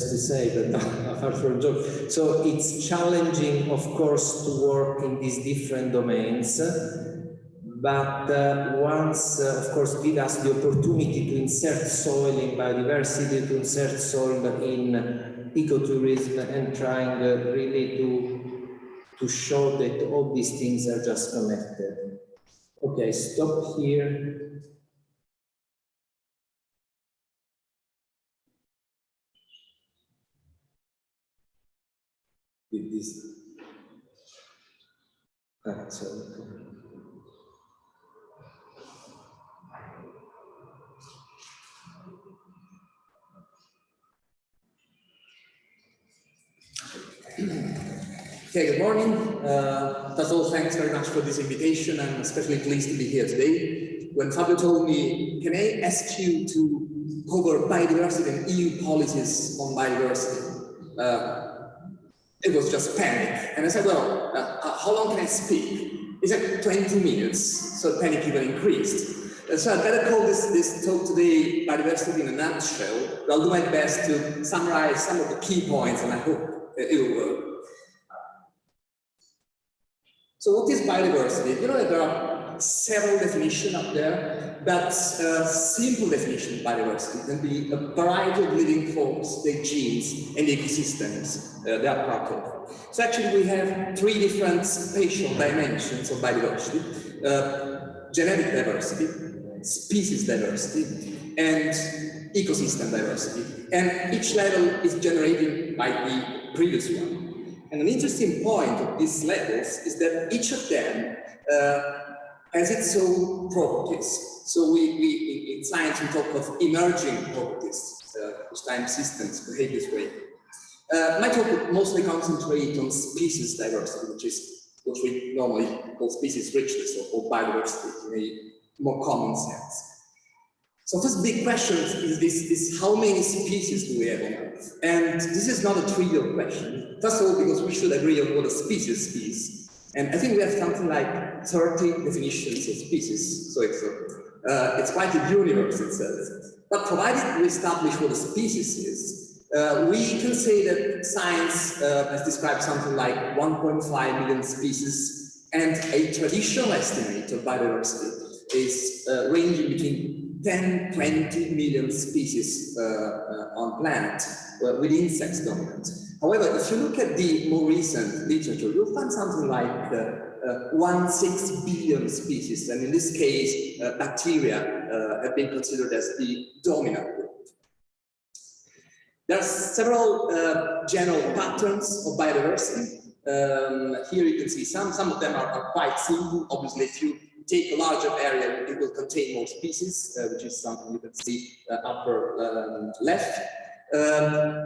to say, but no, apart from joke. So it's challenging, of course, to work in these different domains. But once, of course, give us the opportunity to insert soil in biodiversity, to insert soil in ecotourism, and trying really to show that all these things are just connected. Okay, stop here. With this. Sorry. Okay, good morning. First of all, thanks very much for this invitation. I'm especially pleased to be here today. When Fabio told me, can I ask you to cover biodiversity and EU policies on biodiversity? It was just panic. And I said, well, how long can I speak? He said 20 minutes, so panic even increased. So I better call this talk today Biodiversity in a nutshell. I'll do my best to summarize some of the key points, and I hope it will work. So what is biodiversity? You know that there are several definitions up there, but a simple definition of biodiversity can be a variety of living forms, the genes, and the ecosystems they are part of. So actually we have three different spatial dimensions of biodiversity: genetic diversity, species diversity, and ecosystem diversity. And each level is generated by the previous one. And an interesting point of these levels is that each of them has its own properties. So in science we talk of emerging properties, whose time systems behave this way. My talk would mostly concentrate on species diversity, which is what we normally call species richness or biodiversity in a more common sense. So first big question is this how many species do we have on Earth? And this is not a trivial question. First of all, because we should agree on what a species is. And I think we have something like 30 definitions of species. So it's quite a universe itself. But provided we establish what a species is, we can say that science has described something like 1.5 million species, and a traditional estimate of biodiversity is ranging between 10–20 million species on planet with insects dominant. However, if you look at the more recent literature, you'll find something like 1.6 billion species, and in this case, bacteria have been considered as the dominant group. There are several general patterns of biodiversity. Here you can see some of them are quite simple. Obviously, if you take a larger area, it will contain more species, which is something you can see upper left.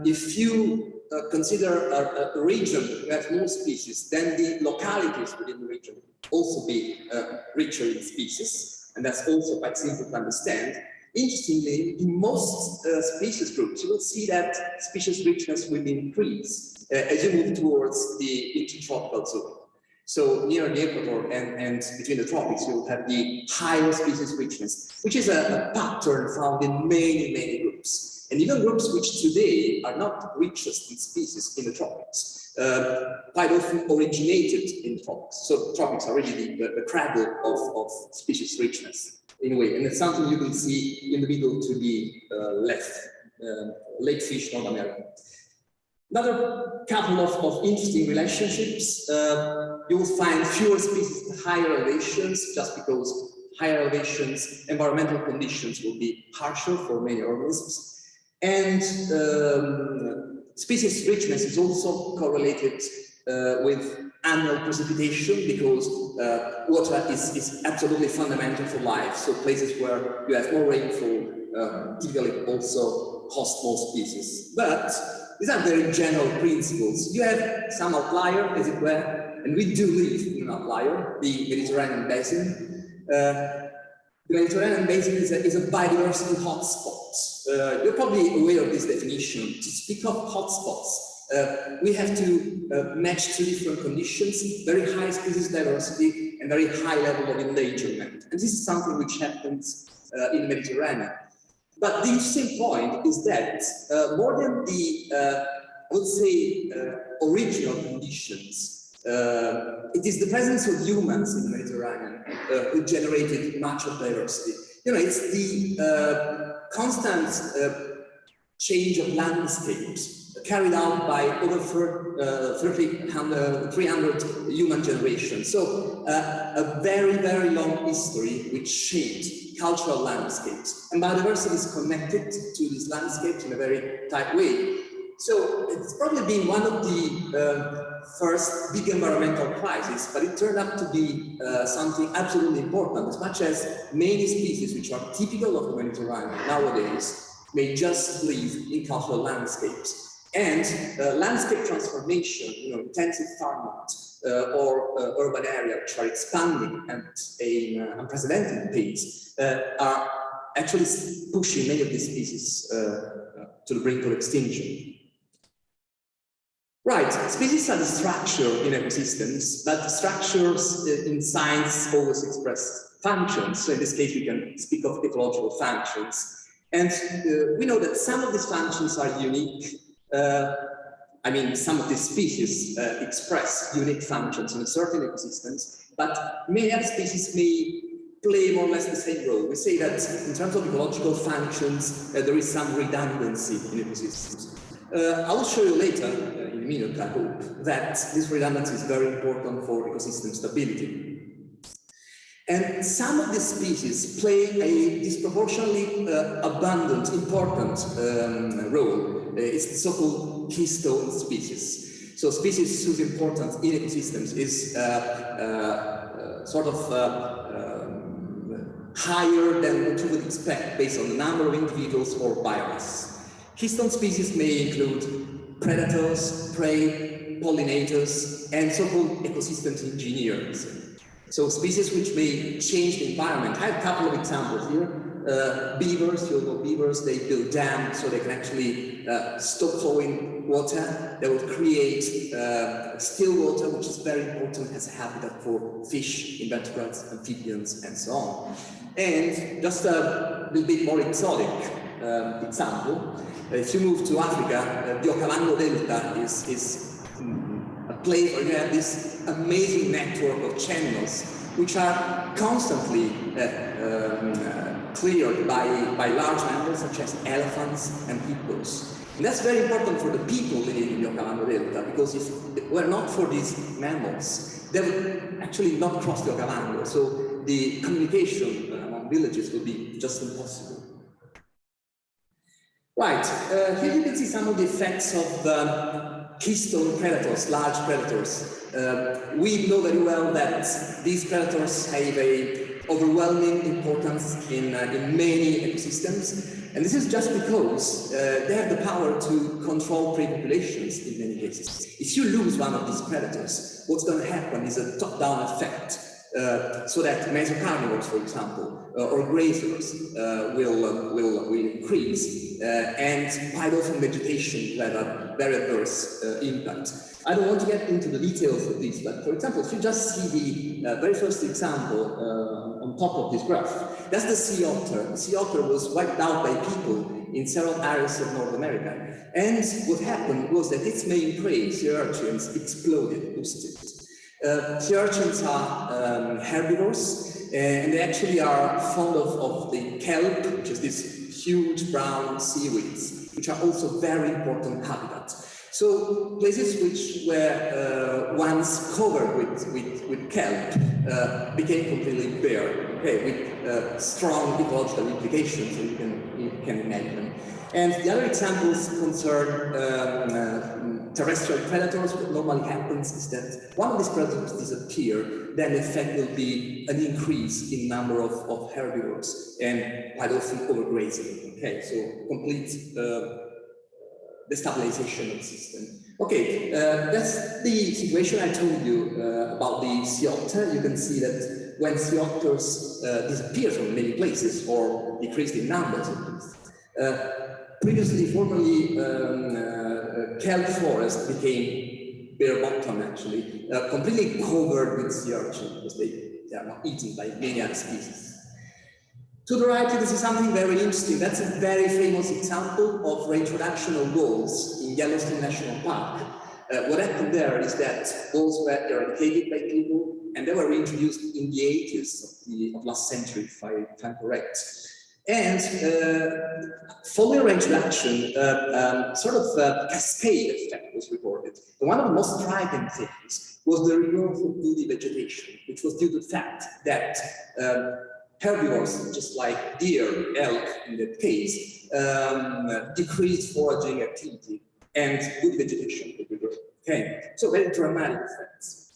If you consider a region that has more species, then the localities within the region also be richer in species, and that's also quite simple to understand. Interestingly, in most species groups, you will see that species richness will increase as you move towards the intertropical zone. So near the equator and between the tropics, you will have the higher species richness, which is a pattern found in many groups. And even groups which today are not richest in species in the tropics, quite often originated in the tropics. So the tropics are really the cradle of species richness in a way. And it's something you can see in the middle to the left, lake fish, North America. Another couple of interesting relationships. You will find fewer species at higher elevations, just because higher elevations, environmental conditions will be harsher for many organisms. And species richness is also correlated with annual precipitation, because water is absolutely fundamental for life. So places where you have more rainfall typically also host more species. But these are very general principles. You have some outlier, as it were, and we do live in an outlier, the Mediterranean basin. The Mediterranean basin is a biodiversity hotspot. You're probably aware of this definition. To speak of hotspots, we have to match two different conditions: very high species diversity and very high level of endangerment. And this is something which happens in the Mediterranean. But the interesting point is that more than the, I would say, original conditions, it is the presence of humans in the Mediterranean who generated much of diversity. You know, it's the constant change of landscapes carried out by over 300 human generations. So a very, very long history which shaped cultural landscapes. And biodiversity is connected to these landscapes in a very tight way. So it's probably been one of the first big environmental crises, but it turned out to be something absolutely important, as much as many species which are typical of the Mediterranean nowadays may just live in cultural landscapes. And landscape transformation, you know, intensive farmland or urban areas which are expanding at an unprecedented pace are actually pushing many of these species to the brink of extinction. Right, species are the structure in ecosystems, but structures in science always express functions. So in this case, we can speak of ecological functions. And we know that some of these functions are unique. I mean, some of these species express unique functions in certain ecosystems, but many other species may play more or less the same role. We say that in terms of ecological functions, there is some redundancy in ecosystems. I will show you later, in a minute, I hope, that this redundancy is very important for ecosystem stability. And some of these species play a disproportionately abundant, important role. It's the so-called keystone species. So species whose importance in ecosystems is sort of higher than what you would expect based on the number of individuals or biomass. Keystone species may include predators, prey, pollinators, and so-called ecosystems engineers. So species which may change the environment. I have a couple of examples here. Beavers, you know beavers, they build dams so they can actually stop flowing water. They will create still water, which is very important as a habitat for fish, invertebrates, amphibians, and so on. And just a little bit more exotic example. If you move to Africa, the Okavango Delta is a place where you have this amazing network of channels which are constantly cleared by large animals such as elephants and hippos. And that's very important for the people living in the Okavango Delta, because if it were not for these mammals, they would actually not cross the Okavango. So the communication among villages would be just impossible. Right, here you can see some of the effects of keystone predators, large predators. We know very well that these predators have an overwhelming importance in many ecosystems, and this is just because they have the power to control prey populations in many cases. If you lose one of these predators, what's going to happen is a top-down effect. So that mesocarnivores, for example, or grazers will increase, and quite often vegetation will have a very adverse impact. I don't want to get into the details of this, but for example, if you just see the very first example on top of this graph, that's the sea otter. The sea otter was wiped out by people in several areas of North America. And what happened was that its main prey, sea urchins, exploded, boosted. Sea urchins are herbivores, and they actually are fond of the kelp, which is this huge brown seaweeds, which are also very important habitats. So places which were once covered with kelp became completely bare, okay, with strong ecological implications, and you can imagine. And the other examples concern terrestrial predators. What normally happens is that one of these predators disappear, then the effect will be an increase in number of herbivores and quite often overgrazing. Okay, so complete destabilization of the system. Okay, that's the situation I told you about the sea otter. You can see that when sea otters disappear from many places or decrease in numbers at least, previously, formerly kelp forest became bare bottom actually, completely covered with sea urchin because they are not eaten by many other species. To the right, you see something very interesting. That's a very famous example of reintroduction of wolves in Yellowstone National Park. What happened there is that wolves were eradicated by people, and they were reintroduced in the 80s of last century, if I'm correct. And following reintroduction, sort of a cascade effect was reported. And one of the most striking things was the regrowth of woody vegetation, which was due to the fact that herbivores, just like deer, elk in that case, decreased foraging activity and wood vegetation would regrow. Okay, so very dramatic effects.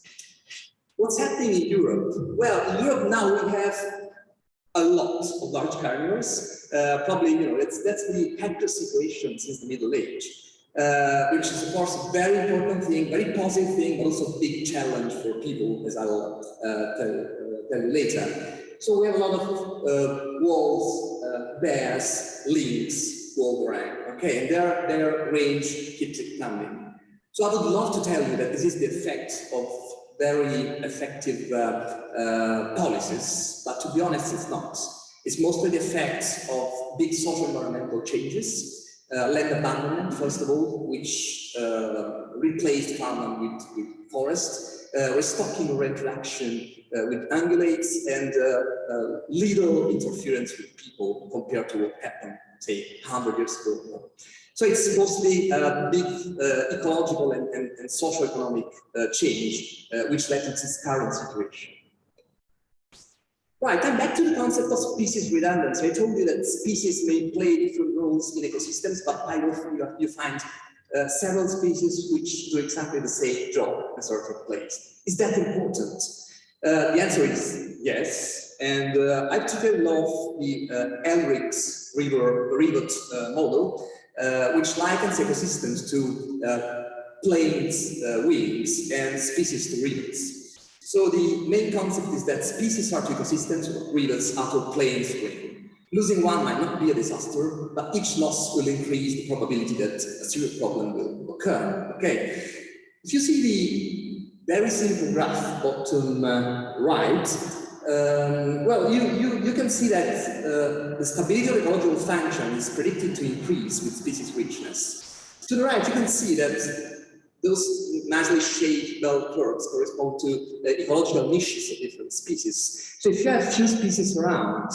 What's happening in Europe? Well, in Europe now we have a lot of large carnivores. Probably, you know, that's the hector situation since the Middle Age, which is of course a very important thing, very positive thing, but also a big challenge for people, as I will tell you later. So we have a lot of wolves, bears, lynx, wolverine, okay, and their range keeps expanding. So I would love to tell you that this is the effect of very effective policies, but to be honest, it's not. It's mostly the effects of big social environmental changes, land abandonment, first of all, which replaced farmland with forest, restocking or reintroduction with ungulates, and little interference with people compared to what happened, say, 100 years ago. So it's mostly a big ecological and socio-economic change, which led to this current situation. Right, and back to the concept of species redundancy. I told you that species may play different roles in ecosystems, but quite often you find several species which do exactly the same job in a certain place. Is that important? The answer is yes, and I particularly love the Elric's rivet model, which likens ecosystems to planes, wings, and species to rivets. So the main concept is that species are to ecosystems, or rivets are to planes wing. Losing one might not be a disaster, but each loss will increase the probability that a serious problem will occur. Okay, if you see the very simple graph bottom right, well, you can see that the stability of ecological function is predicted to increase with species richness. To the right, you can see that those nicely shaped bell curves correspond to ecological niches of different species. So if you have few species around,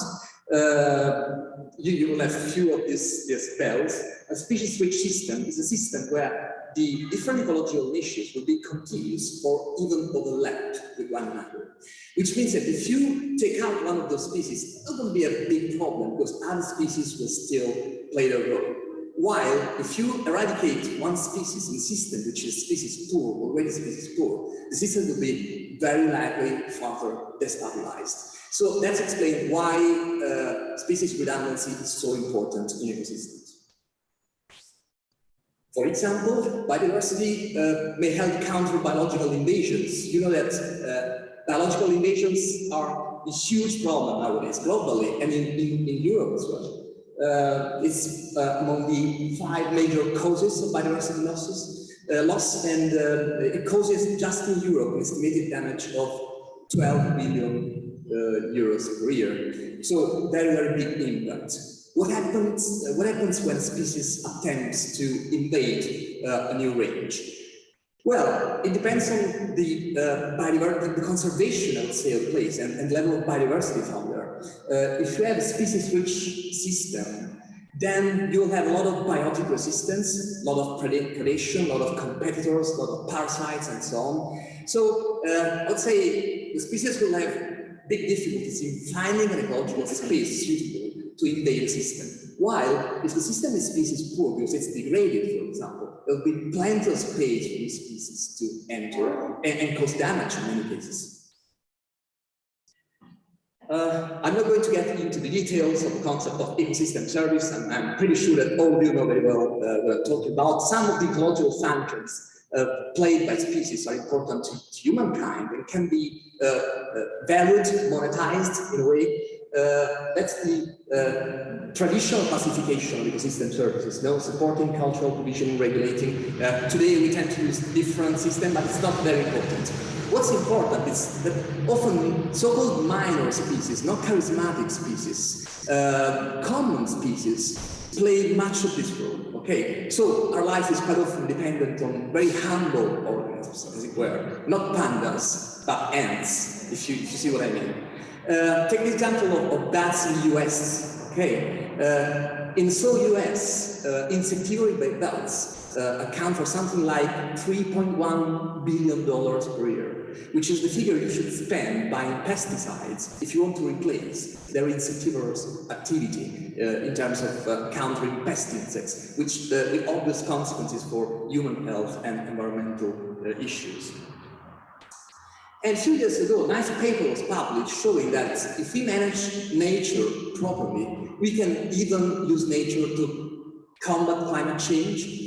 you will have few of these bells. A species-rich system is a system where the different ecological niches will be continuous or even overlapped with one another. Which means that if you take out one of those species, it's not going to be a big problem because other species will still play their role. While if you eradicate one species in a system which is species poor, already species poor, the system will be very likely further destabilized. So that's explained why species redundancy is so important in ecosystems. For example, biodiversity may help counter biological invasions. You know that biological invasions are a huge problem nowadays, globally, and in Europe as well. It's among the 5 major causes of biodiversity loss, and it causes just in Europe an estimated damage of 12 billion euros per year. So very, very big impact. What happens when a species attempts to invade a new range? Well, it depends on the conservation, I would say, of place and level of biodiversity found there. If you have a species-rich system, then you'll have a lot of biotic resistance, a lot of predation, a lot of competitors, a lot of parasites, and so on. So I would say the species will have big difficulties in finding an ecological space suitable to invade a system. While if the system is species poor, because it's degraded, for example, there will be plenty of space for these species to enter and cause damage in many cases. I'm not going to get into the details of the concept of ecosystem service, and I'm pretty sure that all of you know very well what I'm talking about. Some of the ecological functions played by species are important to humankind and can be valued, monetized in a way. That's the traditional classification of ecosystem services, supporting, cultural, provisioning, regulating. Today we tend to use different systems, but it's not very important. what's important is that often so-called minor species, not charismatic species, common species, play much of this role, okay? So our life is quite often dependent on very humble organisms, as it were, not pandas, but ants, if you see what I mean. Take the example of bats in the US, okay? In the US, insectivorous by bats account for something like $3.1 billion per year, which is the figure you should spend buying pesticides if you want to replace their insectivorous activity in terms of countering pest insects, which with obvious consequences for human health and environmental issues. And a few years ago, a nice paper was published showing that if we manage nature properly, we can even use nature to combat climate change.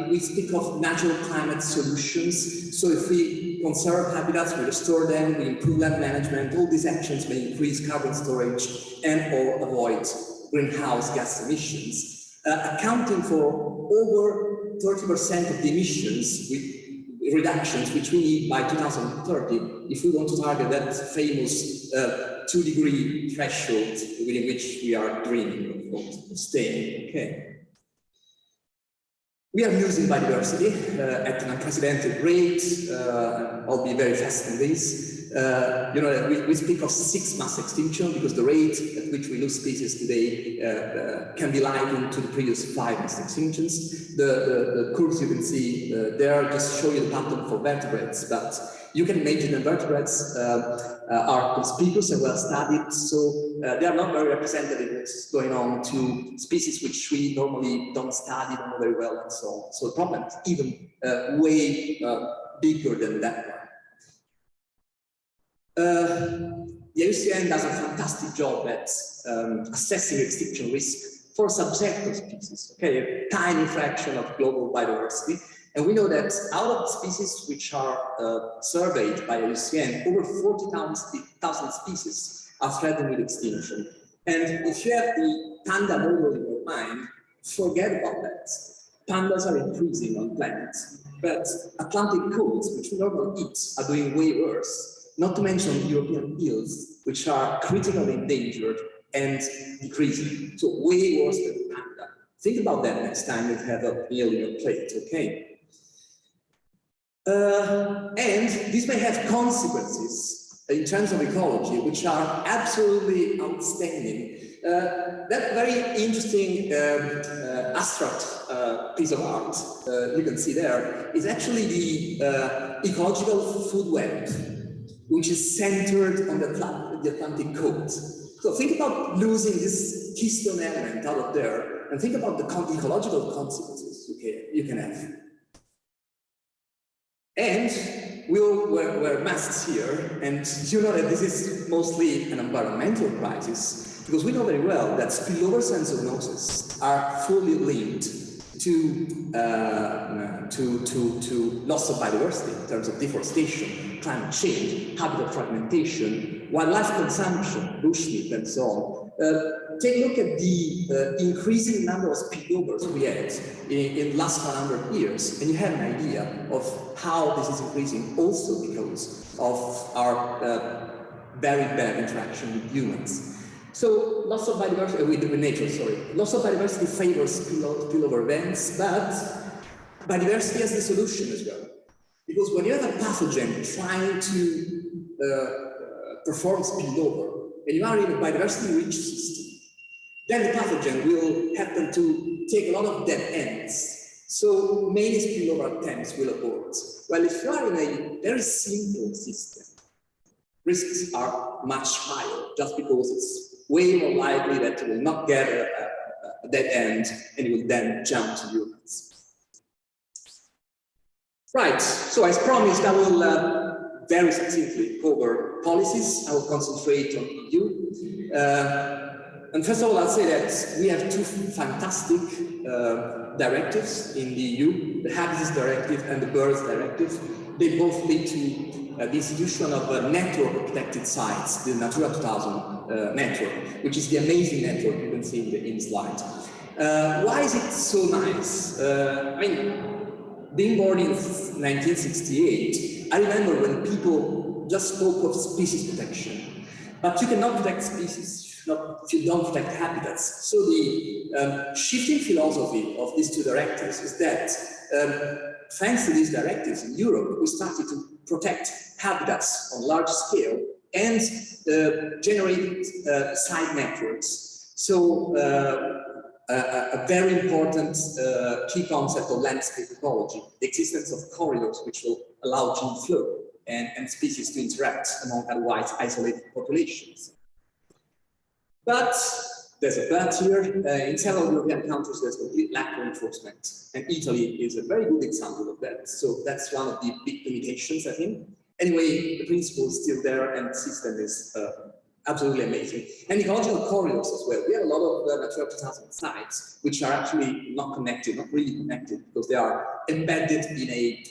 We speak of natural climate solutions. So if we conserve habitats, we restore them, we improve land management, all these actions may increase carbon storage and or avoid greenhouse gas emissions, accounting for over 30% of the emissions reductions which we need by 2030 if we want to target that famous 2-degree threshold within which we are dreaming of staying. Okay. We are losing biodiversity at an unprecedented rate. I'll be very fast on this. You know, we speak of 6 mass extinction because the rate at which we lose species today can be likened to the previous 5 mass extinctions. The curves you can see there just show you the pattern for vertebrates, but you can imagine that vertebrates are conspicuous and well studied, so they are not very representative of what's going on to species which we normally don't study, don't know very well, and so on. So the problem is even way bigger than that one. The IUCN does a fantastic job at assessing extinction risk for a subset of species, okay, a tiny fraction of global biodiversity. And we know that out of the species which are surveyed by IUCN, over 40,000 species are threatened with extinction. And if you have the panda model in your mind, forget about that. Pandas are increasing on planets, but Atlantic coals, which we normally eat, are doing way worse. Not to mention European eels, which are critically endangered and decreasing. So way worse than panda. Think about that next time you have a meal in your plate, okay? And this may have consequences in terms of ecology, which are absolutely outstanding. That very interesting abstract piece of art you can see there is actually the ecological food web, which is centered on the Atlantic coast. So think about losing this keystone element out of there, and think about the ecological consequences you can have. And we all wear masks here, and you know that this is mostly an environmental crisis, because we know very well that spillovers and zoonoses are fully linked to loss of biodiversity in terms of deforestation, climate change, habitat fragmentation, wildlife consumption, bushmeat, and so on. Take a look at the increasing number of spillovers we had in the last 100 years, and you have an idea of how this is increasing, also because of our very bad interaction with humans. So loss of biodiversity, with nature, sorry. Loss of biodiversity favors spillover events, but biodiversity has the solution as well. Because when you have a pathogen trying to perform spillover, and you are in a biodiversity-rich system, then the pathogen will happen to take a lot of dead ends. So many spillover attempts will abort. Well, if you are in a very simple system, risks are much higher, just because it's way more likely that you will not get a dead end and you will then jump to humans. Right, so as promised, I will very succinctly cover policies. I will concentrate on EU. And first of all, I'll say that we have 2 fantastic directives in the EU, the Habitats Directive and the Birds Directive. They both lead to the institution of a network of protected sites, the Natura 2000 network, which is the amazing network you can see in the slide. Why is it so nice? I mean, being born in 1968, I remember when people just spoke of species protection, but you cannot protect species if you don't protect habitats. So the shifting philosophy of these two directives is that thanks to these directives in Europe, we started to protect habitats on large scale and generate site networks. So a very important key concept of landscape ecology, the existence of corridors which will allow gene flow and species to interact among otherwise isolated populations. But there's a but here. In several European countries, there's complete lack of enforcement. And Italy is a very good example of that. So that's one of the big limitations, I think. Anyway, the principle is still there and the system is absolutely amazing. And ecological corridors as well. We have a lot of Natura 2000 sites which are actually not connected, not really connected, because they are embedded in a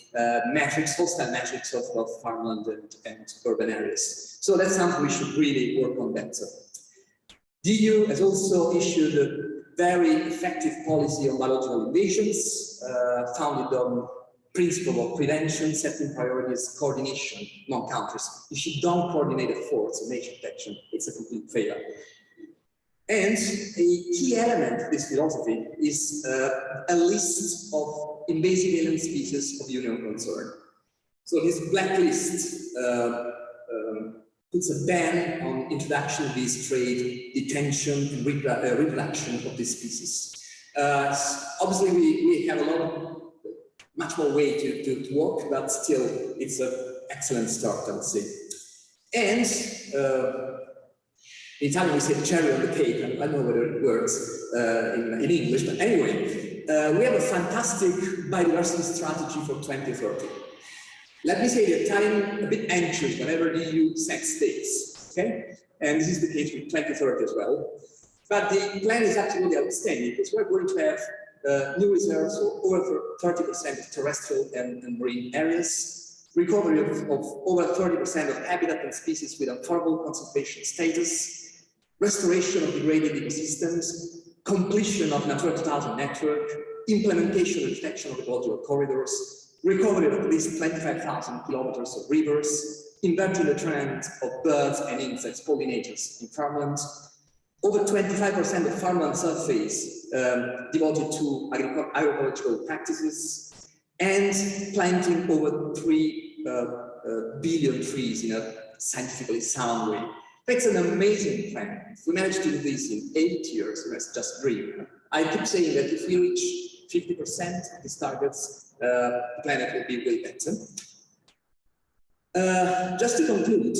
matrix, hostile matrix of farmland and urban areas. So that's something we should really work on better. The EU has also issued a very effective policy on biological invasions, founded on principle of prevention, setting priorities, coordination among countries. If you don't coordinate efforts of nature protection, it's a complete failure. And a key element of this philosophy is a list of invasive alien species of union concern. So this blacklist puts a ban on introduction of these trade, detention, and reproduction of these species. Obviously, we have a lot much more way to work, but still, it's an excellent start, I would say. And in Italian, we say cherry on the cake. I don't know whether it works in English, but anyway, we have a fantastic biodiversity strategy for 2030. Let me say that I'm a bit anxious whenever the EU sets dates, okay? And this is the case with 2030 as well. But the plan is absolutely outstanding because we're going to have new reserves of over 30% of terrestrial and marine areas, recovery of over 30% of habitat and species with a favorable conservation status, restoration of degraded ecosystems, completion of Natura 2000 network, implementation and protection of ecological corridors, recovery of at least 25,000 kilometers of rivers, inverting the trend of birds and insects, pollinators in farmland, over 25% of farmland surface devoted to agroecological practices, and planting over 3 billion trees in a scientifically sound way. That's an amazing plan. If we manage to do this in 8 years, that's just dream. I keep saying that if we reach 50% of these targets, the planet will be way better. Just to conclude,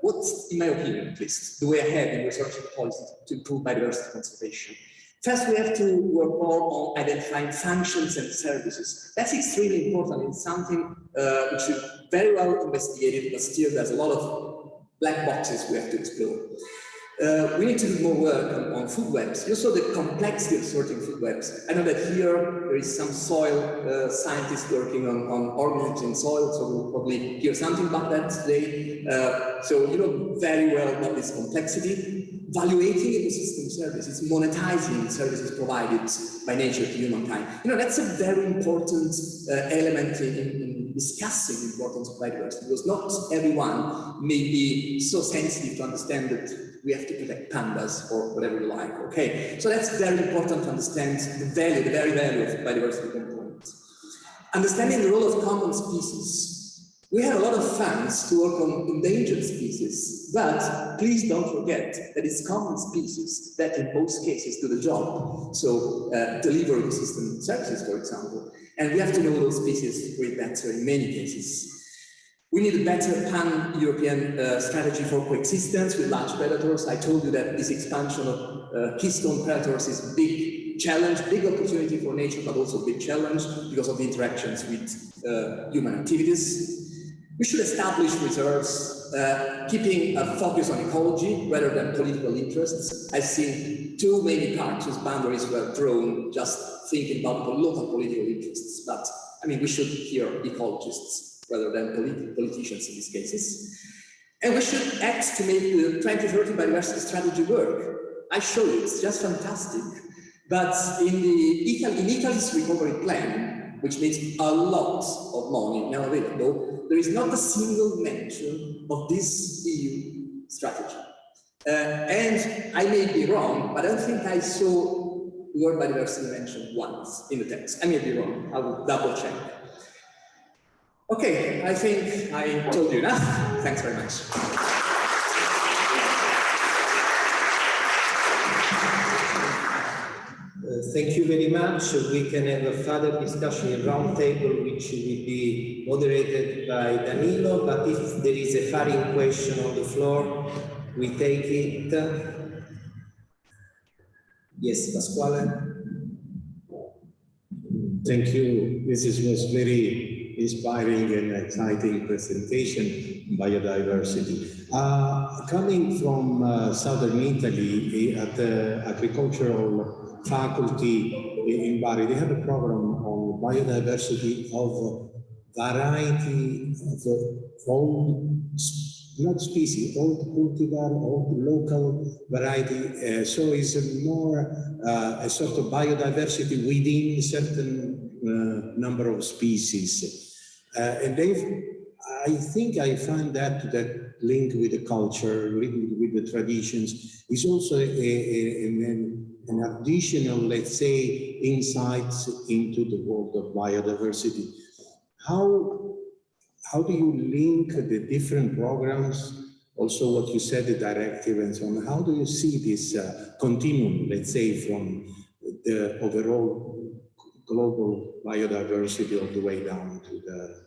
what's, in my opinion at least, the way ahead in researching policy to improve biodiversity conservation? First, we have to work more on identifying functions and services. That's extremely important. It's something which is very well investigated, but still there's a lot of black boxes we have to explore. We need to do more work on food webs. You saw the complexity of sorting food webs. I know that here there is some soil scientists working on organisms in soil, so we'll probably hear something about that today. So you know very well about this complexity. Evaluating ecosystem services, monetizing services provided by nature to humankind. You know, that's a very important element in discussing the importance of biodiversity, because not everyone may be so sensitive to understand that we have to protect pandas or whatever you like, okay? So that's very important to understand the value, the very value of biodiversity components. Understanding the role of common species. We have a lot of funds to work on endangered species, but please don't forget that it's common species that in most cases do the job. So deliver ecosystem services, for example. And we have to know those species way better in many cases. We need a better pan-European strategy for coexistence with large predators. I told you that this expansion of keystone predators is a big challenge, big opportunity for nature, but also a big challenge because of the interactions with human activities. We should establish reserves, keeping a focus on ecology rather than political interests. I've seen too many parks whose boundaries were drawn just thinking about the local political interests. But I mean, we should hear ecologists rather than politicians in these cases. And we should act to make the 2030 biodiversity strategy work. I show you, it's just fantastic. But in Italy's recovery plan, which means a lot of money now available, there is not a single mention of this EU strategy. And I may be wrong, but I don't think I saw the word biodiversity mentioned once in the text. I may be wrong, I will double check. Okay, I think I told you enough. Thanks very much. Thank you very much. We can have a further discussion in roundtable, which will be moderated by Danilo. But if there is a firing question on the floor, we take it. Yes, Pasquale. Thank you. This was very inspiring and exciting presentation on biodiversity. Coming from southern Italy, at the agricultural faculty in Bari, they have a program on biodiversity of variety of old, not species, old cultivar, old local variety. So it's more a sort of biodiversity within certain number of species. And I think I find that link with the culture, linked with the traditions, is also an additional, let's say, insights into the world of biodiversity. How do you link the different programs, also what you said, the directive and so on? How do you see this continuum, let's say, from the overall global biodiversity all the way down to the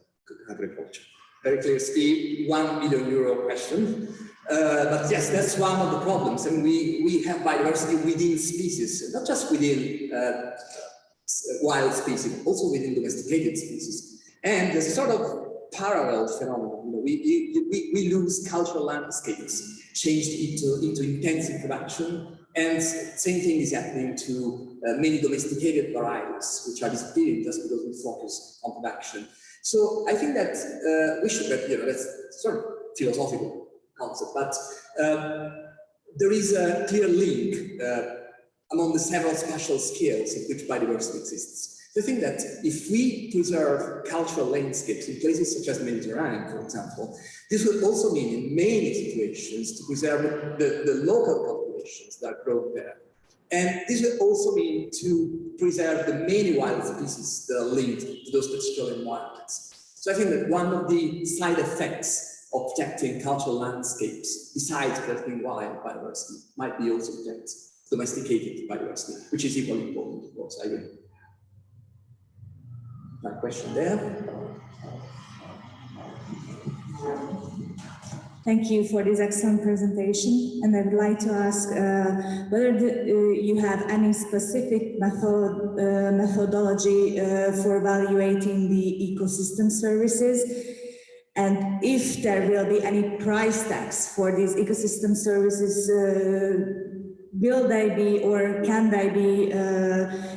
agriculture? Very clear, Steve. €1 million question. But yes, that's one of the problems. And we have biodiversity within species, not just within wild species, but also within domesticated species. And there's a sort of parallel phenomenon. We lose cultural landscapes, changed into intensive production. And same thing is happening to many domesticated varieties, which are disappearing just because we focus on production. So I think that we should, that's sort of philosophical concept, but there is a clear link among the several spatial scales in which biodiversity exists. So I think that if we preserve cultural landscapes in places such as the Mediterranean, for example, this will also mean in many situations to preserve the local populations that grow there. And this will also mean to preserve the many wild species that are linked to those particular environments. So I think that one of the side effects of protecting cultural landscapes, besides protecting wild biodiversity, might be also protect domesticated biodiversity, which is equally important, of course. I agree. My question there. Thank you for this excellent presentation, and I would like to ask whether you have any specific methodology for evaluating the ecosystem services, and if there will be any price tags for these ecosystem services. Will they be or can they be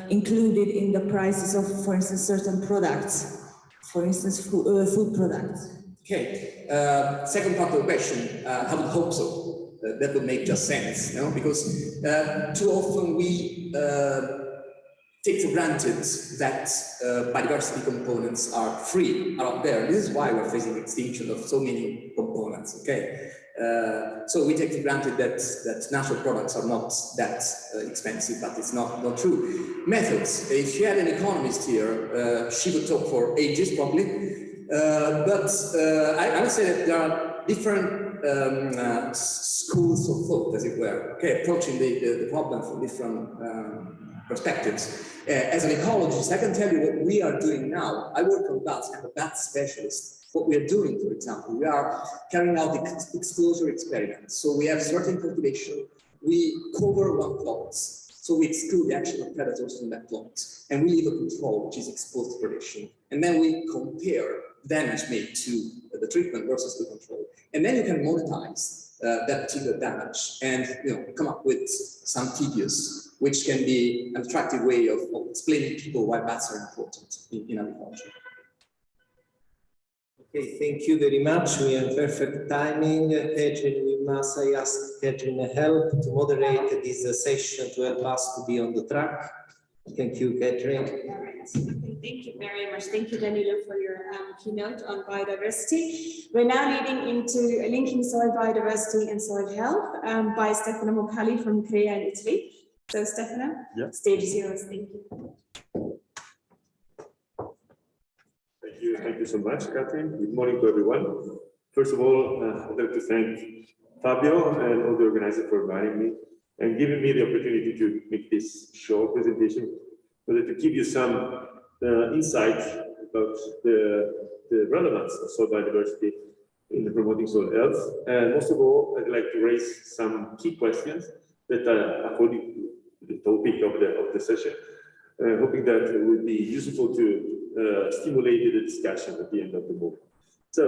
included in the prices of, for instance, certain products, for instance, food products? Okay, second part of the question, I would hope so. That would make just sense, you know, because too often we take for granted that biodiversity components are free, are out there. This is why we're facing extinction of so many components, okay? So we take for granted that natural products are not that expensive, but it's not true. Methods, if you had an economist here, she would talk for ages probably. But I would say that there are different schools of thought, as it were, okay, approaching the problem from different perspectives. As an ecologist, I can tell you what we are doing now. I work on bats, I'm a bat specialist. What we are doing, for example, we are carrying out exposure experiments. So we have certain cultivation, we cover one plot, so we exclude the action of predators from that plot, and we leave a control, which is exposed to predation. And then we compare damage made to the treatment versus the control. And then you can monetize that particular damage and come up with some figures, which can be an attractive way of explaining to people why bats are important in agriculture. Okay, thank you very much. We have perfect timing. Adrian, I ask Adrian help to moderate this session to help us to be on the track. Thank you, Catherine. All right. Thank you very much. Thank you, Danilo, for your keynote on biodiversity. We're now leading into linking soil biodiversity and soil health by Stefano Moccali from CREA in Italy. So, Stefano, stage is yours. Thank you. Thank you so much, Catherine. Good morning to everyone. First of all, I'd like to thank Fabio and all the organizers for inviting me and giving me the opportunity to make this short presentation, so that to give you some insight about the relevance of soil biodiversity in promoting soil health. And most of all, I'd like to raise some key questions that are according to the topic of the session, hoping that it will be useful to stimulate the discussion at the end of the movie. So,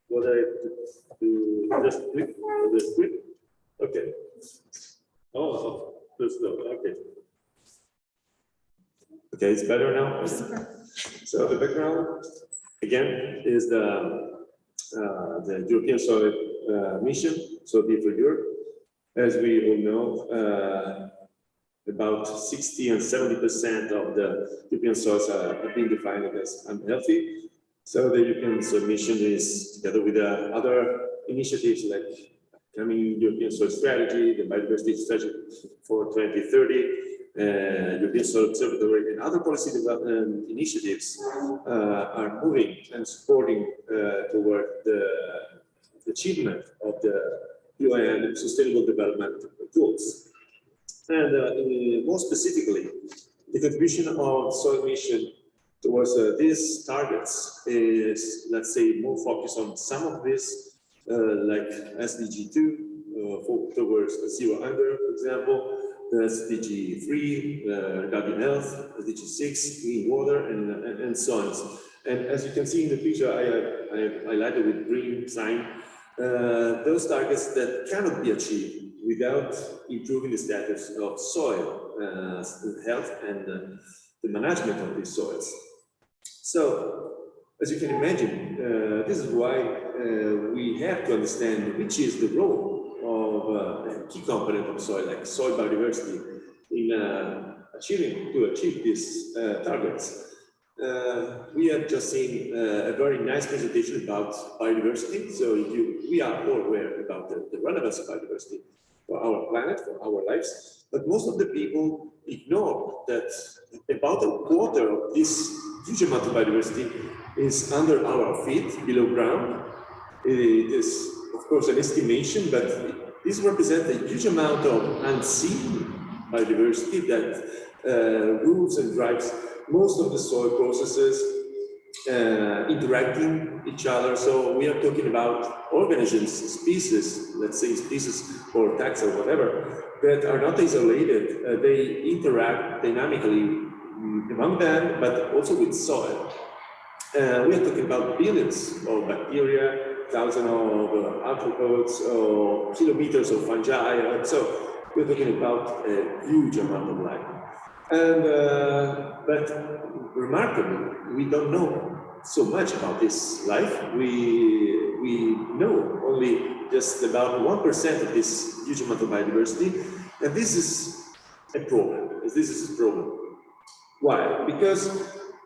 what I have to do, just click on the screen. Okay. Oh, there's no, okay. Okay, it's better now. So the background, again, is the European Soil Mission, so for Europe. As we all know, about 60 and 70% of the European soils are being defined as unhealthy. So the European Soil Mission is, together with other initiatives like coming European Soil Strategy, the Biodiversity Strategy for 2030, European Soil Observatory, and other policy development initiatives are moving and supporting toward the achievement of the UN Sustainable Development Goals. And more specifically, the contribution of Soil Mission towards these targets is, let's say, more focused on some of this, like SDG 2, towards zero hunger, for example, the SDG 3, regarding health, SDG 6, clean water, and so on. And as you can see in the picture, I highlighted with green sign, those targets that cannot be achieved without improving the status of soil health and the management of these soils. So, as you can imagine, this is why we have to understand which is the role of a key component of soil, like soil biodiversity, in achieve these targets. We have just seen a very nice presentation about biodiversity. So we are all aware about the relevance of biodiversity for our planet, for our lives, but most of the people ignore that about a quarter of this huge amount of biodiversity is under our feet, below ground. It is, of course, an estimation, but this represents a huge amount of unseen biodiversity that rules and drives most of the soil processes, interacting each other. So we are talking about organisms, species, let's say species or taxa or whatever, that are not isolated. They interact dynamically among them, but also with soil. We are talking about billions of bacteria, thousands of arthropods, or kilometers of fungi. So we're talking about a huge amount of life. And but remarkably, we don't know so much about this life. We know only just about 1% of this huge amount of biodiversity, and this is a problem. This is a problem. Why? Because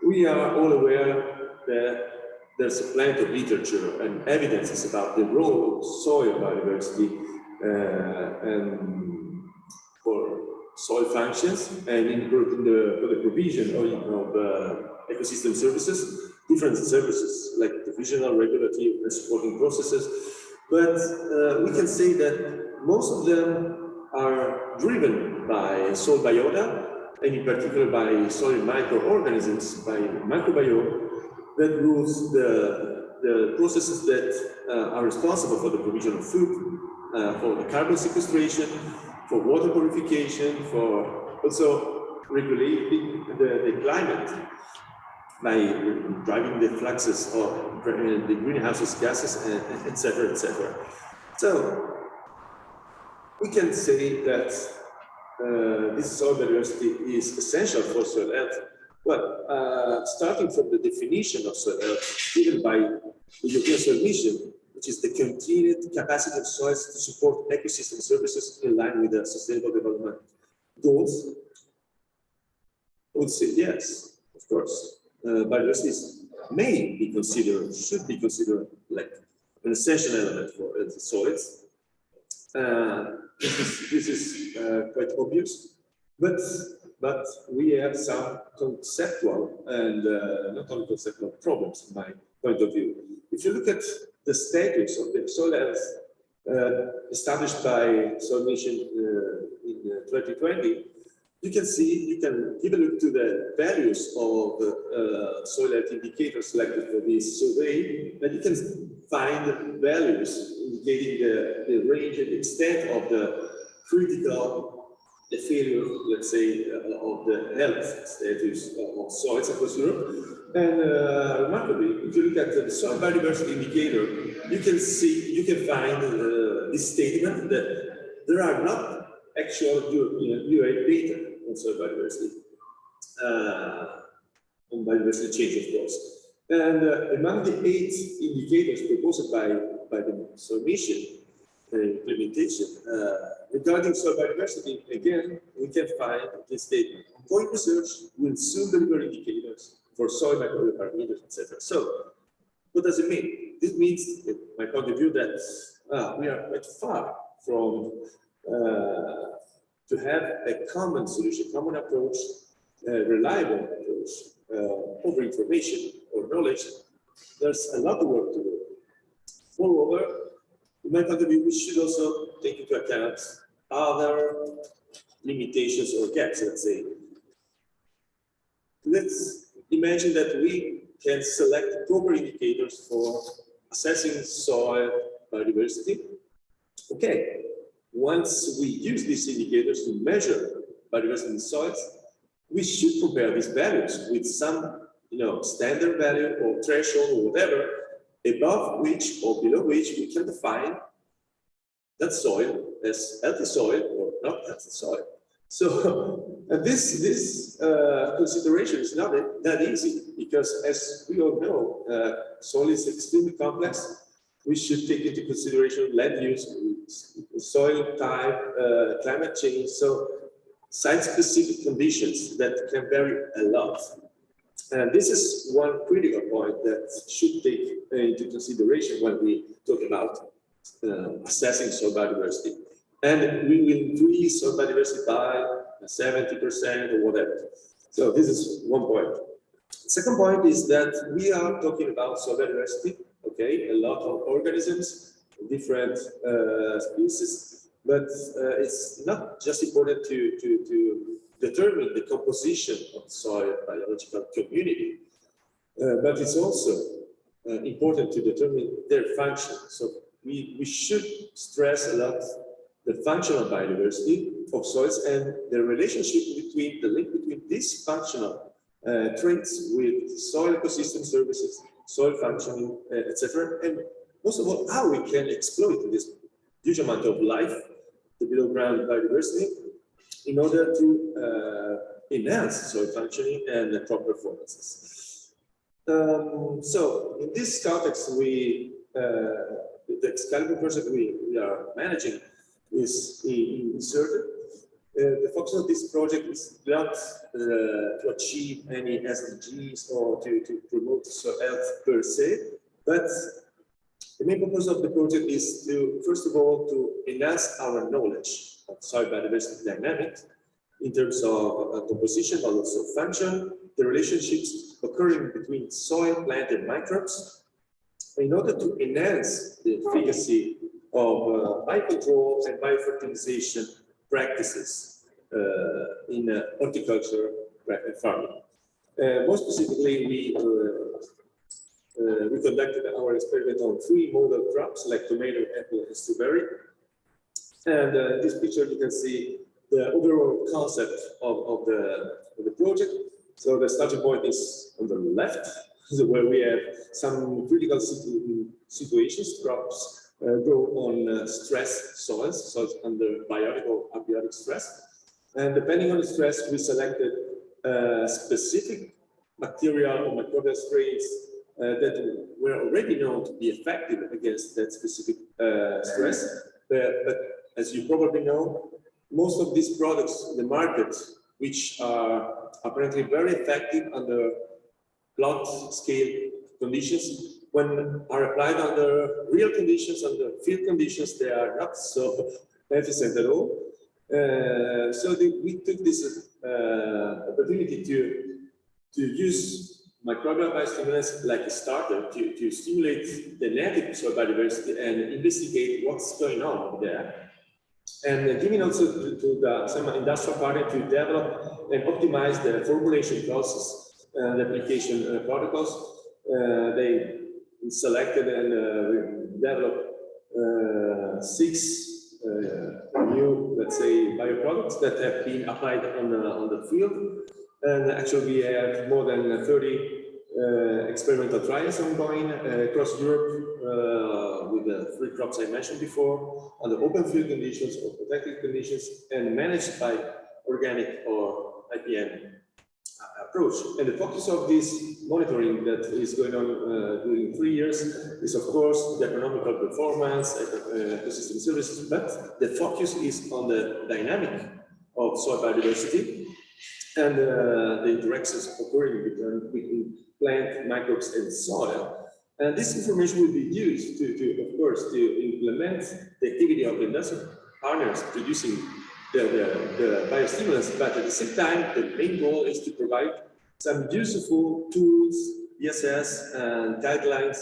we are all aware that there's a plenty of literature and evidences about the role of soil biodiversity and for soil functions, and for the provision of ecosystem services, different services like divisional, regulatory, and supporting processes. But we can say that most of them are driven by soil biota, and in particular by soil microorganisms, by microbiome, that rules the processes that are responsible for the provision of food, for the carbon sequestration, for water purification, for also regulating the climate by driving the fluxes of the greenhouse gases, etc., etc. So we can say that this soil biodiversity is essential for soil health. Well, starting from the definition of soil health given by the European Soil Mission, which is the continued capacity of soils to support ecosystem services in line with the Sustainable Development Goals. I would say yes, of course. Biodiversity may be considered, should be considered like an essential element for the soils. This is quite obvious, but we have some conceptual and not only conceptual problems in my point of view. If you look at the status of the soil health established by Soil Mission in 2020, you can see, you can give a look to the values of soil health indicators selected for this survey, and you can find values indicating the range and extent of the critical failure, let's say, of the health status of soils across Europe. And remarkably, if you look at the soil biodiversity indicator, you can see, you can find this statement that there are not actual UA data on soil biodiversity, on biodiversity change, of course. And among the 8 indicators proposed by the Soil Mission implementation, regarding soil biodiversity, again, we can find this statement. Ongoing research will soon deliver indicators for soil microbial parameters, etc. So, what does it mean? This means, in my point of view, that we are quite far from to have a common solution, common approach, reliable approach over information or knowledge. There's a lot of work to do. Moreover, in my point of view, we should also take into account other limitations or gaps, let's say. Let's imagine that we can select proper indicators for assessing soil biodiversity. Okay, once we use these indicators to measure biodiversity in soils, we should compare these values with some, standard value or threshold or whatever, above which or below which we can define that soil as healthy soil or not healthy soil. So this consideration is not that easy, because as we all know, soil is extremely complex. We should take into consideration land use, soil type, climate change, so site-specific conditions that can vary a lot. And this is one critical point that should take into consideration when we talk about assessing soil biodiversity. And we will increase soil biodiversity by 70% or whatever. So this is one point. Second point is that we are talking about soil biodiversity, okay, a lot of organisms, different species, but it's not just important to determine the composition of the soil biological community, but it's also important to determine their function. So we should stress a lot the functional biodiversity of soils and the relationship between the link between these functional traits with soil ecosystem services, soil functioning, etc. And most of all, how we can exploit this huge amount of life, the below ground biodiversity, in order to enhance soil functioning and crop performances. So in this context, the Excalibur project we are managing is inserted. The focus of this project is not to achieve any SDGs or to promote soil health per se, but the main purpose of the project is to, first of all, to enhance our knowledge of soil biodiversity dynamics in terms of composition, but also function, the relationships occurring between soil, plant, and microbes, in order to enhance the efficacy of biocontrol and biofertilization practices in horticulture farming. More specifically, we conducted our experiment on 3 model crops like tomato, apple, and strawberry. And in this picture, you can see the overall concept of the project. So the starting point is on the left, where we have some critical situations. Crops grow on stress soils, under biotic or abiotic stress. And depending on the stress, we selected specific bacterial or microbial strains that were already known to be effective against that specific stress. But as you probably know, most of these products in the market which are apparently very effective under plot scale conditions. When are applied under real conditions, under field conditions, they are not so efficient at all. We took this opportunity to use microbial biostimulants like a starter to stimulate the native soil biodiversity and investigate what's going on there. And giving also to some industrial partner to develop and optimize the formulation process and application protocols. They selected and developed 6 new, let's say, bioproducts that have been applied on the field. And actually, we have more than 30 experimental trials ongoing across Europe with the 3 crops I mentioned before, under open field conditions or protected conditions, and managed by organic or IPM approach. And the focus of this monitoring that is going on during 3 years is, of course, the economical performance, ecosystem services, but the focus is on the dynamic of soil biodiversity and the interactions occurring between plant, microbes, and soil. And this information will be used of course, to implement the activity of the industrial partners producing the biostimulants, but at the same time, the main goal is to provide some useful tools, ESS, and guidelines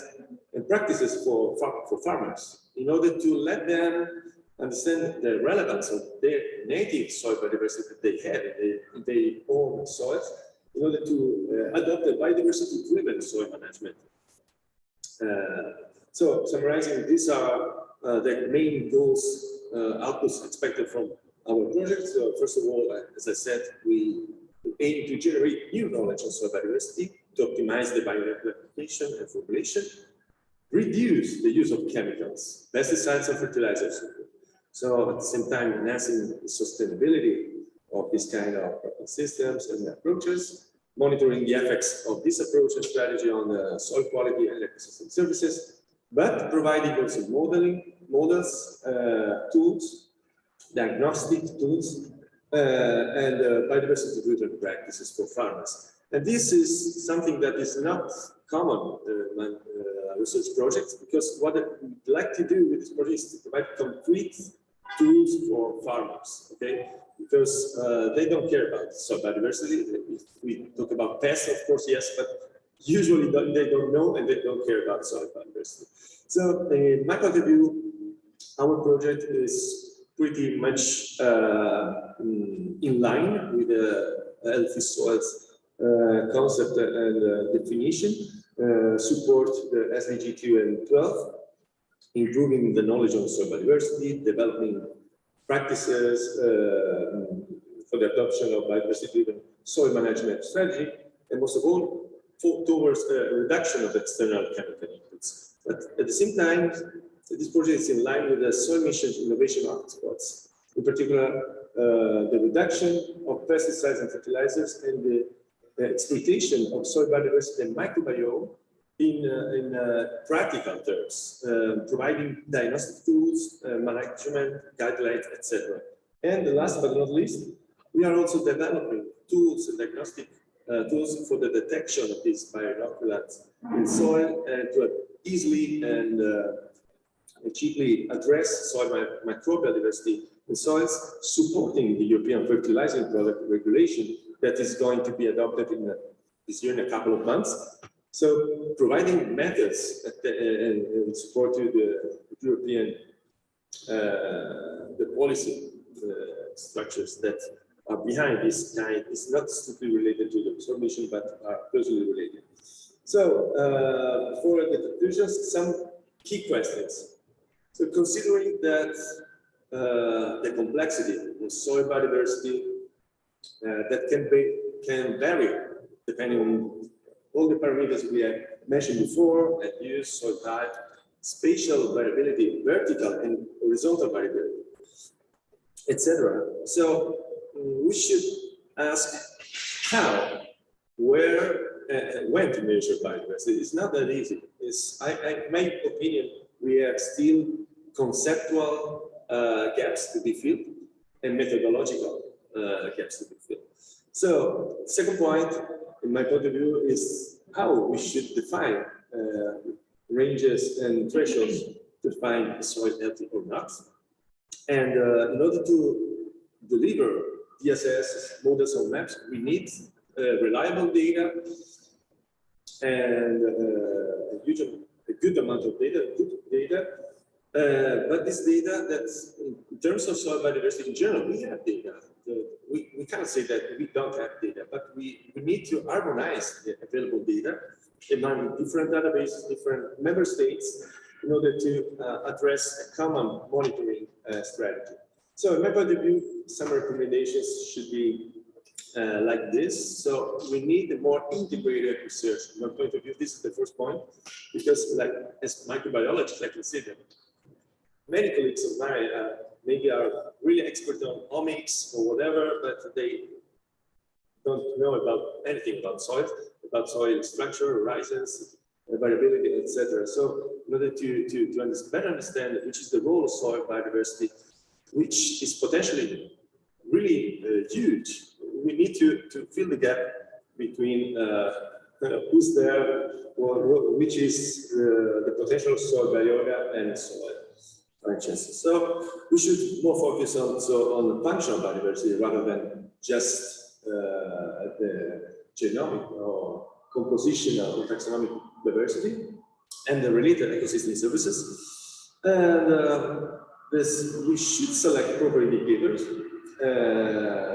and practices for farmers in order to let them understand the relevance of their native soil biodiversity that they have in their own soils, in order to adopt a biodiversity-driven soil management. So, summarizing, these are the main goals, outputs expected from our project. So, first of all, as I said, we aim to generate new knowledge on soil biodiversity, to optimize the bioapplication and formulation, reduce the use of chemicals, pesticides, and fertilizers. So, at the same time, enhancing the sustainability of this kind of systems and approaches, monitoring the effects of this approach and strategy on the soil quality and ecosystem services, but providing also models, tools, diagnostic tools, and biodiversity-driven practices for farmers. And this is something that is not common in research projects, because what we'd like to do with this project is to provide concrete tools for farmers, okay? Because they don't care about soil biodiversity. If we talk about pests, of course, yes, but usually they don't know and they don't care about soil biodiversity. So, in my point of view, our project is pretty much in line with the healthy soils concept and definition, support the SDG 2 and 12, improving the knowledge on soil biodiversity, developing practices for the adoption of biodiversity-driven soil management strategy, and most of all, towards a reduction of external chemical inputs. But at the same time, this project is in line with the Soil Mission's innovation hotspots, in particular, the reduction of pesticides and fertilizers and the exploitation of soil biodiversity and microbiome in practical terms, providing diagnostic tools, management guidelines, etc. And last but not least, we are also developing tools and diagnostic tools for the detection of these bioinoculants in soil and to easily and cheaply address soil microbial diversity in soils, supporting the European fertilizer product regulation that is going to be adopted this year in a couple of months. So, providing methods and support to the European the policy structures that are behind this kind is not strictly related to the soil mission, but are closely related. So, for the conclusions, some key questions. So, considering that the complexity of soil biodiversity that can vary depending on all the parameters we have mentioned before, and use, soil type, spatial variability, vertical and horizontal variability, etc. So we should ask how, where, and when to measure biodiversity. It's not that easy. In my opinion, we have still conceptual gaps to be filled and methodological gaps to be filled. So, second point, in my point of view, is how we should define ranges and thresholds to define soil healthy or not. And in order to deliver DSS models or maps, we need reliable data and a good amount of data, but this data that's in terms of soil biodiversity in general, we have data. We cannot say that we don't have data, but we need to harmonize the available data among different databases, different member states, in order to address a common monitoring strategy. So in my point of view, some recommendations should be like this. So we need a more integrated research. From my point of view, this is the first point, because like as microbiologists, I can say that many colleagues of mine maybe are really expert on omics or whatever, but they don't know about anything about soil structure, horizons, variability, etc. So in order to better understand which is the role of soil biodiversity, which is potentially really huge, we need to fill the gap between who's there, or which is the potential of soil biota and soil functions. So we should more focus also on the functional biodiversity rather than just the genomic or compositional or taxonomic diversity and the related ecosystem services. And we should select proper indicators,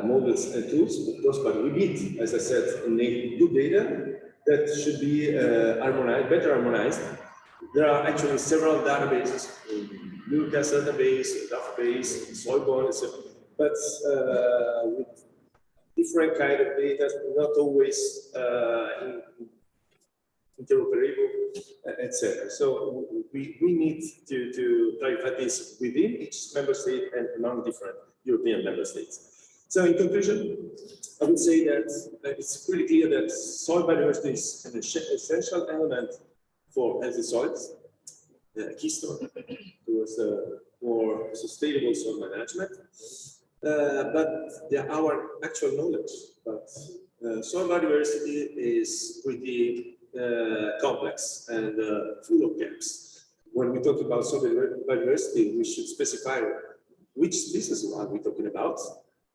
models and tools, of course, but we need, as I said, good data that should be harmonized, better harmonized. There are actually several databases, Lucas database, Soilborne, but with different kind of data, not always interoperable, etc. So we need to clarify this within each member state and among different European member states. So in conclusion, I would say that it's pretty clear that soil biodiversity is an essential element for healthy soils, keystone towards more sustainable soil management. But our actual knowledge, but soil biodiversity is pretty complex and full of gaps. When we talk about soil biodiversity, we should specify which species are we talking about.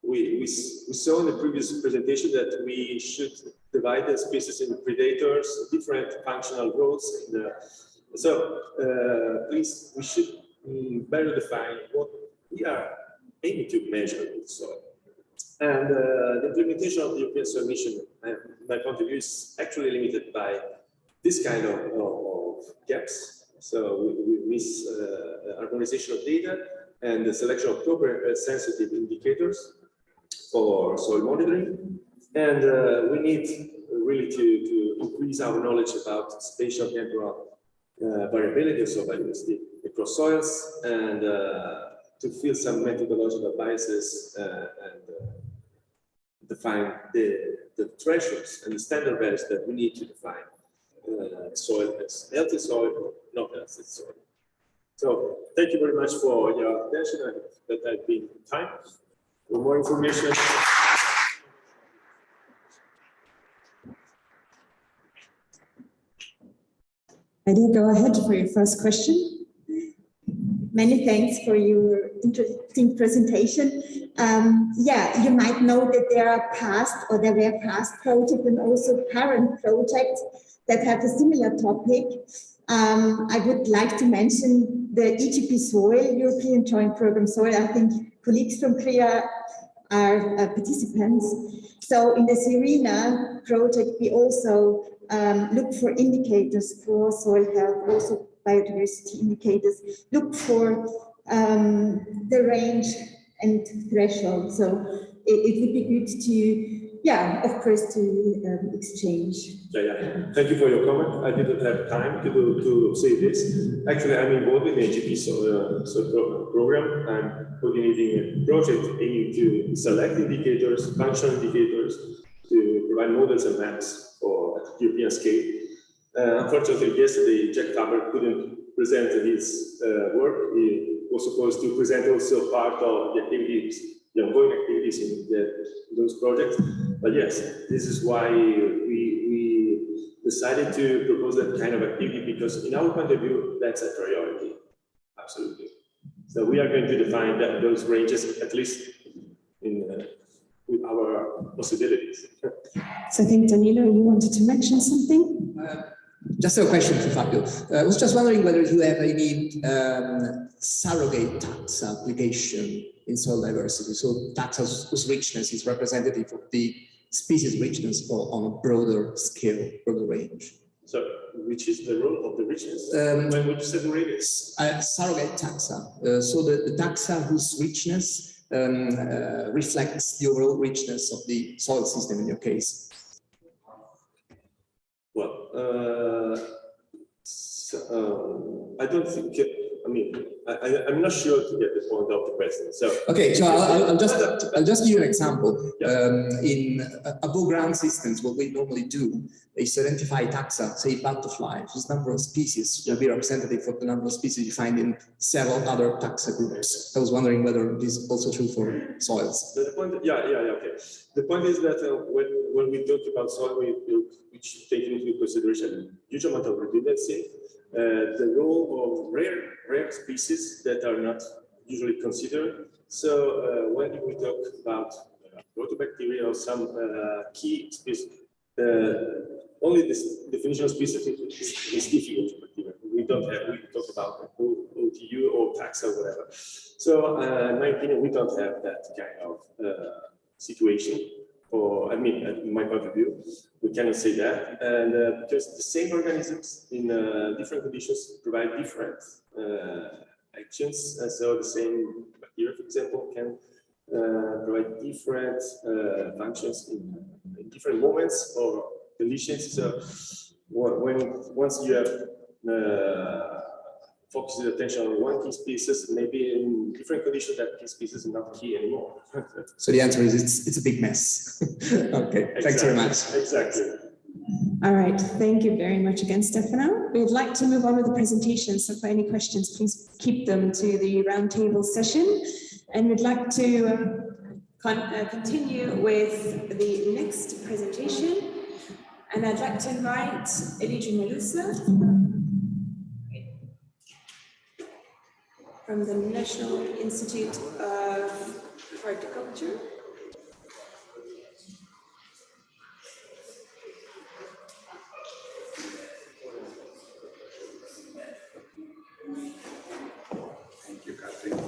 We saw in the previous presentation that we should divide the species into predators, different functional roles. Please, we should better define what we are aiming to measure with soil. And the implementation of the European Soil Mission, my point of view, is actually limited by this kind of gaps. So we miss harmonization of data and the selection of proper sensitive indicators for soil monitoring. And we need really to increase our knowledge about spatial temporal variability of soil biodiversity across soils, and to fill some methodological biases and define the thresholds and the standard values that we need to define soil as healthy soil or not healthy soil. So thank you very much for your attention. I hope that I've been in time. For more information. Eddie, go ahead for your first question. Many thanks for your interesting presentation. Yeah, you might know that there were past projects and also current projects that have a similar topic. I would like to mention the EJP-soil, European Joint Program Soil. I think colleagues from CREA are participants. So in the SIRENA project, we also look for indicators for soil health, also biodiversity indicators, look for the range and threshold. So it would be good to, yeah, of course, to exchange. Yeah. Thank you for your comment. I didn't have time to say this. Actually, I'm involved in the EJP program. I'm coordinating a project aiming to select indicators, functional indicators, to provide models and maps for at European scale. Unfortunately, yesterday, Jack Faber couldn't present his work. He was supposed to present also part of the activities the ongoing activities in those projects. But yes, this is why we decided to propose that kind of activity, because in our point of view, that's a priority. Absolutely. So we are going to define those ranges, at least in with our possibilities. So I think, Danilo, you wanted to mention something? Just a question for Fabio. I was just wondering whether you have any surrogate taxa application in soil diversity. So taxa whose richness is representative of the species richness on a broader scale, broader range. So, which is the role of the richness? When would you separate it? Surrogate taxa. So the taxa whose richness reflects the overall richness of the soil system in your case. Well, I don't think. I mean, I'm not sure to get the point of the question. So okay, so I'll just give you an example. Yeah. In above ground systems, what we normally do is identify taxa, say butterfly, whose number of species will be representative of the number of species you find in several other taxa groups. I was wondering whether this is also true for soils. The point, okay. The point is that when we talk about soil, we should take into consideration a huge amount of redundancy. The role of rare species that are not usually considered. So when we talk about protobacteria or some key species, only this definition of species is difficult for bacteria. We talk about OTU or taxa or whatever. So in my opinion, we don't have that kind of situation. Or I mean, in my point of view, we cannot say that, and because the same organisms in different conditions provide different actions. So the same bacteria, for example, can provide different functions in different moments or conditions. So once you have focused your attention on one key species, maybe in different conditions that key species is not key anymore. So the answer is it's a big mess. Okay, exactly. Thanks very much. Exactly. All right, thank you very much again, Stefano. We'd like to move on with the presentation, so for any questions, please keep them to the roundtable session. And we'd like to continue with the next presentation. And I'd like to invite Elijah Melusa from the National Institute of Horticulture. Thank you, Catherine.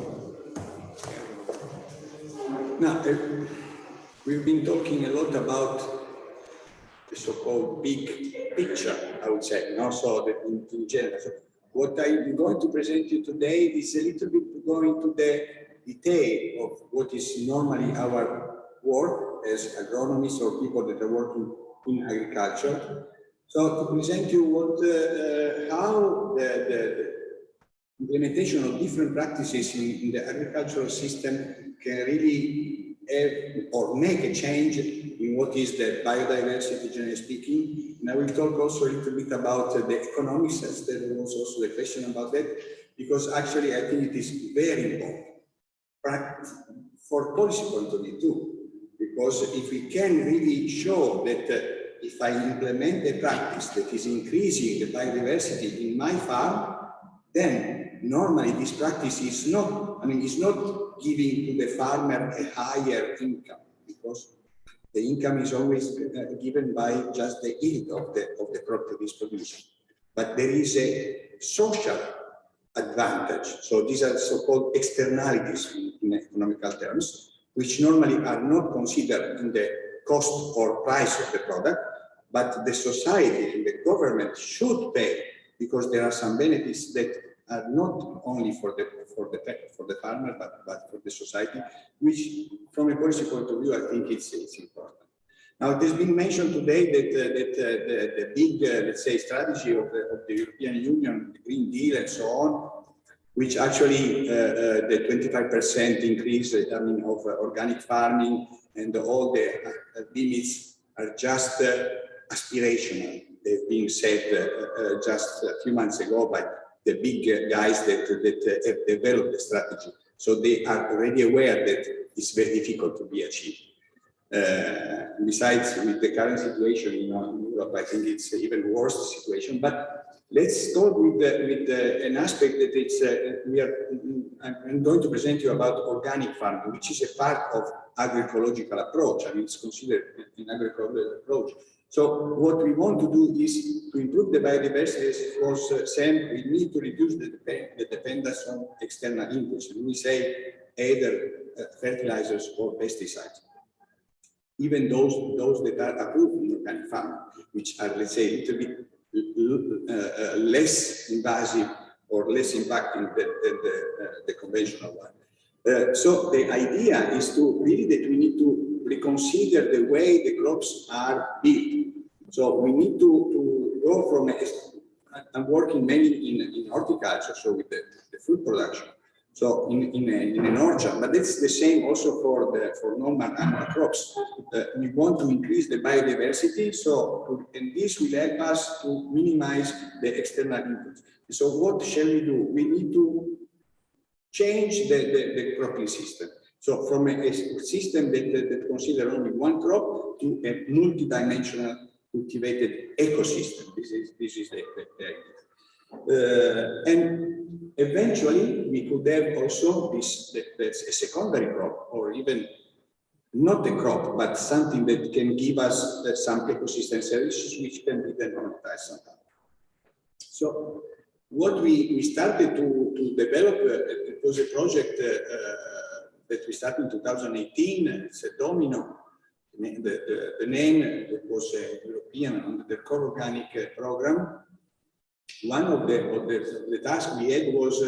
Now, we've been talking a lot about the so-called big picture, I would say, and also in general. So what I'm going to present you today is a little bit going to the detail of what is normally our work as agronomists or people that are working in agriculture. So to present you what, how the implementation of different practices in the agricultural system can really have or make a change in what is the biodiversity, generally speaking. And I will talk also a little bit about the economics, as there was also the question about that, because actually I think it is very important for policy point of view too, because if we can really show that if I implement a practice that is increasing the biodiversity in my farm, then normally this practice is not, I mean, it's not giving to the farmer a higher income, because the income is always given by just the yield of the crop production. But there is a social advantage. So these are so-called externalities in economical terms, which normally are not considered in the cost or price of the product, but the society and the government should pay, because there are some benefits that are not only for the farmer, but for the society, which from a policy point of view, I think it's important. Now, it has been mentioned today that the big, let's say, strategy of the European Union, the Green Deal and so on, which actually the 25% increase, I mean, of organic farming and all the limits are just aspirational. They've been said just a few months ago by the big guys that have developed the strategy. So they are already aware that it's very difficult to be achieved. Besides, with the current situation in Europe, I think it's even worse situation. But let's start with an aspect that it's I'm going to present you about organic farming, which is a part of agroecological approach. I mean, it's considered an agroecological approach. So what we want to do is to improve the biodiversity, as it was said, we need to reduce the dependence on external inputs. And we say either fertilizers or pesticides. Even those that are approved in organic farming, which are, let's say, a little bit less invasive or less impacting than the conventional one. So the idea is to really that we need to reconsider the way the crops are built. So we need to go from, I'm working mainly in horticulture, so with the food production. So in an orchard, but that's the same also for normal animal crops. We want to increase the biodiversity, and this will help us to minimize the external inputs. So what shall we do? We need to change the cropping system. So from a system that considers only one crop to a multidimensional cultivated ecosystem. This is the idea. And eventually we could have also that's a secondary crop, or even not a crop, but something that can give us some ecosystem services which can be then monetized somehow. So what we started to develop, it was a project that we started in 2018. It's a domino. The name was European under the core organic program. One of the tasks we had was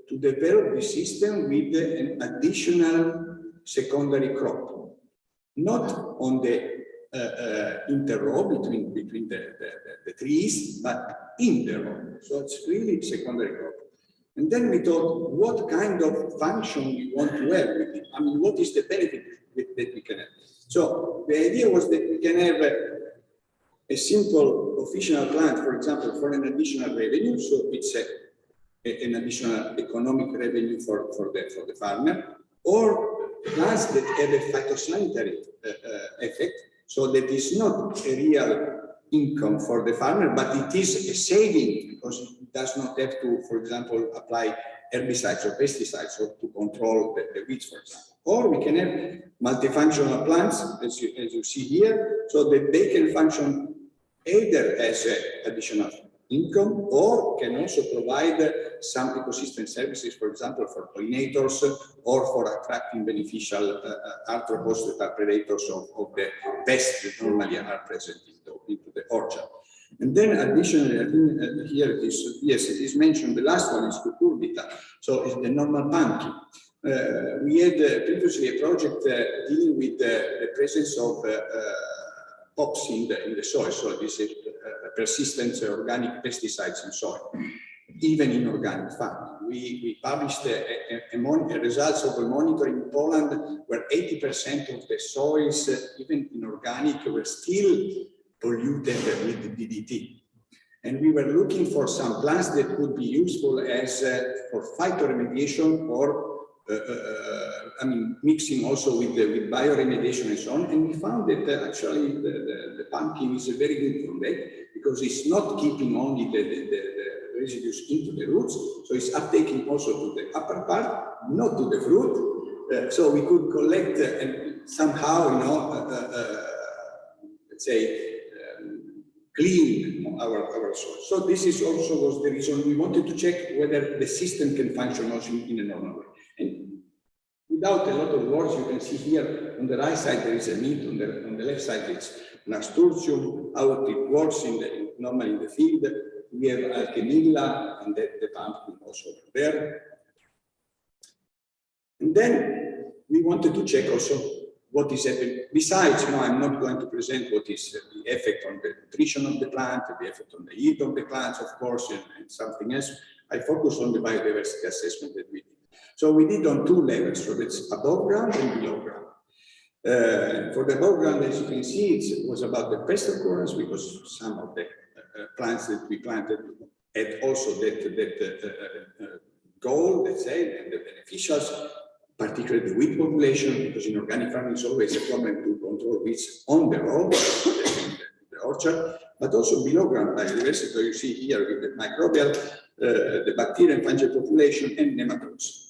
to develop the system with an additional secondary crop, not on the interrow between the trees, but in the row. So it's really secondary crop. And then we thought, what kind of function we want to have with it? I mean, what is the benefit that we can have? So the idea was that we can have a simple official plant, for example, for an additional revenue. So it's an additional economic revenue for the farmer, or plants that have a phytosanitary effect. So that is not a real income for the farmer, but it is a saving because it does not have to, for example, apply herbicides or pesticides or to control the weeds, for example. Or we can have multifunctional plants, as you see here, so that they can function either as additional income or can also provide some ecosystem services, for example, for pollinators or for attracting beneficial arthropods that are predators of the pests that normally are present into the orchard. And then additionally, I think here it is, yes, it is mentioned, the last one is cucurbita, so it's the normal pumpkin. We had previously a project dealing with the presence of POPs in the soil, so this is persistent organic pesticides in soil, even in organic farming. We published a results of a monitoring in Poland where 80% of the soils, even in organic, were still polluted with DDT. And we were looking for some plants that could be useful as for phytoremediation or I mean, mixing also with bioremediation and so on. And we found that actually the pumpkin is very good for that because it's not keeping only the residues into the roots, so it's uptaking also to the upper part, not to the fruit. So we could collect and somehow, you know, let's say, clean our soil. So this is also was the reason we wanted to check whether the system can function also in a normal way. And without a lot of words, you can see here on the right side there is a meat, on the left side it's nasturtium, how it works normally in the field. We have alchemilla and the pumpkin also there. And then we wanted to check also what is happening. Besides, you know, I'm not going to present what is the effect on the nutrition of the plant, the effect on the yield of the plants, of course, and something else. I focus on the biodiversity assessment that we did. So we did on two levels, so it's above ground and below ground. For the above ground, as you can see, it was about the pest occurrence because some of the plants that we planted had also that goal, let's say, and the beneficials. particularly the weed population, because in organic farming it's always a problem to control weeds on the road, the orchard, but also below ground biodiversity. So you see here with the microbial, the bacterial and fungal population, and nematodes.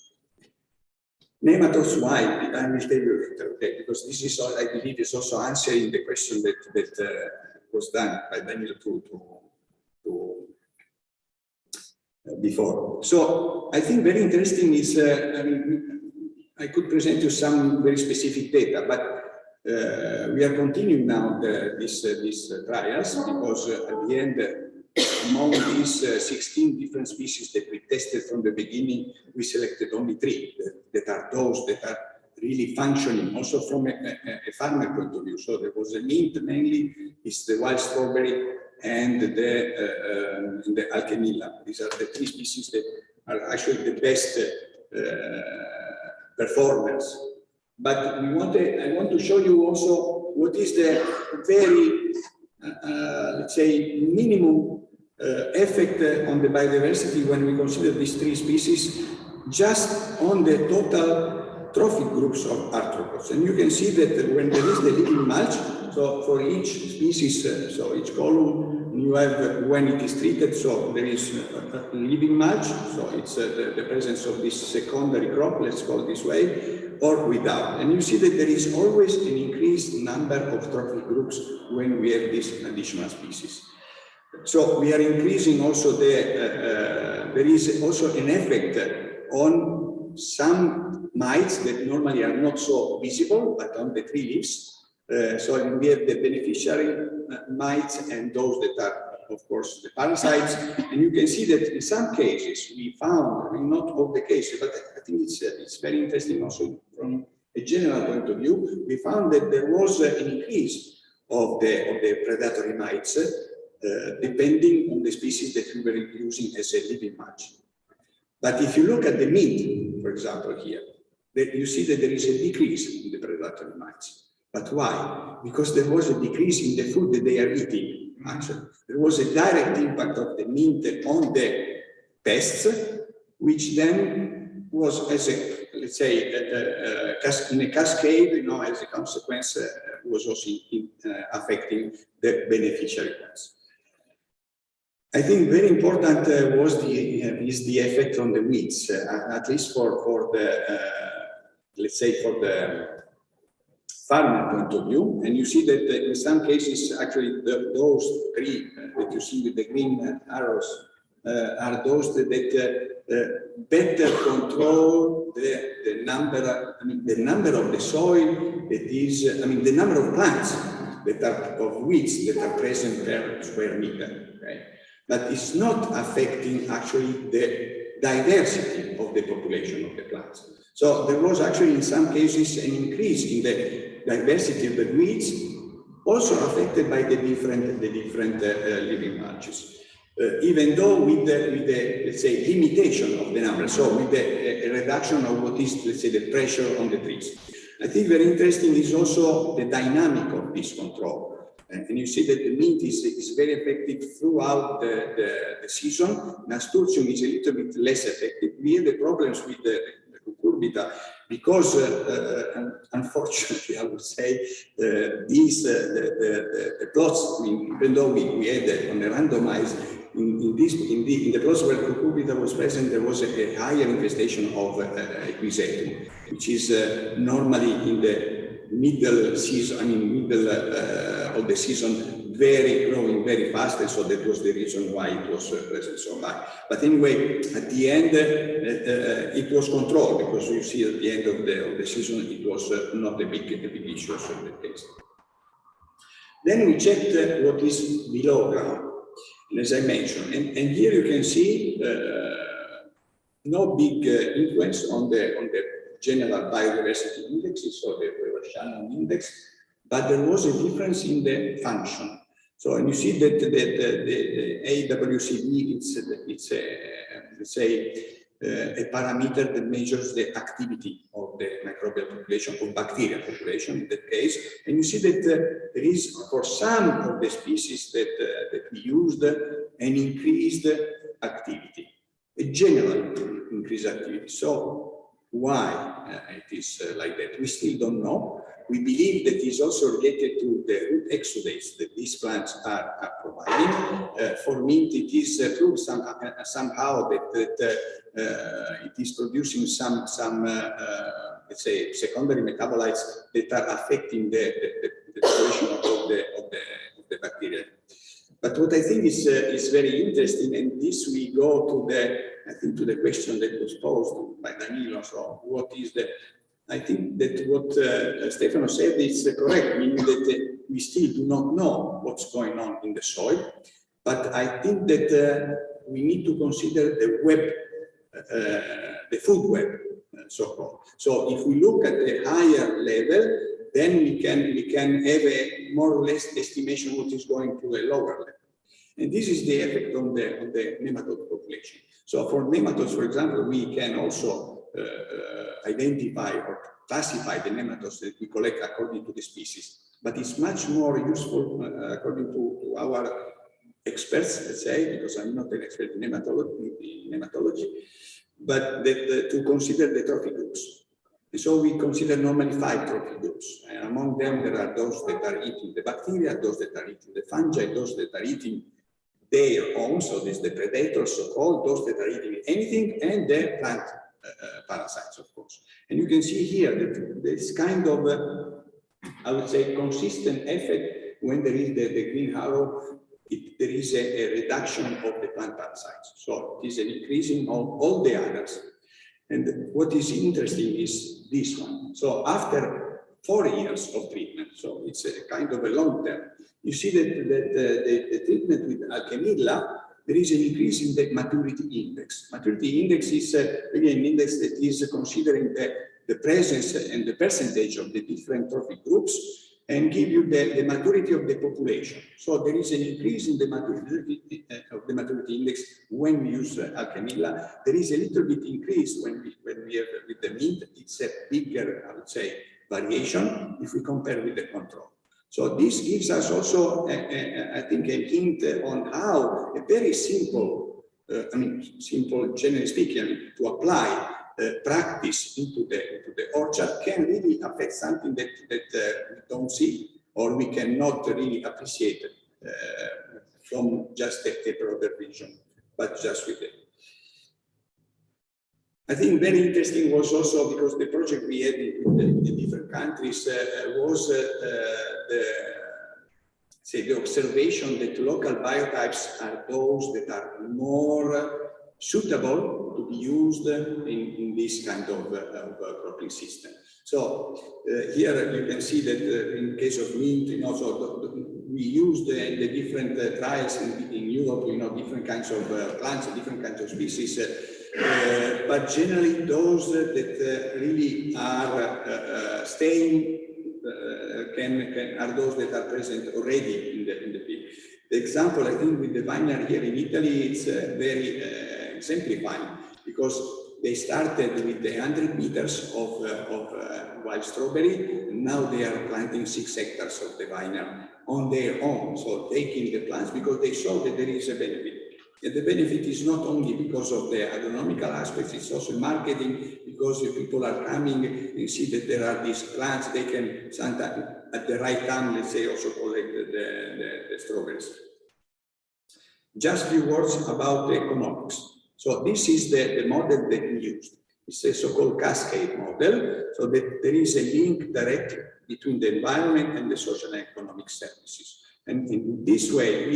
Nematodes, why? I will tell you later, okay? Because this is, I believe, is also answering the question that was done by Daniel before. So I think very interesting is, I mean, I could present you some very specific data, but we are continuing now these trials, because at the end, among these 16 different species that we tested from the beginning, we selected only 3 that are those that are really functioning, also from a farmer point of view. So there was a mint mainly, it's the wild strawberry, and the alchemilla. These are the 3 species that are actually the best performers. But I want to show you also what is the very, let's say, minimum effect on the biodiversity when we consider these 3 species just on the total trophic groups of arthropods. And you can see that when there is the living mulch, so for each species, so each column, you have when it is treated, so there is living mulch, so it's the presence of this secondary crop, let's call it this way, or without. And you see that there is always an increased number of trophic groups when we have these additional species. So we are increasing also there is also an effect on some mites that normally are not so visible, but on the tree leaves. So we have the beneficiary mites and those that are, of course, the parasites. And you can see that in some cases we found, I mean, not all the cases, but I think it's very interesting also from a general point of view, we found that there was an increase of the predatory mites depending on the species that we were using as a living mulch. But if you look at the meat, for example, here, you see that there is a decrease in the predatory mites. But why? Because there was a decrease in the food that they are eating, actually. There was a direct impact of the mint on the pests, which then was, as a, let's say, in a cascade, you know, as a consequence, was also affecting the beneficiary ones. I think very important is the effect on the weeds, at least for the, let's say, for the farmer point of view. And you see that in some cases, actually, those 3 that you see with the green arrows are those that better control the number, I mean, the number of the soil that is, I mean, the number of plants that are of weeds that are present per square meter. Okay? But it's not affecting actually the diversity of the population of the plants. So there was actually in some cases an increase in the diversity of the weeds, also affected by the different living mulches. Even though with the, let's say, limitation of the number, so with a reduction of what is, let's say, the pressure on the trees. I think very interesting is also the dynamic of this control. And you see that the mint is very effective throughout the season. Nasturtium is a little bit less effective. We have the problems with the cucurbita because, unfortunately, I would say, the plots, even though we had on a randomized, in the plots where cucurbita was present, there was a higher infestation of equisetum, which is normally in the middle season, I mean middle of the season, growing very fast, and so that was the reason why it was present so high. But anyway, at the end, it was controlled because you see at the end of the season it was not a big issue in the case. Then we checked what is below ground, and as I mentioned, and here you can see no big influence on the general biodiversity indexes, so the Shannon index, but there was a difference in the function. So, and you see that the AWCD, it's let's say, a parameter that measures the activity of the microbial population, of bacterial population in that case. And you see that there is, for some of the species that we used, an increased activity, a general increased activity. So, why it is like that. We still don't know. We believe that is also related to the root exudates that these plants are providing. For mint, it is proved somehow that it is producing some let's say, secondary metabolites that are affecting the duration of the bacteria. But what I think is very interesting, and this we go to to the question that was posed by Danilo. So, what is the? I think that what Stefano said is correct, meaning that we still do not know what's going on in the soil. But I think that we need to consider the web, the food web, so-called. So, if we look at the higher level, then we can have a more or less estimation what is going to a lower level. And this is the effect on the nematode population. So for nematodes, for example, we can also identify or classify the nematodes that we collect according to the species. But it's much more useful, according to our experts, let's say, because I'm not an expert in nematology, but to consider the trophic groups. And so we consider normally 5 trophic groups. And among them, there are those that are eating the bacteria, those that are eating the fungi, those that are eating their own, so this is the predators, so-called, those that are eating anything, and the plant parasites, of course. And you can see here that this kind of, I would say, consistent effect when there is the green arrow, there is a reduction of the plant parasites. So it is an increasing of all the others. And what is interesting is this one. So after 4 years of treatment, so it's a kind of a long term, you see that the treatment with Alchemilla, there is an increase in the maturity index. Maturity index is really an index that is considering the presence and the percentage of the different trophic groups and give you the maturity of the population. So there is an increase in the maturity of the maturity index when we use Alchemilla. There is a little bit increase when we have with the mint. It's a bigger, I would say, variation if we compare with the control. So this gives us also, I think, a hint on how a very simple, simple, generally speaking, to apply practice into the orchard can really affect something that we don't see or we cannot really appreciate from just a broader vision, but just with it. I think very interesting was also because the project we had in the different countries was the observation that local biotypes are those that are more suitable to be used in this kind of cropping system. So here you can see that in case of mint, we used the different trials in Europe, different kinds of plants, different kinds of species. But generally, those that really are staying are those that are present already in the field. The example, I think, with the vineyard here in Italy, it's very exemplifying because they started with 100 meters of wild strawberry, and now they are planting 6 hectares of the vineyard on their own, so taking the plants because they saw that there is a benefit. And the benefit is not only because of the agronomical aspects, it's also marketing, because if people are coming and see that there are these plants, they can sometimes at the right time, let's say, also collect the strawberries. Just a few words about the economics. So this is the model that we used. It's a so-called cascade model, so that there is a link directly between the environment and the social and economic services. And in this way,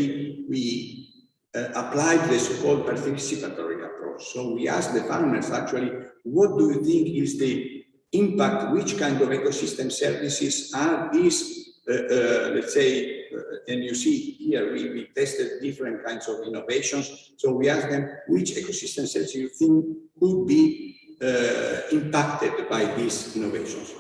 we applied the so-called participatory approach. So we asked the farmers actually, what do you think is the impact, which kind of ecosystem services are these, let's say, and you see here, we tested different kinds of innovations. So we asked them, which ecosystem services you think could be impacted by these innovations?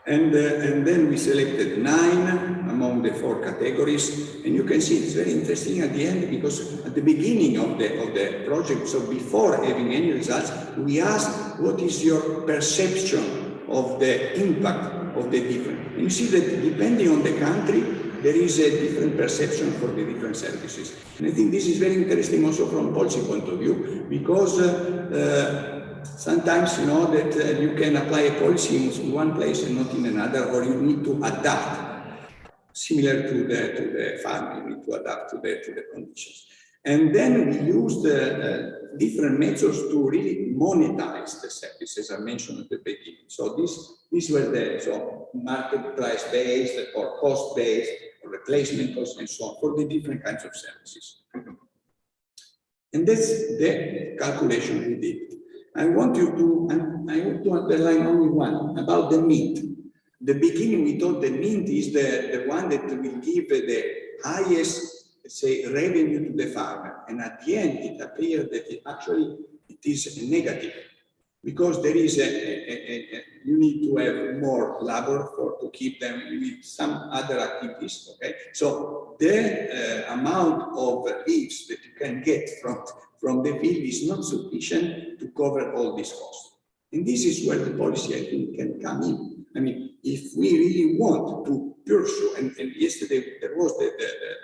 And then we selected 9 among the 4 categories. And you can see it's very interesting at the end, because at the beginning of the project, so before having any results, we asked, what is your perception of the impact of the different? And you see that depending on the country, there is a different perception for the different services. And I think this is very interesting also from policy point of view, because sometimes you know that you can apply a policy in one place and not in another, or you need to adapt. Similar to the farm, you need to adapt to the conditions. And then we used different methods to really monetize the service, as I mentioned at the beginning. So these were the market price based or cost based or replacement cost and so on for the different kinds of services. And that's the calculation we did. I want to underline only one about the meat. The beginning, we thought the meat is the one that will give the highest, let's say, revenue to the farmer. And at the end, it appeared that it is negative because there is you need to have more labor to keep them. You need some other activities. Okay, so the amount of leaves that you can get from the field is not sufficient to cover all these costs. And this is where the policy, I think, can come in. I mean, if we really want to pursue, and yesterday there was the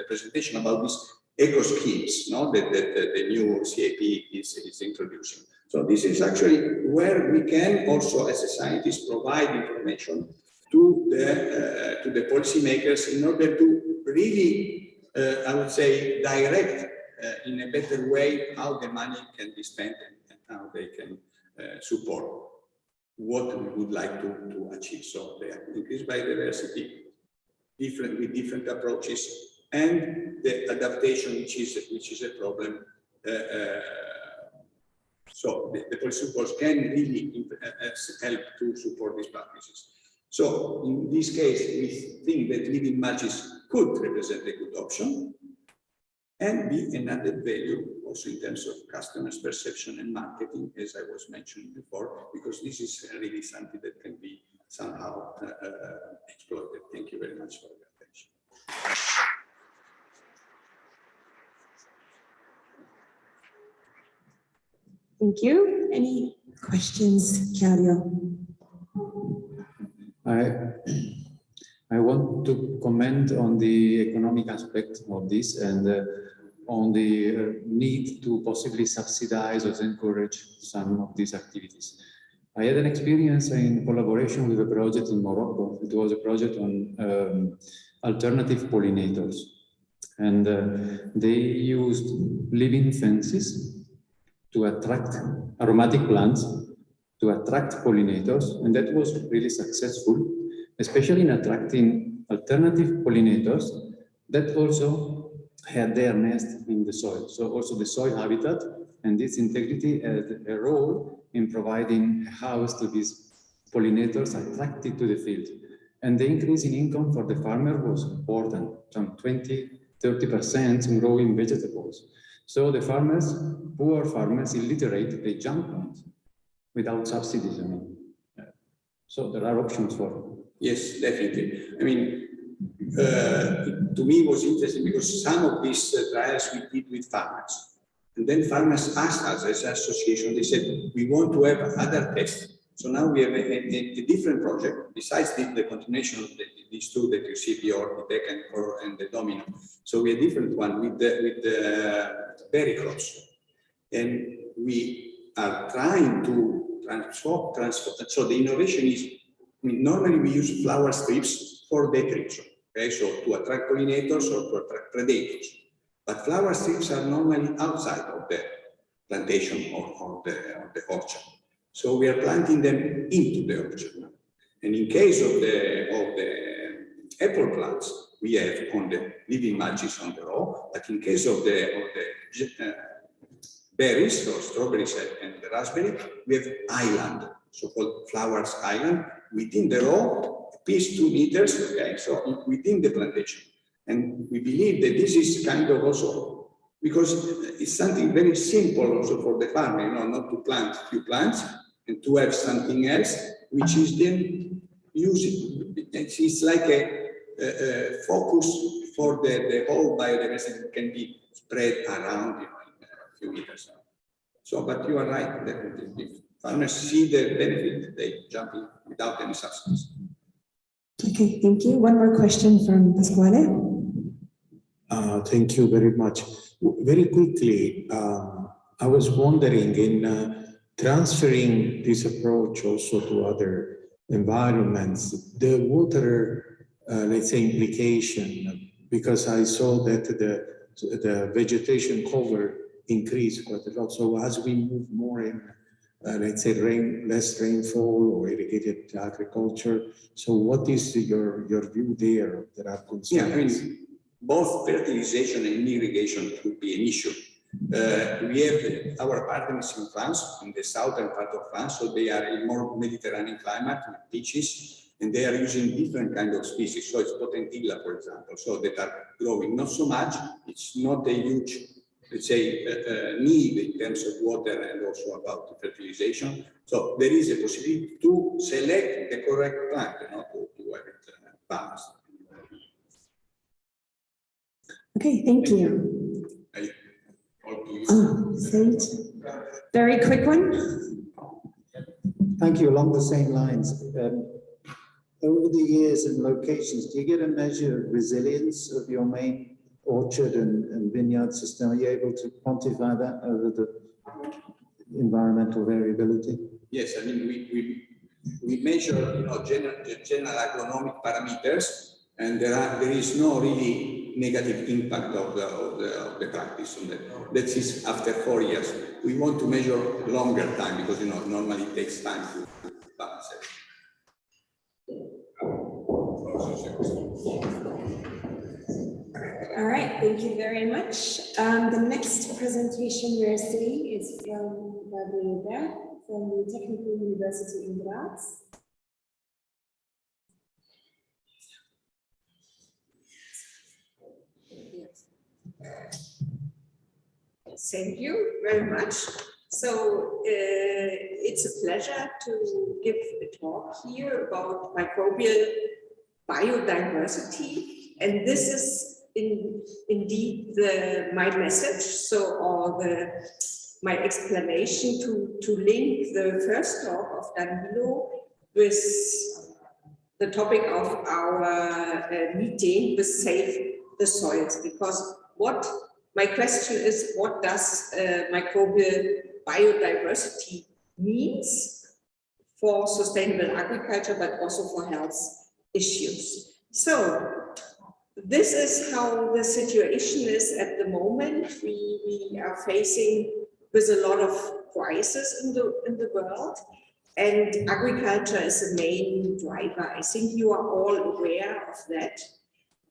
presentation about these eco schemes, no, that the new CAP is introducing. So this is actually where we can also, as a scientist, provide information to the policymakers in order to really, I would say, direct in a better way how the money can be spent and how they can support what we would like to achieve. So the increased biodiversity, with different approaches, and the adaptation, which is a problem. So the policy supports can really help to support these practices. So in this case, we think that living mulches could represent a good option and be an added value also in terms of customers' perception and marketing, as I was mentioning before, because this is really something that can be somehow exploited. Thank you very much for your attention. Thank you. Any questions, Claudio? I want to comment on the economic aspect of this and on the need to possibly subsidize or encourage some of these activities. I had an experience in collaboration with a project in Morocco. It was a project on alternative pollinators. And they used living fences to attract aromatic plants, to attract pollinators. And that was really successful, especially in attracting alternative pollinators that also had their nest in the soil. So also the soil habitat and its integrity had a role in providing a house to these pollinators attracted to the field. And the increase in income for the farmer was important, some 20–30% in growing vegetables. So the farmers, poor farmers, illiterate, they jump on it without subsidies. I mean, so there are options for. Yes, definitely. I mean, to me it was interesting because some of these trials we did with farmers. And then farmers asked us as an association, they said, we want to have other tests. So now we have a different project, besides the continuation of these two that you see here, the back and the domino. So we have a different one with the berry crops. And we are trying to transform. So the innovation is, I mean, normally we use flower strips for decoration, okay? So to attract pollinators or to attract predators. But flower strips are normally outside of the plantation or the orchard. So we are planting them into the orchard now. And in case of the apple plants, we have on the living mulches on the row, but in case of the berries, or strawberries and the raspberry, we have island, so-called flowers island, within the row, a piece 2 meters, okay, so within the plantation. And we believe that this is kind of also, because it's something very simple also for the farmer, you know, not to plant a few plants and to have something else, which is then used, it's like a focus for the whole biodiversity that can be spread around, you know, in a few meters. So, but you are right, definitely. If farmers see the benefit, they jump in without any subsidies. Okay, thank you. One more question from Pasquale. Thank you very much. Very quickly, I was wondering, in transferring this approach also to other environments, the water, let's say, implication, because I saw that the vegetation cover increased quite a lot. So as we move more in, let's say, less rainfall or irrigated agriculture, so what is your view there? There are concerns. Yeah, I mean, both fertilization and irrigation could be an issue. We have our partners in France, in the southern part of France, so they are in more Mediterranean climate with beaches, and they are using different kind of species. So it's potentilla, for example, so that are growing not so much. It's not a huge, let's say, need in terms of water and also about fertilization. So there is a possibility to select the correct plant, to have it balanced. Okay, thank you. Very quick one. Thank you. Along the same lines, over the years and locations, do you get a measure of resilience of your main orchard and vineyard system? Are you able to quantify that over the environmental variability? Yes, I mean, we measure, general agronomic parameters, and there is no really negative impact of the practice on that. That is after 4 years. We want to measure longer time because normally it takes time to balance it. All right, thank you very much. The next presentation we're seeing is from Beavers from the Technical University in Graz. Thank you very much. So it's a pleasure to give a talk here about microbial biodiversity, and this is indeed my message. So, my explanation to link the first talk of Danilo with the topic of our meeting with Save the Soils, because my question is, what does microbial biodiversity means for sustainable agriculture, but also for health issues? So this is how the situation is at the moment. We are facing with a lot of crisis in the world, and agriculture is the main driver. I think you are all aware of that.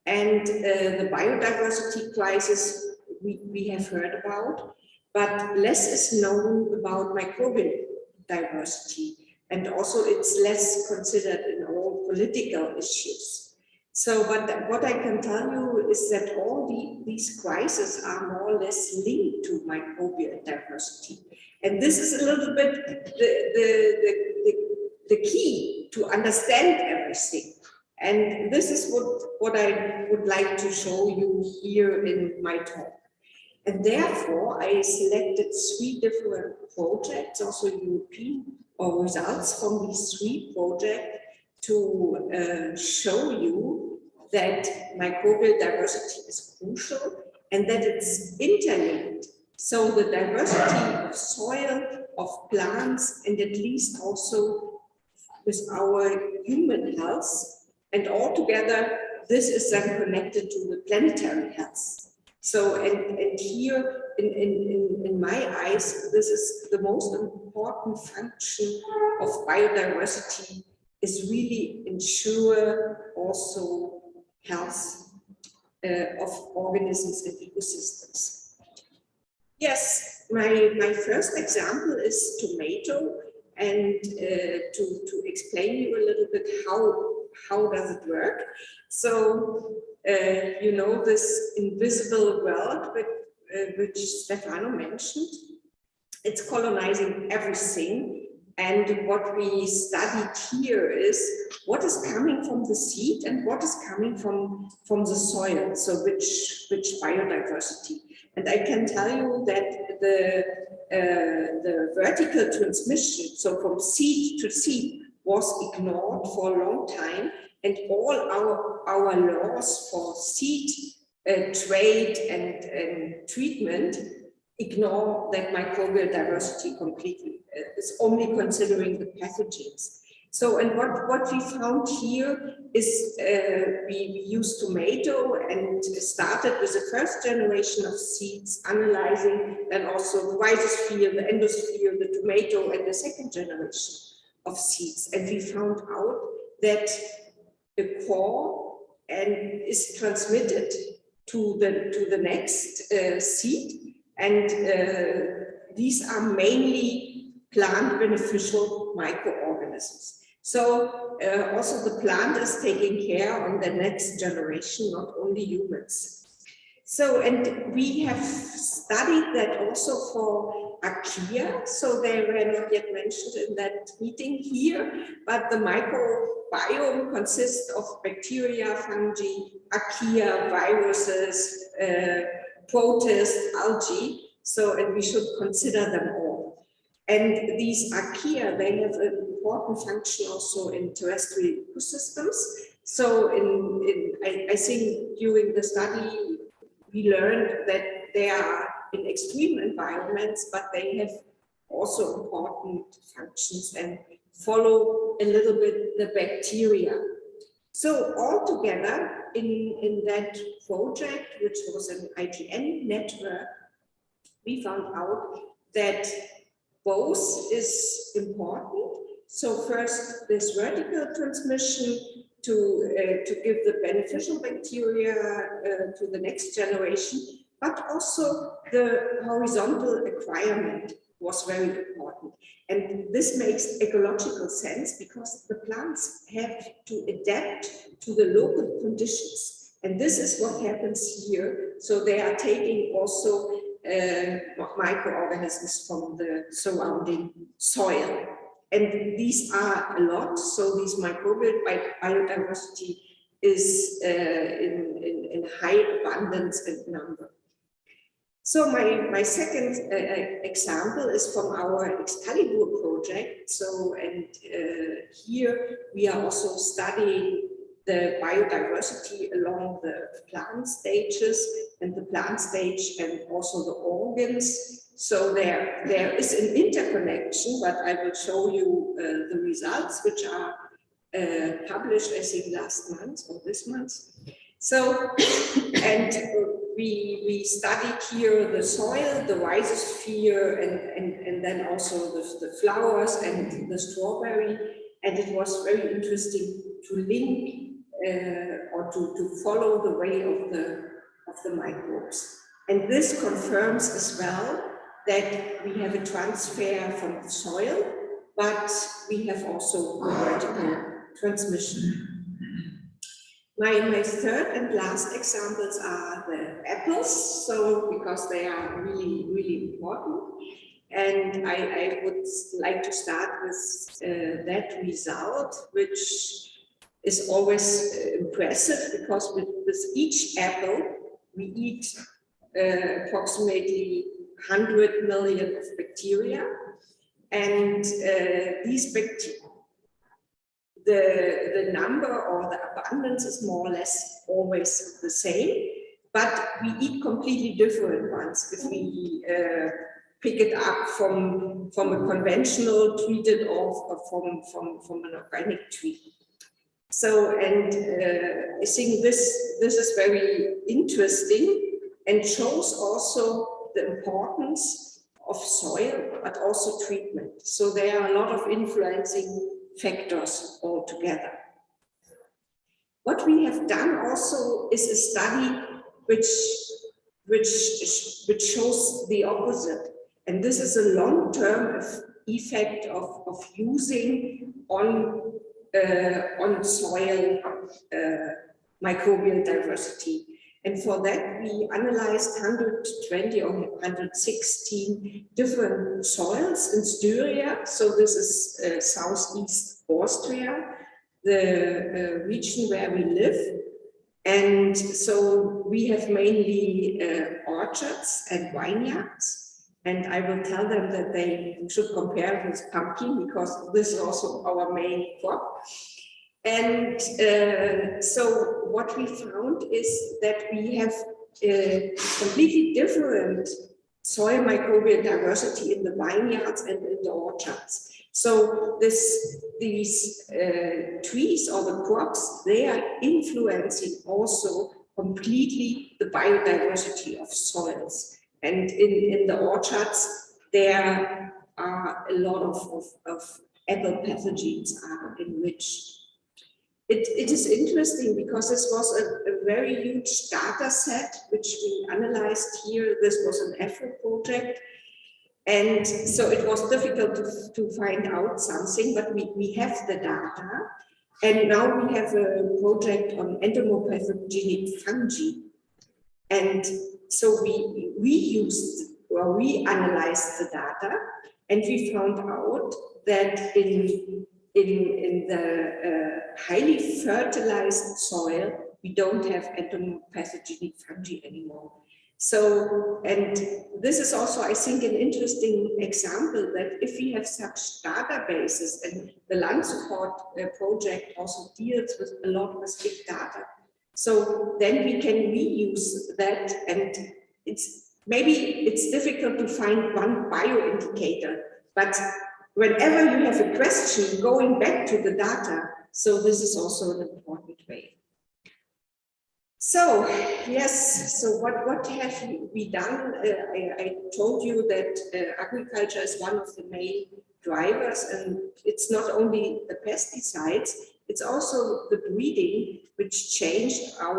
And the biodiversity crisis we have heard about, but less is known about microbial diversity, and also it's less considered in all political issues. So, but what I can tell you is that all these crises are more or less linked to microbial diversity, and this is a little bit the key to understand everything. And this is what I would like to show you here in my talk. And therefore, I selected 3 different projects, also European results from these 3 projects, to show you that microbial diversity is crucial and that it's interlinked. So the diversity of soil, of plants, and at least also with our human health, and altogether, this is then connected to the planetary health. So, and here, in my eyes, this is the most important function of biodiversity, is really ensure also health of organisms and ecosystems. Yes, my first example is tomato, and to explain you a little bit how does it work. So, this invisible world which Stefano mentioned, it's colonizing everything. And what we studied here is what is coming from the seed and what is coming from the soil. So which biodiversity. And I can tell you that the vertical transmission, so from seed to seed, was ignored for a long time, and all our laws for seed trade and treatment ignore that microbial diversity completely. It's only considering the pathogens. So, and what we found here is we used tomato and started with the first generation of seeds, analyzing then also the rhizosphere, the endosphere, the tomato, and the second generation of seeds. And we found out that the core is transmitted to the next seed, and these are mainly plant beneficial microorganisms. So also the plant is taking care on the next generation, not only humans. So, and we have studied that also for archaea. So they were not yet mentioned in that meeting here, but the microbiome consists of bacteria, fungi, archaea, viruses, protists, algae. So, and we should consider them all. And these archaea, they have an important function also in terrestrial ecosystems. So I think during the study, we learned that they are in extreme environments, but they have also important functions and follow a little bit the bacteria. So altogether in that project, which was an IGN network, we found out that both is important. So first, this vertical transmission to give the beneficial bacteria to the next generation, but also the horizontal acquirement was very important. And this makes ecological sense because the plants have to adapt to the local conditions. And this is what happens here. So they are taking also microorganisms from the surrounding soil. And these are a lot, so this microbial biodiversity is in high abundance and number. So my second example is from our Excalibur project. So, and here we are also studying the biodiversity along the plant stages and the plant stage and also the organs. So there is an interconnection, but I will show you the results, which are published, I think, last month or this month. So, and we studied here the soil, the rhizosphere, and then also the flowers and the strawberry. And it was very interesting to link or to follow the way of the microbes. And this confirms as well that we have a transfer from the soil, but we have also a vertical transmission. My third and last examples are the apples, so because they are really, really important. And I would like to start with that result, which is always impressive because with each apple, we eat approximately 100 million of bacteria. And these bacteria, the number or the abundance is more or less always the same, but we eat completely different ones if we pick it up from a conventional treated or from an organic tree. So, and I think this is very interesting and shows also the importance of soil, but also treatment. So there are a lot of influencing factors altogether. What we have done also is a study which shows the opposite. And this is a long-term effect of using on soil microbial diversity. And for that, we analyzed 120 or 116 different soils in Styria. So this is southeast Austria, the region where we live. And so we have mainly orchards and vineyards. And I will tell them that they should compare with pumpkin because this is also our main crop. And so what we found is that we have completely different soil microbial diversity in the vineyards and in the orchards. So these trees or the crops, they are influencing also completely the biodiversity of soils. And in the orchards, there are a lot of apple pathogens are enriched. It is interesting because this was a very huge data set which we analyzed here. This was an effort project. And so it was difficult to find out something, but we have the data. And now we have a project on entomopathogenic fungi. And so we analyzed the data, and we found out that in the highly fertilized soil, we don't have entomopathogenic fungi anymore. So, and this is also, I think, an interesting example that if we have such databases, and the LANDSUPPORT project also deals with a lot with big data. So then we can reuse that, and maybe it's difficult to find one bioindicator, but whenever you have a question, going back to the data, so this is also an important way. So, yes, so what have we done? I told you that agriculture is one of the main drivers, and it's not only the pesticides, it's also the breeding which changed the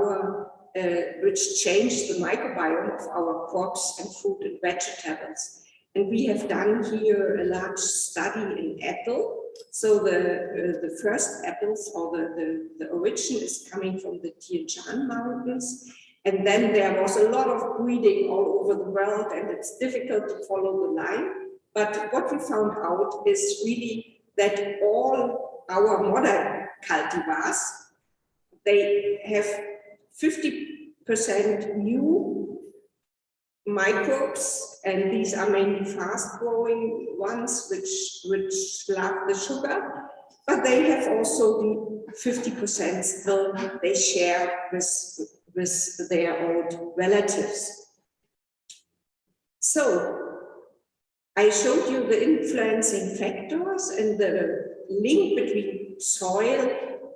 microbiome of our crops and fruit and vegetables. And we have done here a large study in apple. So the first apples, or the origin, is coming from the Tian Shan Mountains. And then there was a lot of breeding all over the world, and it's difficult to follow the line. But what we found out is really that all our modern cultivars, they have 50% new microbes, and these are mainly fast-growing ones which love the sugar, but they have also the 50% still they share with their old relatives. So I showed you the influencing factors and the link between soil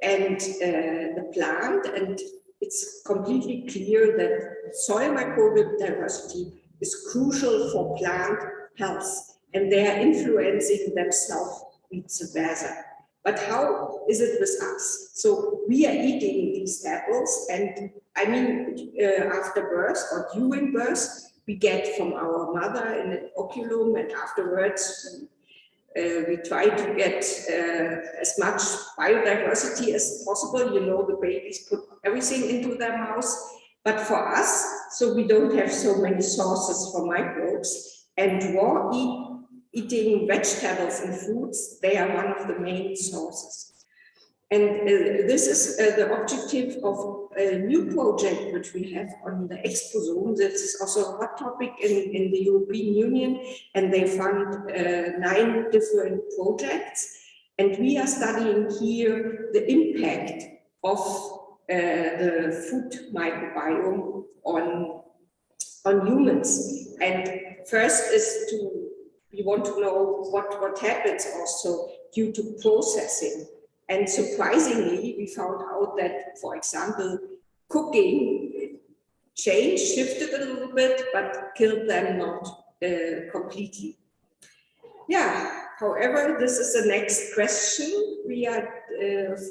and the plant, and it's completely clear that soil microbial diversity is crucial for plant health, and they are influencing themselves vice versa. But how is it with us? So we are eating these apples, and I mean, after birth or during birth, we get from our mother in an oculum, and afterwards we try to get as much biodiversity as possible. You know, the babies put everything into their mouths. But for us, so we don't have so many sources for microbes, and raw eating vegetables and fruits, they are one of the main sources. And this is the objective of a new project which we have on the exposome. This is also a hot topic in the European Union, and they fund 9 different projects. And we are studying here the impact of the food microbiome on humans. And first is we want to know what happens also due to processing. And surprisingly, we found out that, for example, cooking shifted a little bit, but killed them not completely. Yeah, however, this is the next question we are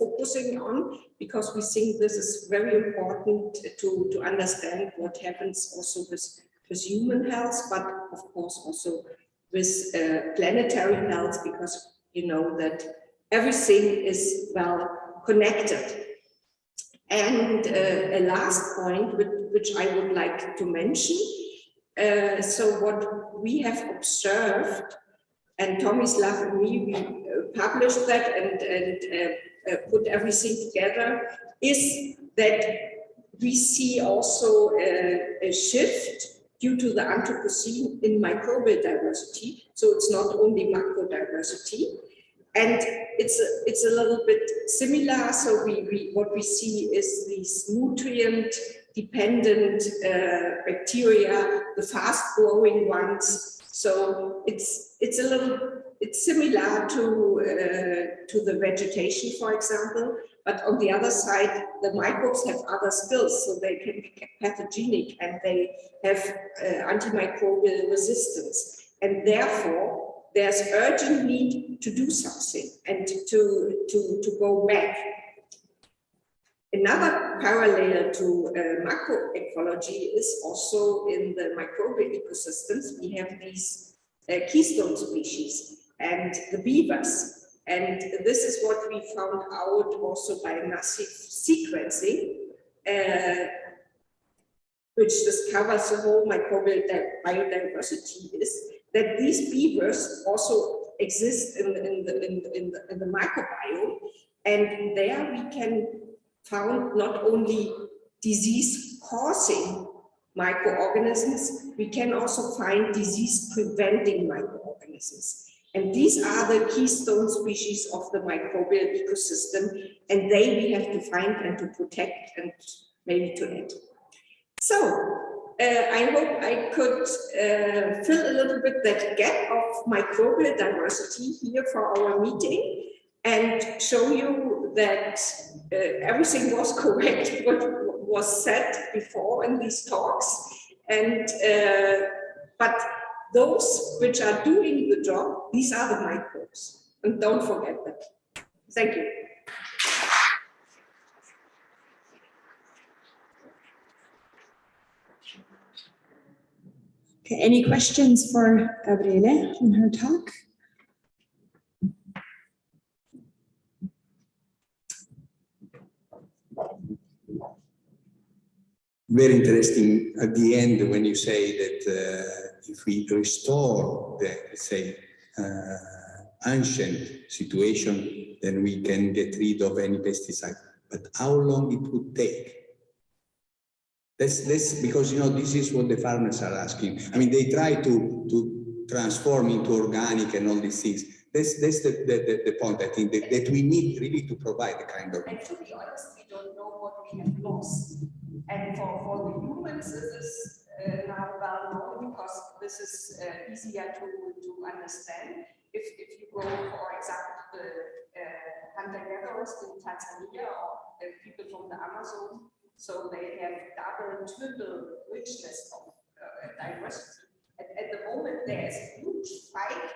focusing on, because we think this is very important to understand what happens also with human health, but of course also with planetary health, because you know that everything is well connected. And a last point which I would like to mention. So what we have observed, and Tomislav and me, we published that and put everything together, is that we see also a shift due to the Anthropocene in microbial diversity. So it's not only macro diversity. And it's a little bit similar. So what we see is these nutrient-dependent bacteria, the fast-growing ones. So it's similar to the vegetation, for example. But on the other side, the microbes have other skills, so they can be pathogenic and they have antimicrobial resistance. And therefore, there's urgent need to do something and to go back. Another parallel to macroecology is also in the microbial ecosystems. We have these keystone species and the beavers. And this is what we found out also by massive sequencing, which discovers the whole microbial biodiversity, is that these beavers also exist in the microbiome. And there we can found not only disease-causing microorganisms, we can also find disease-preventing microorganisms. And these are the keystone species of the microbial ecosystem, and they we have to find and to protect and maybe to add. So I hope I could fill a little bit that gap of microbial diversity here for our meeting and show you that everything was correct what was said before in these talks. And but those which are doing the job, these are the microbes, and don't forget that. Thank you. Okay, any questions for Gabriele in her talk? Very interesting at the end when you say that if we restore the, let's say, ancient situation, then we can get rid of any pesticide. But how long it would take? That's because, you know, this is what the farmers are asking. I mean, they try to transform into organic and all these things. That's the point, I think, that we need really to provide the kind of... And to be honest, we don't know what we have lost. And for the humans, this is now well known because this is easier to understand. If you go, for example, the hunter-gatherers in Tanzania or the people from the Amazon, so they have double, triple richness of diversity. At the moment, there is a huge fight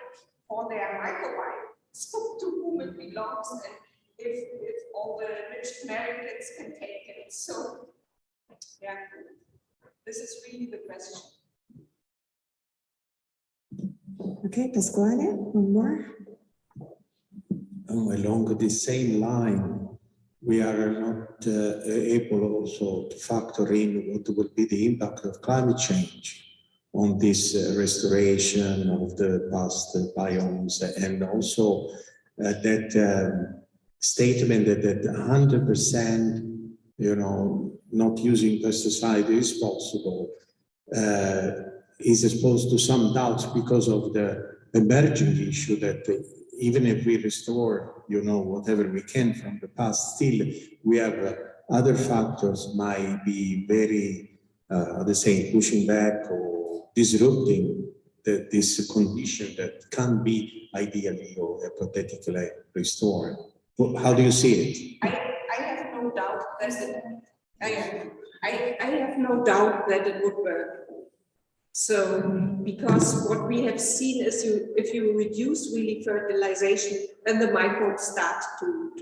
for their microbiome, so to whom it belongs, and if all the rich Americans can take it. So, yeah, this is really the question. Okay, Pasquale, one more. Oh, along the same line, we are not able also to factor in what will be the impact of climate change on this restoration of the past biomes, and also that statement that 100%, you know, not using pesticide is possible, is exposed to some doubts because of the emerging issue that even if we restore, you know, whatever we can from the past, still we have other factors might be very, the same, pushing back or disrupting this condition that can be ideally or hypothetically restored. How do you see it? I have no doubt that I have no doubt that it would work. So, because what we have seen is if you reduce really fertilization, then the microbes start to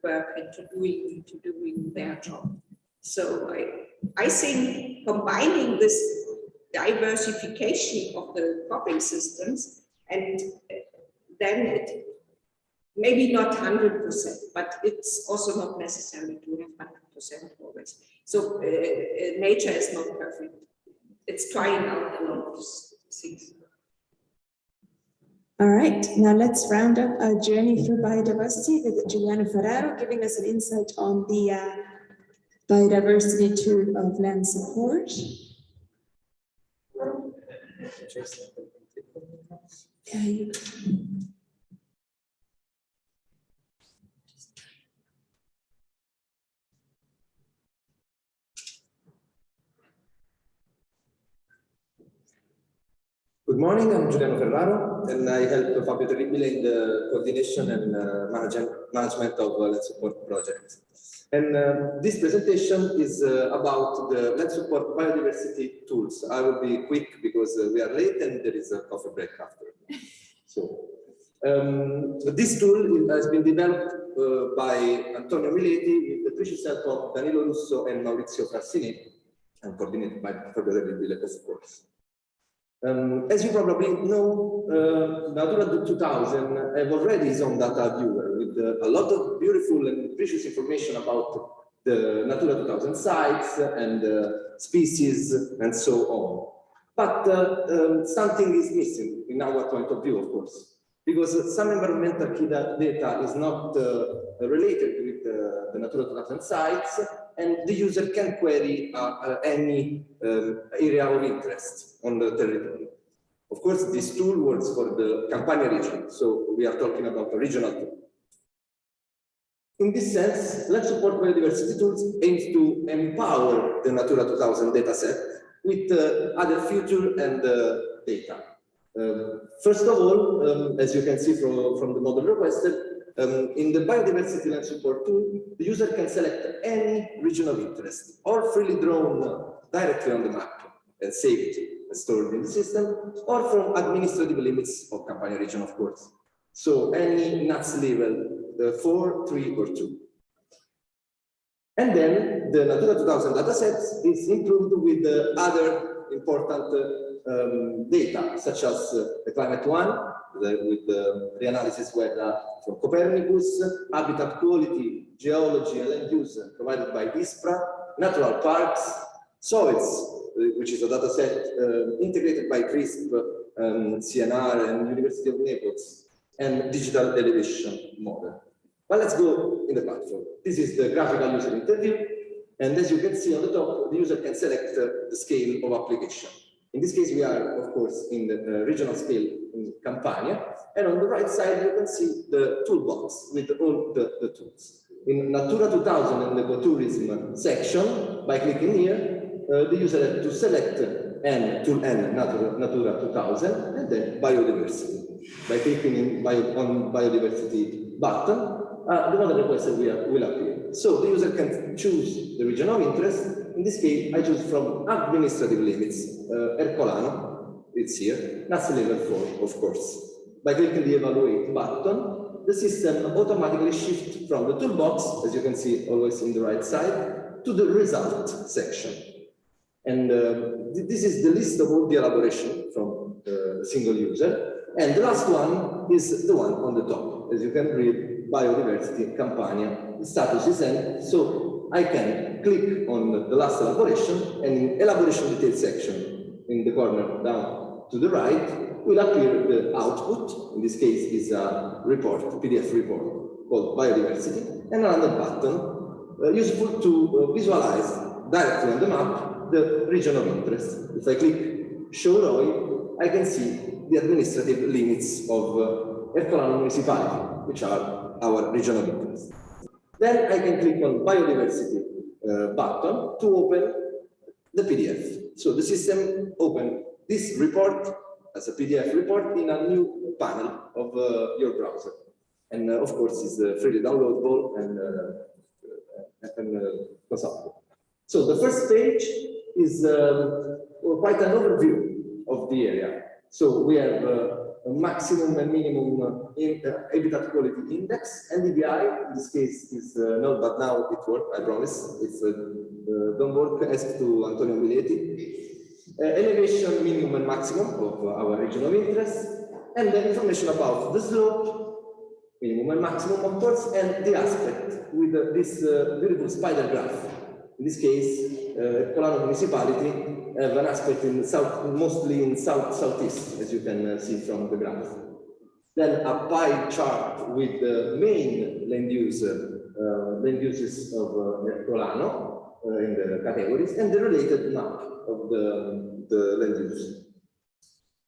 work and to doing their job. So I think combining this diversification of the cropping systems, and then it maybe not 100%, but it's also not necessary to have 100% always. So nature is not perfect. It's trying out a lot of things. All right, now let's round up our journey through biodiversity with Giuliano Ferraro giving us an insight on the biodiversity tool of land support. Good morning, I'm Giuliano Ferraro, and I help Fabio Terribile in the coordination and management of LANDSUPPORT project. And this presentation is about the LANDSUPPORT biodiversity tools. I will be quick because we are late and there is a coffee break after. So, this tool has been developed by Antonio Mileti with the precious help of Danilo Russo and Maurizio Frassini, and coordinated by Fabio Terribile, of course. As you probably know, Natura 2000 have already its own data viewer with a lot of beautiful and precious information about the Natura 2000 sites and species and so on. But something is missing in our point of view, of course, because some environmental key data is not related with the Natura 2000 sites, and the user can query any area of interest on the territory. Of course, this tool works for the Campania region, so we are talking about a regional tool. In this sense, LANDSUPPORT biodiversity tools aims to empower the Natura 2000 dataset with other features and data. First of all, as you can see from the model requested, in the biodiversity LANDSUPPORT tool, the user can select any region of interest or freely drawn directly on the map and saved and stored in the system, or from administrative limits of Campania region, of course. So any NUTS level 4, 3, or 2. And then the Natura 2000 dataset is improved with other important data, such as the climate one, with the reanalysis from Copernicus, habitat quality, geology, and land use provided by ISPRA, natural parks, SOILS, which is a data set integrated by CRISP, CNR, and University of Naples, and digital elevation model. But let's go in the platform. This is the graphical user interview, and as you can see on the top, the user can select the scale of application. In this case, we are, of course, in the regional scale in Campania, and on the right side, you can see the toolbox with all the tools. In Natura 2000 and the ecotourism section, by clicking here, the user has to select tool N, Natura 2000, and then biodiversity. By clicking on biodiversity button, the model requested will appear. So the user can choose the region of interest. In this case, I choose from administrative limits, Ercolano, it's here, that's level 4, of course. By clicking the evaluate button, the system automatically shifts from the toolbox, as you can see always in the right side, to the result section. And this is the list of all the elaboration from the single user. And the last one is the one on the top. As you can read, biodiversity, Campania, the status is N. So I can click on the last elaboration, and in elaboration detail section, in the corner down to the right, will appear the output. In this case, is a report, a PDF report called biodiversity, and another button useful to visualize directly on the map the region of interest. If I click show ROI, I can see the administrative limits of Ercolano municipality, which are our region of interest. Then I can click on biodiversity button to open the PDF. So the system opened this report as a PDF report in a new panel of your browser. And of course, it's freely downloadable and consultable. So the first page is quite an overview of the area. So we have a maximum and minimum habitat quality index, NDVI, in this case is no, but now it works, I promise. It's don't work, ask to Antonio Mileti. Elevation minimum and maximum of our region of interest, and then information about the slope, minimum and maximum, of course, and the aspect with this beautiful spider graph. In this case, Colano municipality have an aspect in south, mostly in southeast, as you can see from the graph. Then a pie chart with the main land uses of Colano in the categories, and the related map of the land use.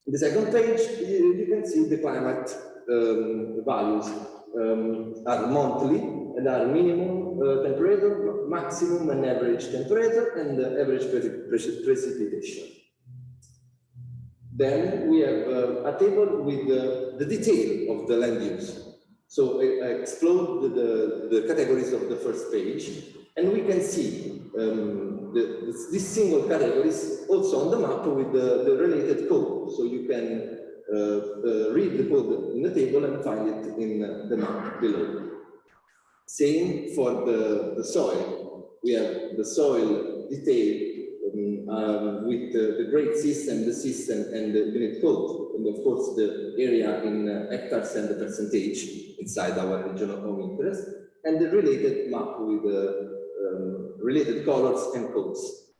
In the second page, you can see the climate values are monthly and are minimum temperature, maximum and average temperature, and average precipitation. Then we have a table with the detail of the land use. So I explode the categories of the first page, and we can see these single categories also on the map with the related code. So you can read the code in the table and find it in the map below. Same for the soil. We have the soil detail with the grade system, the system, and the unit code, and of course the area in hectares and the percentage inside our regional home interest, and the related map with the related colors and codes.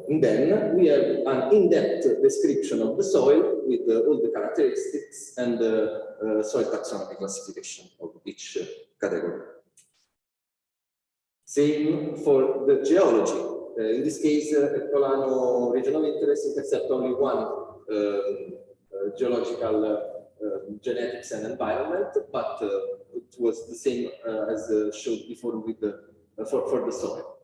And then we have an in-depth description of the soil with all the characteristics and the soil taxonomy classification of each category. Same for the geology. In this case, Colano region of interest intercept only one geological genetics and environment, but it was the same as showed before with the for the soil.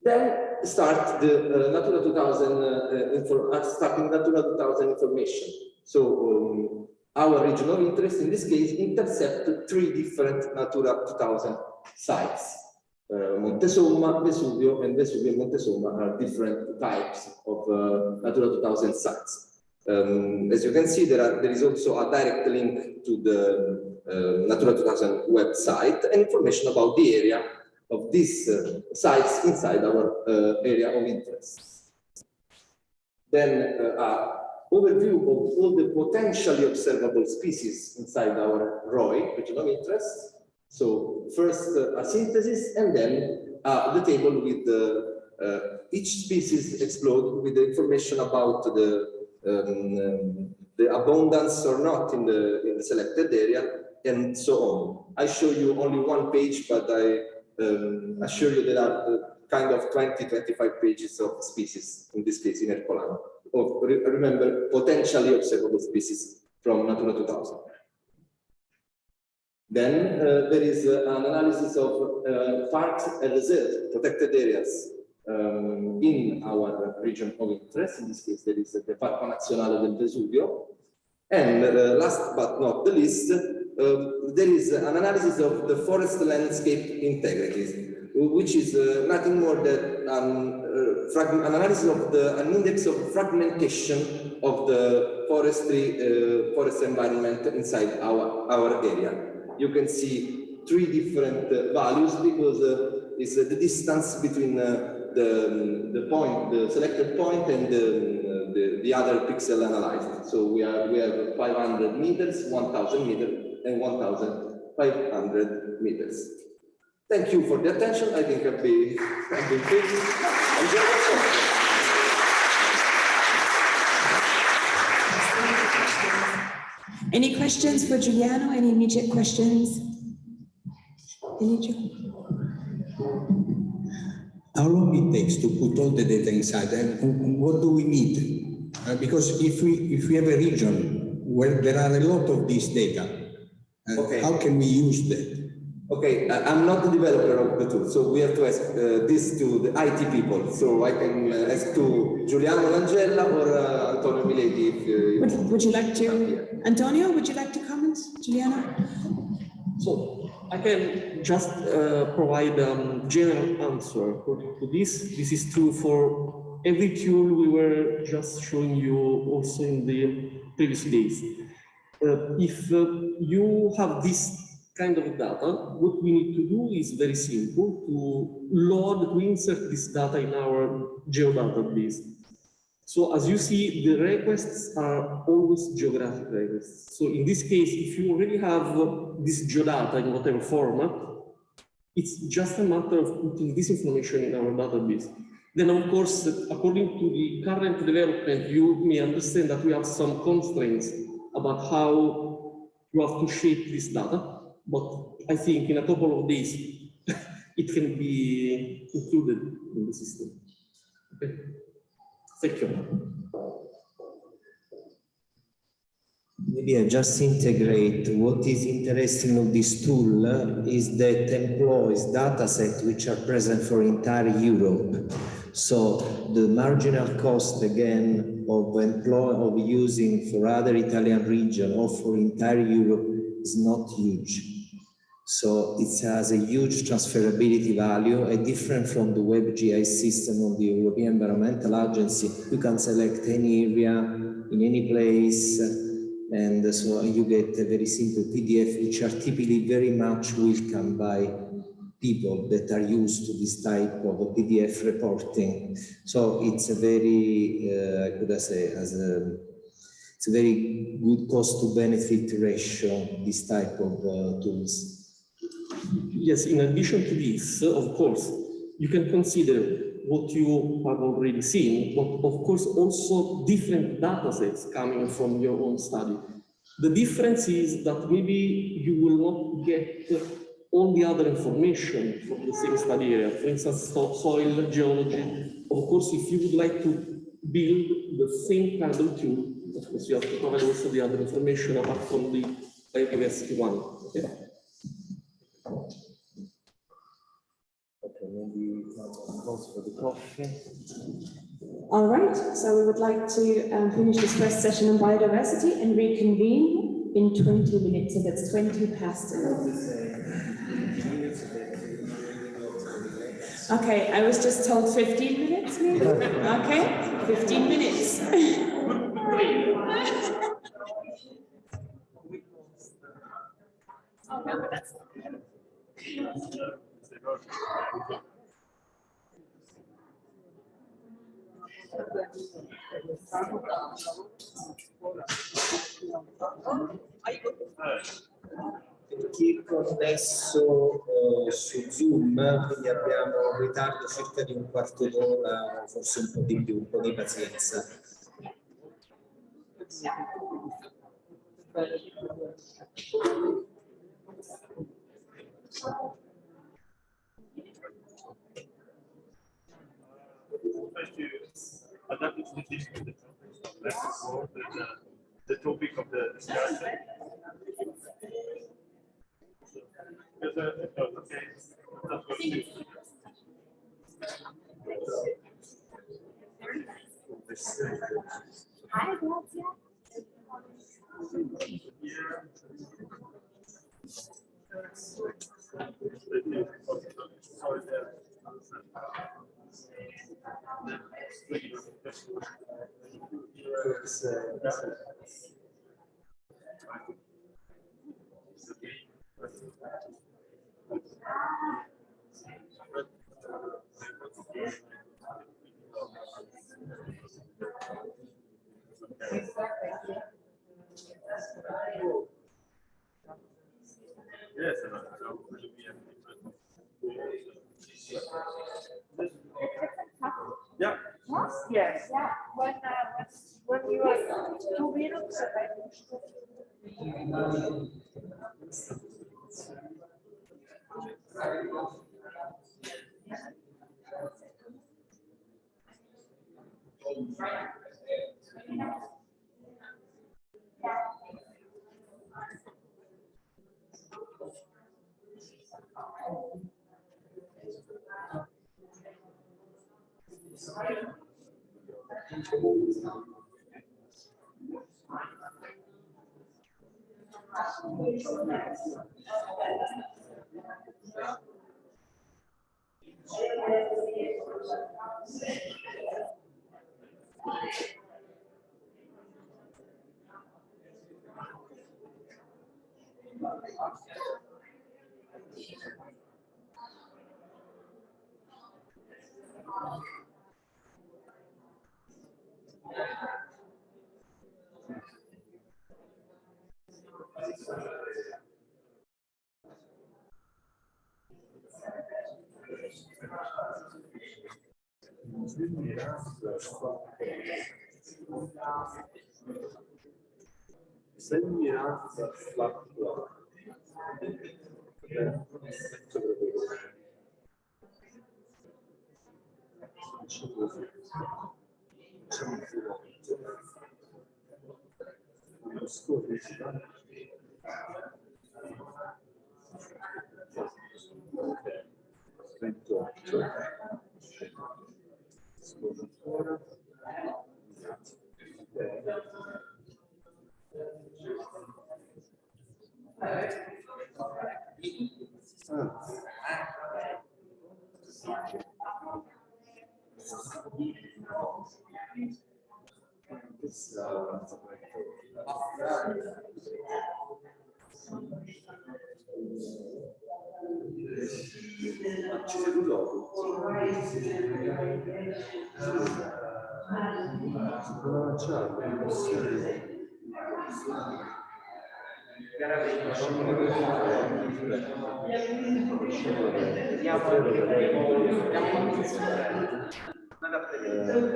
Then start the Natura 2000 starting Natura 2000 information. So our region of interest in this case intercept 3 different Natura 2000 sites. Monte Somma, Vesuvio, and Vesuvio and Monte Somma are different types of Natura 2000 sites. As you can see, there is also a direct link to the Natura 2000 website and information about the area of these sites inside our area of interest. Then overview of all the potentially observable species inside our ROI, region of interest. So first a synthesis, and then the table with each species explored with the information about the abundance or not in the selected area, and so on. I show you only one page, but I assure you there are kind of 20-25 pages of species, in this case in Ercolano. Remember, potentially observable species from Natura 2000. Then there is an analysis of parks and reserves, protected areas in our region of interest. In this case, there is the Parco Nazionale del Vesuvio. And last but not the least, there is an analysis of the forest landscape integrity, which is nothing more than an analysis of an index of fragmentation of the forest environment inside our area. You can see 3 different values because it's the distance between the point, the selected point, and the other pixel analyzed. So we have 500 meters, 1,000 meters, and 1,500 meters. Thank you for the attention. I think I've been finished. Any questions for Giuliano? Any immediate questions? How long it takes to put all the data inside, and what do we need? Because if we have a region where there are a lot of this data, okay, how can we use that? Okay, I'm not the developer of the tool, so we have to ask this to the IT people. So I can ask to Giuliano Langella or Antonio Mileti. If would you like to, Antonio? Would you like to comment, Giuliano? So I can just provide a general answer to this. This is true for every tool we were just showing you also in the previous days. If you have this kind of data, what we need to do is very simple: to insert this data in our geodatabase. So as you see, the requests are always geographic requests. So in this case, if you already have this geodata in whatever format, it's just a matter of putting this information in our database. Then of course, according to the current development, you may understand that we have some constraints about how you have to shape this data. But I think in a couple of days, it can be included in the system. Okay. Thank you. Maybe I just integrate what is interesting of this tool is that employs data sets which are present for entire Europe. So the marginal cost again of using for other Italian region or for entire Europe is not huge. So it has a huge transferability value, different from the WebGIS system of the European Environmental Agency. You can select any area in any place, and so you get a very simple PDF, which are typically very much welcomed by people that are used to this type of PDF reporting. So it's a very, could I say, it's a very good cost to benefit ratio, this type of tools. Yes, in addition to this, of course, you can consider what you have already seen, but of course also different data sets coming from your own study. The difference is that maybe you will not get all the other information from the same study area. For instance, soil, geology. Of course, if you would like to build the same kind of tool, of course, you have to provide also the other information apart from the biodiversity one. Okay? All right, so we would like to finish this first session on biodiversity and reconvene in 20 minutes. So that's 20 past 11. Okay, I was just told 15 minutes maybe. Okay, 15 minutes. Oh, no, but that's Chi è connesso su Zoom, quindi abbiamo un ritardo circa di un quarto d'ora, forse un po' di più, un po' di pazienza. The topic of the discussion. Hi, Grazia. Yes, yeah. Yes, yeah. When we were 2 minutes,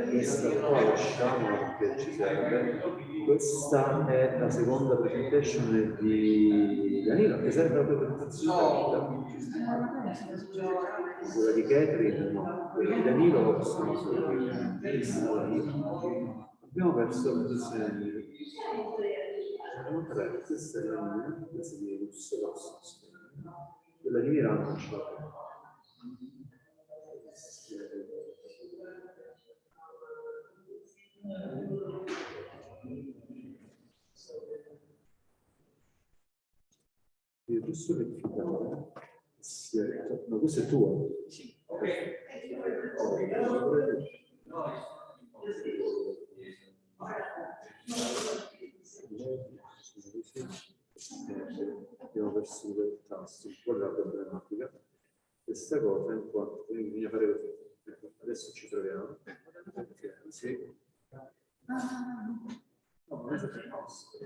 Questa qua lasciamo perché ci serve. Questa è la seconda presentation di Danilo, che serve la presentazione. Quella di Catherine, no. Quella di Danilo possiamo solo abbiamo perso la posizione. Sono tre, questa è la mia, questa è di Melusa, quella di Milano. Il russo che fidato. No, questo è tuo. Sì. Abbiamo perso il tasto, un po' la problematica. Questa cosa in quanto quindi bisogna fare così. Adesso ci troviamo. Sì. No, non è stato il tasto.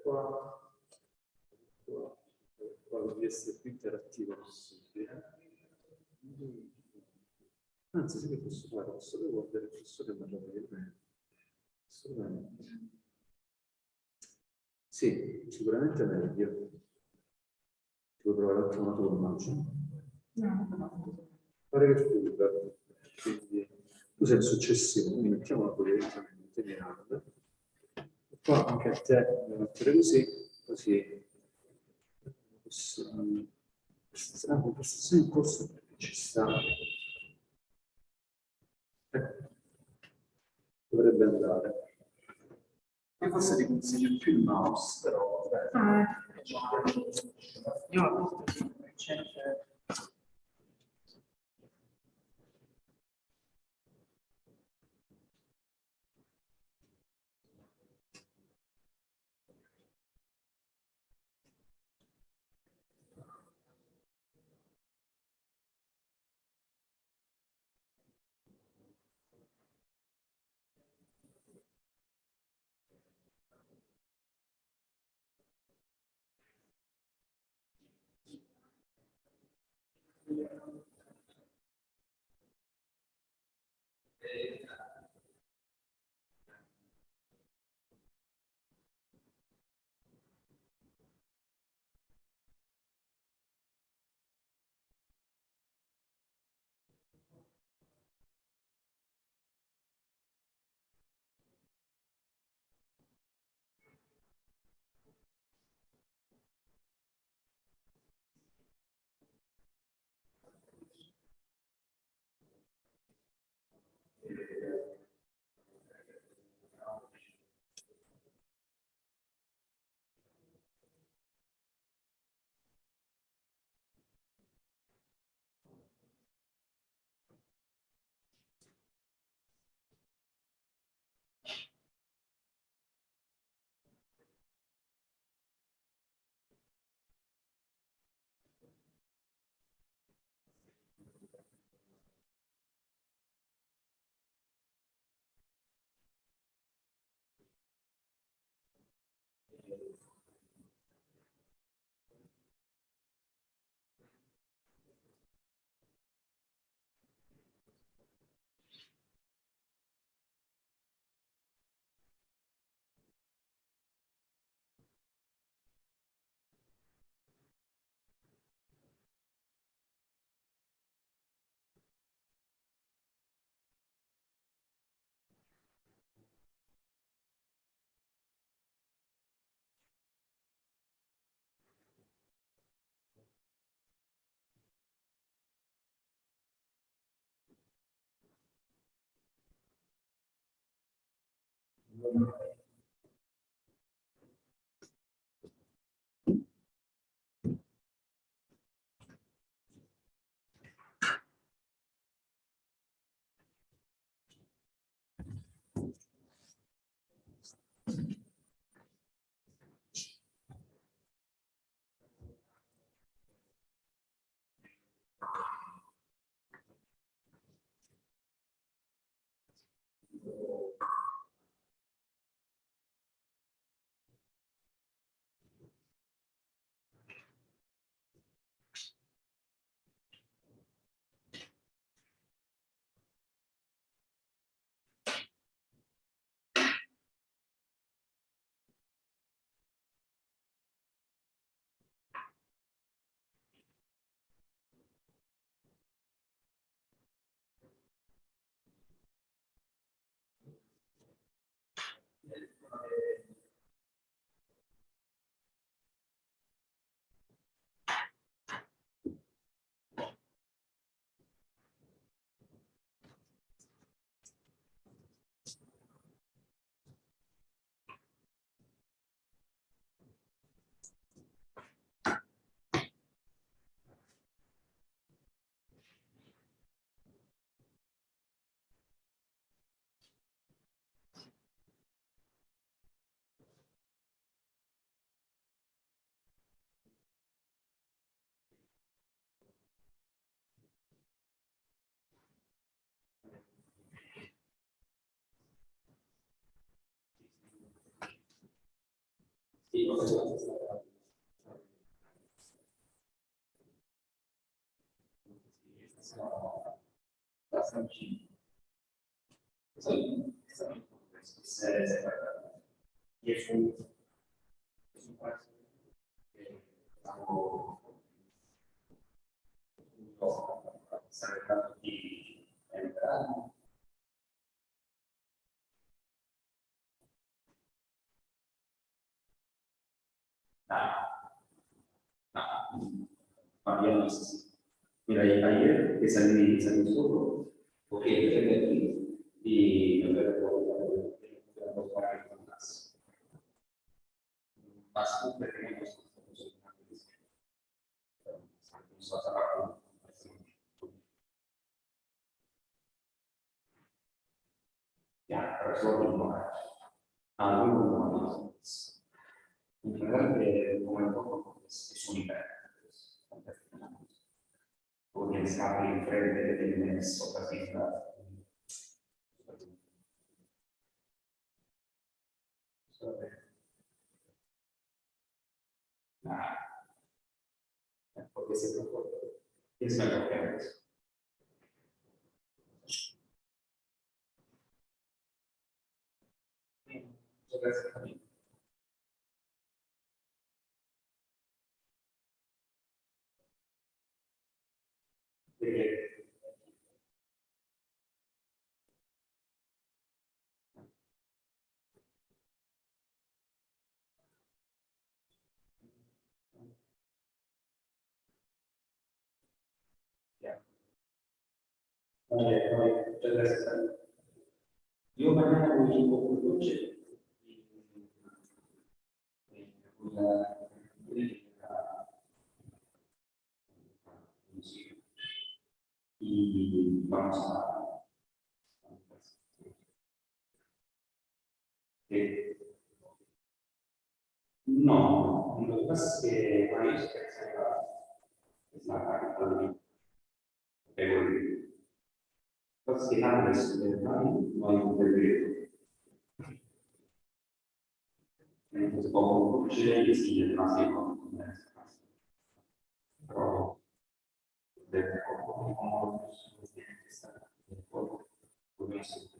Qua di essere più interattivo possibile. Anzi, se che posso fare, posso guardare il professore che mi ha dato di me. Assolutamente. Sì, sicuramente meglio. Devo provare un attimo tu, immagino. Pare che fuga. Quindi tu sei il successivo, quindi mettiamola pure direttamente mirando. E qua anche a te devo mettere così, così. Questa conversazione in corso perché ci sta. Dovrebbe andare. Io forse ti consiglio più il mouse, però. Io ho Mira, ayer que salí solo, porque desde aquí y me veo más pequeños. Ya, resuelvo algo en general, como el poco es única. Porque escape in frente delle sopravvita. Porque se propone. Es la confianza. Gracias también. Vale, muchas gracias. Yo mañana voy a ir con un coche y vamos a no, lo que pasa es que Mario es la capital de Entonces, que antes de Mario no hay un periodo. Entonces, como coche y si el máximo pero desde como tiene que estar por eso.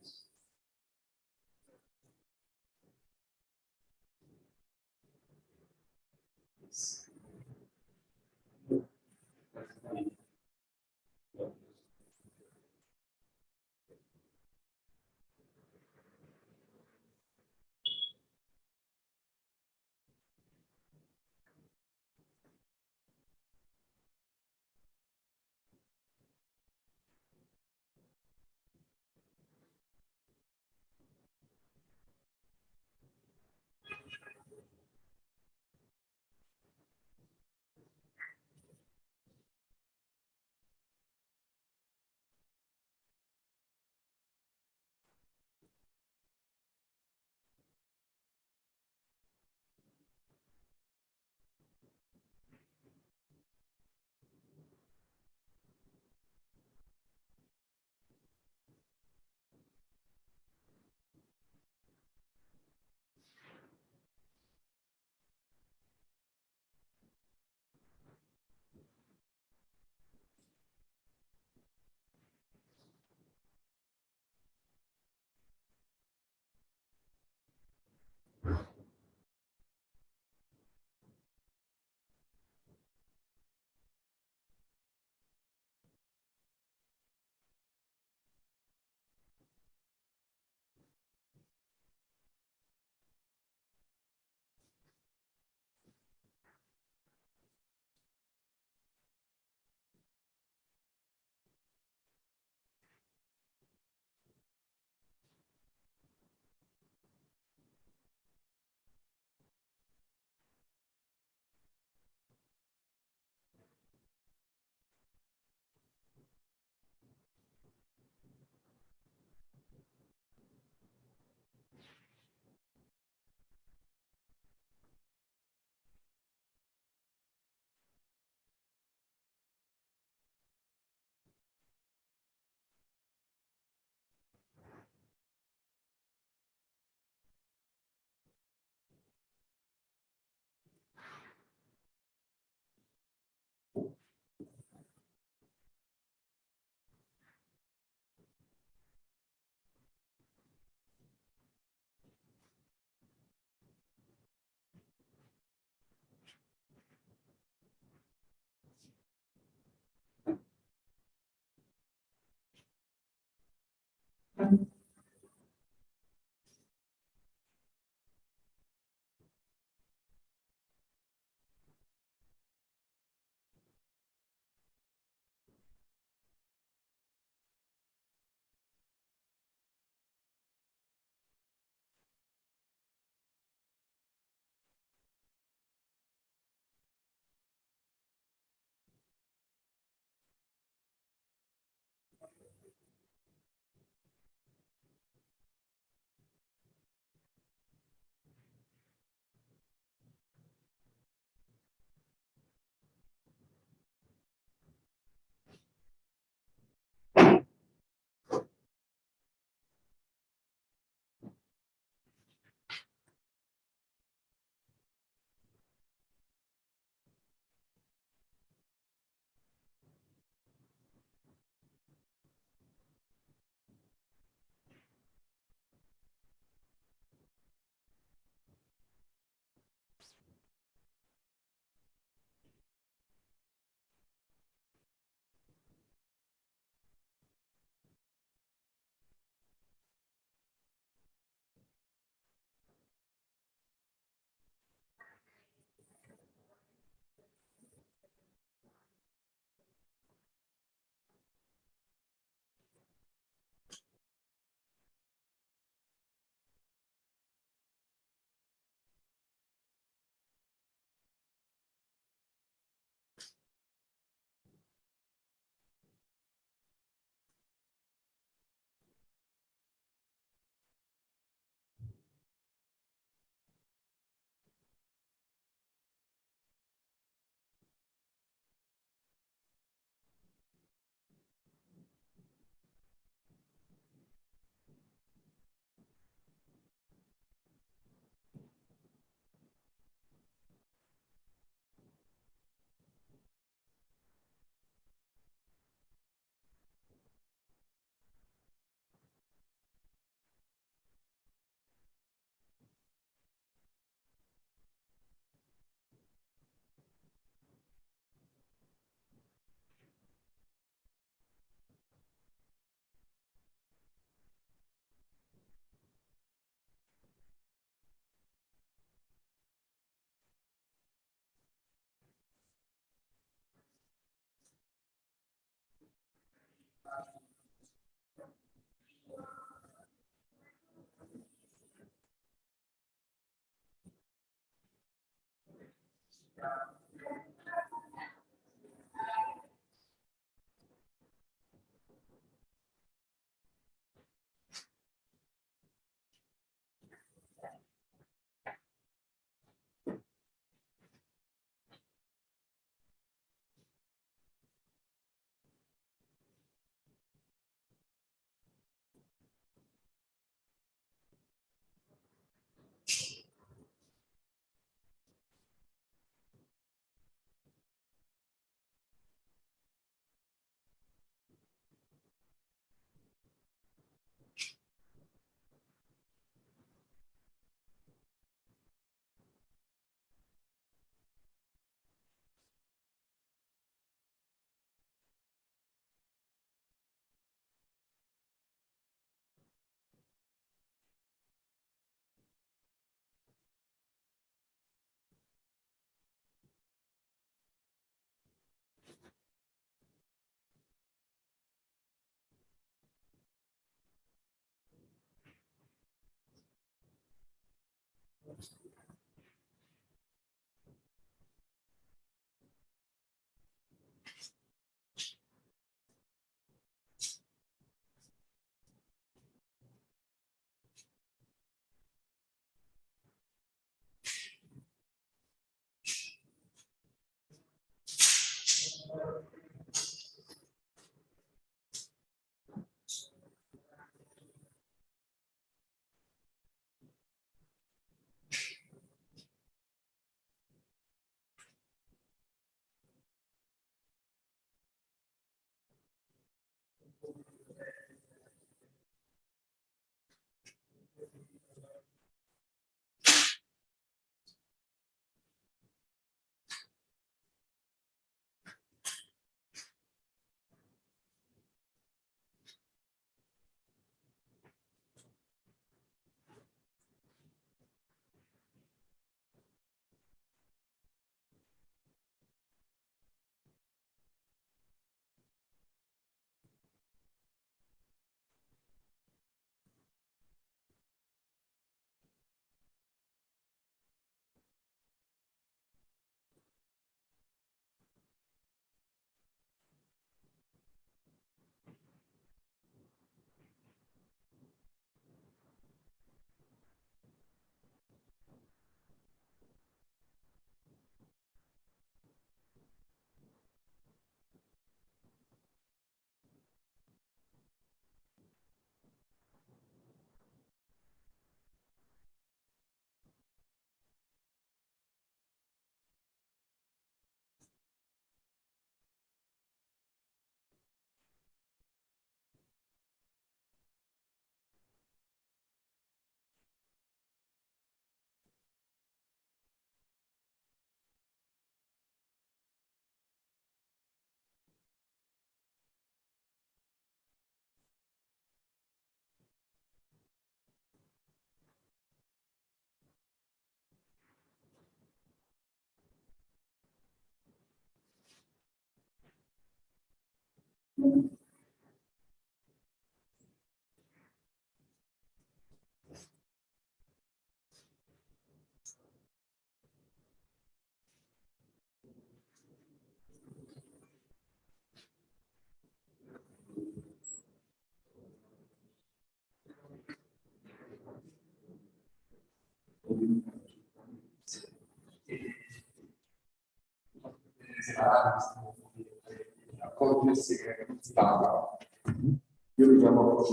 Io mi chiamo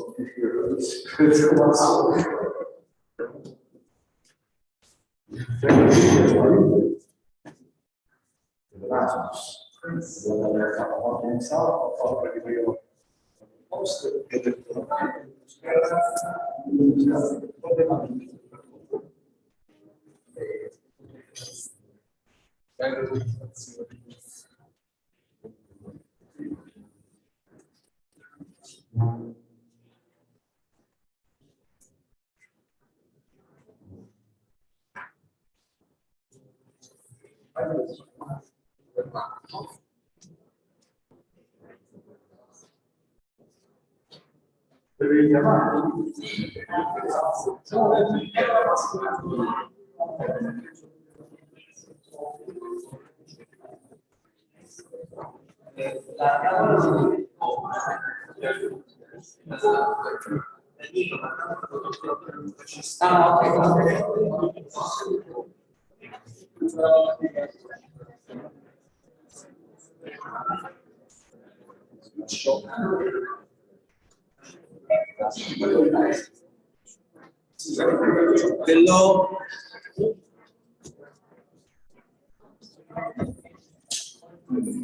Hello.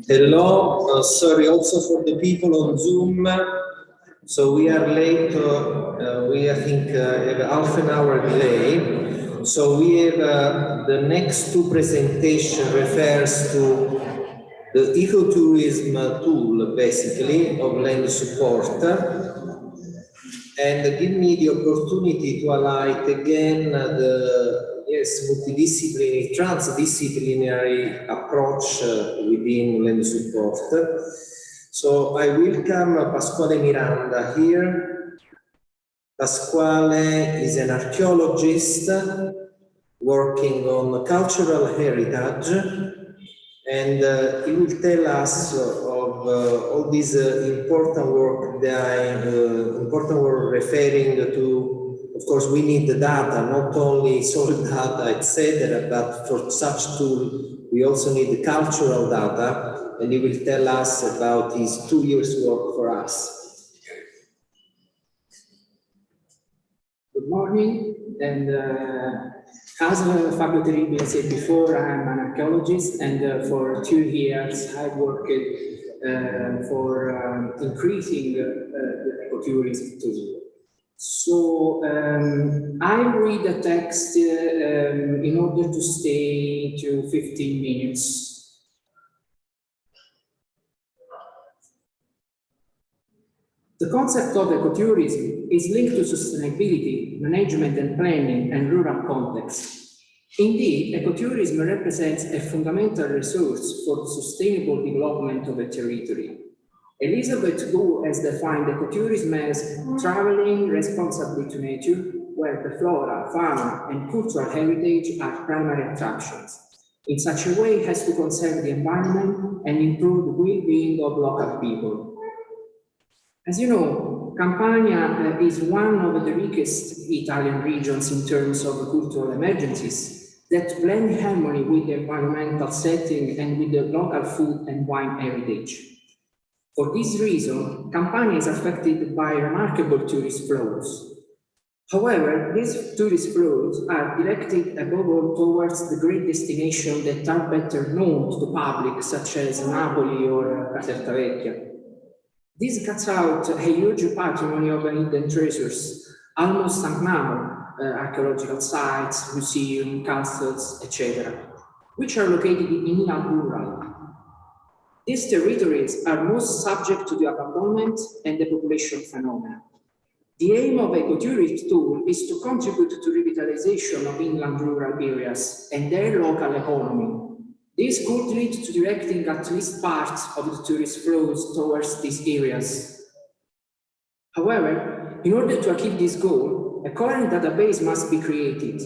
Hello, sorry also for the people on Zoom. So we are late, we I think have half an hour delay. So we have the next two presentation refers to the ecotourism tool basically of land support. And give me the opportunity to highlight again the multidisciplinary, transdisciplinary approach within land support. So I welcome Pasquale Miranda here. Pasquale is an archaeologist working on cultural heritage, and he will tell us of all this important work referring to. Of course, we need the data, not only soil data, etc. But for such tool, we also need the cultural data, and he will tell us about his 2 years work for us. Good morning, and as Fabio Terribili said before, I'm an archaeologist, and for 2 years I worked for increasing the ecotourism tool. So I read the text in order to stay to 15 minutes. The concept of ecotourism is linked to sustainability, management and planning, and rural context. Indeed, ecotourism represents a fundamental resource for the sustainable development of a territory. Elizabeth Gu has defined ecotourism as traveling responsibly to nature, where the flora, fauna, and cultural heritage are primary attractions, in such a way as to conserve the environment and improve the well-being of local people. As you know, Campania is one of the richest Italian regions in terms of cultural emergencies that blend harmony with the environmental setting and with the local food and wine heritage. For this reason, Campania is affected by remarkable tourist flows. However, these tourist flows are directed above all towards the great destinations that are better known to the public, such as Napoli or Caserta Vecchia. This cuts out a huge patrimony of hidden treasures, almost unknown, archaeological sites, museums, castles, etc., which are located in rural. These territories are most subject to the abandonment and the population phenomena. The aim of ecotourism tool is to contribute to revitalization of inland rural areas and their local economy. This could lead to directing at least part of the tourist flows towards these areas. However, in order to achieve this goal, a current database must be created.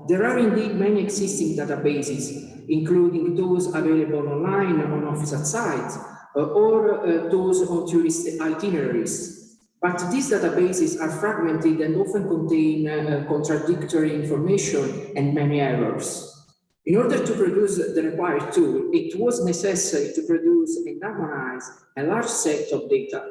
There are indeed many existing databases, including those available online on official sites or those on tourist itineraries. But these databases are fragmented and often contain contradictory information and many errors. In order to produce the required tool, it was necessary to produce and harmonize a large set of data.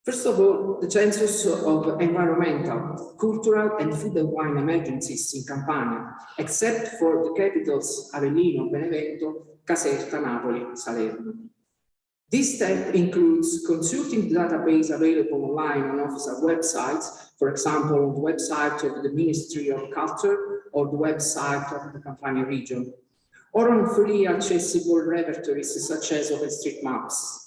First of all, the census of environmental, cultural, and food and wine emergencies in Campania, except for the capitals Avellino, Benevento, Caserta, Napoli, Salerno. This step includes consulting the database available online on official websites, for example, on the website of the Ministry of Culture or the website of the Campania region, or on freely accessible repertories such as OpenStreetMaps.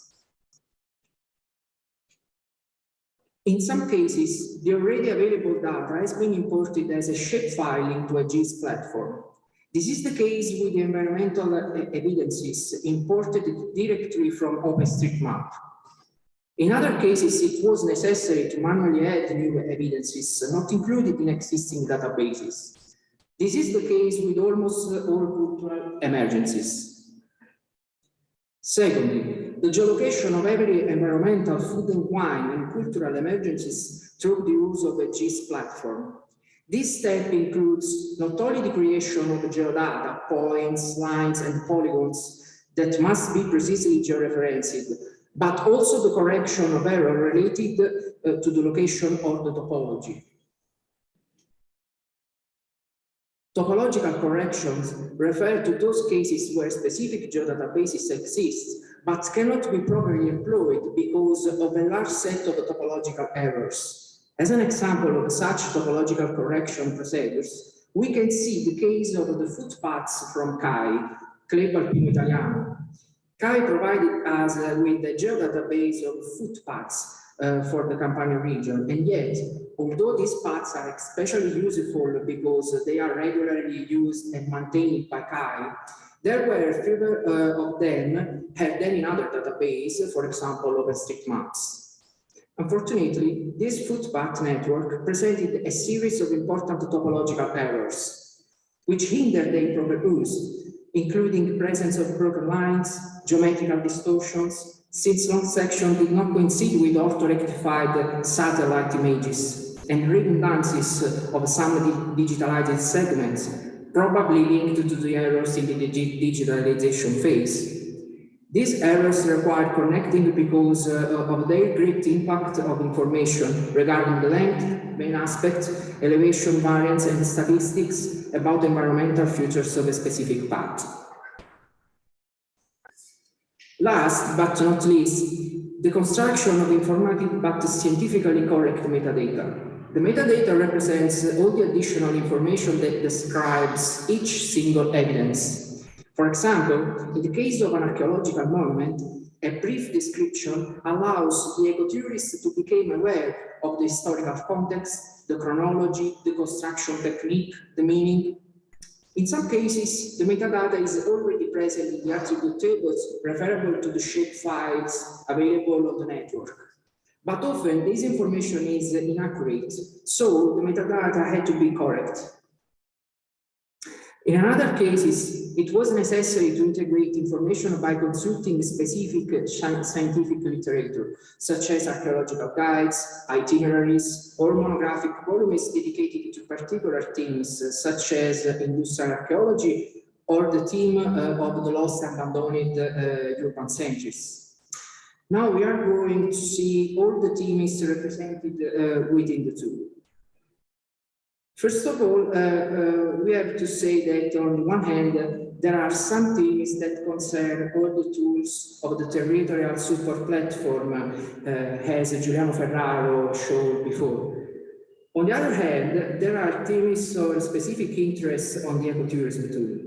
In some cases, the already available data has been imported as a shapefile into a GIS platform. This is the case with the environmental evidences imported directly from OpenStreetMap. In other cases, it was necessary to manually add new evidences not included in existing databases. This is the case with almost all cultural emergencies. Secondly, the geolocation of every environmental, food and wine, and cultural emergencies through the use of a GIS platform. This step includes not only the creation of geodata, points, lines, and polygons that must be precisely georeferenced, but also the correction of error related to the location or the topology. Topological corrections refer to those cases where specific geodatabases exist, but cannot be properly employed because of a large set of topological errors. As an example of such topological correction procedures, we can see the case of the footpaths from CAI, Club Alpino Italiano. CAI provided us with a geodatabase of footpaths for the Campania region, and yet, although these paths are especially useful because they are regularly used and maintained by CAI, there were fewer of them than in other databases, for example, OpenStreetMaps. Unfortunately, this footpath network presented a series of important topological errors, which hindered their proper use, including presence of broken lines, geometrical distortions, since long sections did not coincide with ortho-rectified satellite images, and redundancies of some digitalized segments, probably linked to the errors in the digitalization phase. These errors require connecting because of their great impact of information regarding the length, main aspects, elevation variance, and statistics about environmental features of a specific path. Last but not least, the construction of informative but scientifically correct metadata. The metadata represents all the additional information that describes each single evidence. For example, in the case of an archaeological monument, a brief description allows the ecotourist to become aware of the historical context, the chronology, the construction technique, the meaning. In some cases, the metadata is already present in the attribute tables referable to the shape files available on the network. But often this information is inaccurate, so the metadata had to be correct. In other cases, it was necessary to integrate information by consulting specific scientific literature, such as archaeological guides, itineraries, or monographic volumes dedicated to particular themes, such as industrial archaeology or the theme of the lost and abandoned urban centuries. Now we are going to see all the themes represented within the tool. First of all, we have to say that on the one hand, there are some themes that concern all the tools of the territorial support platform, as Giuliano Ferraro showed before. On the other hand, there are themes of specific interest on the ecotourism tool.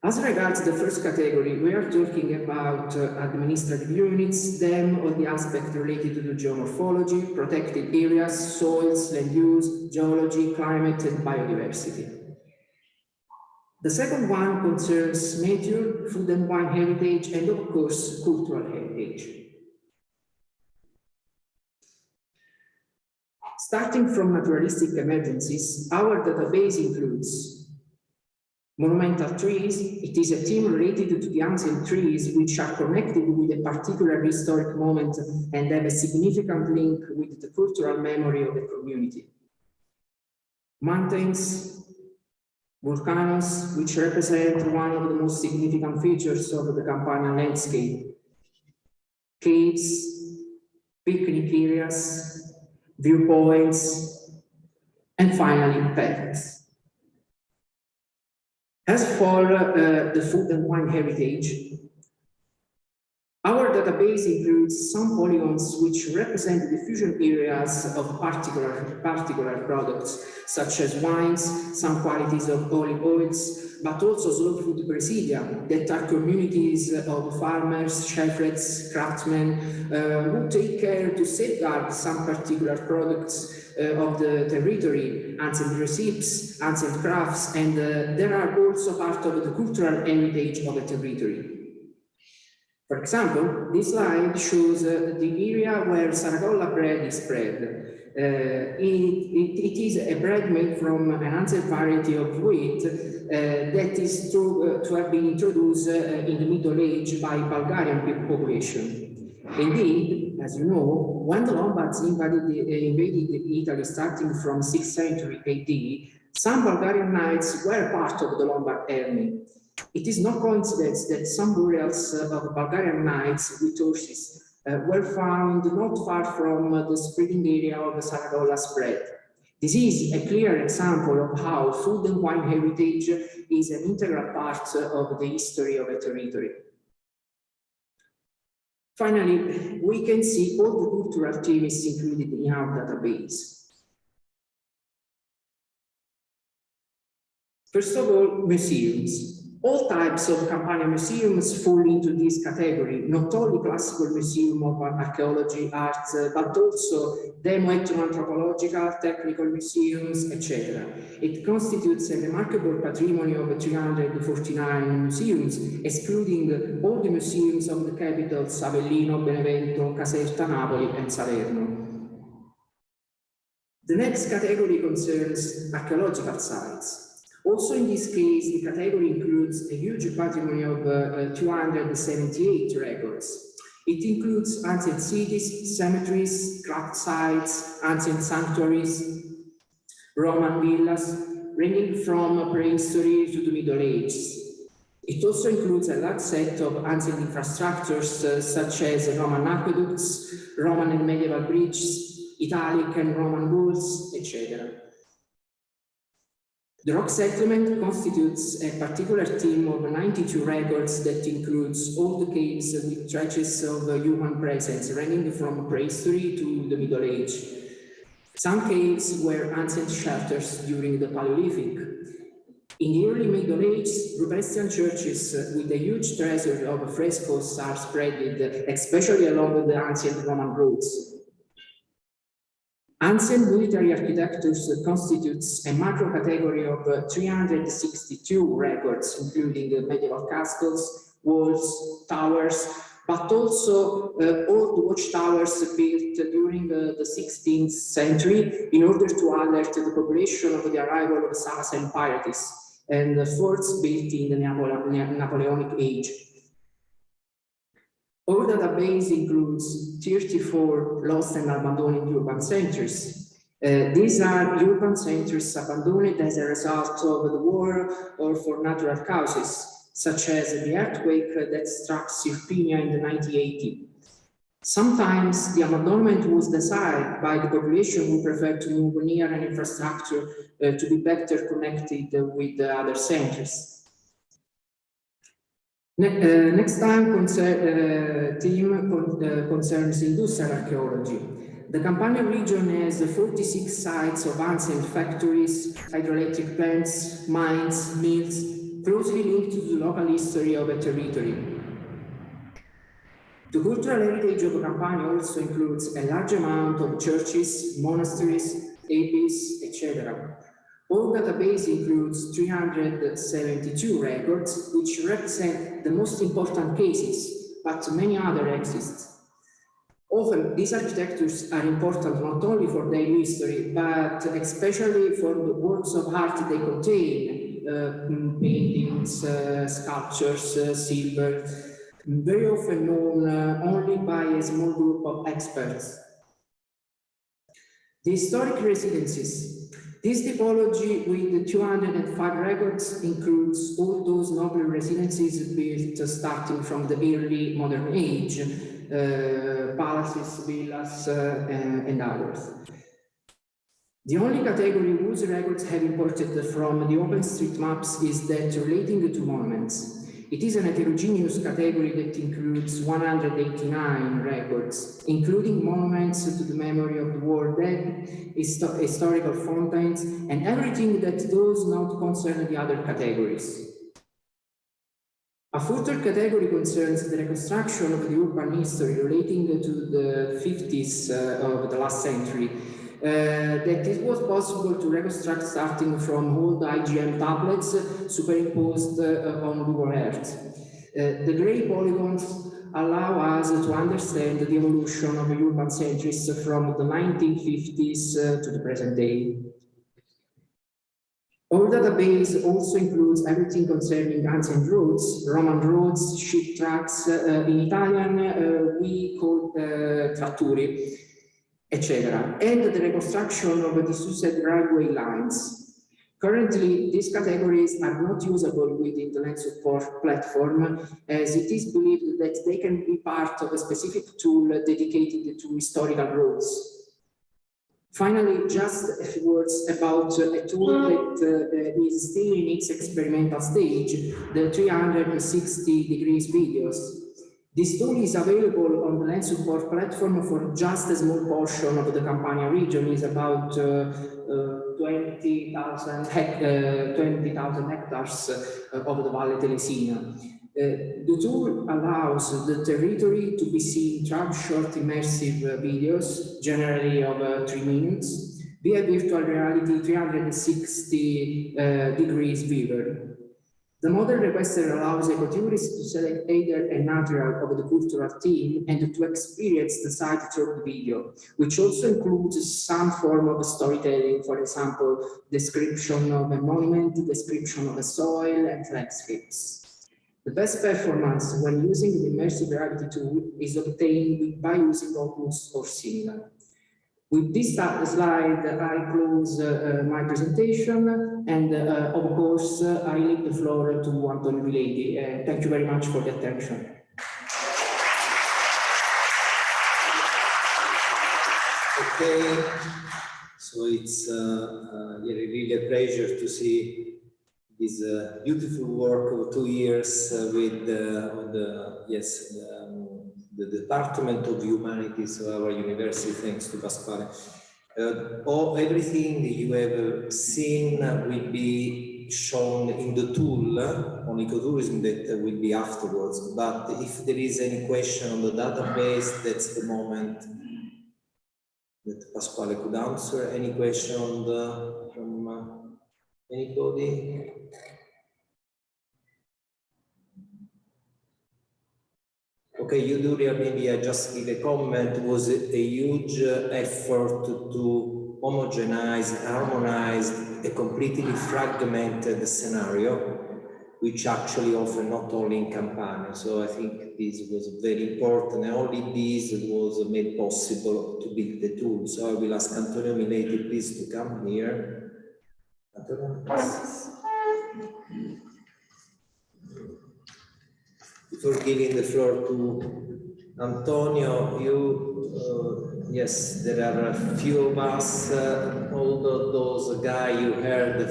As regards the first category, we are talking about administrative units, them on the aspect related to the geomorphology, protected areas, soils, land use, geology, climate, and biodiversity. The second one concerns nature, food and wine heritage, and of course, cultural heritage. Starting from naturalistic emergencies, our database includes monumental trees. It is a theme related to the ancient trees which are connected with a particular historic moment and have a significant link with the cultural memory of the community. Mountains, volcanoes, which represent one of the most significant features of the Campania landscape. Caves, picnic areas, viewpoints, and finally pets. As for the food and wine heritage, our database includes some polygons which represent diffusion areas of particular products, such as wines, some qualities of olive oils, but also slow food presidia, that are communities of farmers, shepherds, craftsmen, who take care to safeguard some particular products of the territory, ancient recipes, ancient crafts, and there are also part of the cultural heritage of the territory. For example, this slide shows the area where Saragolla bread is spread. It is a bread made from an ancient variety of wheat that is to have been introduced in the Middle Age by Bulgarian population. Indeed, as you know, when the Lombards invaded Italy starting from 6th century AD, some Bulgarian knights were part of the Lombard army. It is no coincidence that some burials of Bulgarian knights with horses were found not far from the spreading area of Saragolla spread. This is a clear example of how food and wine heritage is an integral part of the history of a territory. Finally, we can see all the cultural themes included in our database. First of all, museums. All types of Campania museums fall into this category, not only classical museum of archaeology, art, but also demo-ethno-anthropological, technical museums, etc. It constitutes a remarkable patrimony of 349 museums, excluding all the museums of the capitals Avellino, Benevento, Caserta, Napoli, and Salerno. The next category concerns archaeological sites. Also in this case, the category includes a huge patrimony of 278 records. It includes ancient cities, cemeteries, craft sites, ancient sanctuaries, Roman villas, ranging from prehistory to the Middle Ages. It also includes a large set of ancient infrastructures such as Roman aqueducts, Roman and medieval bridges, Italic and Roman walls, etc. The rock settlement constitutes a particular team of 92 records that includes all the caves with traces of human presence, ranging from prehistory to the Middle Age. Some caves were ancient shelters during the Paleolithic. In the early Middle Age, Ruprestian churches with a huge treasure of frescoes are spread, especially along the ancient Roman roads. Ancient military architectures constitutes a macro category of 362 records, including medieval castles, walls, towers, but also old watchtowers built during the 16th century in order to alert the population of the arrival of Saracen pirates, and forts built in the Napoleonic age. Our database includes 34 lost and abandoned urban centers. These are urban centers abandoned as a result of the war or for natural causes, such as the earthquake that struck Sirpinia in the 1980. Sometimes the abandonment was decided by the population who preferred to move near an infrastructure to be better connected with the other centers. Next time concerns industrial archaeology. The Campania region has 46 sites of ancient factories, hydroelectric plants, mines, mills, closely linked to the local history of a territory. The cultural heritage of Campania also includes a large amount of churches, monasteries, abbeys, etc. Our database includes 372 records, which represent the most important cases, but many others exist. Often, these architectures are important not only for their history, but especially for the works of art they contain, paintings, sculptures, silver, very often known only by a small group of experts. The historic residences. This typology with 205 records includes all those noble residences built starting from the early modern age, palaces, villas, and others. The only category whose records have imported from the OpenStreetMaps is that relating to monuments. It is an heterogeneous category that includes 189 records, including monuments to the memory of the war dead, historical fountains, and everything that does not concern the other categories. A further category concerns the reconstruction of the urban history relating to the 50s of the last century. That it was possible to reconstruct starting from old IGM tablets superimposed on Google Earth. The gray polygons allow us to understand the evolution of urban centuries from the 1950s to the present day. Our database also includes everything concerning ancient roads, Roman roads, ship tracks, in Italian we call tratturi, etc., and the reconstruction of the disused railway lines. Currently, these categories are not usable within the land support platform, as it is believed that they can be part of a specific tool dedicated to historical roads. Finally, just a few words about a tool that is still in its experimental stage, the 360 degrees videos. This tool is available on the land support platform for just a small portion of the Campania region, is about 20,000 hectares of the Valle Telesina. The tool allows the territory to be seen through short immersive videos, generally of 3 minutes, via virtual reality 360 degrees viewer. The model requester allows ecotourists to select either a natural of the cultural theme and to experience the site through the video, which also includes some form of storytelling, for example, description of a monument, description of a soil and landscapes. The best performance when using the immersive reality tool is obtained by using Oculus or similar. With this slide, I close my presentation, and of course, I leave the floor to Antonio Mileti. Thank you very much for the attention. Okay, so it's really a pleasure to see this beautiful work of 2 years with the Department of Humanities of our university, thanks to Pasquale. Everything you have seen will be shown in the tool on ecotourism that will be afterwards. But if there is any question on the database, that's the moment that Pasquale could answer. Any question on from anybody? Okay, Yuduria, maybe I just give a comment. It was a huge effort to homogenize, harmonize a completely fragmented scenario, which actually often not only in Campania. So I think this was very important, and only this was made possible to build the tool. So I will ask Antonio Mileti, please, to come here. Antonio, yes. Before giving the floor to Antonio, yes, there are a few of us, all those guys you heard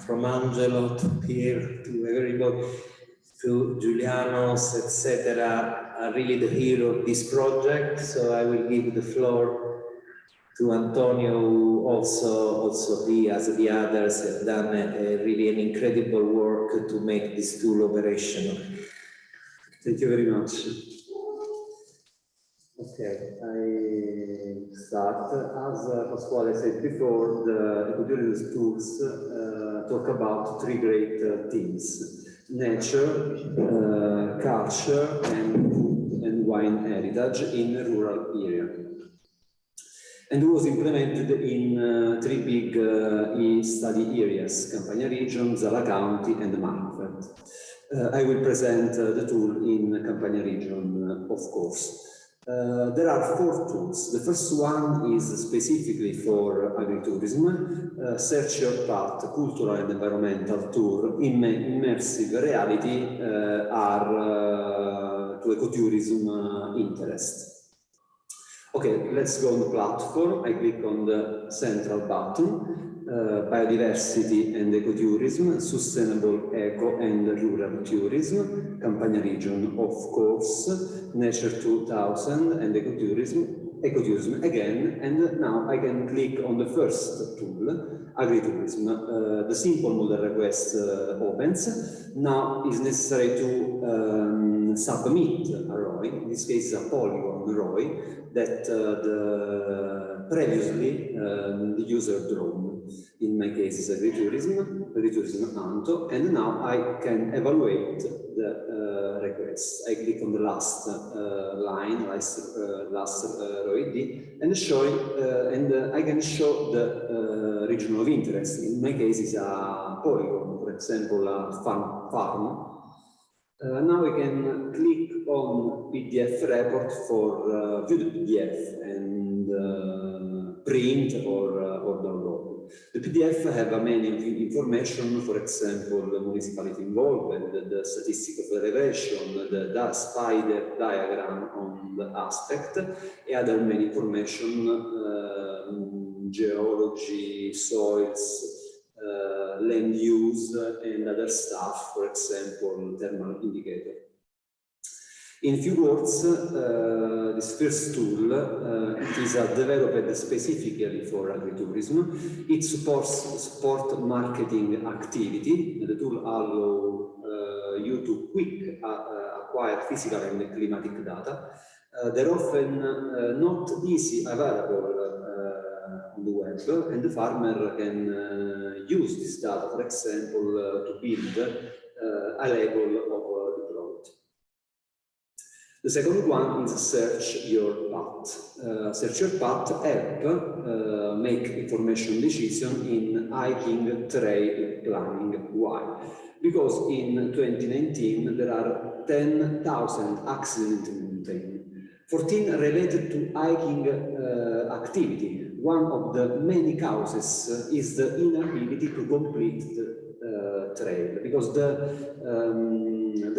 from Angelo to Pierre to everybody, to Giuliano's, etc., are really the hero of this project. So I will give the floor to Antonio, who also he, as the others, have done really an incredible work to make this tool operational. Thank you very much. Okay, I start. As Pasquale said before, the ecotourism tools talk about 3 great themes: nature, culture, and wine heritage in a rural area. And was implemented in 3 big study areas: Campania region, Zala County, and Marfeld. I will present the tool in Campania region, of course. There are 4 tools. The first one is specifically for agritourism, Search Your Path, cultural and environmental tour in immersive reality are to ecotourism interest. Okay, let's go on the platform. I click on the central button. Biodiversity and ecotourism, sustainable eco and rural tourism, Campania region, of course, Nature 2000 and ecotourism again, and now I can click on the first tool, agritourism. The simple model request opens. Now it's necessary to submit a ROI, in this case a polygon ROI, that the previously the user drone. In my case, is agritourism Anto, and now I can evaluate the requests. I click on the last line, last row ID, and I can show the region of interest. In my case, is a polygon, for example, a farm. Now we can click on PDF report for view the PDF and print or download. The PDF have many information, for example, the municipality involved, the statistic of elevation, the spider diagram on the aspect, and other many information, geology, soils, land use, and other stuff, for example, thermal indicator. In few words, this first tool, it is developed specifically for agritourism. It supports marketing activity. The tool allows you to quick acquire physical and climatic data. They're often not easy available on the web, and the farmer can use this data, for example, to build a label of the product. The second one is search your path. Search your path help make information decision in hiking trail planning. Why? Because in 2019 there are 10,000 accidents in mountain, 14 related to hiking activity. One of the many causes is the inability to complete the trail, because the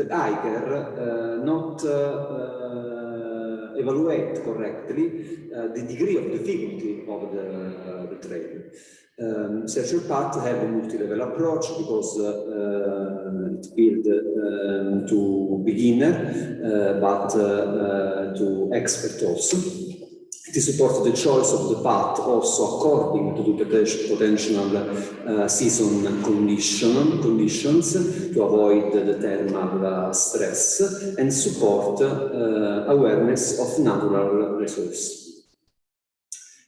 hiker not evaluate correctly the degree of difficulty of the trail. Search your path have a multi-level approach because it built to beginner, but to expert also. It supports the choice of the path also according to the potential season conditions to avoid the thermal stress and support awareness of natural resources.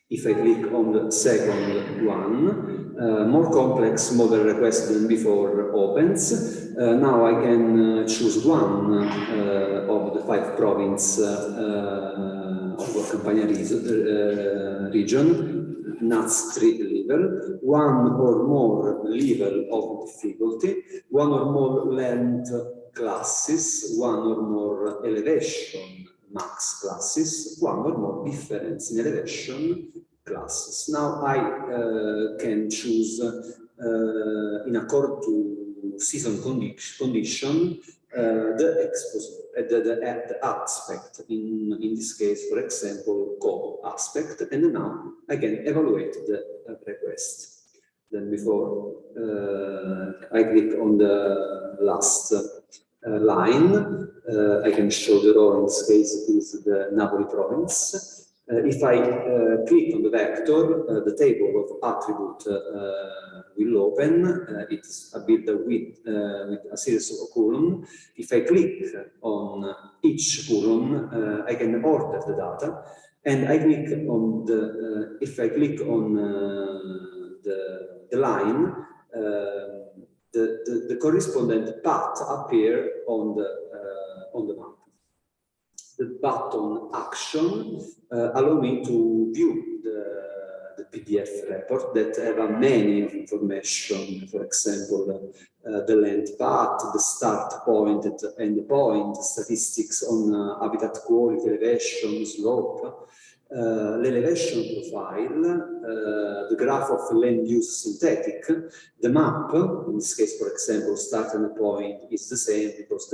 If I click on the second one, more complex model request than before opens. Now I can choose one of the 5 provinces of Campania region, NUTS 3 level, one or more level of difficulty, one or more length classes, one or more elevation max classes, one or more difference in elevation classes. Now I can choose in accord to season condition the exposure, the aspect, in this case, for example, cold aspect, and now I can evaluate the request. Then before I click on the last line, I can show the row, in this case is the Napoli province. If I click on the vector, the table of attribute will open. It's built with a series of columns. If I click on each column, I can order the data, and I click on the. If I click on the line, the correspondent path appear on the map. The button action allow me to view the PDF report that have many information, for example, the length path, the start point and end point, statistics on habitat quality, elevation, slope, l'elevation profile, the graph of land use synthetic, the map, in this case, for example, starting point is the same because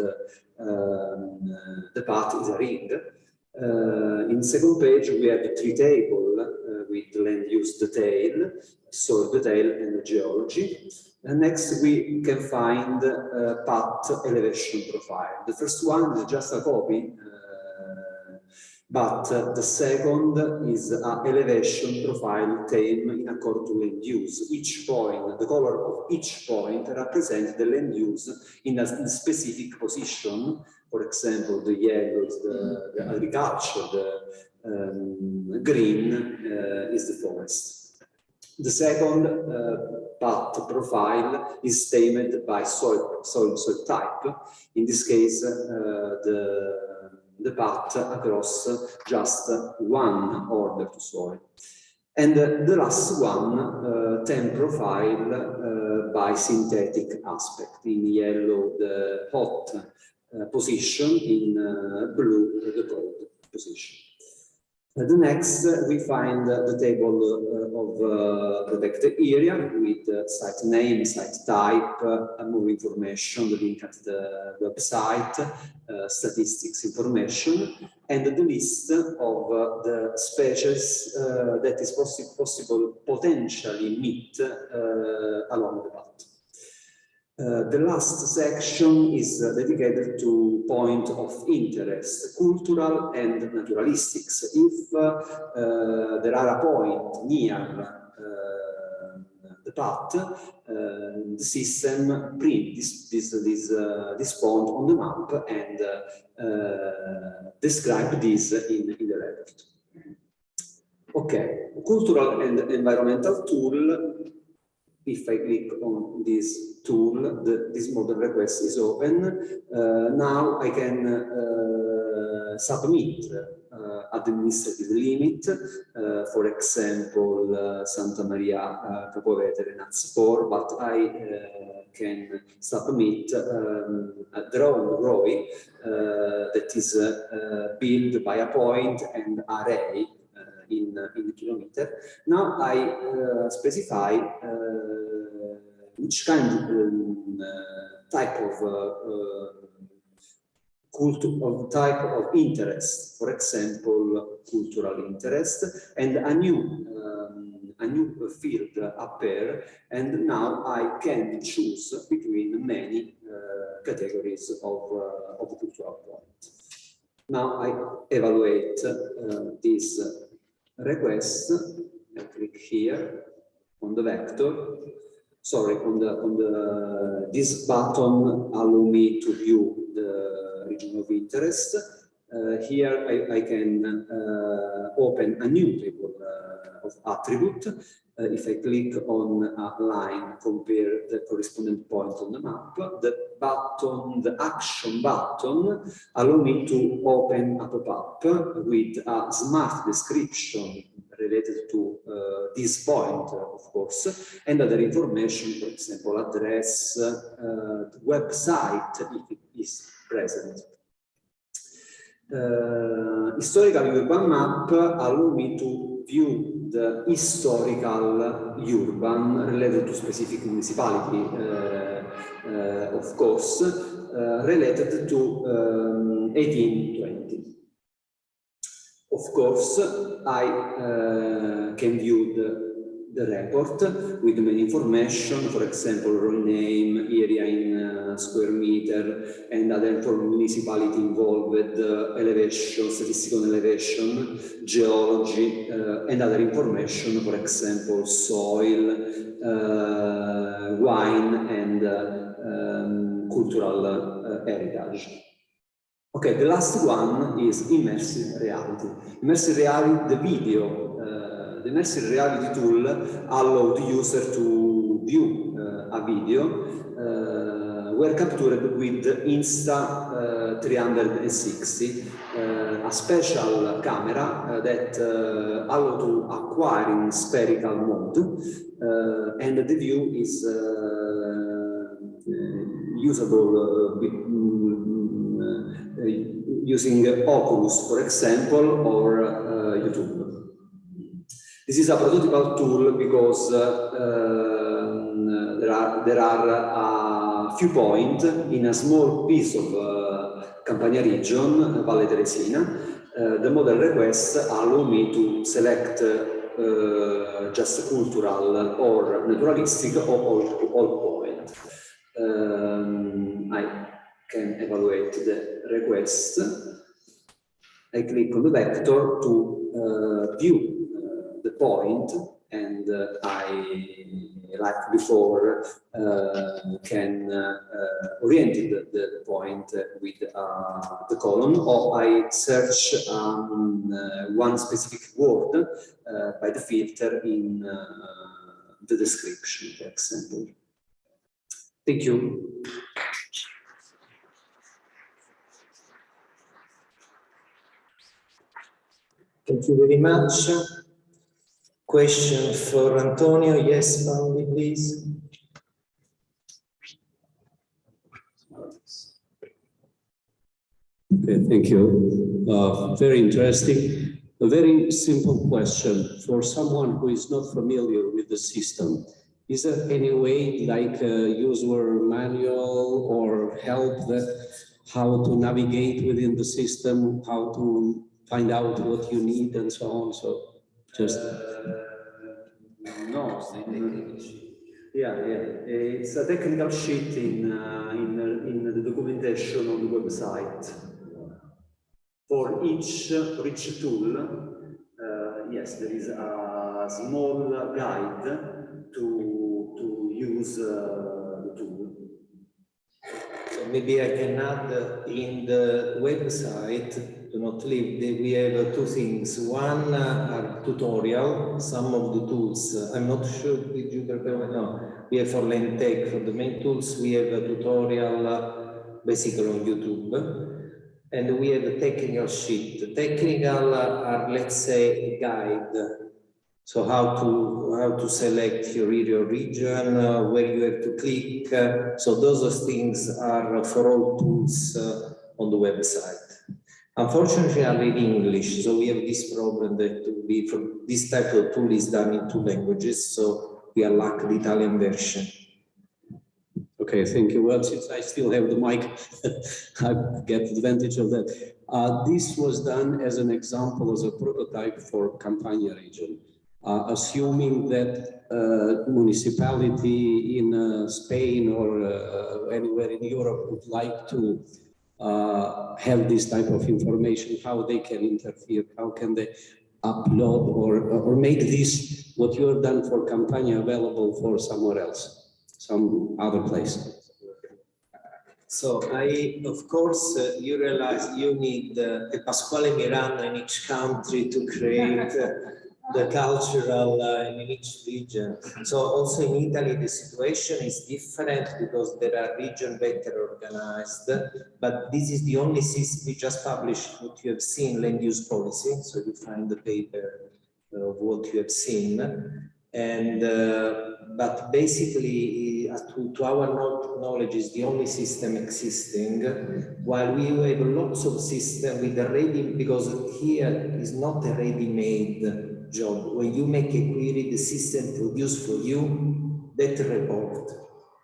the path is a ring. In second page, we have the 3 tables with land use detail, soil detail, and geology. And next, we can find path elevation profile. The first one is just a copy, but the second is an elevation profile theme in accord to land use. Each point, the color of each point represents the land use in a specific position. For example, the yellow is the agriculture, green is the forest. The second path profile is stated by soil type. In this case, the path across just one order to soil. And the last one, 10 profile by synthetic aspect. In yellow, the hot position, in blue, the cold position. The next, we find the table of protected area with site name, site type, more information, the link at the website, statistics information, and the list of the species that is possible potentially meet along the path. The last section is dedicated to point of interest, cultural and naturalistics. If there are a point near the path, the system print this point on the map and describe this in the report. Okay, cultural and environmental tool. If I click on this tool, this model request is open. Now I can submit administrative limit, for example, Santa Maria Capovetere NAZ 4, but I can submit a drawn ROI that is built by a point and array in kilometer. Now I specify which kind of type of interest, for example, cultural interest, and a new field appear, and now I can choose between many categories of cultural point. Now I evaluate this request. I click here on the vector. Sorry, this button allow me to view the region of interest. Here I can open a new table of attribute. If I click on a line, compare the corresponding point on the map, the action button allow me to open a pop-up with a smart description related to this point, of course, and other information, for example, address, website, if it is present. Historical urban map allow me to view the historical urban related to specific municipality, of course, related to 1820. Of course, I can view the report with many information, for example, road name, area in square meter, and other for municipality involved, elevation, statistical elevation, geology, and other information, for example, soil, wine, and cultural heritage. Okay, the last one is immersive reality. Immersive reality, the video. The immersive reality tool allows the user to view a video were captured with Insta360, a special camera that allows to acquire in spherical mode, and the view is usable using Oculus, for example, or YouTube. This is a prototypical tool because there are a few points in a small piece of Campania region, Valle Teresina. The model request allow me to select just cultural or naturalistic or all point. I can evaluate the request. I click on the vector to view the point and I, like before, can orient the point with the column, or I search one specific word by the filter in the description, for example. Thank you. Thank you very much. Question for Antonio? Yes, Pauli, please. Okay, thank you. Very interesting. A very simple question for someone who is not familiar with the system. Is there any way, like a user manual or help that how to navigate within the system, how to find out what you need and so on? So just no. Yeah. It's a technical sheet in the documentation on the website. For each tool, yes, there is a small guide to use the tool. So maybe I can add in the website, do not leave, we have two things. One are tutorial, some of the tools. I'm not sure, did you prepare? No, we have for LandTech, for the main tools, we have a tutorial basically on YouTube. And we have a technical sheet. The technical are, let's say, a guide. So how to select your area or region, where you have to click. So those things are for all tools on the website. Unfortunately, I'm in English, so we have this problem that for this type of tool is done in 2 languages. So we are lack the Italian version. Okay, thank you. Well, since I still have the mic, I get advantage of that. This was done as an example, as a prototype for Campania region, assuming that municipality in Spain or anywhere in Europe would like to have this type of information, how they can interfere, how can they upload or make this, what you have done for Campania, available for somewhere else. Some other place. So of course, you realize you need a Pasquale Miranda in each country to create the cultural in each region. So also in Italy, the situation is different because there are regions better organized, but this is the only system we just published what you have seen, land use policy. So you find the paper of what you have seen. And but basically, to our knowledge, is the only system existing. While we have lots of systems with a ready, because here is not a ready-made job. When you make a query, the system produces for you that report.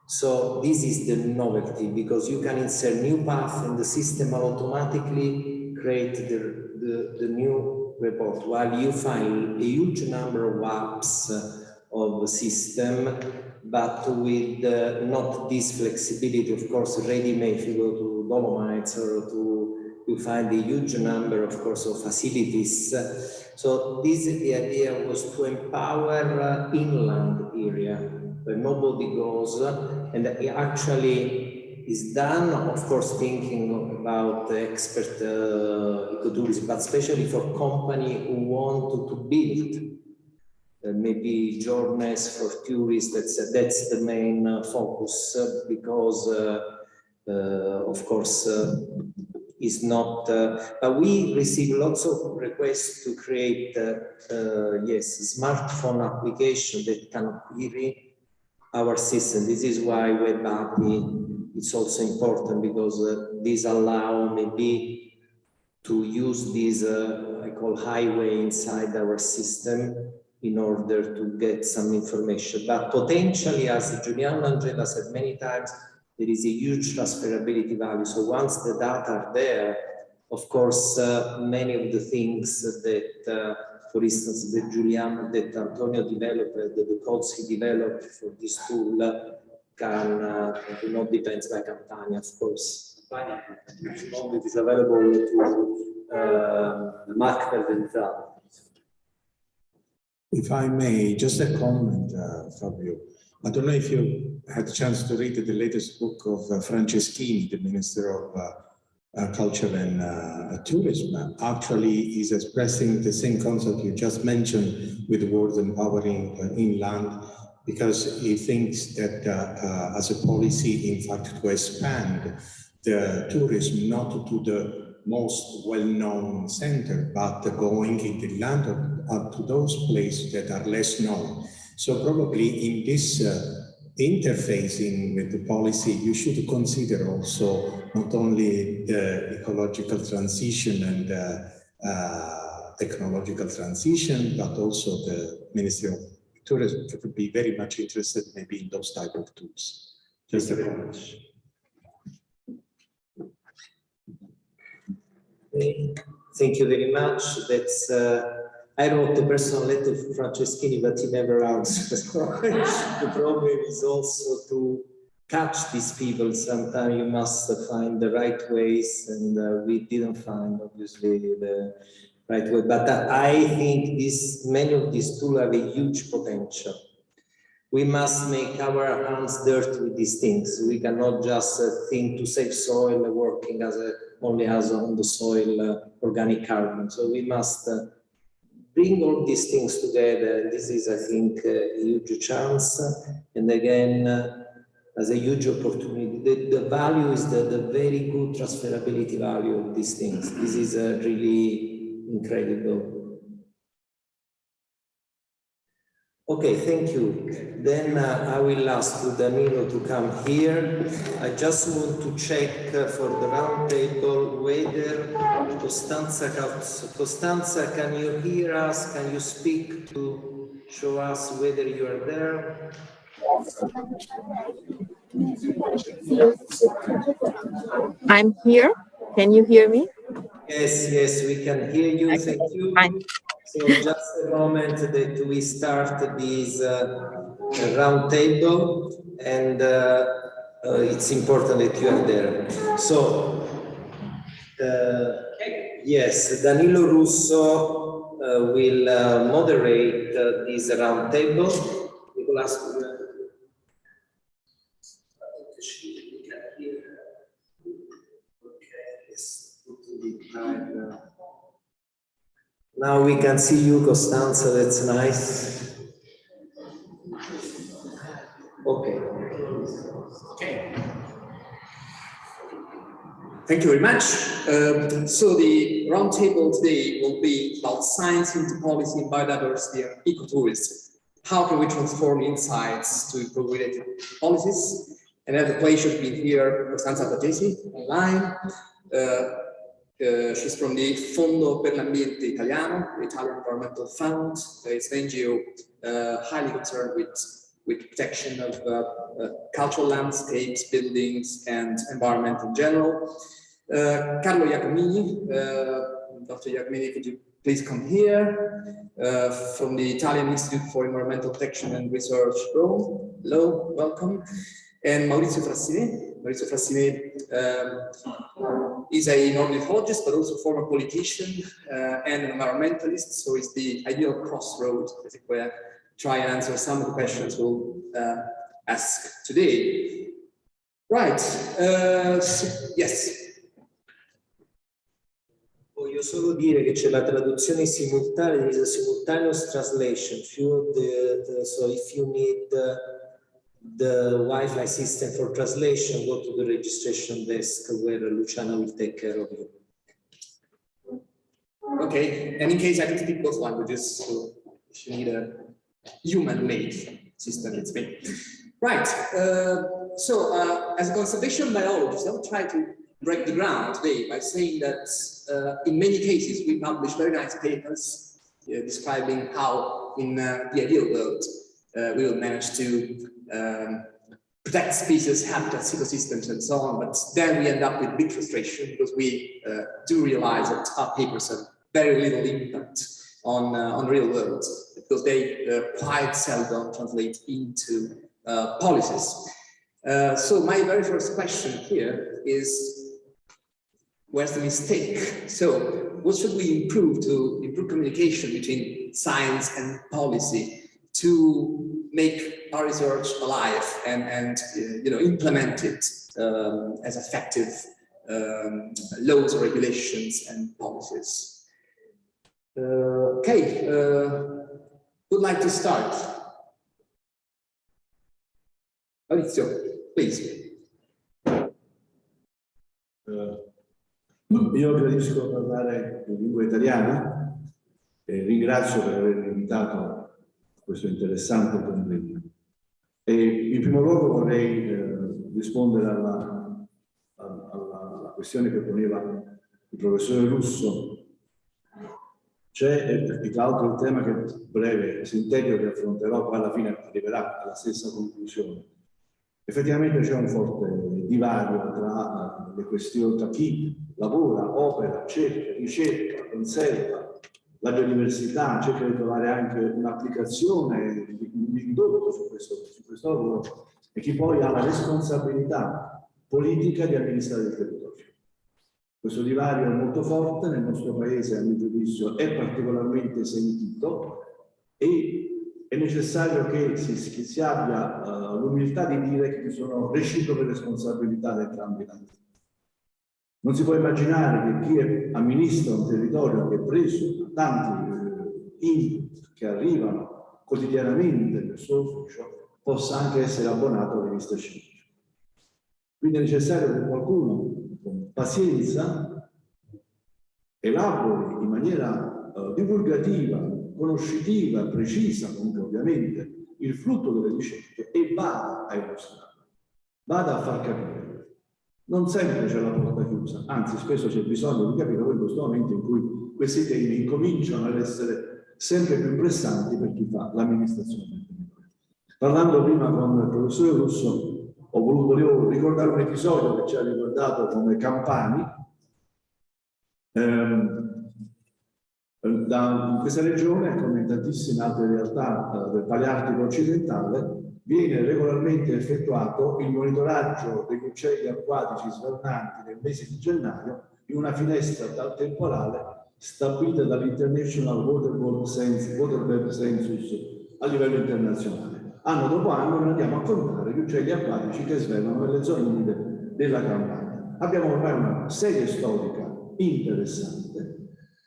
So this is the novelty, because you can insert new path and the system will automatically create the new report, while you find a huge number of apps of the system, but with not this flexibility. Of course, ready-made, if you go to Dolomites or you find a huge number, of course, of facilities. So the idea was to empower inland area where nobody goes, and it actually is done, of course, thinking about expert ecotourism, but especially for companies who want to build maybe journeys for tourists. That's the main focus, because of course is not, but we receive lots of requests to create smartphone application that can query our system. This is why Web API is also important, because these allow maybe to use this I call highway inside our system in order to get some information. But potentially, as Giuliano and Angela said many times, there is a huge transferability value. So once the data are there, of course, many of the things that, for instance, that Antonio developed, the codes he developed for this tool can, depends by Campania, of course. Campania, it is available to mark per If I may, just a comment, Fabio. I don't know if you had a chance to read the latest book of Franceschini, the Minister of Culture and Tourism. Actually, he's expressing the same concept you just mentioned with the word empowering inland, because he thinks that as a policy, in fact, to expand the tourism not to the most well-known center, but going in the land up to those places that are less known. So probably in this interfacing with the policy, you should consider also not only the ecological transition and technological transition, but also the Ministry of Tourism would be very much interested maybe in those type of tools. Just a comment. Thank you very much. That's I wrote a personal letter to Franceschini, but he never answered. The problem is also to catch these people. Sometimes you must find the right ways, and we didn't find obviously the right way. But I think many of these tools have a huge potential. We must make our hands dirty with these things. We cannot just think to save soil working only as on the soil organic carbon. So we must bring all these things together. This is, I think, a huge chance. And again, as a huge opportunity. The value is the very good transferability value of these things. This is really incredible. Okay, thank you. Then I will ask Danilo to come here. I just want to check for the roundtable whether Costanza, can you hear us? Can you speak to show us whether you are there? I'm here. Can you hear me? Yes, we can hear you. Thank you. Fine. So just a moment that we start this roundtable, and it's important that you are there. So, yes, Danilo Russo will moderate this roundtable. Now we can see you, Costanza, that's nice. Okay. Thank you very much. So the roundtable today will be about science into policy and biodiversity and ecotourism. How can we transform insights to improve related policies? And I have the pleasure to be here, Costanza Patesi, online. She's from the Fondo per l'Ambiente Italiano, the Italian Environmental Fund. It's an NGO highly concerned with protection of cultural landscapes, buildings, and environment in general. Carlo Iacomini, Dr. Iacomini, could you please come here? From the Italian Institute for Environmental Protection and Research, Rome. Hello, welcome. And Maurizio Frassini. Maurizio Frassini is an ornithologist, but also former politician and an environmentalist. So it's the ideal crossroad, as it were, try and answer some of the questions we'll ask today. Right, yes. Voglio solo dire che c'è la traduzione simultanea, there is a simultaneous translation. So if you need the Wi-Fi system for translation, go to the registration desk where Luciana will take care of you. Okay, and in case I can speak both languages, so if you need a human-made system, it's me. Right, so as a conservation biologist, I'll try to break the ground today by saying that in many cases we publish very nice papers describing how in the ideal world we will manage to protect species, habitats, ecosystems, and so on. But then we end up with big frustration because we do realize that our papers have very little impact on real world because they quite seldom translate into policies. So my very first question here is, where's the mistake? So what should we improve to improve communication between science and policy to make our research alive and you know, implement it as effective laws, regulations, and policies? Okay, would like to start? Maurizio, please. Io gradisco parlare in lingua italiana e ringrazio per avermi invitato a questo interessante convegno. In primo luogo vorrei rispondere alla questione che poneva il professore Russo. C'è, tra l'altro, il tema che breve, sintetico, che affronterò, poi alla fine arriverà alla stessa conclusione. Effettivamente c'è un forte divario tra le questioni, tra chi lavora, opera, cerca, ricerca, conserva la biodiversità, cerca di trovare anche un'applicazione, un indotto su questo lavoro, e chi poi ha la responsabilità politica di amministrare il territorio. Questo divario è molto forte nel nostro paese, a mio giudizio, è particolarmente sentito e è necessario che si abbia l'umiltà di dire che ci sono reciproche responsabilità da entrambi i lati. Non si può immaginare che chi amministra un territorio che è preso da tanti input che arrivano quotidianamente nel suo ufficio possa anche essere abbonato alle riviste scientifiche. Quindi è necessario che qualcuno con pazienza elabori in maniera divulgativa, conoscitiva, precisa, comunque ovviamente, il frutto delle ricerche e vada a illustrarlo, vada a far capire. Non sempre c'è la porta chiusa, anzi spesso c'è bisogno di capire in questo momento in cui questi temi incominciano ad essere sempre più pressanti per chi fa l'amministrazione del territorio. Parlando prima con il professore Russo, ho voluto ricordare un episodio che ci ha ricordato come Campani. In questa regione, come in tantissime altre realtà del Paleartico occidentale, viene regolarmente effettuato il monitoraggio degli uccelli acquatici svernanti nel mese di gennaio in una finestra temporale stabilita dall'International Waterbird Census a livello internazionale. Anno dopo anno noi andiamo a contare gli uccelli acquatici che svernano nelle zone umide della Campania. Abbiamo ormai una serie storica interessante.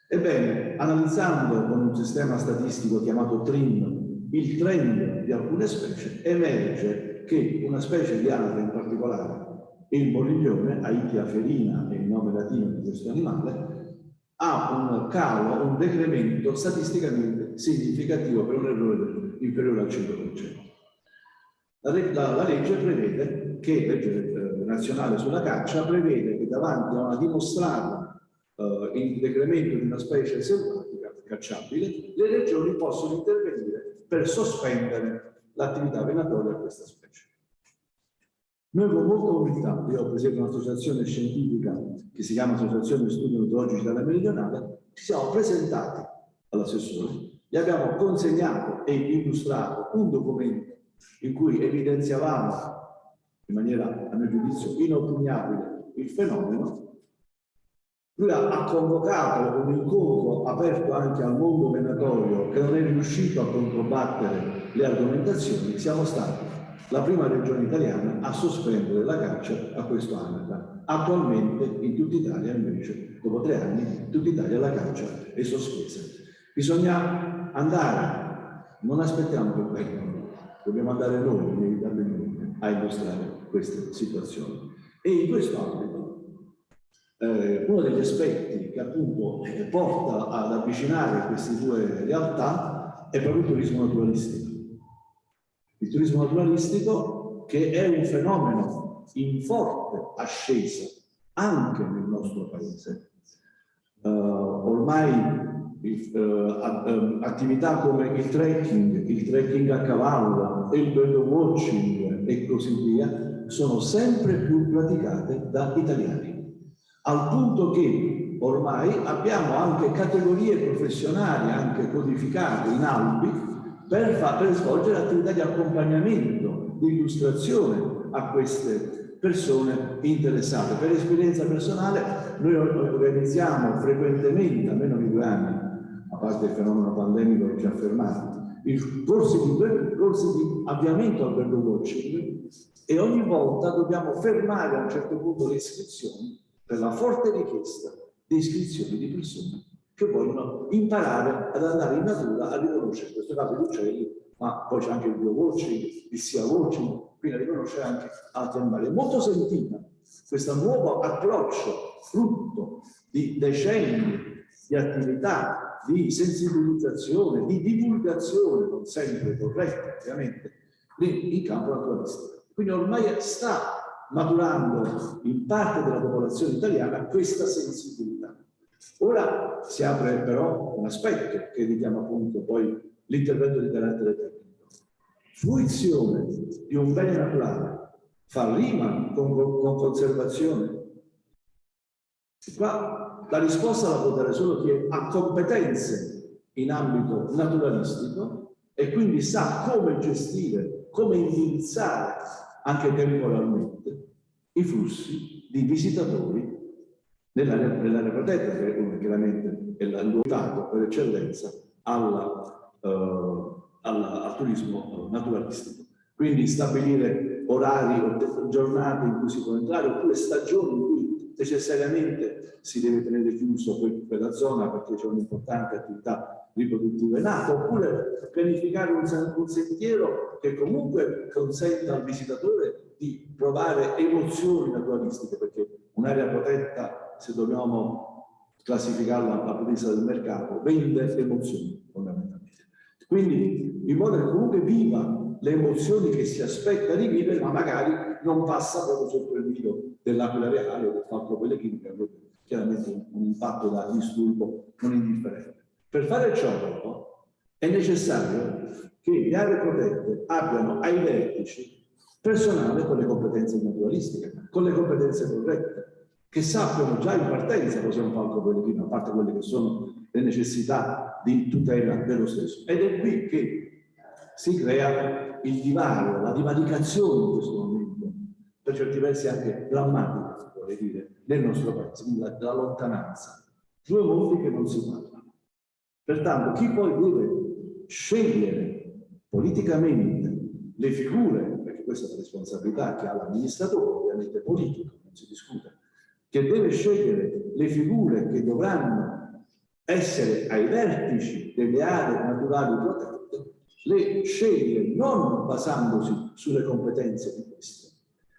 Ebbene, analizzando con un sistema statistico chiamato TRIM il trend di alcune specie, emerge che una specie di anatre in particolare, il boriglione, Aitia ferina è il nome latino di questo animale, ha un calo, un decremento statisticamente significativo per un errore inferiore al 5%. La legge prevede che, legge nazionale sulla caccia, prevede che davanti a una dimostrata il decremento di una specie selvatica cacciabile, le regioni possono intervenire per sospendere l'attività venatoria a questa specie. Noi con molta umiltà, io ho presieduto un'associazione scientifica che si chiama Associazione Studi Metodologici della Meridionale, ci siamo presentati all'assessore, gli abbiamo consegnato e illustrato un documento in cui evidenziavamo in maniera, a mio giudizio, inoppugnabile il fenomeno. Lui ha convocato un incontro aperto anche al mondo venatorio che non è riuscito a controbattere le argomentazioni. Siamo stati la prima regione italiana a sospendere la caccia a questo anatra. Attualmente in tutta Italia invece, dopo 3 anni, in tutta Italia la caccia è sospesa. Bisogna andare, non aspettiamo che vengano, dobbiamo andare noi, inevitabilmente, a illustrare queste situazioni. E in questo ambito uno degli aspetti che appunto porta ad avvicinare queste due realtà è proprio il turismo naturalistico. Il turismo naturalistico che è un fenomeno in forte ascesa anche nel nostro paese. Ormai attività come il trekking a cavallo, il birdwatching e così via sono sempre più praticate da italiani. Al punto che ormai abbiamo anche categorie professionali, anche codificate in albi, per svolgere attività di accompagnamento, di illustrazione a queste persone interessate. Per esperienza personale, noi organizziamo frequentemente, almeno ogni 2 anni, a parte il fenomeno pandemico che ci ha fermati, corsi di avviamento al bird watching, e ogni volta dobbiamo fermare a un certo punto le iscrizioni per la forte richiesta di iscrizioni di persone che vogliono imparare ad andare in natura a riconoscere, in questo caso gli uccelli, ma poi c'è anche il biowatching, il sea watching, quindi a riconoscere anche altri animali. È molto sentita questo nuovo approccio, frutto di decenni di attività, di sensibilizzazione, di divulgazione, non sempre corretta ovviamente, in campo naturalistico. Quindi ormai sta maturando in parte della popolazione italiana questa sensibilità. Ora si apre però un aspetto che richiama appunto poi l'intervento di carattere tecnico. Fruizione di un bene naturale fa rima con conservazione? E qua la risposta la può dare solo chi ha competenze in ambito naturalistico e quindi sa come gestire, come indirizzare anche temporalmente i flussi di visitatori nell'area protetta, che chiaramente è l'aiutato per eccellenza al turismo naturalistico. Quindi stabilire orari o giornate in cui si può entrare, oppure stagioni in cui necessariamente si deve tenere chiuso quella zona perché c'è un'importante attività riproduttiva in atto, oppure pianificare un sentiero che comunque consenta al visitatore di provare emozioni naturalistiche, perché un'area protetta, se dobbiamo classificarla dal punto di vista del mercato, vende emozioni fondamentalmente. Quindi in modo che comunque viva le emozioni che si aspetta di vivere, ma magari non passa proprio sotto il nido dell'aquila reale o del falco pellegrino, che avrebbe chiaramente un impatto da disturbo non indifferente. Per fare ciò però è necessario che le aree protette abbiano ai vertici personale con le competenze naturalistiche, con le competenze corrette, che sappiano già in partenza cos'è un falco pellegrino, a parte quelle che sono le necessità di tutela dello stesso. Ed è qui che si crea il divario, la divaricazione in questo momento, per certi versi anche drammatica, vorrei dire, nel nostro paese, la lontananza. 2 mondi che non si parlano. Pertanto chi poi deve scegliere politicamente le figure, perché questa è la responsabilità che ha l'amministratore, ovviamente politico, non si discute, che deve scegliere le figure che dovranno essere ai vertici delle aree naturali protette, le sceglie non basandosi sulle competenze di queste,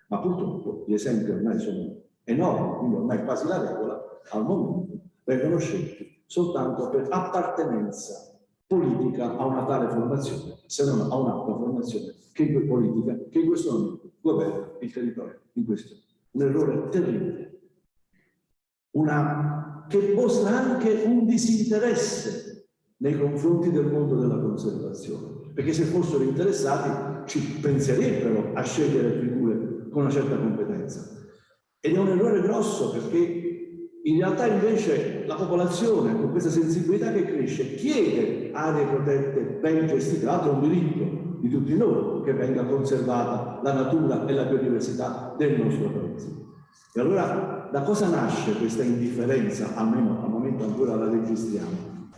ma purtroppo gli esempi ormai sono enormi, quindi ormai quasi la regola, al momento vengono scelti soltanto per appartenenza politica a una tale formazione, se non a un'altra formazione che politica, che in questo momento governa il territorio in questione. Un errore terribile, che mostra anche un disinteresse nei confronti del mondo della conservazione, perché se fossero interessati ci penserebbero a scegliere figure con una certa competenza. Ed è un errore grosso, perché in realtà invece la popolazione, con questa sensibilità che cresce, chiede aree protette ben gestite. Tra l'altro è un diritto di tutti noi che venga conservata la natura e la biodiversità del nostro paese. E allora da cosa nasce questa indifferenza, almeno al momento ancora la registriamo?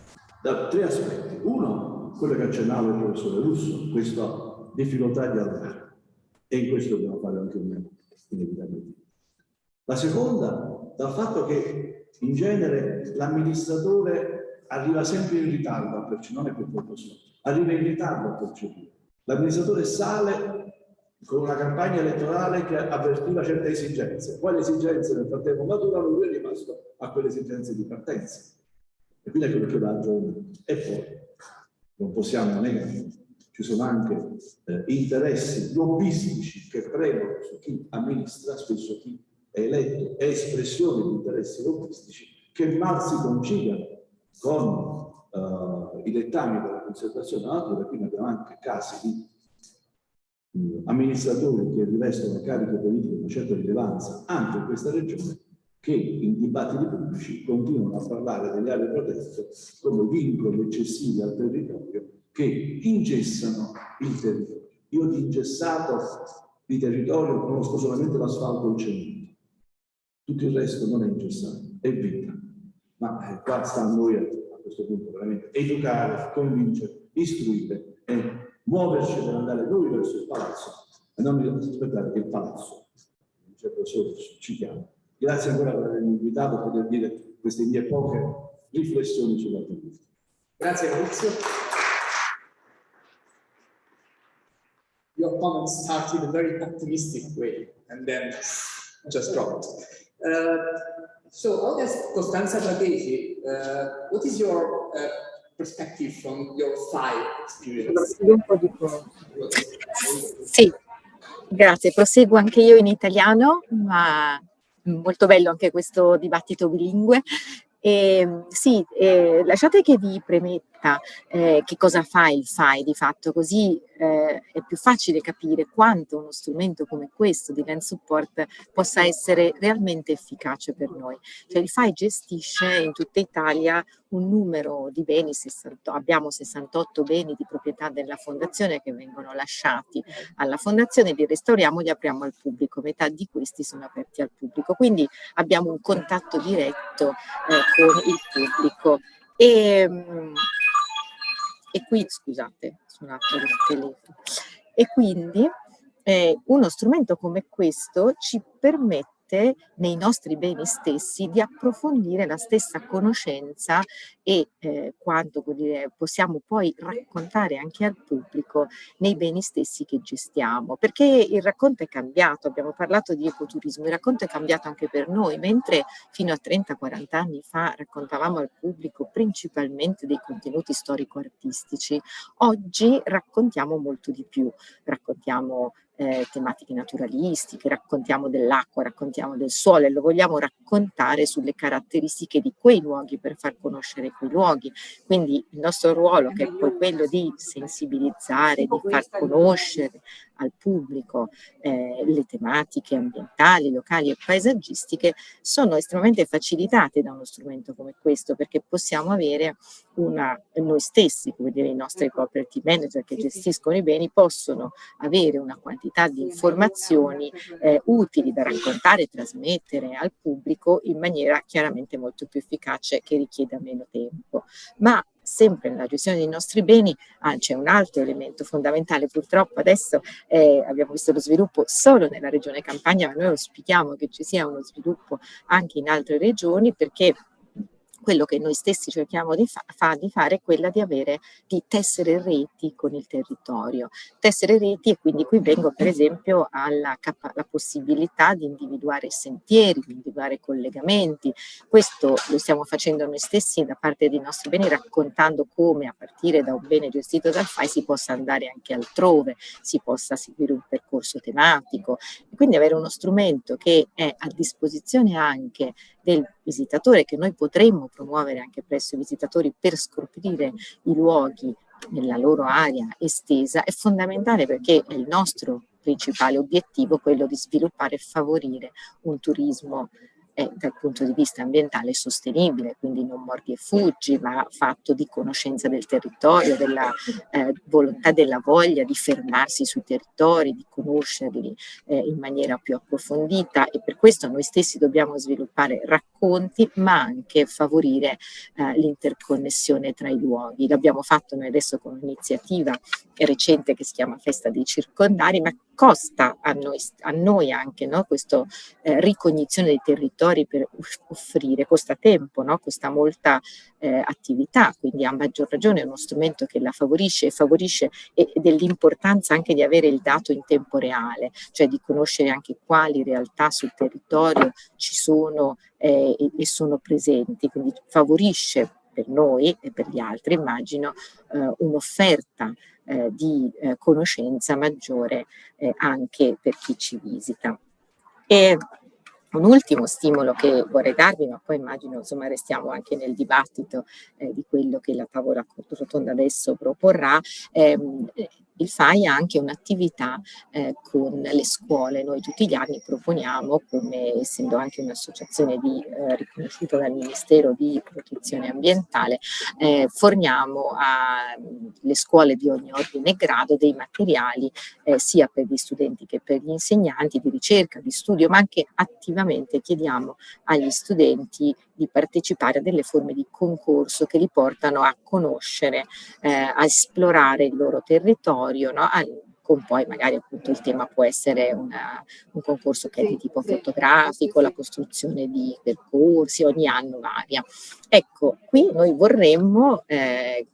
Da 3 aspetti. Uno, quello che accennava il professore Russo, questa difficoltà di andare, e in questo dobbiamo fare anche un meno, inevitabilmente. La seconda, dal fatto che in genere l'amministratore arriva sempre in ritardo a percepire, non è per colpa sua, arriva in ritardo a percepire. L'amministratore sale con una campagna elettorale che avvertiva certe esigenze, poi le esigenze nel frattempo maturano, lui è rimasto a quelle esigenze di partenza. E quindi è quello che dà ragione. E poi, non possiamo negare, ci sono anche interessi lobbistici che premono su chi amministra, spesso chi è eletto è espressione di interessi lobbistici che mal si conciliano con i dettami della conservazione della natura. Quindi abbiamo anche casi di amministratori che rivestono cariche politiche di una certa rilevanza anche in questa regione, che in dibattiti pubblici continuano a parlare delle aree protette come vincoli eccessivi al territorio che ingessano il territorio. Io di ingessato di territorio conosco solamente l'asfalto e il cemento. Tutto il resto non è necessario, è vita. Ma qua sta a noi a questo punto veramente educare, convincere, istruire e muoverci per andare noi verso il palazzo e non aspettare che il palazzo ci chiami. Grazie ancora per avermi invitato a poter dire queste mie poche riflessioni sull'argomento. Grazie Maurizio. Your comment started in a very optimistic way and then just dropped. So, Costanza Bratesi, what is your perspective from your 5 experience? Sì, grazie. Proseguo anche io in italiano, ma molto bello anche questo dibattito bilingue. Lasciate che vi premetta che cosa fa il FAI di fatto, così è più facile capire quanto uno strumento come questo di Land Support possa essere realmente efficace per noi. Cioè il FAI gestisce in tutta Italia un numero di beni, abbiamo 68 beni di proprietà della Fondazione che vengono lasciati alla Fondazione, li restauriamo e li apriamo al pubblico, metà di questi sono aperti al pubblico, quindi abbiamo un contatto diretto con il pubblico. E qui, scusate, suonato il telefono. E quindi uno strumento come questo ci permette nei nostri beni stessi di approfondire la stessa conoscenza e quanto possiamo poi raccontare anche al pubblico nei beni stessi che gestiamo, perché il racconto è cambiato. Abbiamo parlato di ecoturismo, il racconto è cambiato anche per noi, mentre fino a 30-40 anni fa raccontavamo al pubblico principalmente dei contenuti storico-artistici, oggi raccontiamo molto di più, raccontiamo tematiche naturalistiche, raccontiamo dell'acqua, raccontiamo del suolo e lo vogliamo raccontare sulle caratteristiche di quei luoghi per far conoscere quei luoghi. Quindi il nostro ruolo, che è poi quello di sensibilizzare, di far conoscere al pubblico le tematiche ambientali, locali e paesaggistiche, sono estremamente facilitate da uno strumento come questo, perché possiamo avere noi stessi, come dire i nostri property manager che gestiscono i beni, possono avere una quantità di informazioni utili da raccontare e trasmettere al pubblico in maniera chiaramente molto più efficace, che richieda meno tempo. Ma sempre nella gestione dei nostri beni c'è un altro elemento fondamentale. Purtroppo adesso abbiamo visto lo sviluppo solo nella regione Campania, ma noi auspichiamo che ci sia uno sviluppo anche in altre regioni, perché quello che noi stessi cerchiamo di fare è quella di tessere reti con il territorio. Tessere reti, e quindi qui vengo per esempio alla possibilità di individuare sentieri, di individuare collegamenti. Questo lo stiamo facendo noi stessi da parte dei nostri beni, raccontando come a partire da un bene gestito dal FAI si possa andare anche altrove, si possa seguire un percorso tematico, e quindi avere uno strumento che è a disposizione anche del visitatore, che noi potremmo promuovere anche presso i visitatori per scoprire i luoghi nella loro area estesa, è fondamentale, perché è il nostro principale obiettivo quello di sviluppare e favorire un turismo dal punto di vista ambientale sostenibile, quindi non mordi e fuggi, ma fatto di conoscenza del territorio, della volontà, della voglia di fermarsi sui territori, di conoscerli in maniera più approfondita, e per questo noi stessi dobbiamo sviluppare racconti, ma anche favorire l'interconnessione tra i luoghi. L'abbiamo fatto noi adesso con un'iniziativa recente che si chiama Festa dei Circondari, ma costa a noi anche, no? Questo ricognizione dei territori per offrire, costa tempo, no? Costa molta attività, quindi a maggior ragione è uno strumento che la favorisce e dell'importanza anche di avere il dato in tempo reale, cioè di conoscere anche quali realtà sul territorio ci sono e sono presenti, quindi favorisce per noi e per gli altri, immagino, un'offerta di conoscenza maggiore anche per chi ci visita. E un ultimo stimolo che vorrei darvi, ma poi immagino insomma restiamo anche nel dibattito di quello che la tavola rotonda adesso proporrà. il FAI ha anche un'attività con le scuole. Noi tutti gli anni proponiamo, come essendo anche un'associazione riconosciuta dal Ministero di Protezione Ambientale, forniamo alle scuole di ogni ordine e grado dei materiali sia per gli studenti che per gli insegnanti di ricerca, di studio, ma anche attivamente chiediamo agli studenti di partecipare a delle forme di concorso che li portano a conoscere, a esplorare il loro territorio, no? Con poi magari appunto il tema può essere un concorso che è di tipo fotografico, la costruzione di percorsi, ogni anno varia. Ecco, qui noi vorremmo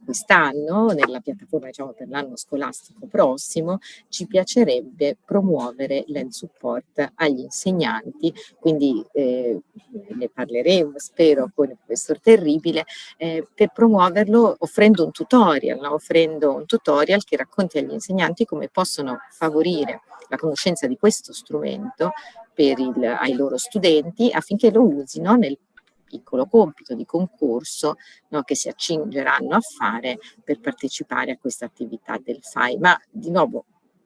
quest'anno, nella piattaforma diciamo per l'anno scolastico prossimo, ci piacerebbe promuovere LANDSUPPORT agli insegnanti, quindi ne parleremo, spero, con il professor Terribile, per promuoverlo offrendo un tutorial, no? Offrendo un tutorial che racconti agli insegnanti come possono favorire la conoscenza di questo strumento ai loro studenti affinché lo usino nel piccolo compito di concorso, no, che si accingeranno a fare per partecipare a questa attività del FAI. Ma di nuovo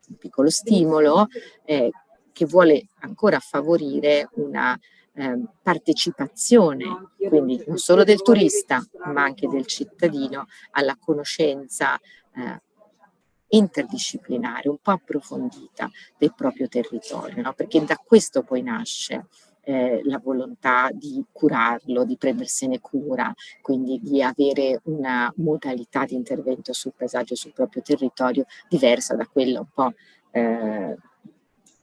un piccolo stimolo che vuole ancora favorire una partecipazione, quindi non solo del turista ma anche del cittadino alla conoscenza interdisciplinare, un po' approfondita del proprio territorio, no? Perché da questo poi nasce la volontà di curarlo, di prendersene cura, quindi di avere una modalità di intervento sul paesaggio, sul proprio territorio diversa da quella un po'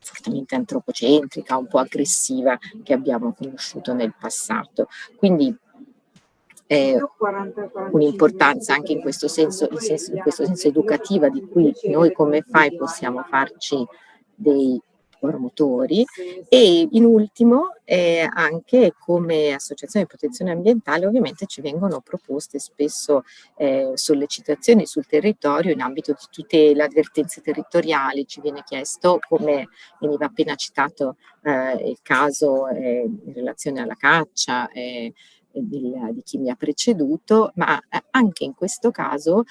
strettamente antropocentrica, un po' aggressiva che abbiamo conosciuto nel passato. Quindi un'importanza anche in questo senso educativa di cui noi come FAI possiamo farci dei promotori, e in ultimo anche come associazione di protezione ambientale ovviamente ci vengono proposte spesso sollecitazioni sul territorio in ambito di tutela, avvertenze territoriali. Ci viene chiesto, come veniva appena citato il caso in relazione alla caccia di chi mi ha preceduto, ma anche in questo caso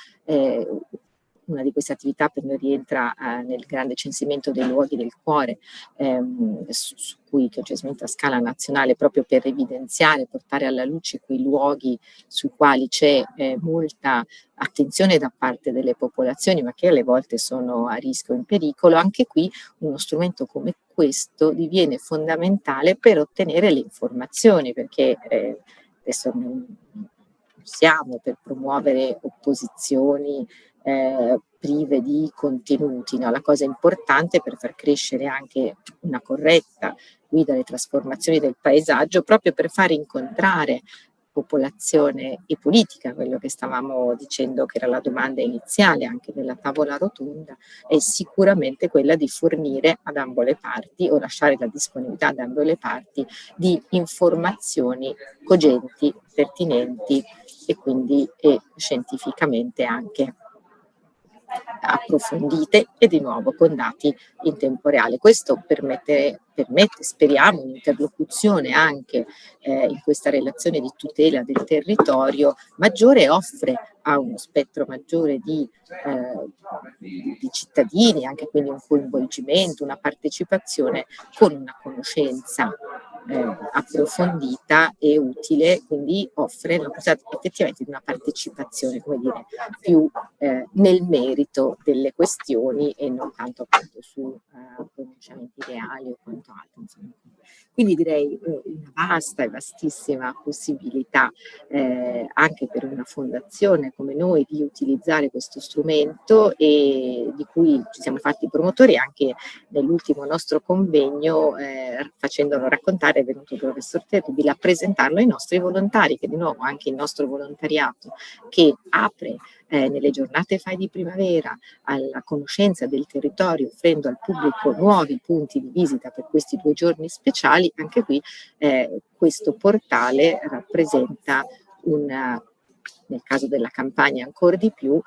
una di queste attività per noi rientra nel grande censimento dei luoghi del cuore, su cui che ho censimento a scala nazionale, proprio per evidenziare, portare alla luce quei luoghi sui quali c'è molta attenzione da parte delle popolazioni, ma che alle volte sono a rischio o in pericolo. Anche qui uno strumento come questo diviene fondamentale per ottenere le informazioni, perché adesso non siamo per promuovere opposizioni prive di contenuti, no? La cosa importante per far crescere anche una corretta guida alle trasformazioni del paesaggio, proprio per far incontrare popolazione e politica, quello che stavamo dicendo che era la domanda iniziale anche della tavola rotonda, è sicuramente quella di fornire ad ambo le parti o lasciare la disponibilità ad ambo le parti di informazioni cogenti, pertinenti e quindi scientificamente anche approfondite e di nuovo con dati in tempo reale. Questo permette, speriamo, un'interlocuzione anche in questa relazione di tutela del territorio maggiore e offre a uno spettro maggiore di cittadini, anche quindi un coinvolgimento, una partecipazione con una conoscenza approfondita e utile, quindi offre la possibilità effettivamente di una partecipazione, come dire, più nel merito delle questioni e non tanto appunto su pronunciamenti reali o quanto altro, insomma. Quindi direi una vasta e vastissima possibilità anche per una fondazione come noi di utilizzare questo strumento, e di cui ci siamo fatti promotori anche nell'ultimo nostro convegno, facendolo raccontare. È venuto il professor Terribile a presentarlo ai nostri volontari, che di nuovo anche il nostro volontariato che apre nelle giornate FAI di primavera alla conoscenza del territorio, offrendo al pubblico nuovi punti di visita per questi 2 giorni speciali. Anche qui questo portale rappresenta nel caso della campagna ancora di più,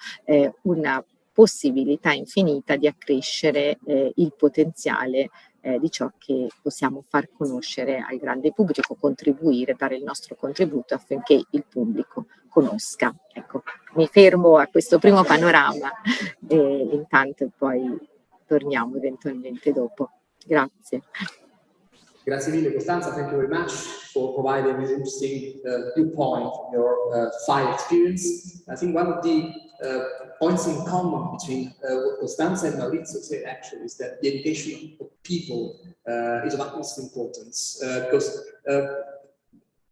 una possibilità infinita di accrescere il potenziale di ciò che possiamo far conoscere al grande pubblico, contribuire, dare il nostro contributo affinché il pubblico conosca. Ecco, mi fermo a questo primo panorama e intanto poi torniamo eventualmente dopo. Grazie. Grazie mille, Costanza. Thank you very much for providing this interesting viewpoint from your fire experience. I think one of the points in common between what Costanza and Maurizio said actually is that the education of people is of utmost importance because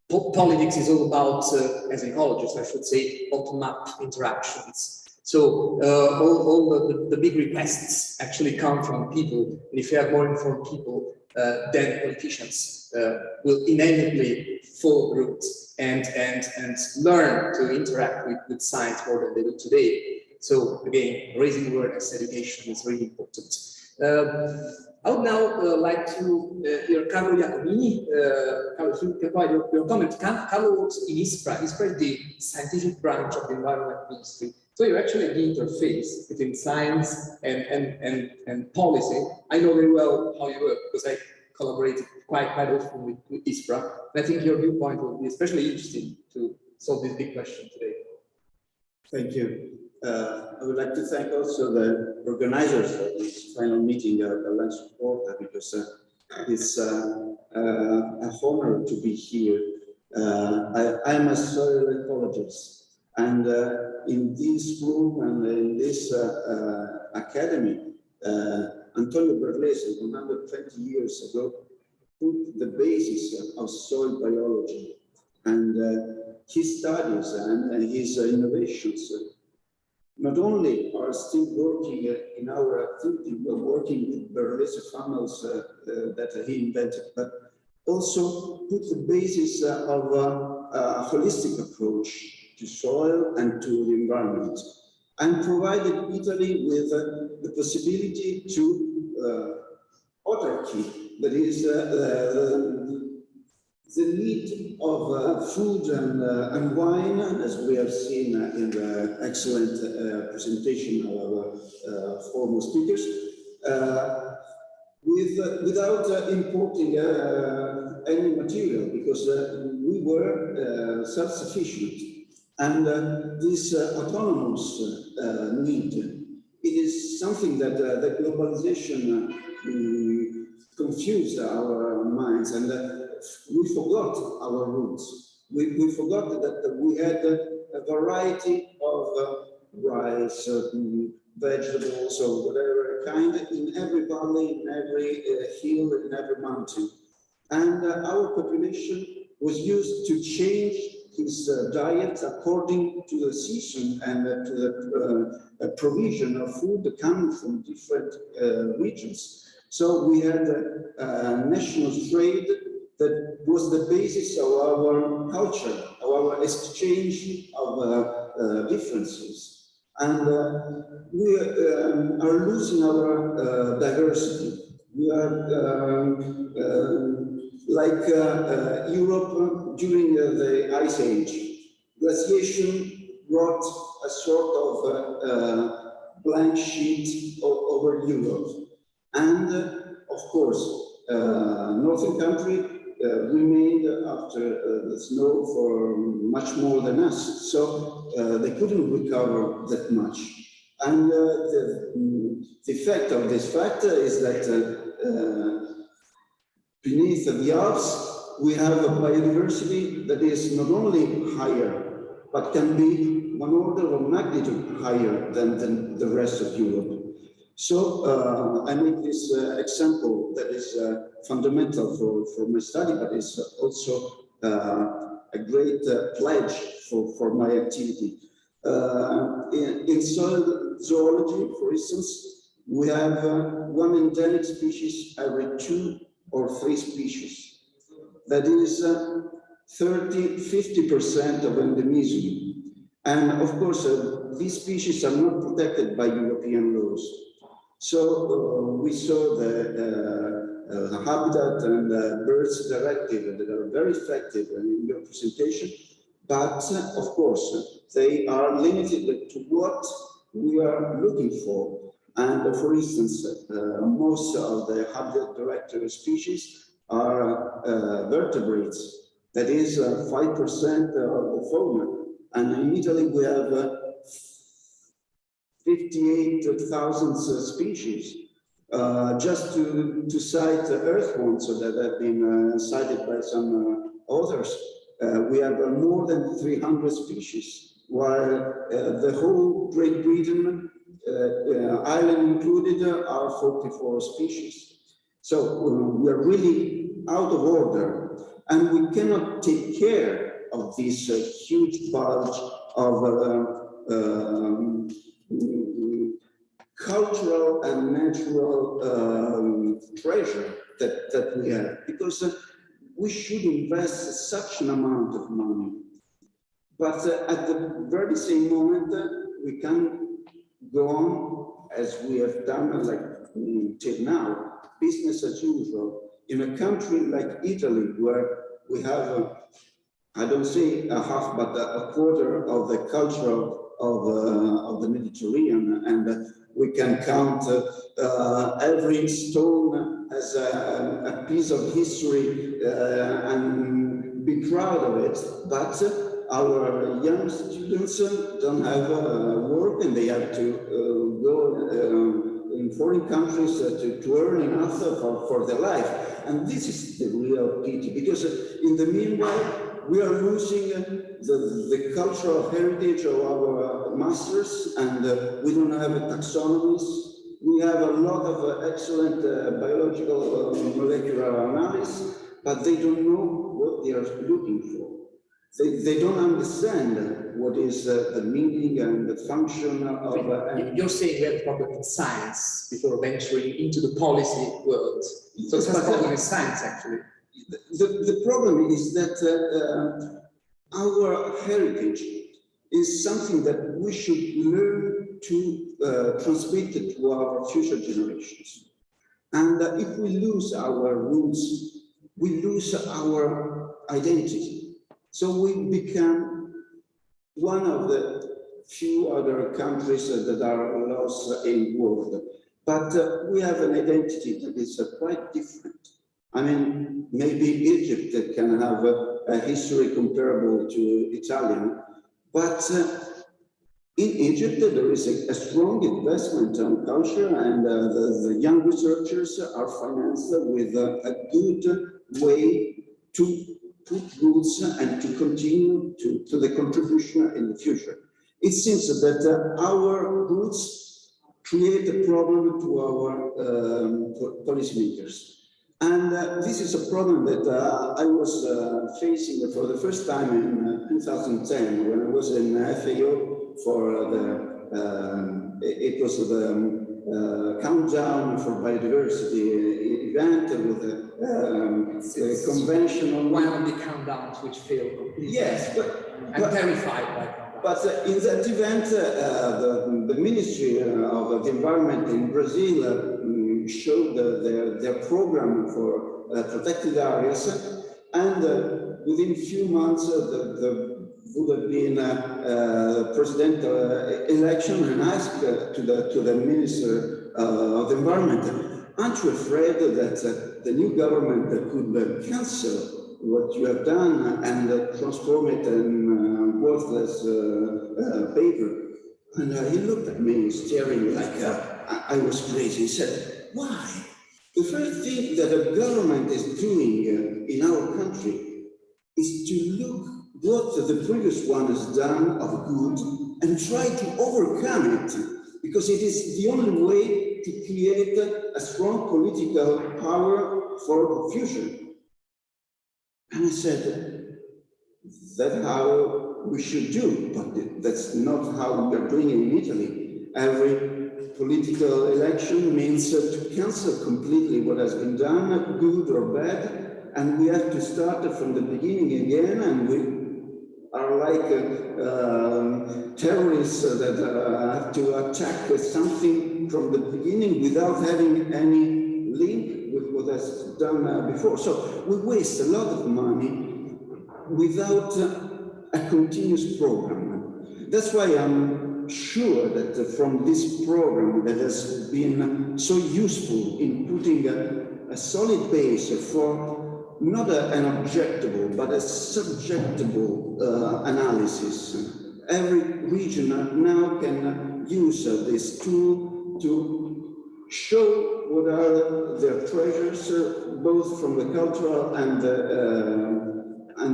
politics is all about, as an ecologist, I should say, bottom-up interactions. So all the big requests actually come from people, and if you have more informed people, then politicians will inevitably follow route and learn to interact with science more than they do today. So again, raising awareness, education is really important. I would now like to hear Carlo Iacomini. Carlo, if you can provide your comment. Carlo works in ISPRA. ISPRA is the scientific branch of the Environment Ministry. So you're actually the interface between science and policy. I know very well how you work because I collaborated quite often with ISPRA. And I think your viewpoint will be especially interesting to solve this big question today. Thank you. I would like to thank also the organizers of this final meeting of the LANDSUPPORT because it's an honor to be here. I am a soil ecologist. And in this room and in this academy, Antonio Berlese, 120 years ago, put the basis of soil biology. And his studies and his innovations not only are still working in our activity, we're working with Berlese funnels that he invented, but also put the basis of a holistic approach to soil and to the environment, and provided Italy with the possibility to autarky, that is the need of food and wine, as we have seen in the excellent presentation of our former speakers, without importing any material, because we were self-sufficient. And this autonomous need, it is something that the globalization confused our minds, and we forgot our roots. We forgot that we had a variety of rice, vegetables, or whatever kind in every valley, in every hill, in every mountain. And our population was used to change his diet according to the season and to the provision of food coming from different regions. So we had a national trade that was the basis of our culture, of our exchange of differences. And we are losing our diversity. We are like Europe during the Ice Age. Glaciation brought a sort of blank sheet over Europe. And of course, northern country remained after the snow for much more than us. So they couldn't recover that much. And the effect of this factor is that beneath the Alps, we have a biodiversity that is not only higher, but can be one order of magnitude higher than the rest of Europe. So I make this example that is fundamental for my study, but is also a great pledge for my activity. In soil zoology, for instance, we have one endemic species every 2 or 3 species. That is 30–50% of endemism. And of course, these species are not protected by European laws. So we saw the Habitat and Birds Directive that are very effective in your presentation, but of course, they are limited to what we are looking for. And for instance, most of the habitat director species are vertebrates. That is 5% of the fauna. And in Italy, we have 58,000 species. Just to cite earthworms that have been cited by some authors, we have more than 300 species, while the whole Great Britain, Ireland included, are 44 species. So we are really out of order, and we cannot take care of this huge bulge of cultural and natural treasure that we have, because we should invest such an amount of money. But at the very same moment, we can go on as we have done till now, business as usual. In a country like Italy, where we have, I don't say a half, but a quarter of the culture of the Mediterranean, and we can count every stone as a piece of history and be proud of it. But our young students don't have work, and they have to go in foreign countries to earn enough for their life. And this is the real pity, because in the meanwhile, we are losing the cultural heritage of our masters, and we don't have taxonomies. We have a lot of excellent biological molecular analysis, but they don't know what they are looking for. They don't understand what is the meaning and the function of... You're saying we have a problem in science before venturing into the policy world. So it's a problem in science, actually. The problem is that our heritage is something that we should learn to transmit it to our future generations. And if we lose our roots, we lose our identity. So we become one of the few other countries that are lost in the world. But we have an identity that is quite different. I mean, maybe Egypt can have a history comparable to Italian, but in Egypt there is a strong investment on culture, and the young researchers are financed with a good way to put roots and to continue to the contribution in the future. It seems that our roots create a problem to our policymakers. And this is a problem that I was facing for the first time in 2010, when I was in FAO for it was the countdown for biodiversity event with a conventional... One of the countdowns which failed completely. Yes, I'm terrified by countdowns. But in that event, the Ministry of the Environment in Brazil showed their program for protected areas, and within a few months there would have been a presidential election, and asked to the Minister of the Environment, aren't you afraid that the new government could cancel what you have done and transform it in worthless paper? And he looked at me staring like I was crazy. He said, why? The first thing that a government is doing in our country is to look what the previous one has done of good and try to overcome it, because it is the only way to create a strong political power for the future. And I said, that's how we should do, but that's not how we are doing in Italy. Every political election means to cancel completely what has been done, good or bad, and we have to start from the beginning again, and we are like terrorists that have to attack something from the beginning without having any link with what has done before. So we waste a lot of money without a continuous program. That's why I'm sure that from this program that has been so useful in putting a solid base for not an objectable, but a subjectable analysis. Every region now can use this tool to show what are their treasures, both from the cultural and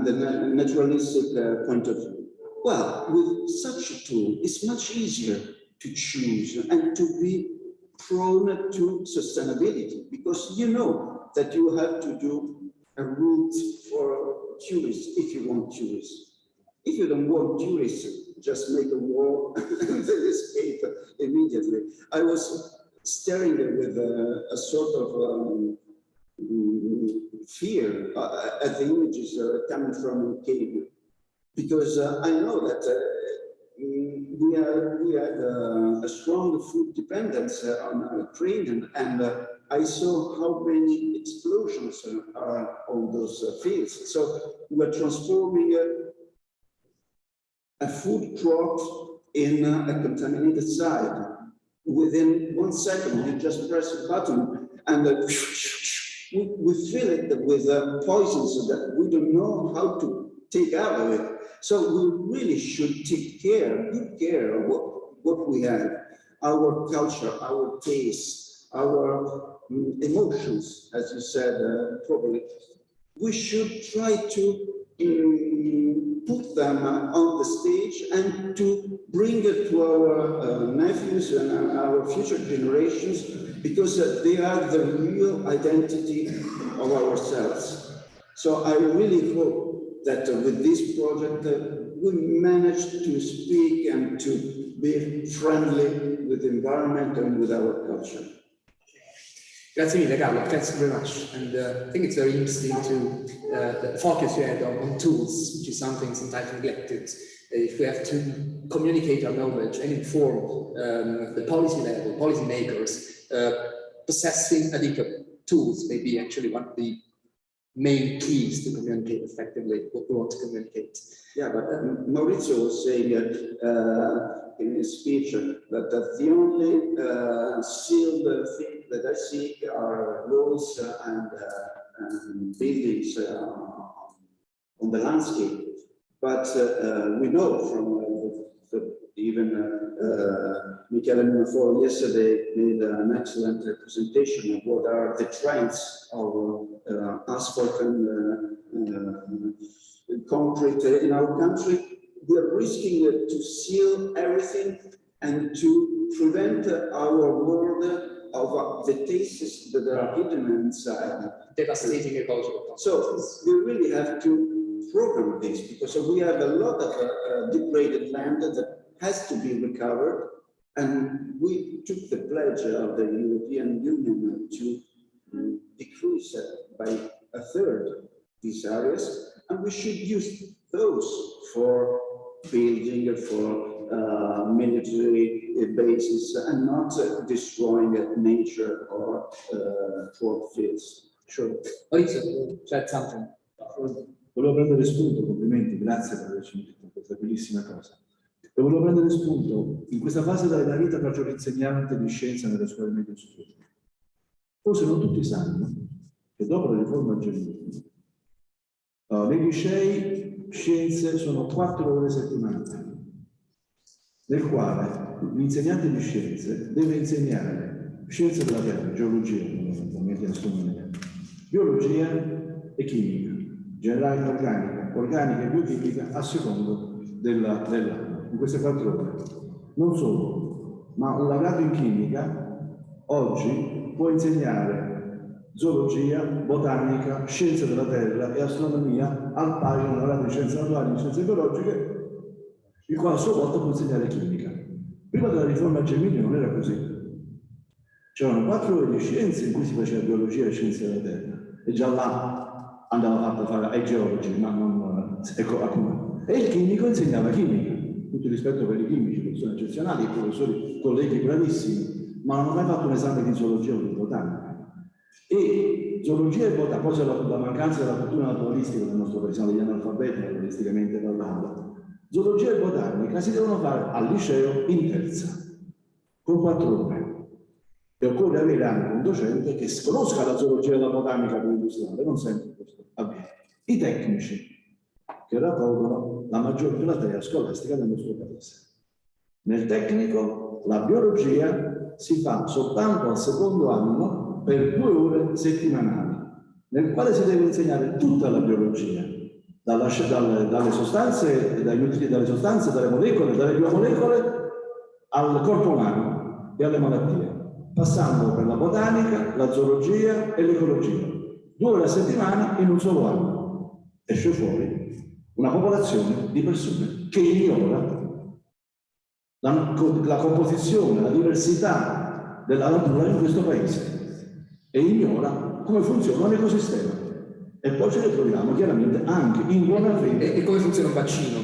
the naturalistic point of view. Well, with such a tool, it's much easier to choose and to be prone to sustainability, because you know that you have to do a route for tourists if you want tourists. If you don't want tourists, just make a wall and they escape immediately. I was staring with a sort of fear at the images coming from cave, because I know that we had a strong food dependence on Ukraine, and I saw how many explosions are on those fields. So we're transforming a food plot in a contaminated site. Within 1 second, you just press a button and we fill it with poisons that we don't know how to take out of it. So we really should take good care of what we have, our culture, our tastes, our emotions, as you said, probably. We should try to put them on the stage and to bring it to our nephews and our future generations, because they are the real identity of ourselves. So I really hope that with this project we manage to speak and to be friendly with the environment and with our culture. Grazie mille, Carlo. Thanks very much. And I think it's very interesting to the focus you had on tools, which is something sometimes neglected. If we have to communicate our knowledge and inform the policy level, policy makers, possessing adequate tools may be actually one of the main keys to communicate effectively what we want to communicate. Yeah, but Maurizio was saying in his speech that the only sealed thing that I see are walls and buildings on the landscape. But we know from even Michele Munafo yesterday made an excellent presentation of what are the trends of asphalt and concrete in our country. We are risking to seal everything and to prevent our world of the tastes that are hidden inside. Devastating ecological. So we really have to program this, because we have a lot of degraded land that has to be recovered, and we took the pledge of the European Union to decrease by 1/3 these areas, and we should use those for building, for military bases, and not destroying nature or crop fields. Sure. Maurizio, c'è something. Volevo prendere spunto, complimenti, grazie per averci detto questa bellissima cosa. E volevo prendere spunto in questa fase della vita faccio l'insegnante di scienza nelle scuole medie superiori. Forse non tutti sanno che dopo la riforma Gelmini nei licei scienze sono 4 ore settimanali, nel quale l'insegnante di scienze deve insegnare scienze della terra, geologia, biologia e chimica, generale inorganica, organica e biochimica a secondo dell'anno, in queste 4 ore. Non solo, ma un laureato in chimica oggi può insegnare zoologia, botanica, scienze della terra e astronomia al pari di un laureato in scienze naturali e scienze ecologiche, il quale a sua volta può insegnare chimica. Prima della riforma Gelmini non era così. C'erano 4 ore di scienze in cui si faceva biologia e scienze della terra, e già là andava fatto a fare ai geologi, ma non e il chimico insegnava chimica. Tutto rispetto per i chimici, persone eccezionali, i professori, colleghi bravissimi, ma non hanno mai fatto un esame di zoologia o di botanica. E zoologia e botanica, poi c'è la mancanza della cultura naturalistica del nostro paese, siamo degli analfabeti naturalisticamente parlando. Zoologia e botanica si devono fare al liceo in terza, con 4 ore. E occorre avere anche un docente che conosca la zoologia e la botanica per illustrare, non sempre questo avviene. I tecnici, che raccolgono la maggior platea scolastica del nostro paese. Nel tecnico la biologia si fa soltanto al secondo anno per 2 ore settimanali, nel quale si deve insegnare tutta la biologia, dalle sostanze, dalle molecole, dalle biomolecole al corpo umano e alle malattie, passando per la botanica, la zoologia e l'ecologia. 2 ore a settimana in un solo anno. Esce fuori una popolazione di persone che ignora la composizione, la diversità della natura in questo paese e ignora come funziona l'ecosistema. E poi ce le troviamo chiaramente anche in buona fede. E come funziona un vaccino?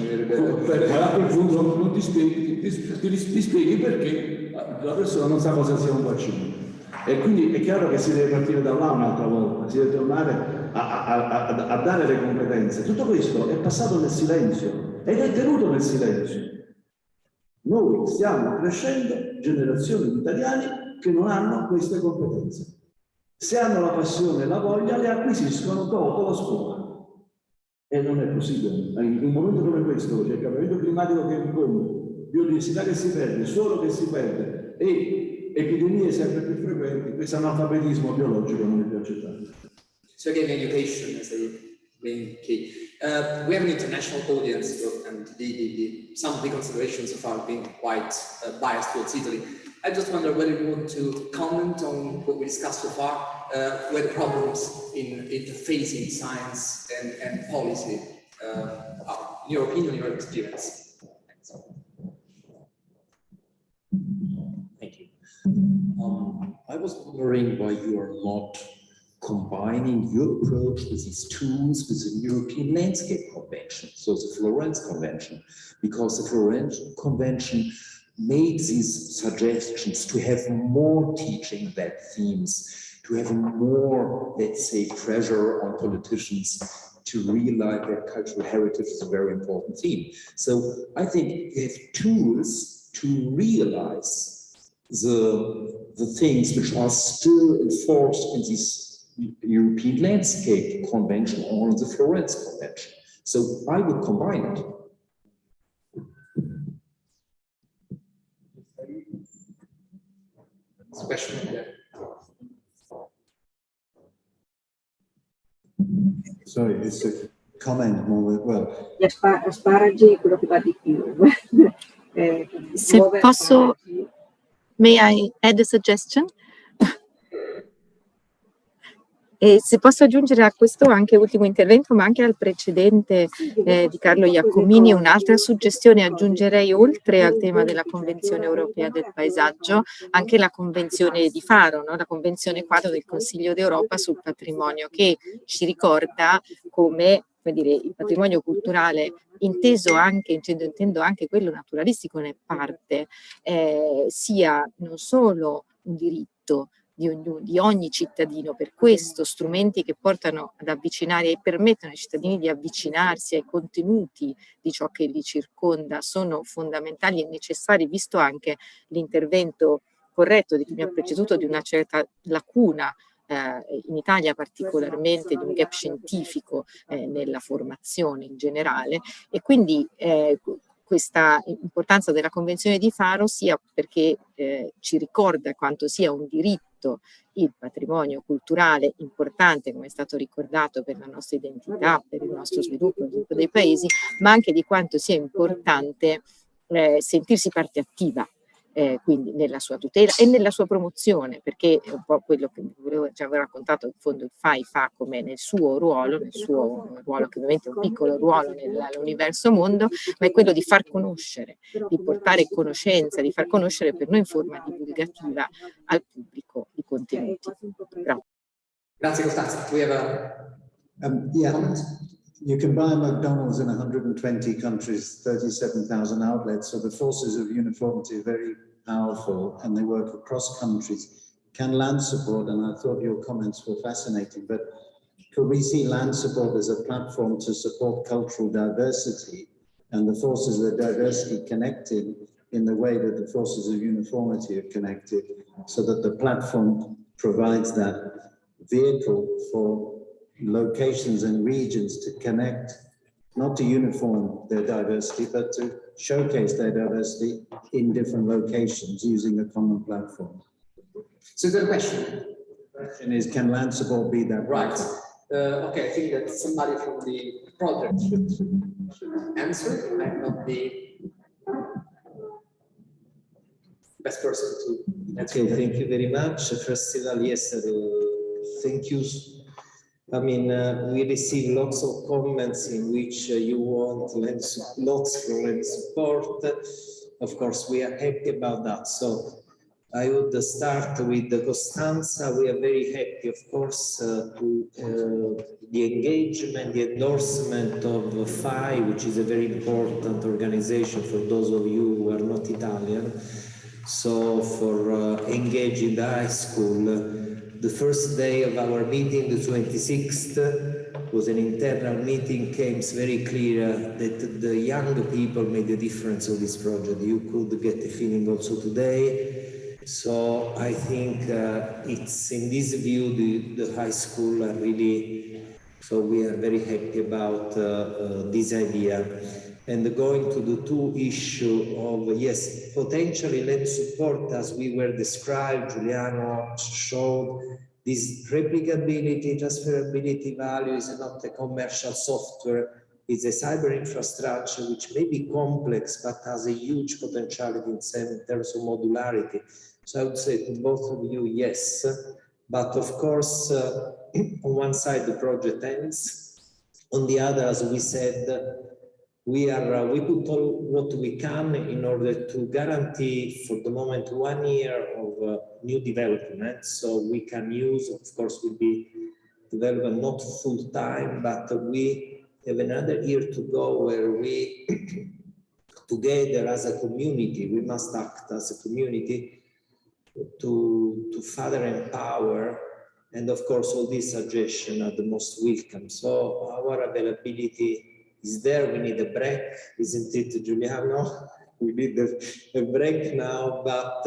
Perché appunto non ti spieghi perché la persona non sa cosa sia un vaccino. E quindi è chiaro che si deve partire da là un'altra volta, si deve tornare a dare le competenze. Tutto questo è passato nel silenzio ed è tenuto nel silenzio. Noi stiamo crescendo generazioni di italiani che non hanno queste competenze. Se hanno la passione e la voglia, le acquisiscono dopo la scuola. E non è possibile. In un momento come questo, c'è il cambiamento climatico che incombe, biodiversità che si perde, suolo che si perde e epidemie sempre più frequenti, questo analfabetismo biologico non è più accettabile. So again, education is a main key. We have an international audience, and some of the considerations so far have been quite biased towards Italy. I just wonder whether you want to comment on what we discussed so far, where the problems in interfacing science and policy are, in your opinion, your experience. Thank you. I was wondering why you are not combining your approach with these tools with the European Landscape Convention, so the Florence Convention, because the Florence Convention made these suggestions to have more teaching that themes, to have more, let's say, pressure on politicians to realize that cultural heritage is a very important theme. So I think you have tools to realize the things which are still enforced in this European Landscape Convention or the Florence Convention. So I would combine it. Sorry, it's a comment more well. Gli asparagi, quello che va di più. Se posso, may I add a suggestion? E se posso aggiungere a questo anche ultimo intervento, ma anche al precedente di Carlo Iacomini, un'altra suggestione aggiungerei, oltre al tema della Convenzione Europea del Paesaggio, anche la Convenzione di Faro, no? La Convenzione quadro del Consiglio d'Europa sul patrimonio, che ci ricorda come dire, il patrimonio culturale, inteso anche, intendo anche quello naturalistico ne parte, sia non solo un diritto di ogni cittadino. Per questo strumenti che portano ad avvicinare e permettono ai cittadini di avvicinarsi ai contenuti di ciò che li circonda sono fondamentali e necessari, visto anche l'intervento corretto di chi mi ha preceduto di una certa lacuna in Italia, particolarmente di un gap scientifico nella formazione in generale, e quindi questa importanza della Convenzione di Faro, sia perché ci ricorda quanto sia un diritto il patrimonio culturale importante, come è stato ricordato, per la nostra identità, per il nostro sviluppo, il sviluppo dei paesi, ma anche di quanto sia importante sentirsi parte attiva, quindi nella sua tutela e nella sua promozione, perché è un po' quello che ci avevo raccontato, in fondo il FAI fa come nel suo ruolo che ovviamente è un piccolo ruolo nell'universo mondo, ma è quello di far conoscere, di portare conoscenza, di far conoscere per noi in forma divulgativa al pubblico i contenuti. Grazie Costanza. We have a You can buy McDonald's in 120 countries, 37,000 outlets, so the forces of uniformity are very powerful and they work across countries. Can land support, and I thought your comments were fascinating, but could we see land support as a platform to support cultural diversity and the forces of diversity connected in the way that the forces of uniformity are connected, so that the platform provides that vehicle for locations and regions to connect, not to uniform their diversity, but to showcase their diversity in different locations using a common platform. So the question. The question is, can land support be that? Right. Okay, I think that somebody from the project should answer. I'm not the best person to answer. Okay, thank you very much. First of all, yes, thank you. I mean, we receive lots of comments in which you want lots for land support. Of course, we are happy about that. So I would start with the Costanza. We are very happy, of course, to the engagement, the endorsement of FAI, which is a very important organization for those of you who are not Italian. So for engaging the high school, the first day of our meeting, the 26th, was an internal meeting, came very clear that the young people made the difference of this project. You could get a feeling also today. So I think it's in this view, the high school are really, so we are very happy about this idea. And going to the two issue of, yes, potentially land support, as we were described, Giuliano showed, this replicability, transferability value is not a commercial software, it's a cyber infrastructure which may be complex, but has a huge potentiality in terms of modularity. So I would say to both of you, yes, but of course, on one side, the project ends. On the other, as we said, we put all what we can in order to guarantee for the moment 1 year of new development. So we can use, of course, will be development not full time, but we have another year to go where we together as a community, we must act as a community to further empower. And of course, all these suggestions are the most welcome. So our availability is there. We need a break, isn't it, Giuliano? We need a break now, but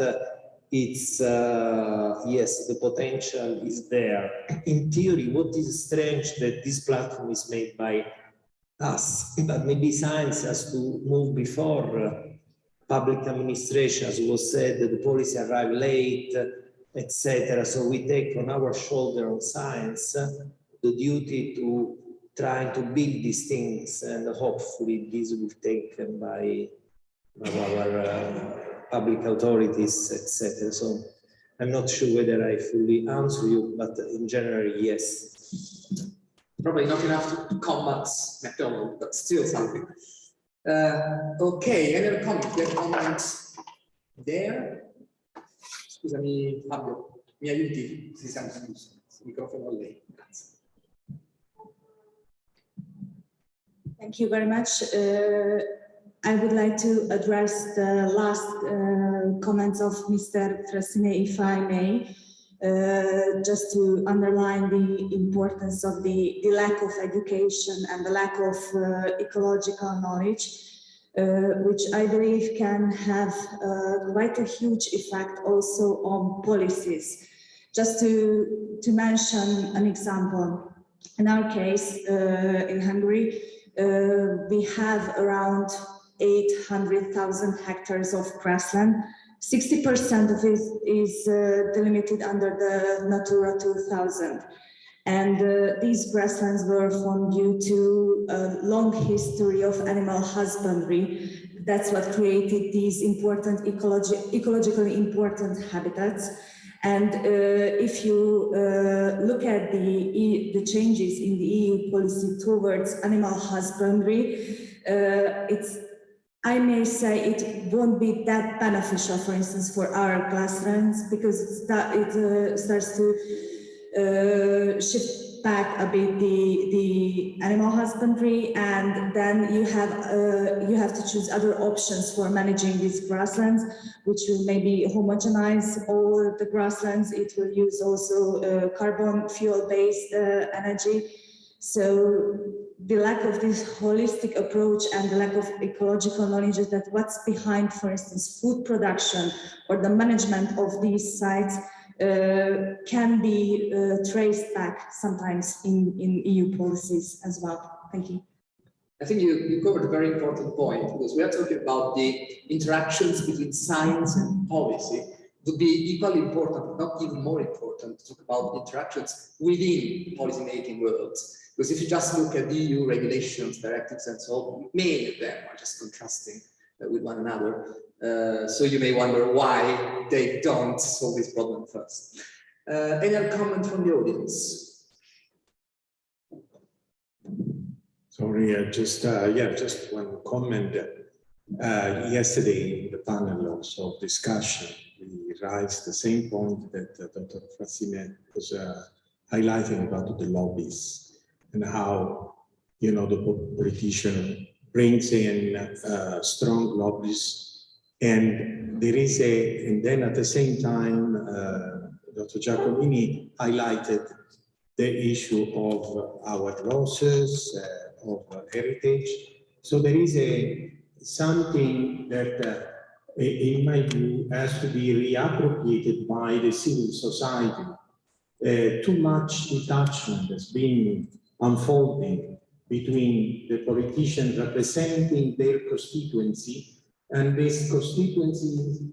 it's, yes, the potential is there. In theory, what is strange that this platform is made by us, but maybe science has to move before public administration, as was said, that the policy arrived late, etc. So we take on our shoulder on science the duty to trying to build these things, and hopefully this will be taken by our public authorities, etc. So I'm not sure whether I fully answer you, but in general, yes. Probably not enough to combat McDonald's, but still something. Okay, any other comment? Do you have comments there? Scusami Fabio, mi aiuti? Si siamo chiusi. Il microfono a lei. Grazie. Thank you very much. I would like to address the last comments of Mr. Frassine, if I may, just to underline the importance of the lack of education and the lack of ecological knowledge, which I believe can have quite a huge effect also on policies. Just to mention an example, in our case, in Hungary, we have around 800,000 hectares of grassland. 60% of it is delimited under the Natura 2000. And these grasslands were formed due to a long history of animal husbandry. That's what created these important ecologically important habitats. And if you look at the changes in the EU policy towards animal husbandry, I may say it won't be that beneficial, for instance, for our grasslands, because it starts to shift back a bit the animal husbandry, and then you have to choose other options for managing these grasslands, which will maybe homogenize all the grasslands. It will use also carbon fuel-based energy. So the lack of this holistic approach and the lack of ecological knowledge that what's behind, for instance, food production or the management of these sites can be traced back sometimes in EU policies as well. Thank you. I think you covered a very important point, because we are talking about the interactions between science and policy. It would be equally important, not even more important, to talk about interactions within policymaking worlds. Because if you just look at the EU regulations, directives, and so on, many of them are just contrasting with one another. So you may wonder why they don't solve this problem first. Any other comment from the audience? Sorry, just one comment. Yesterday in the panel also of discussion, we raised the same point that Dr. Frassine was highlighting about the lobbies and how, you know, the politician brings in strong lobbies, and there is and then at the same time, Dr. Giacomini highlighted the issue of our losses, of heritage. So there is something that, in my view, has to be reappropriated by the civil society. Too much detachment has been unfolding between the politicians representing their constituency, and this constituency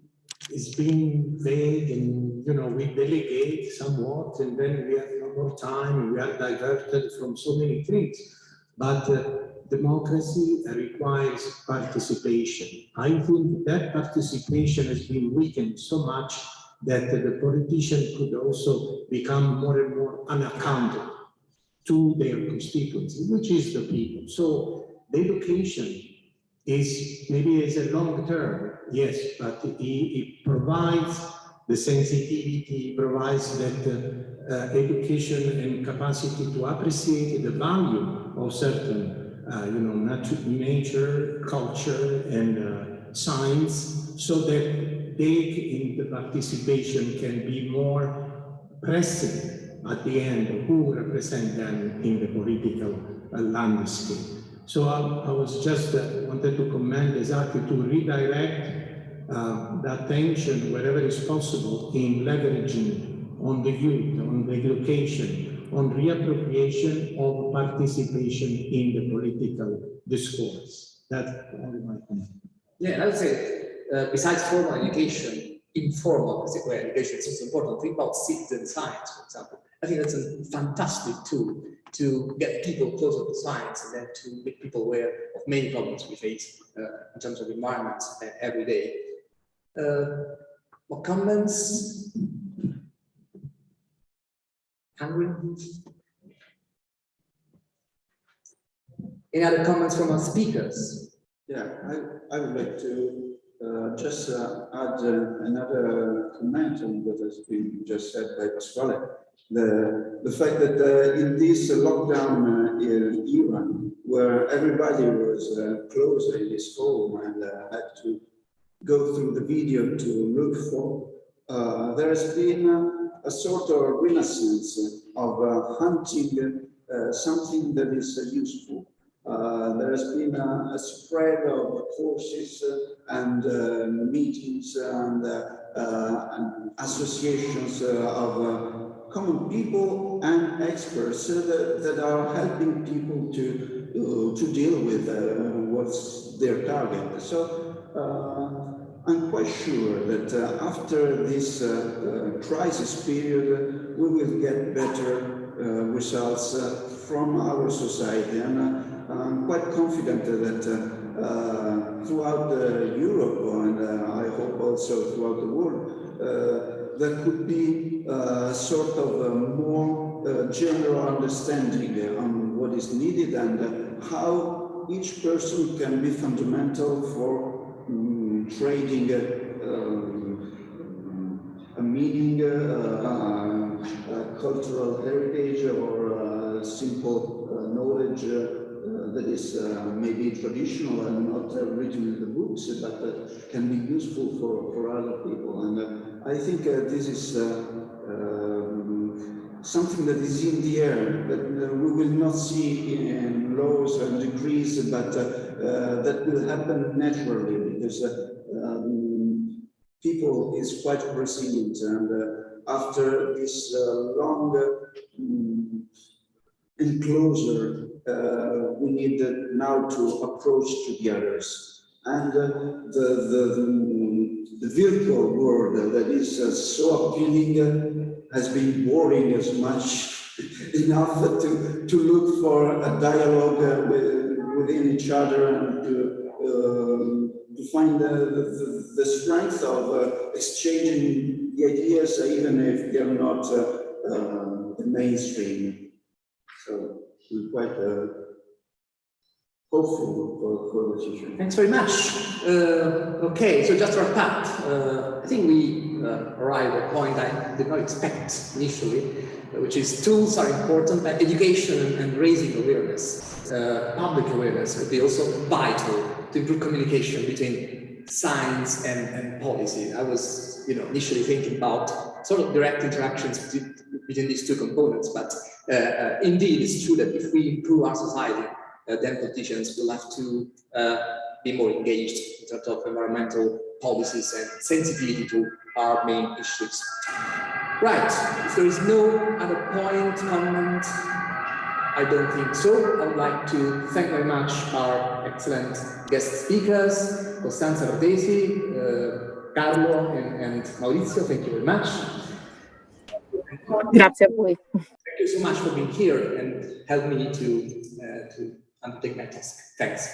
is being vague, and, you know, we delegate somewhat, and then we have no more time, we are diverted from so many things. But democracy requires participation. I think that participation has been weakened so much that the politician could also become more and more unaccountable to their constituency, which is the people. So the education is maybe a long term, yes, but it provides the sensitivity, provides that education and capacity to appreciate the value of certain, nature, culture, and science, so that they in the participation can be more pressing at the end who represent them in the political landscape. So I was just wanted to commend exactly to redirect the attention wherever is possible in leveraging on the youth, on the education, on reappropriation of participation in the political discourse. That's only my comment. Yeah, I would say, besides formal education, informal education is also important. Think about citizen science, for example. I think that's a fantastic tool to get people closer to science and then to make people aware of many problems we face in terms of environment every day. More comments? Hungry? Any other comments from our speakers? Yeah, I would like to just add another comment on what has been just said by Pasquale. The fact that in this lockdown era, where everybody was closed in his home and had to go through the video to look for, there has been a sort of renaissance of hunting something that is useful. There has been a spread of courses and meetings and associations of common people and experts that are helping people to deal with what's their target. So I'm quite sure that after this crisis period, we will get better results from our society, and I'm quite confident that throughout Europe, and I hope also throughout the world, there could be sort of more general understanding on what is needed and how each person can be fundamental for trading a meaning, cultural heritage, or simple knowledge that is maybe traditional and not written in the books, but can be useful for other people. And I think this is something that is in the air, that we will not see in laws and decrees, but that will happen naturally because people is quite resilient, and after this long enclosure, we need now to approach to the others. And the virtual world that is so appealing has been boring as much enough to look for a dialogue within each other and to find the strength of exchanging the ideas, even if they're not the mainstream. So we're quite hopeful for the future. Thanks very much. Okay, so just to wrap up, I think we arrived at a point I did not expect initially, which is tools are important, but education and raising awareness, public awareness would be also vital to improve communication between science and policy. I was, initially thinking about sort of direct interactions between these two components, but indeed it's true that if we improve our society, then politicians will have to be more engaged in terms of environmental policies and sensitivity to our main issues. Right, if there is no other point, comment, I don't think so. I would like to thank very much our excellent guest speakers, Costanza Rodesi, Carlo and Maurizio, thank you very much. Grazie a voi. Thank you so much for being here and helping me to undertake my task. Thanks.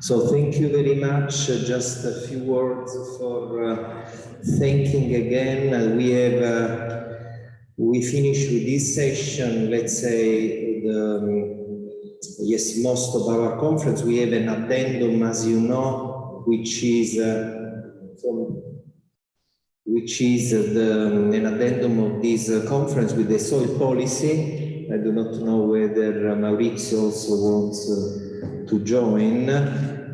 So thank you very much. Just a few words for thanking again. We finished with this session. Let's say most of our conference. We have an addendum, as you know, which is an addendum of this conference with the soil policy. I do not know whether Maurizio also wants to join.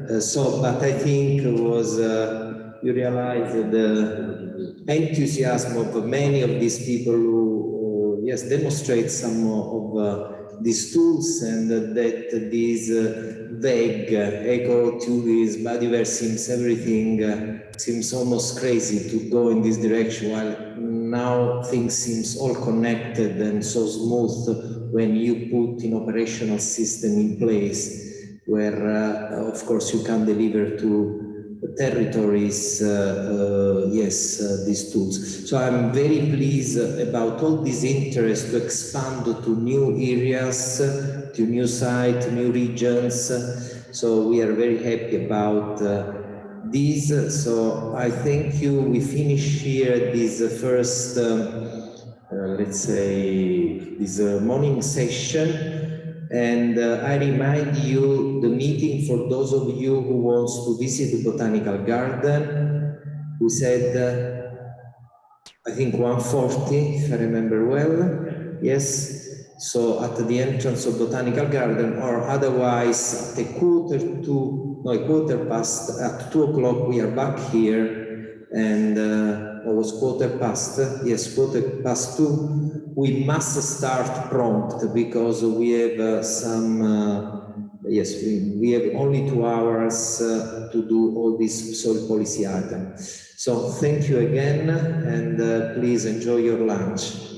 But I think it was, you realize the enthusiasm of many of these people who, demonstrate some of these tools, and that this vague ecotourism, biodiversity, everything seems almost crazy to go in this direction, while now things seems all connected and so smooth when you put an operational system in place where, of course, you can deliver to territories, these tools. So I'm very pleased about all this interest to expand to new areas, to new sites, new regions. So we are very happy about this. So I thank you. We finish here this first, this morning session. And I remind you the meeting for those of you who wants to visit the Botanical Garden. We said, I think 1:40, if I remember well. Yes. So at the entrance of Botanical Garden, or otherwise at at 2:00 we are back here. And it was 2:15. Yes, 2:15. We must start prompt because we have we have only 2 hours to do all these soil policy items. So thank you again, and please enjoy your lunch.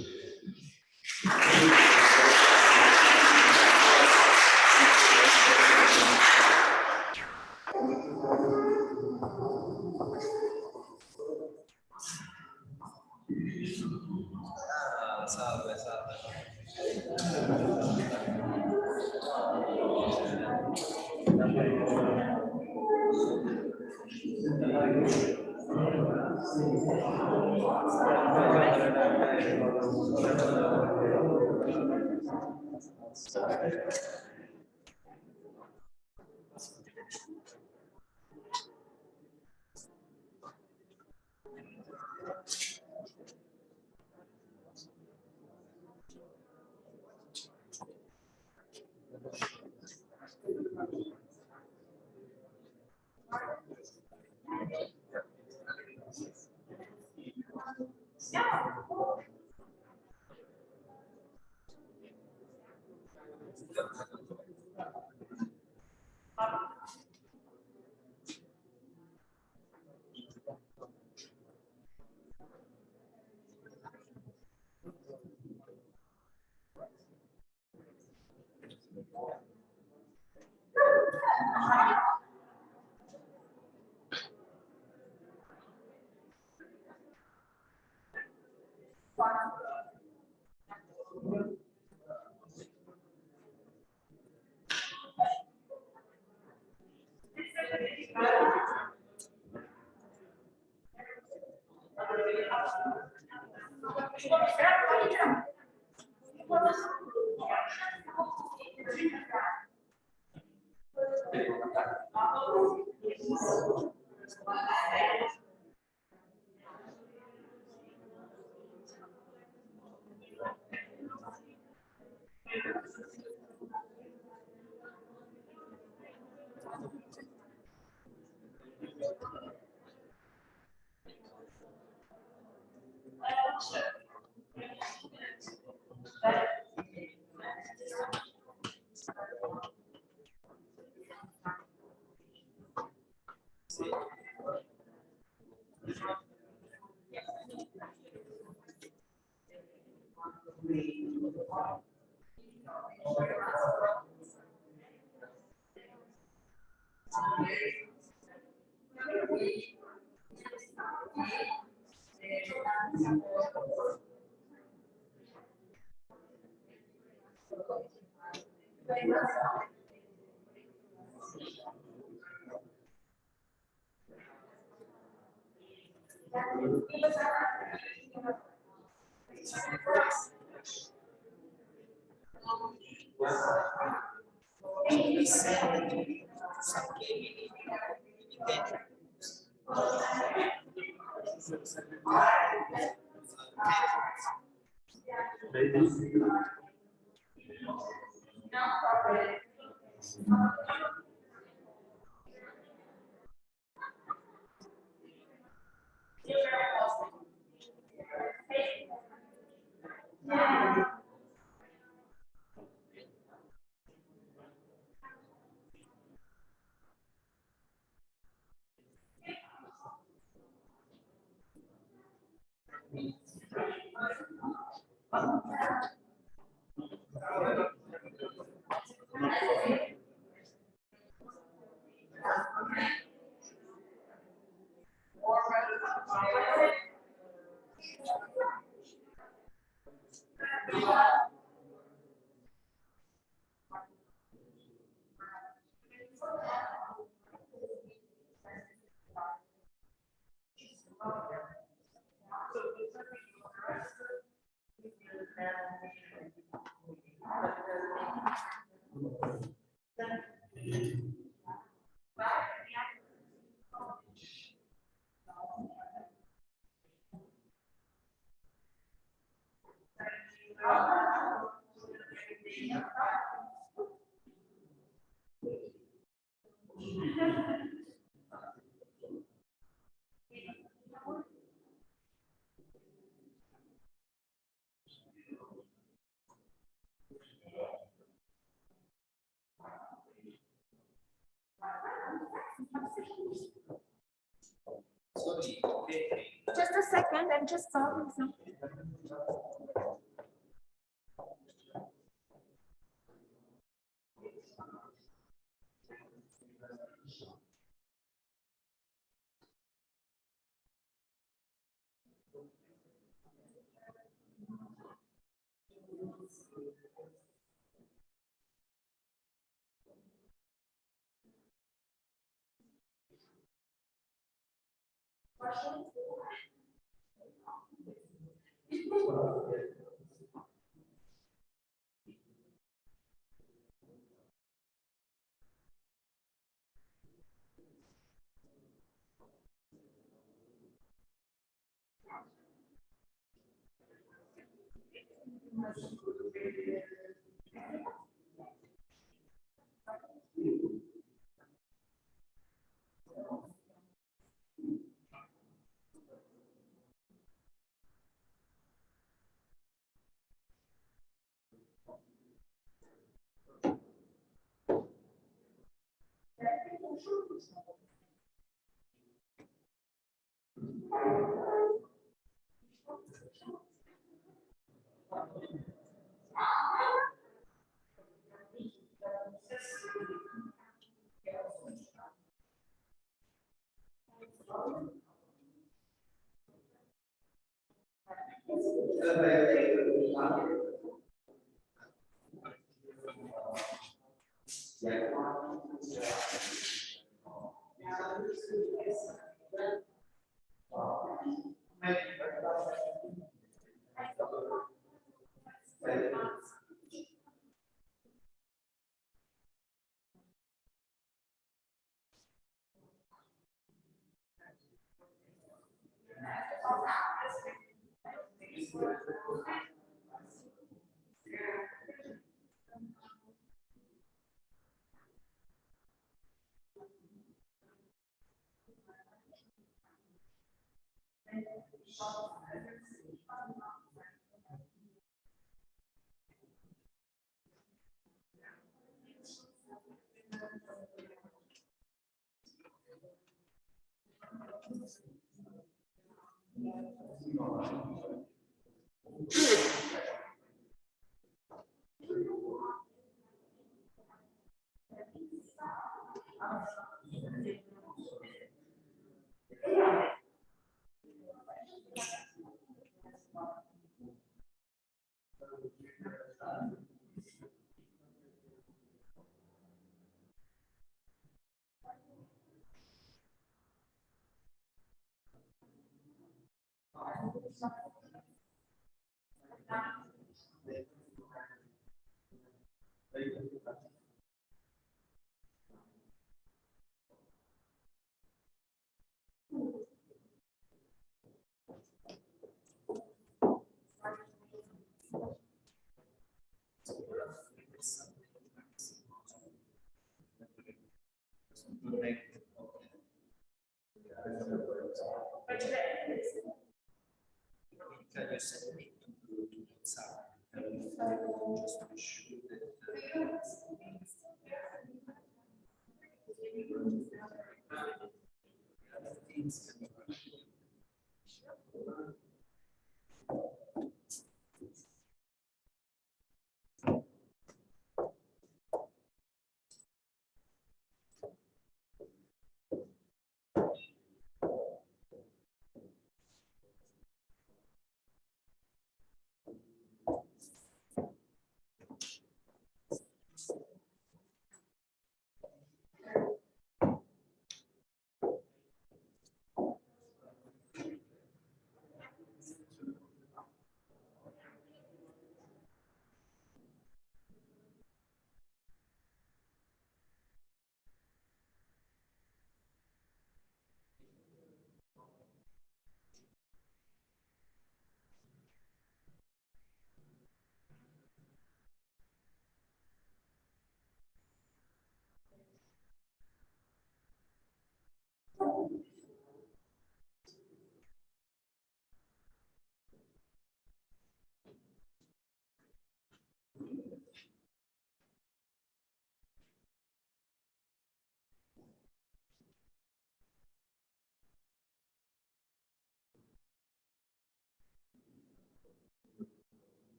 Just a second, I'm just solving something.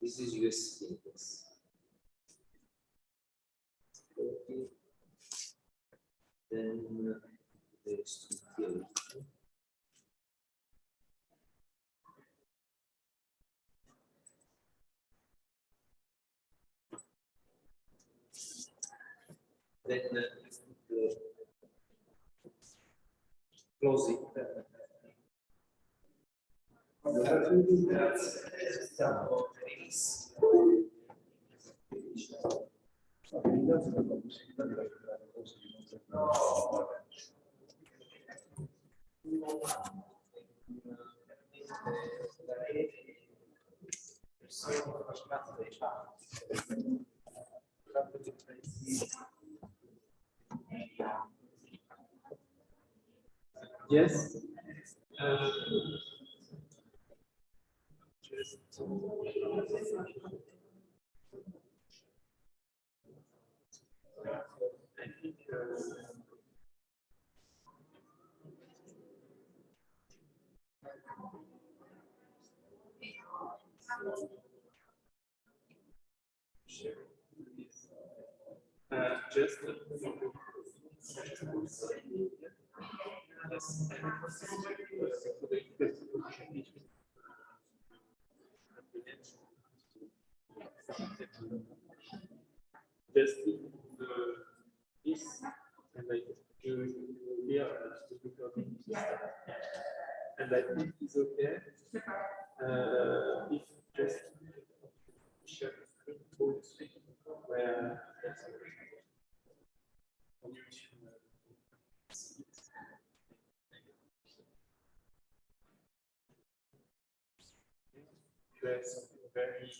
This is US index. Okay. Then there's two theory. Then close it. Yes. Just this, and I do here, and I think it's okay. If just share the screen full screen where there's something very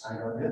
Assolutamente.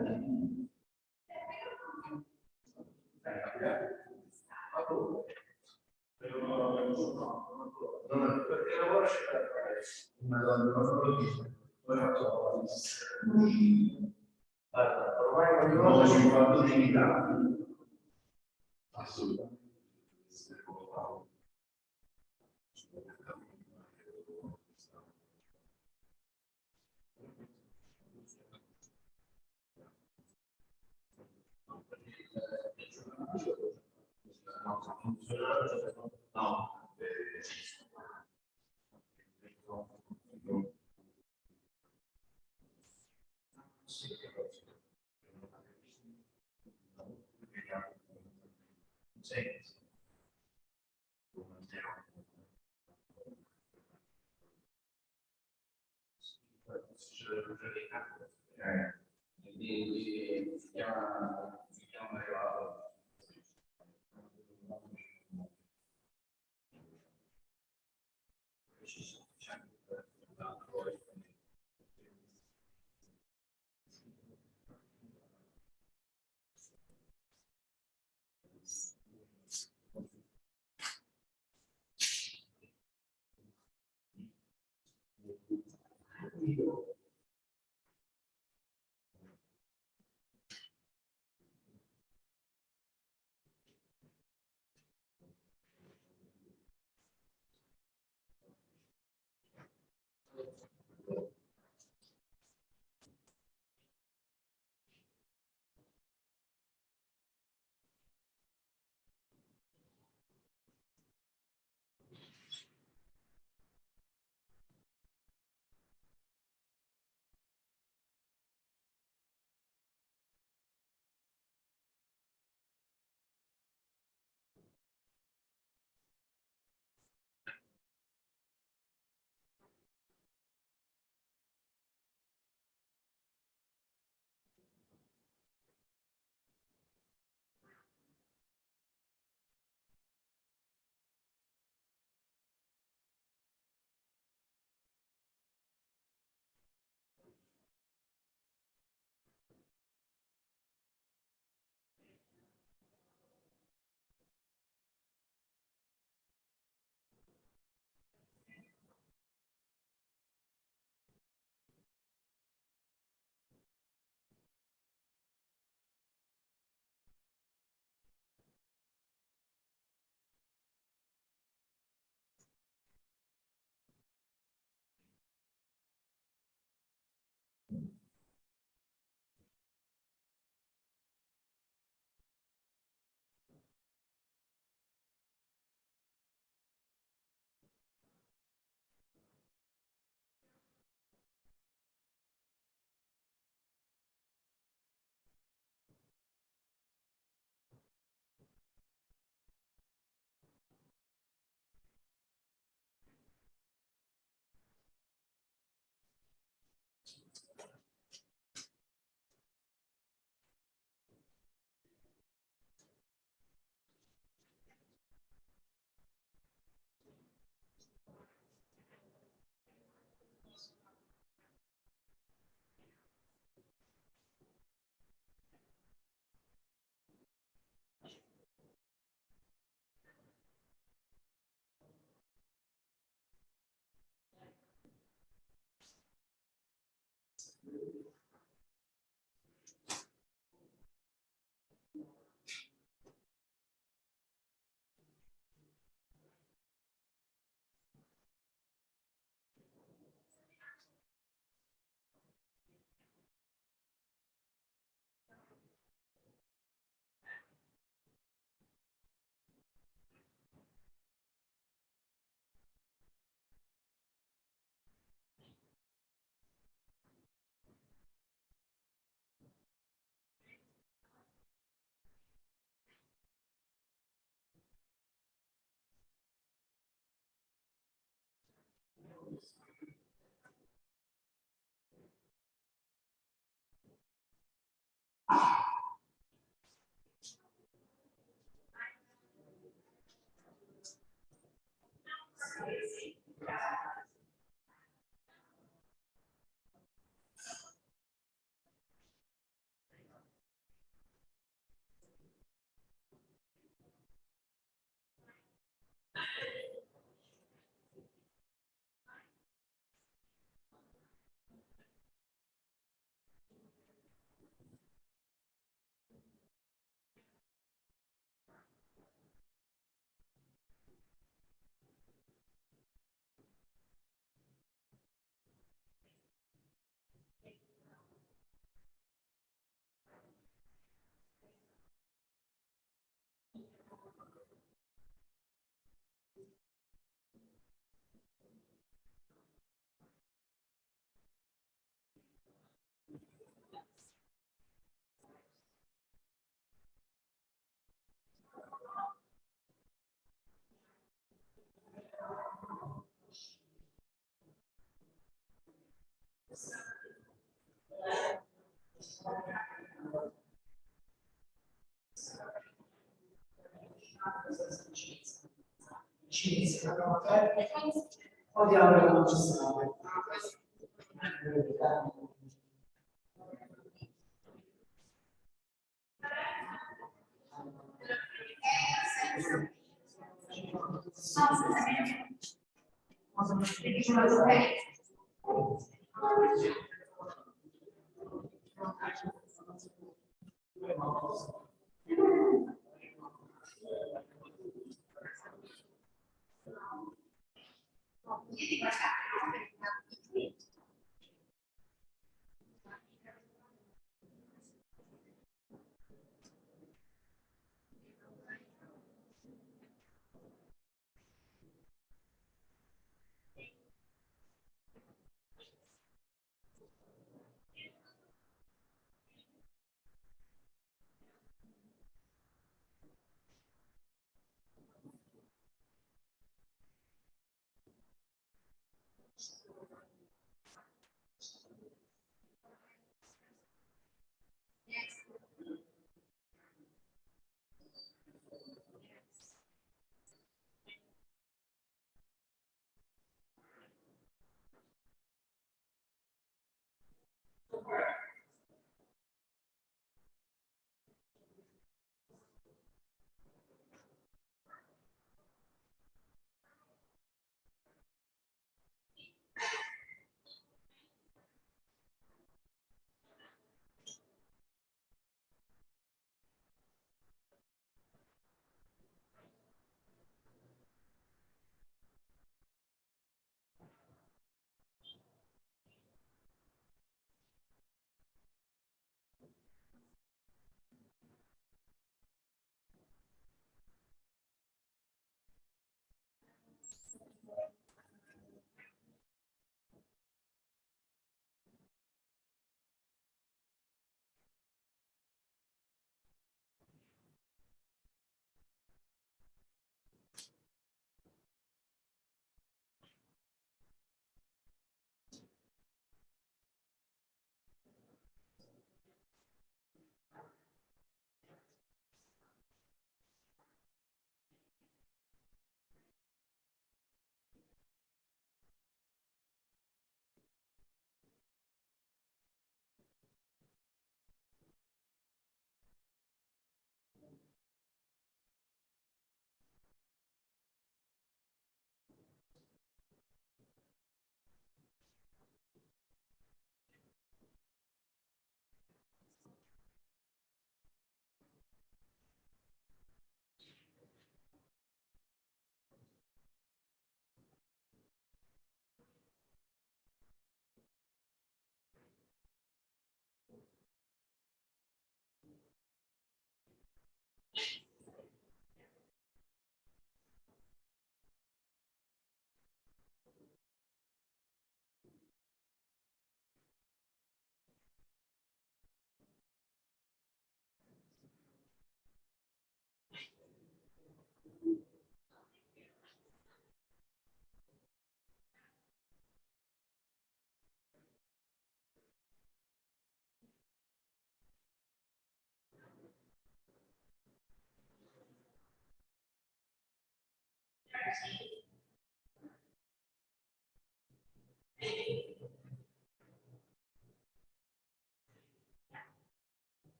No.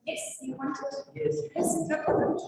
Yes, you want it? Yes. Yes, no problem.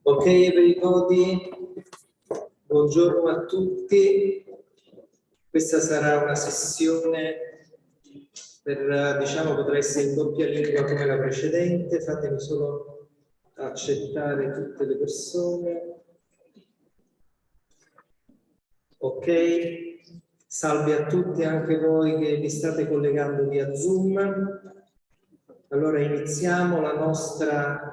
Ok, everybody, buongiorno a tutti. Questa sarà una sessione per, diciamo, potrà essere in doppia lingua come la precedente. Fatemi solo accettare tutte le persone. Ok, salve a tutti, anche voi che vi state collegando via Zoom. Allora iniziamo la nostra...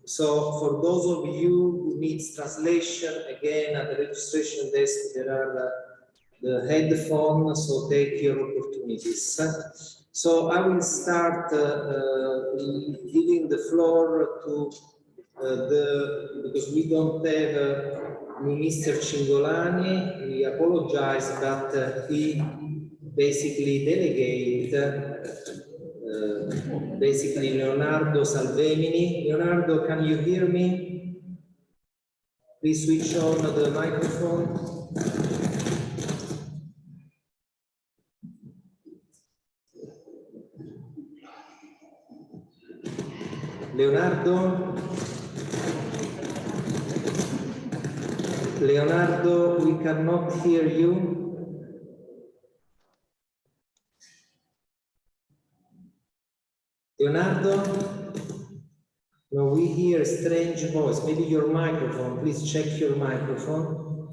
So for those of you who needs translation, again at the registration desk there are the headphones, so take your opportunities. So I will start giving the floor to because we don't have Mr. Cingolani, we apologize, but he basically delegated basically Leonardo Salvemini. Leonardo, can you hear me? Please switch on the microphone. Leonardo? Leonardo, we cannot hear you. Leonardo? No, we hear a strange voice. Maybe your microphone. Please check your microphone.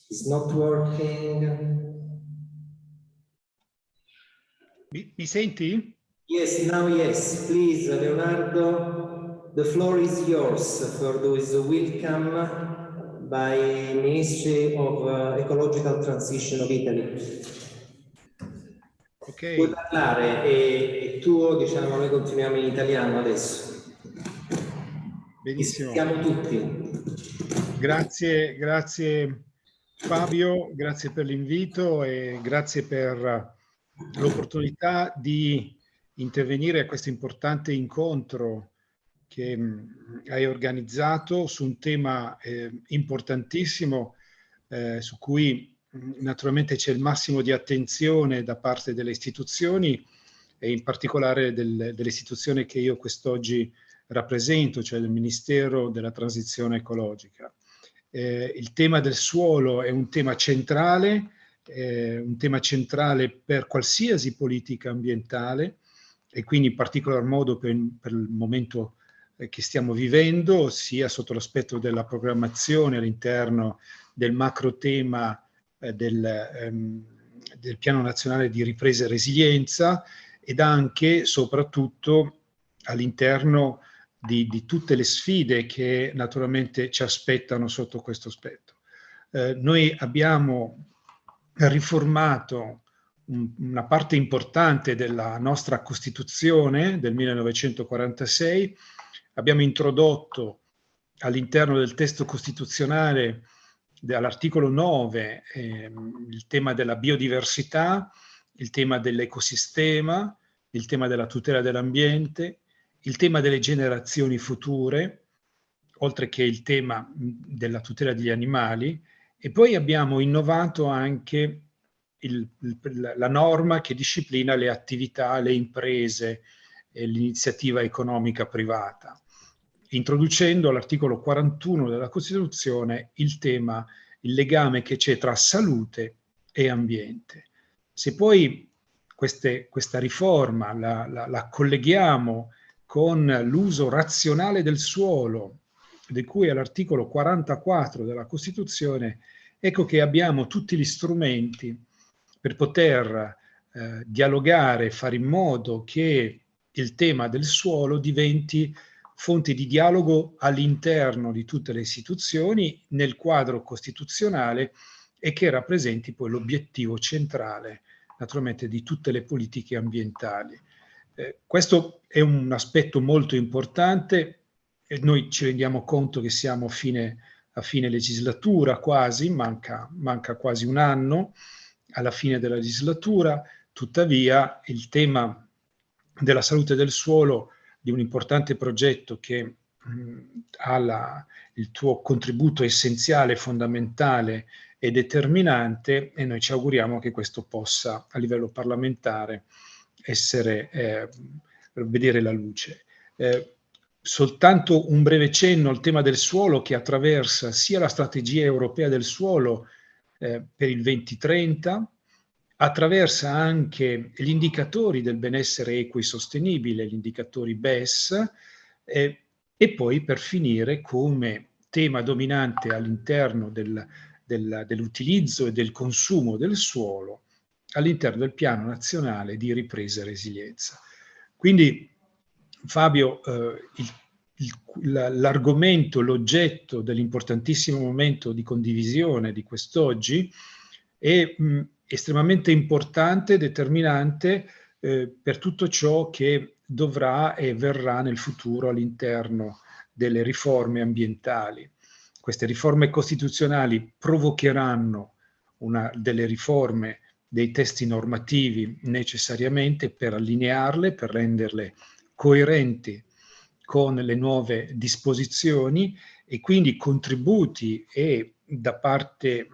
It's not working. Mi senti? Yes, now yes. Please, Leonardo, the floor is yours for those welcome by Ministry of Ecological Transition of Italy. Ok. Puoi parlare, è tuo, diciamo, noi continuiamo in italiano adesso. Benissimo. Siamo tutti. Grazie, grazie Fabio, grazie per l'invito e grazie per l'opportunità di intervenire a questo importante incontro che hai organizzato su un tema importantissimo su cui naturalmente c'è il massimo di attenzione da parte delle istituzioni e in particolare dell'istituzione che io quest'oggi rappresento, cioè del Ministero della Transizione Ecologica. Il tema del suolo è un tema centrale per qualsiasi politica ambientale e quindi in particolar modo per il momento che stiamo vivendo, sia sotto l'aspetto della programmazione all'interno del macro tema del Piano Nazionale di Ripresa e Resilienza ed anche, soprattutto, all'interno di tutte le sfide che naturalmente ci aspettano sotto questo aspetto. Noi abbiamo riformato una parte importante della nostra Costituzione del 1946, abbiamo introdotto all'interno del testo costituzionale all'articolo 9 il tema della biodiversità, il tema dell'ecosistema, il tema della tutela dell'ambiente, il tema delle generazioni future, oltre che il tema della tutela degli animali, e poi abbiamo innovato anche la norma che disciplina le attività, le imprese e l'iniziativa economica privata, introducendo all'articolo 41 della Costituzione il legame che c'è tra salute e ambiente. Se poi questa riforma la colleghiamo con l'uso razionale del suolo, di cui è l'articolo 44 della Costituzione, ecco che abbiamo tutti gli strumenti per poter dialogare, fare in modo che il tema del suolo diventi fonte di dialogo all'interno di tutte le istituzioni, nel quadro costituzionale, e che rappresenti poi l'obiettivo centrale, naturalmente, di tutte le politiche ambientali. Questo è un aspetto molto importante e noi ci rendiamo conto che siamo a fine legislatura quasi, manca quasi un anno alla fine della legislatura, tuttavia il tema della salute del suolo, di un importante progetto che ha il tuo contributo essenziale, fondamentale e determinante, e noi ci auguriamo che questo possa a livello parlamentare vedere la luce. Soltanto un breve cenno al tema del suolo, che attraversa sia la strategia europea del suolo per il 2030, attraversa anche gli indicatori del benessere equo e sostenibile, gli indicatori BES, e poi per finire come tema dominante all'interno dell'utilizzo e del consumo del suolo all'interno del Piano Nazionale di Ripresa e Resilienza. Quindi, Fabio, l'argomento, l'oggetto dell'importantissimo momento di condivisione di quest'oggi è estremamente importante, determinante per tutto ciò che dovrà e verrà nel futuro all'interno delle riforme ambientali. Queste riforme costituzionali provocheranno delle riforme dei testi normativi necessariamente per allinearle, per renderle coerenti con le nuove disposizioni, e quindi contributi e da parte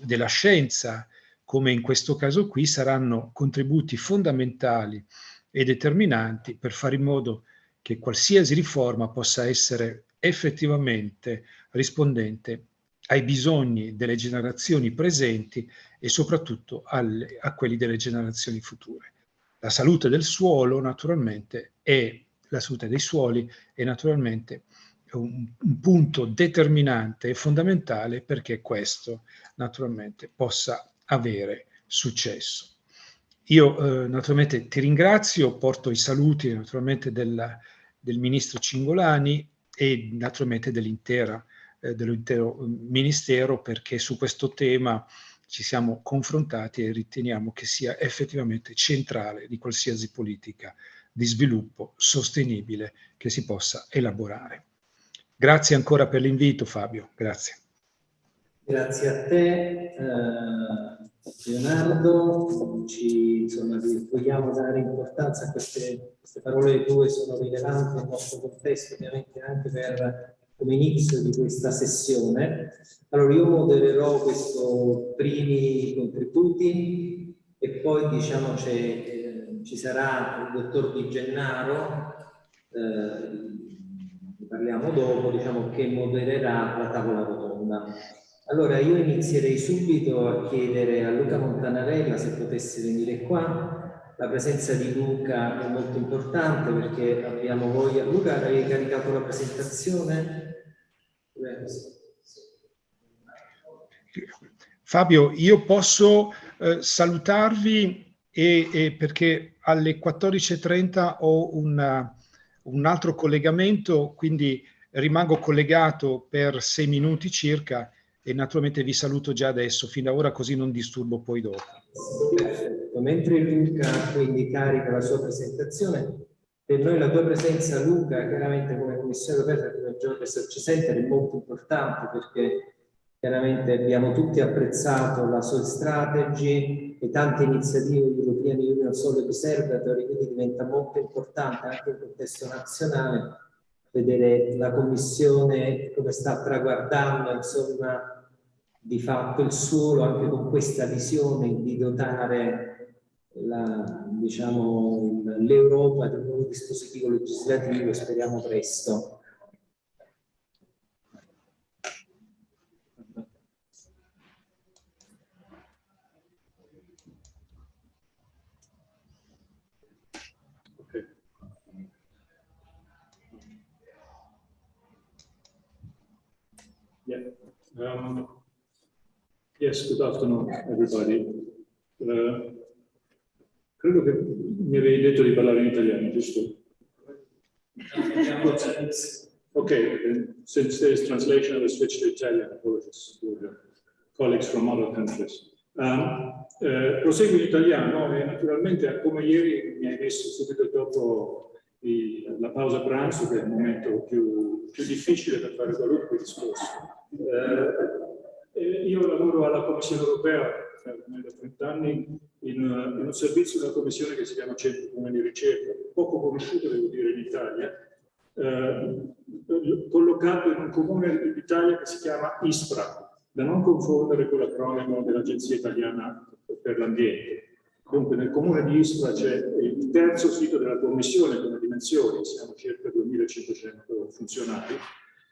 della scienza, come in questo caso qui, saranno contributi fondamentali e determinanti per fare in modo che qualsiasi riforma possa essere effettivamente rispondente ai bisogni delle generazioni presenti e soprattutto a quelli delle generazioni future. La salute del suolo, naturalmente, la salute dei suoli è naturalmente un punto determinante e fondamentale perché questo naturalmente possa avere successo. Io naturalmente ti ringrazio, porto i saluti naturalmente del ministro Cingolani e naturalmente dell'intero Ministero, perché su questo tema ci siamo confrontati e riteniamo che sia effettivamente centrale di qualsiasi politica di sviluppo sostenibile che si possa elaborare. Grazie ancora per l'invito, Fabio. Grazie. Grazie a te, Leonardo. Vogliamo dare importanza a queste parole tue, sono rilevanti nel nostro contesto, ovviamente anche come inizio di questa sessione. Allora, io modererò questi primi contributi e poi diciamo ci sarà il dottor Di Gennaro, parliamo dopo, diciamo, che modererà la tavola rotonda. Allora, io inizierei subito a chiedere a Luca Montanarella se potesse venire qua. La presenza di Luca è molto importante perché abbiamo voglia. Luca, hai caricato la presentazione? Fabio, io posso salutarvi perché alle 14:30 ho un altro collegamento, quindi rimango collegato per 6 minuti circa e naturalmente vi saluto già adesso, fin da ora, così non disturbo poi dopo. Perfetto. Mentre Luca quindi carica la sua presentazione, per noi la tua presenza, Luca, chiaramente come Commissione Europea, come Joint Research Center, è molto importante perché chiaramente abbiamo tutti apprezzato la SOIL Strategy e tante iniziative di European Union Soil Observatory, quindi diventa molto importante anche in contesto nazionale vedere la Commissione come sta traguardando, insomma, di fatto il suolo anche con questa visione di dotare l'Europa di un nuovo dispositivo legislativo, speriamo presto. Yes, good afternoon, everybody. Credo che mi avevi detto di parlare in italiano, giusto? Okay, since there is translation, I will switch to Italian. Apologies to the colleagues from other countries. Proseguo in italiano e naturalmente, come ieri mi hai messo subito dopo la pausa pranzo, che è il momento più difficile per fare qualunque discorso. Io lavoro alla Commissione Europea ormai da 30 anni in un servizio della Commissione che si chiama Centro Comune di Ricerca, poco conosciuto devo dire in Italia, collocato in un comune d'Italia che si chiama ISPRA, da non confondere con l'acronimo dell'Agenzia Italiana per l'Ambiente. Dunque nel comune di Ispra c'è il terzo sito della Commissione come dimensioni, siamo circa 2500 funzionari.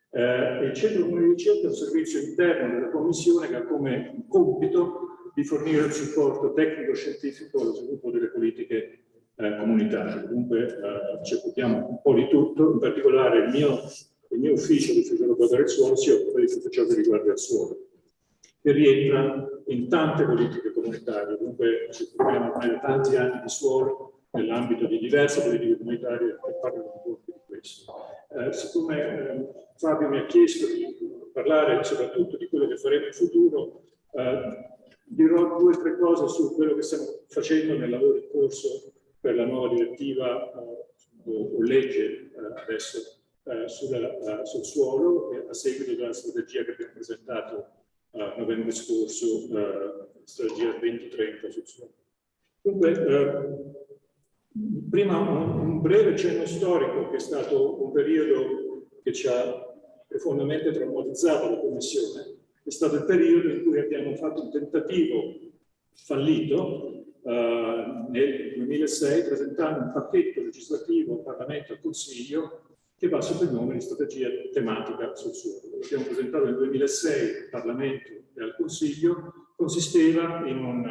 Il Centro Comune di Ricerca è un servizio interno della Commissione che ha come compito di fornire il supporto tecnico-scientifico allo sviluppo delle politiche comunitarie. Dunque ci occupiamo un po' di tutto, in particolare il mio ufficio, l'ufficio europeo del suolo, si occupa di tutto ciò che riguarda il suolo, che rientra in tante politiche comunitarie. Dunque ci occupiamo ormai da tanti anni di suolo nell'ambito di diverse politiche comunitarie e parlo un po' di questo. Siccome Fabio mi ha chiesto di parlare soprattutto di quello che faremo in futuro, dirò 2 o 3 cose su quello che stiamo facendo nel lavoro in corso per la nuova direttiva o legge adesso sul suolo, a seguito della strategia che abbiamo presentato a novembre scorso, strategia 2030 sul suolo. Dunque, prima un breve cenno storico, che è stato un periodo che ci ha profondamente traumatizzato la Commissione. È stato il periodo in cui abbiamo fatto un tentativo fallito nel 2006, presentando un pacchetto legislativo al Parlamento e al Consiglio che va sotto il nome di strategia tematica sul suolo. Lo abbiamo presentato nel 2006 al Parlamento e al Consiglio, consisteva in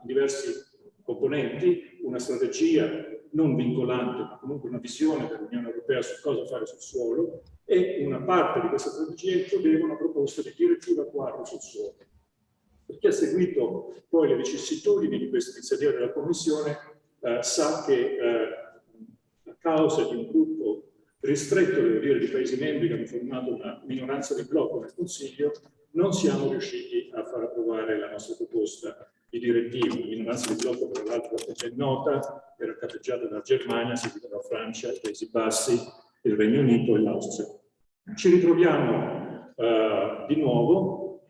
diversi componenti, una strategia non vincolante, ma comunque una visione dell'Unione Europea su cosa fare sul suolo, e una parte di questa strategia includeva una proposta di direttiva quadro sul suolo. Per chi ha seguito poi le vicissitudini di questa iniziativa della Commissione sa che a causa di un gruppo ristretto, devo dire, di Paesi membri che hanno formato una minoranza di blocco nel Consiglio, non siamo riusciti a far approvare la nostra proposta di direttiva. La minoranza di blocco, tra l'altro, è ben nota, era capeggiata dalla Germania, seguita dalla Francia, i Paesi Bassi, il Regno Unito e l'Austria. Ci ritroviamo di nuovo,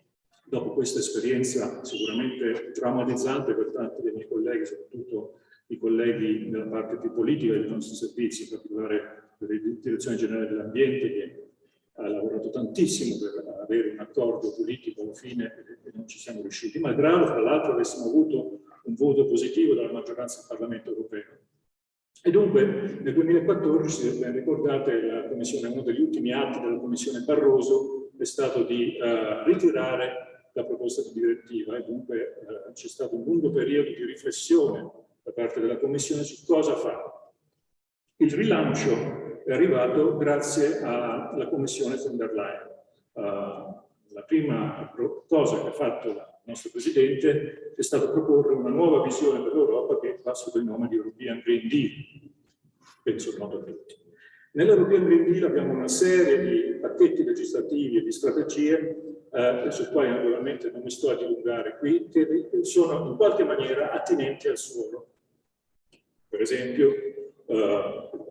dopo questa esperienza sicuramente traumatizzante per tanti dei miei colleghi, soprattutto i colleghi nella parte più politica dei nostri servizi, in particolare della Direzione Generale dell'Ambiente, che ha lavorato tantissimo per avere un accordo politico alla fine e non ci siamo riusciti, malgrado tra l'altro avessimo avuto un voto positivo dalla maggioranza del Parlamento europeo. E dunque nel 2014, se ben ricordate, la Commissione, uno degli ultimi atti della Commissione Barroso è stato di ritirare la proposta di direttiva, e dunque c'è stato un lungo periodo di riflessione da parte della Commissione su cosa fare. Il rilancio è arrivato grazie alla Commissione von der Leyen. La prima cosa che ha fatto il nostro Presidente è stato proporre una nuova visione per l'Europa che va sotto il nome di European Green Deal, penso noto a tutti. Nell'European Green Deal abbiamo una serie di pacchetti legislativi e di strategie sui quali naturalmente non mi sto a dilungare qui, che sono in qualche maniera attinenti al suolo. Per esempio,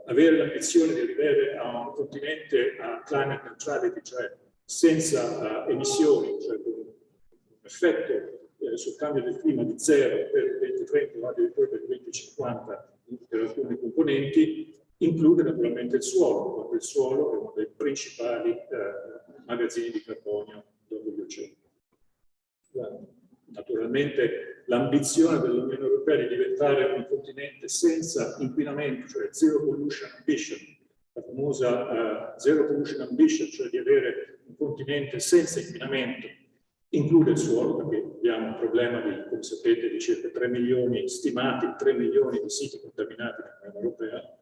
avere l'ambizione di arrivare a un continente a climate neutrality, cioè senza emissioni, cioè con un effetto sul cambio del clima di zero per il 2030 o addirittura per il 2050 per alcuni componenti, include naturalmente il suolo, perché il suolo è uno dei principali magazzini di carbonio dopo gli oceani. Naturalmente l'ambizione dell'Unione Europea di diventare un continente senza inquinamento, cioè Zero Pollution Ambition, la famosa Zero Pollution Ambition, cioè di avere un continente senza inquinamento, include il suolo, perché abbiamo un problema di, come sapete, di circa 3 milioni stimati, 3 milioni di siti contaminati nell'Unione Europea.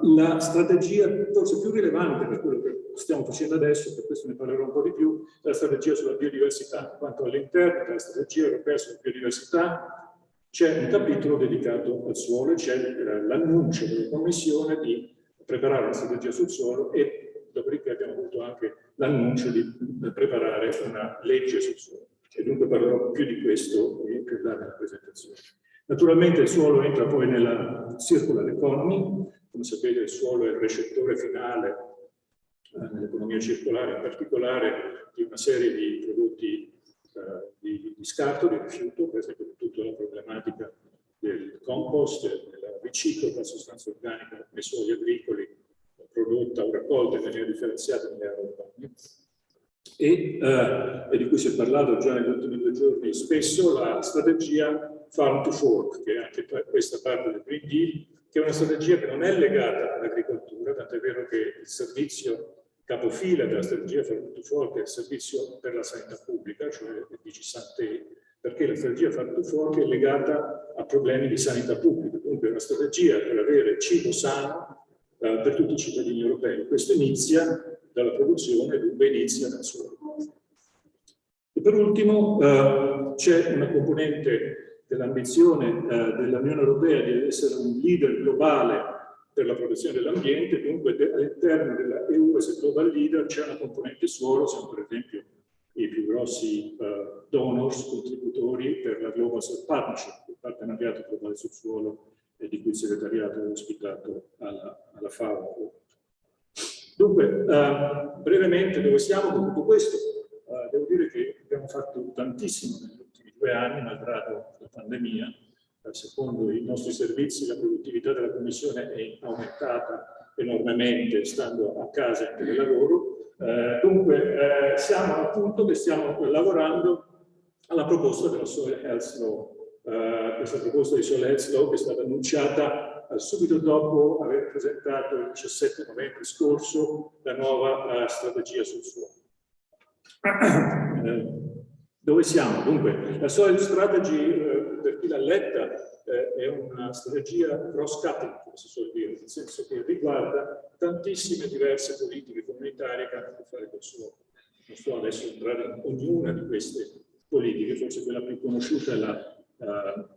La strategia forse più rilevante per quello che stiamo facendo adesso, per questo ne parlerò un po' di più, la strategia sulla biodiversità. Quanto all'interno della strategia europea sulla biodiversità c'è un capitolo dedicato al suolo, c'è l'annuncio della Commissione di preparare una strategia sul suolo e dopodiché abbiamo avuto anche l'annuncio di preparare una legge sul suolo. E dunque parlerò più di questo più là nella presentazione. Naturalmente il suolo entra poi nella circular economy. Come sapete il suolo è il recettore finale nell'economia circolare, in particolare di una serie di prodotti di scarto, di rifiuto, per esempio tutta la problematica del compost, del riciclo della sostanza organica nei suoli agricoli, prodotta o raccolta in maniera differenziata nelle aree urbane. E di cui si è parlato già negli ultimi 2 giorni spesso, la strategia Farm to Fork, che è anche questa parte del Green Deal, che è una strategia che non è legata all'agricoltura, tant'è vero che il servizio capofila della strategia Farm to Fork è il servizio per la sanità pubblica, cioè il DG-Santé, perché la strategia Farm to Fork è legata a problemi di sanità pubblica, dunque è una strategia per avere cibo sano per tutti i cittadini europei. Questo inizia dalla produzione e dunque inizia dal suolo. E per ultimo c'è una componente dell'ambizione dell'Unione Europea di essere un leader globale per la protezione dell'ambiente, dunque all'interno della EU as a Global Leader c'è una componente suolo, siamo per esempio i più grossi donors, contributori per la Global Soil Partnership, il partenariato globale sul suolo di cui il segretariato è ospitato alla FAO. Dunque, brevemente dove siamo con tutto questo? Devo dire che abbiamo fatto tantissimo negli ultimi 2 anni, malgrado la pandemia. Secondo i nostri servizi la produttività della Commissione è aumentata enormemente stando a casa e nel lavoro. Dunque siamo al punto che stiamo lavorando alla proposta della Soil Health Law. Questa proposta di Soil Health Law che è stata annunciata subito dopo aver presentato il 17 novembre scorso la nuova strategia sul suolo. Dove siamo? Dunque, la Soil Strategy, per chi l'ha letta, è una strategia cross-cutting, come si suol dire, nel senso che riguarda tantissime diverse politiche comunitarie che hanno a che fare col suolo. Non sto adesso entrare in ognuna di queste politiche, forse quella più conosciuta è la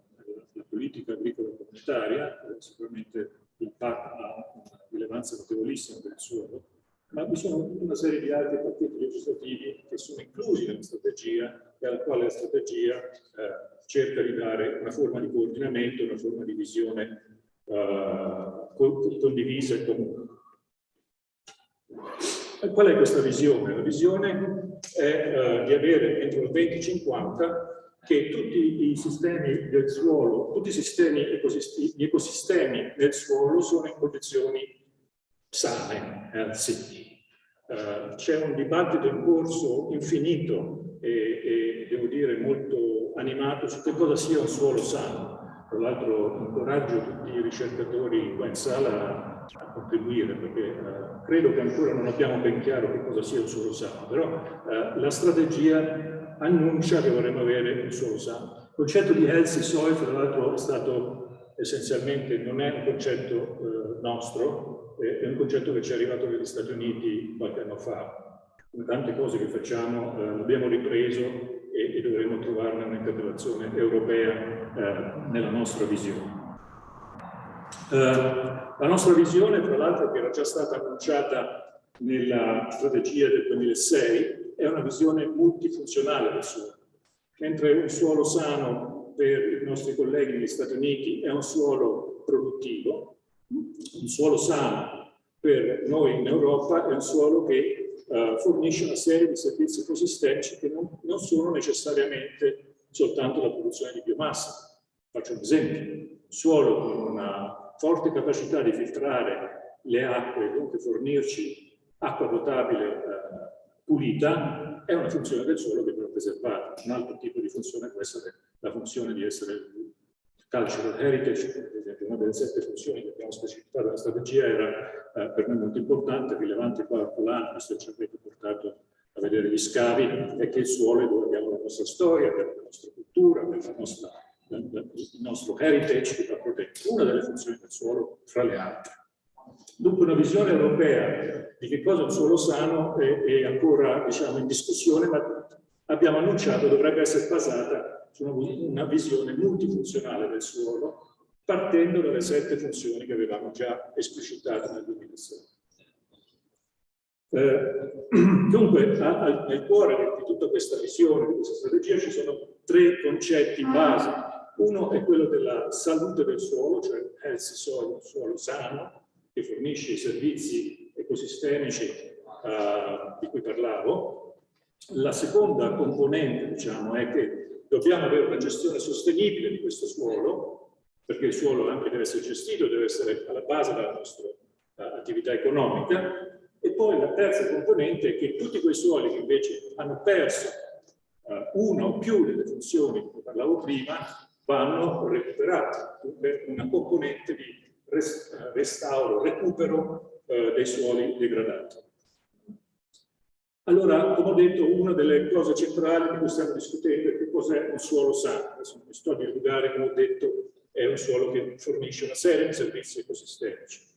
politica agricola comunitaria, sicuramente il PAC ha una rilevanza notevolissima per il suolo, ma vi sono una serie di altri pacchetti legislativi che sono inclusi nella strategia e alla quale la strategia cerca di dare una forma di coordinamento, una forma di visione condivisa e comune. E qual è questa visione? La visione è di avere entro il 2050 che tutti i sistemi del suolo, tutti gli ecosistemi del suolo sono in condizioni sane, healthy. C'è un dibattito in corso infinito e devo dire molto animato su che cosa sia un suolo sano. Tra l'altro incoraggio tutti i ricercatori qua in sala a contribuire perché credo che ancora non abbiamo ben chiaro che cosa sia un suolo sano, però la strategia annuncia che vorremmo avere un suolo sano. Il concetto di healthy soil, tra l'altro, è stato essenzialmente, non è un concetto nostro, è un concetto che ci è arrivato dagli Stati Uniti qualche anno fa. Come tante cose che facciamo, l'abbiamo ripreso e dovremo trovarne un'interpretazione europea nella nostra visione. La nostra visione, tra l'altro, che era già stata annunciata nella strategia del 2006, è una visione multifunzionale del suolo. Mentre un suolo sano per i nostri colleghi negli Stati Uniti è un suolo produttivo, un suolo sano per noi in Europa è un suolo che fornisce una serie di servizi ecosistemici che non sono necessariamente soltanto la produzione di biomassa. Faccio un esempio: un suolo con una forte capacità di filtrare le acque e dunque fornirci acqua potabile pulita è una funzione del suolo che va preservata. Un altro tipo di funzione può essere la funzione di essere cultural heritage, per esempio. Una delle 7 funzioni che abbiamo specificato nella strategia era per noi molto importante, rilevante qua a Polano, questo ci avrebbe portato a vedere gli scavi, è che il suolo è dove abbiamo la nostra storia, per la nostra cultura, per il nostro heritage che va protetto. Una delle funzioni del suolo fra le altre. Dunque una visione europea di che cosa è un suolo sano è ancora, diciamo, in discussione, ma abbiamo annunciato dovrebbe essere basata su una visione multifunzionale del suolo, partendo dalle 7 funzioni che avevamo già esplicitato nel 2006. Dunque, nel cuore di tutta questa visione, di questa strategia, ci sono 3 concetti base. Uno è quello della salute del suolo, cioè healthy soil, suolo sano, che fornisce i servizi ecosistemici di cui parlavo. La seconda componente, diciamo, è che dobbiamo avere una gestione sostenibile di questo suolo, perché il suolo anche deve essere gestito, deve essere alla base della nostra attività economica. E poi la terza componente è che tutti quei suoli che invece hanno perso una o più delle funzioni di cui parlavo prima vanno recuperati, per una componente di restauro, recupero dei suoli degradati. Allora, come ho detto, una delle cose centrali di cui stiamo discutendo è che cos'è un suolo sano. Adesso non mi sto a divulgare, come ho detto, è un suolo che fornisce una serie di servizi ecosistemici.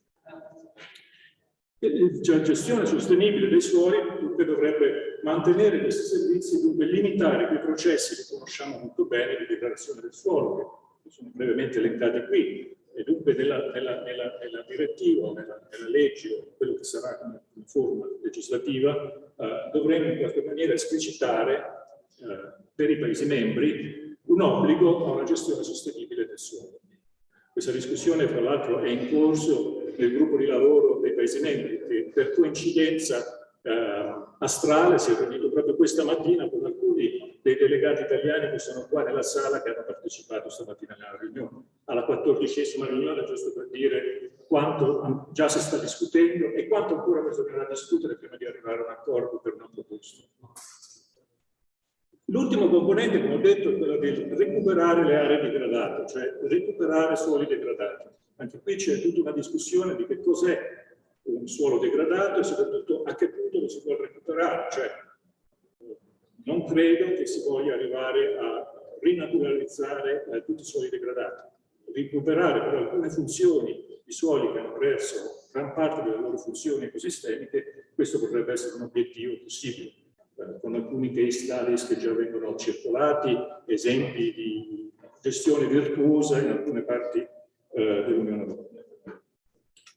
Cioè, gestione sostenibile dei suoli dunque dovrebbe mantenere questi servizi, dunque limitare quei processi che conosciamo molto bene di degradazione del suolo, che sono brevemente elencati qui, e dunque nella direttiva, nella legge, o quello che sarà come forma legislativa, dovremmo in qualche maniera esplicitare per i Paesi membri un obbligo a una gestione sostenibile del suolo. Questa discussione, tra l'altro, è in corso nel gruppo di lavoro dei Paesi membri, che per coincidenza astrale si è riunito proprio questa mattina con alcuni dei delegati italiani che sono qua nella sala, che hanno partecipato stamattina alla riunione, alla 14ª riunione, giusto per dire quanto già si sta discutendo e quanto ancora bisognerà discutere prima di arrivare a un accordo per una proposta. L'ultimo componente, come ho detto, è quello di recuperare le aree degradate, cioè recuperare suoli degradati. Anche qui c'è tutta una discussione di che cos'è un suolo degradato e soprattutto a che punto lo si può recuperare. Cioè, non credo che si voglia arrivare a rinaturalizzare tutti i suoli degradati. Recuperare però alcune funzioni di suoli che hanno perso gran parte delle loro funzioni ecosistemiche, questo potrebbe essere un obiettivo possibile. Con alcuni case studies che già vengono circolati, esempi di gestione virtuosa in alcune parti dell'Unione Europea.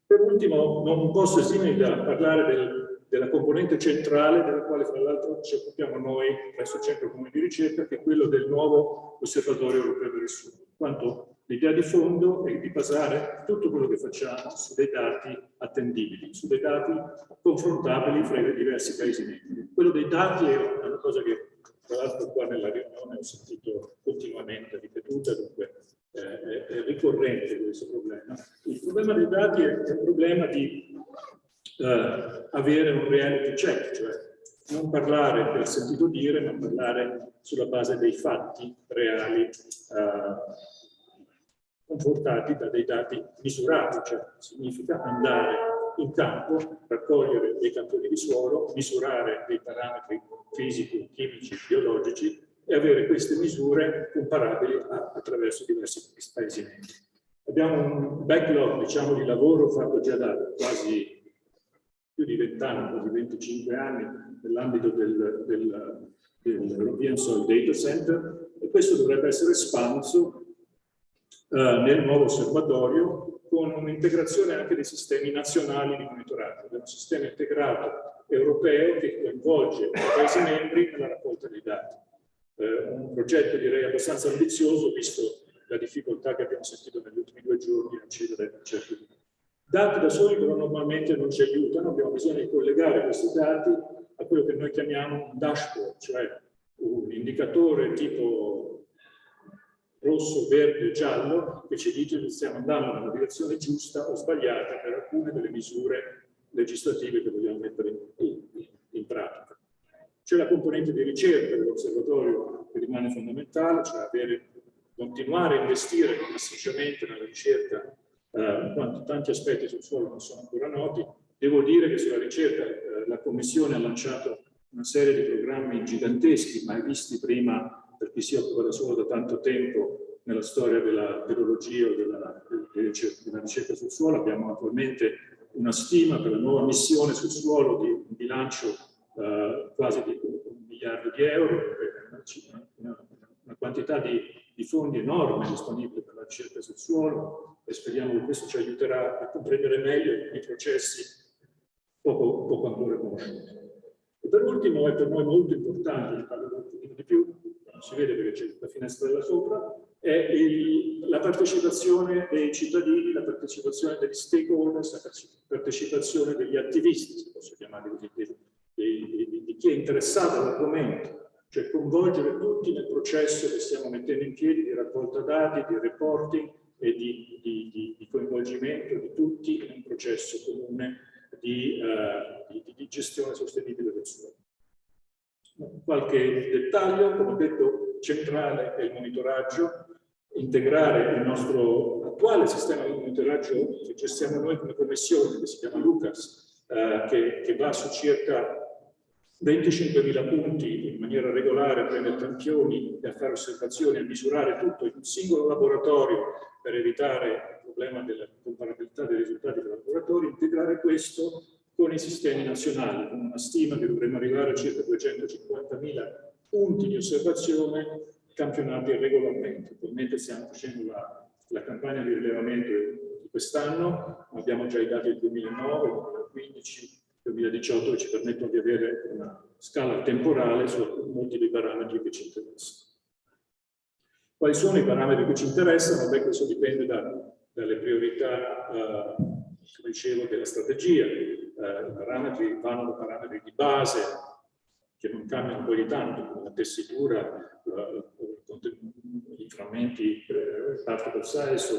Per ultimo, non posso esimere da parlare della componente centrale, della quale fra l'altro ci occupiamo noi presso il Centro Comune di Ricerca, che è quello del nuovo Osservatorio Europeo del Suolo. Quanto l'idea di fondo è di basare tutto quello che facciamo su dei dati attendibili, su dei dati confrontabili fra i diversi Paesi membri. Quello dei dati è una cosa che, tra l'altro, qua nella riunione ho sentito continuamente ripetuta, dunque è ricorrente questo problema. Il problema dei dati è un problema di avere un reality check, cioè non parlare per sentito dire, ma parlare sulla base dei fatti reali confortati da dei dati misurati, cioè significa andare in campo, raccogliere dei campioni di suolo, misurare dei parametri fisici, chimici, biologici e avere queste misure comparabili attraverso diversi Paesi membri. Abbiamo un backlog, diciamo, di lavoro fatto già da quasi più di 20 anni, quasi 25 anni, nell'ambito dell'European Soil Data Center, e questo dovrebbe essere espanso nel nuovo osservatorio con un'integrazione anche dei sistemi nazionali di monitoraggio. Abbiamo un sistema integrato europeo che coinvolge i Paesi membri nella raccolta dei dati. Un progetto direi abbastanza ambizioso, visto la difficoltà che abbiamo sentito negli ultimi 2 giorni a accedere a certi dati. Dati da soli però normalmente non ci aiutano, abbiamo bisogno di collegare questi dati a quello che noi chiamiamo un dashboard, cioè un indicatore tipo rosso, verde, giallo, che ci dice che stiamo andando nella direzione giusta o sbagliata per alcune delle misure legislative che vogliamo mettere in pratica. C'è la componente di ricerca dell'osservatorio che rimane fondamentale, cioè continuare a investire massicciamente nella ricerca, in quanto tanti aspetti sul suolo non sono ancora noti. Devo dire che sulla ricerca la Commissione ha lanciato una serie di programmi giganteschi, mai visti prima per chi si occupa da solo da tanto tempo nella storia della biologia o della ricerca sul suolo. Abbiamo attualmente una stima per la nuova missione sul suolo di un bilancio quasi di 1 miliardo di euro, una quantità di fondi enorme disponibili per la ricerca sul suolo, e speriamo che questo ci aiuterà a comprendere meglio i processi poco ancora conosciuti. E per ultimo, è per noi molto importante, parlo un pochino di più, non si vede perché c'è la finestrella sopra, è la partecipazione dei cittadini, la partecipazione degli stakeholders, la partecipazione degli attivisti, se posso chiamarli così, di chi è interessato all'argomento, cioè coinvolgere tutti nel processo che stiamo mettendo in piedi di raccolta dati, di reporting e di coinvolgimento di tutti in un processo comune di gestione sostenibile del suolo. Qualche dettaglio, come ho detto, centrale è il monitoraggio, integrare il nostro attuale sistema di monitoraggio che gestiamo noi come commissione, che si chiama Lucas, che va su circa 25.000 punti in maniera regolare a prendere campioni e a fare osservazioni, a misurare tutto in un singolo laboratorio per evitare il problema della comparabilità dei risultati dei laboratori, integrare questo con i sistemi nazionali, con una stima che dovremmo arrivare a circa 250.000 punti di osservazione campionati regolarmente. Attualmente stiamo facendo la campagna di rilevamento di quest'anno, abbiamo già i dati del 2009, 2015, 2018 che ci permettono di avere una scala temporale su molti dei parametri che ci interessano. Quali sono i parametri che ci interessano? Beh, questo dipende dalle priorità, come dicevo, della strategia. I parametri vanno da parametri di base che non cambiano poi di tanto, come la tessitura, i frammenti particle size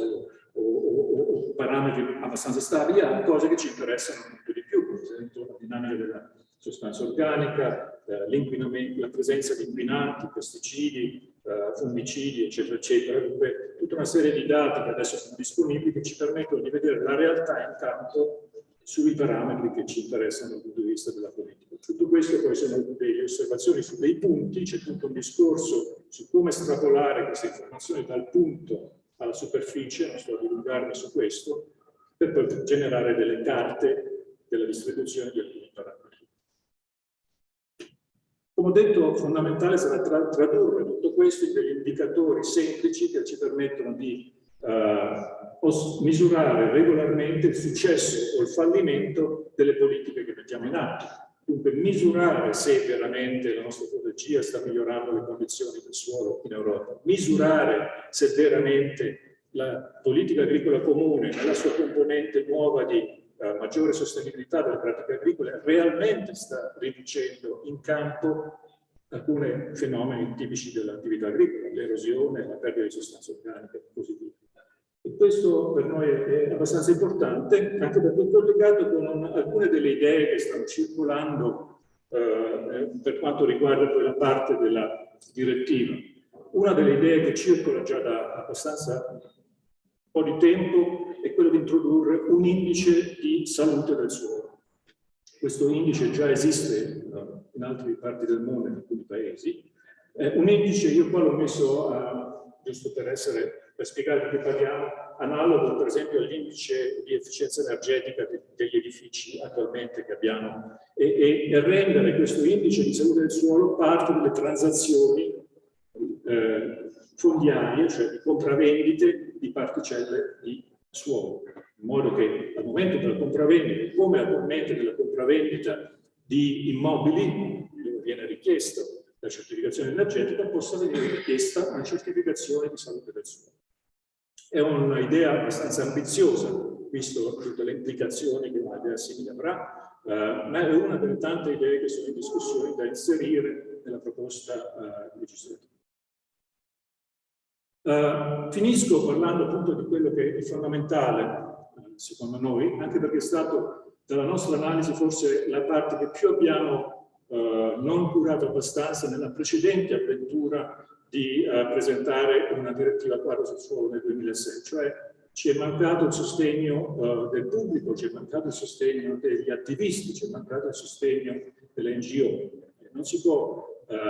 o parametri abbastanza stabili, a cose che ci interessano molto di più, per esempio la dinamica della sostanza organica, l'inquinamento, la presenza di inquinanti, pesticidi, fungicidi, eccetera, eccetera. Dunque, tutta una serie di dati che adesso sono disponibili che ci permettono di vedere la realtà in campo sui parametri che ci interessano dal punto di vista della politica. Tutto questo poi sono delle osservazioni su dei punti, c'è tutto un discorso su come estrapolare queste informazioni dal punto alla superficie, non sto a dilungarmi su questo, per poi generare delle carte della distribuzione di alcuni parametri. Come ho detto, fondamentale sarà tradurre tutto questo in degli indicatori semplici che ci permettono di misurare regolarmente il successo o il fallimento delle politiche che mettiamo in atto. Dunque, misurare se veramente la nostra strategia sta migliorando le condizioni del suolo in Europa, misurare se veramente la politica agricola comune, nella sua componente nuova di maggiore sostenibilità delle pratiche agricole, realmente sta riducendo in campo alcuni fenomeni tipici dell'attività agricola, l'erosione, la perdita di sostanze organiche e così via. E questo per noi è abbastanza importante, anche perché è collegato con alcune delle idee che stanno circolando per quanto riguarda poi la parte della direttiva. Una delle idee che circola già da abbastanza un po' di tempo è quello di introdurre un indice di salute del suolo. Questo indice già esiste in altre parti del mondo, in alcuni paesi. Un indice, io qua l'ho messo giusto per spiegare di che parliamo, analogo per esempio all'indice di efficienza energetica degli edifici attualmente che abbiamo, e rendere questo indice di salute del suolo parte delle transazioni fondiarie, cioè di compravendite di particelle di suolo, in modo che al momento della compravendita, come attualmente nella compravendita di immobili, dove viene richiesto la certificazione energetica, possa venire richiesta una certificazione di salute del suolo. È un'idea abbastanza ambiziosa, visto tutte le implicazioni che un'idea simile avrà, ma è una delle tante idee che sono in discussione da inserire nella proposta legislativa. Finisco parlando appunto di quello che è fondamentale, secondo noi, anche perché è stato dalla nostra analisi forse la parte che più abbiamo non curato abbastanza nella precedente avventura di presentare una direttiva quadro sul suolo nel 2006, cioè ci è mancato il sostegno del pubblico, ci è mancato il sostegno degli attivisti, ci è mancato il sostegno delle NGO. Non si può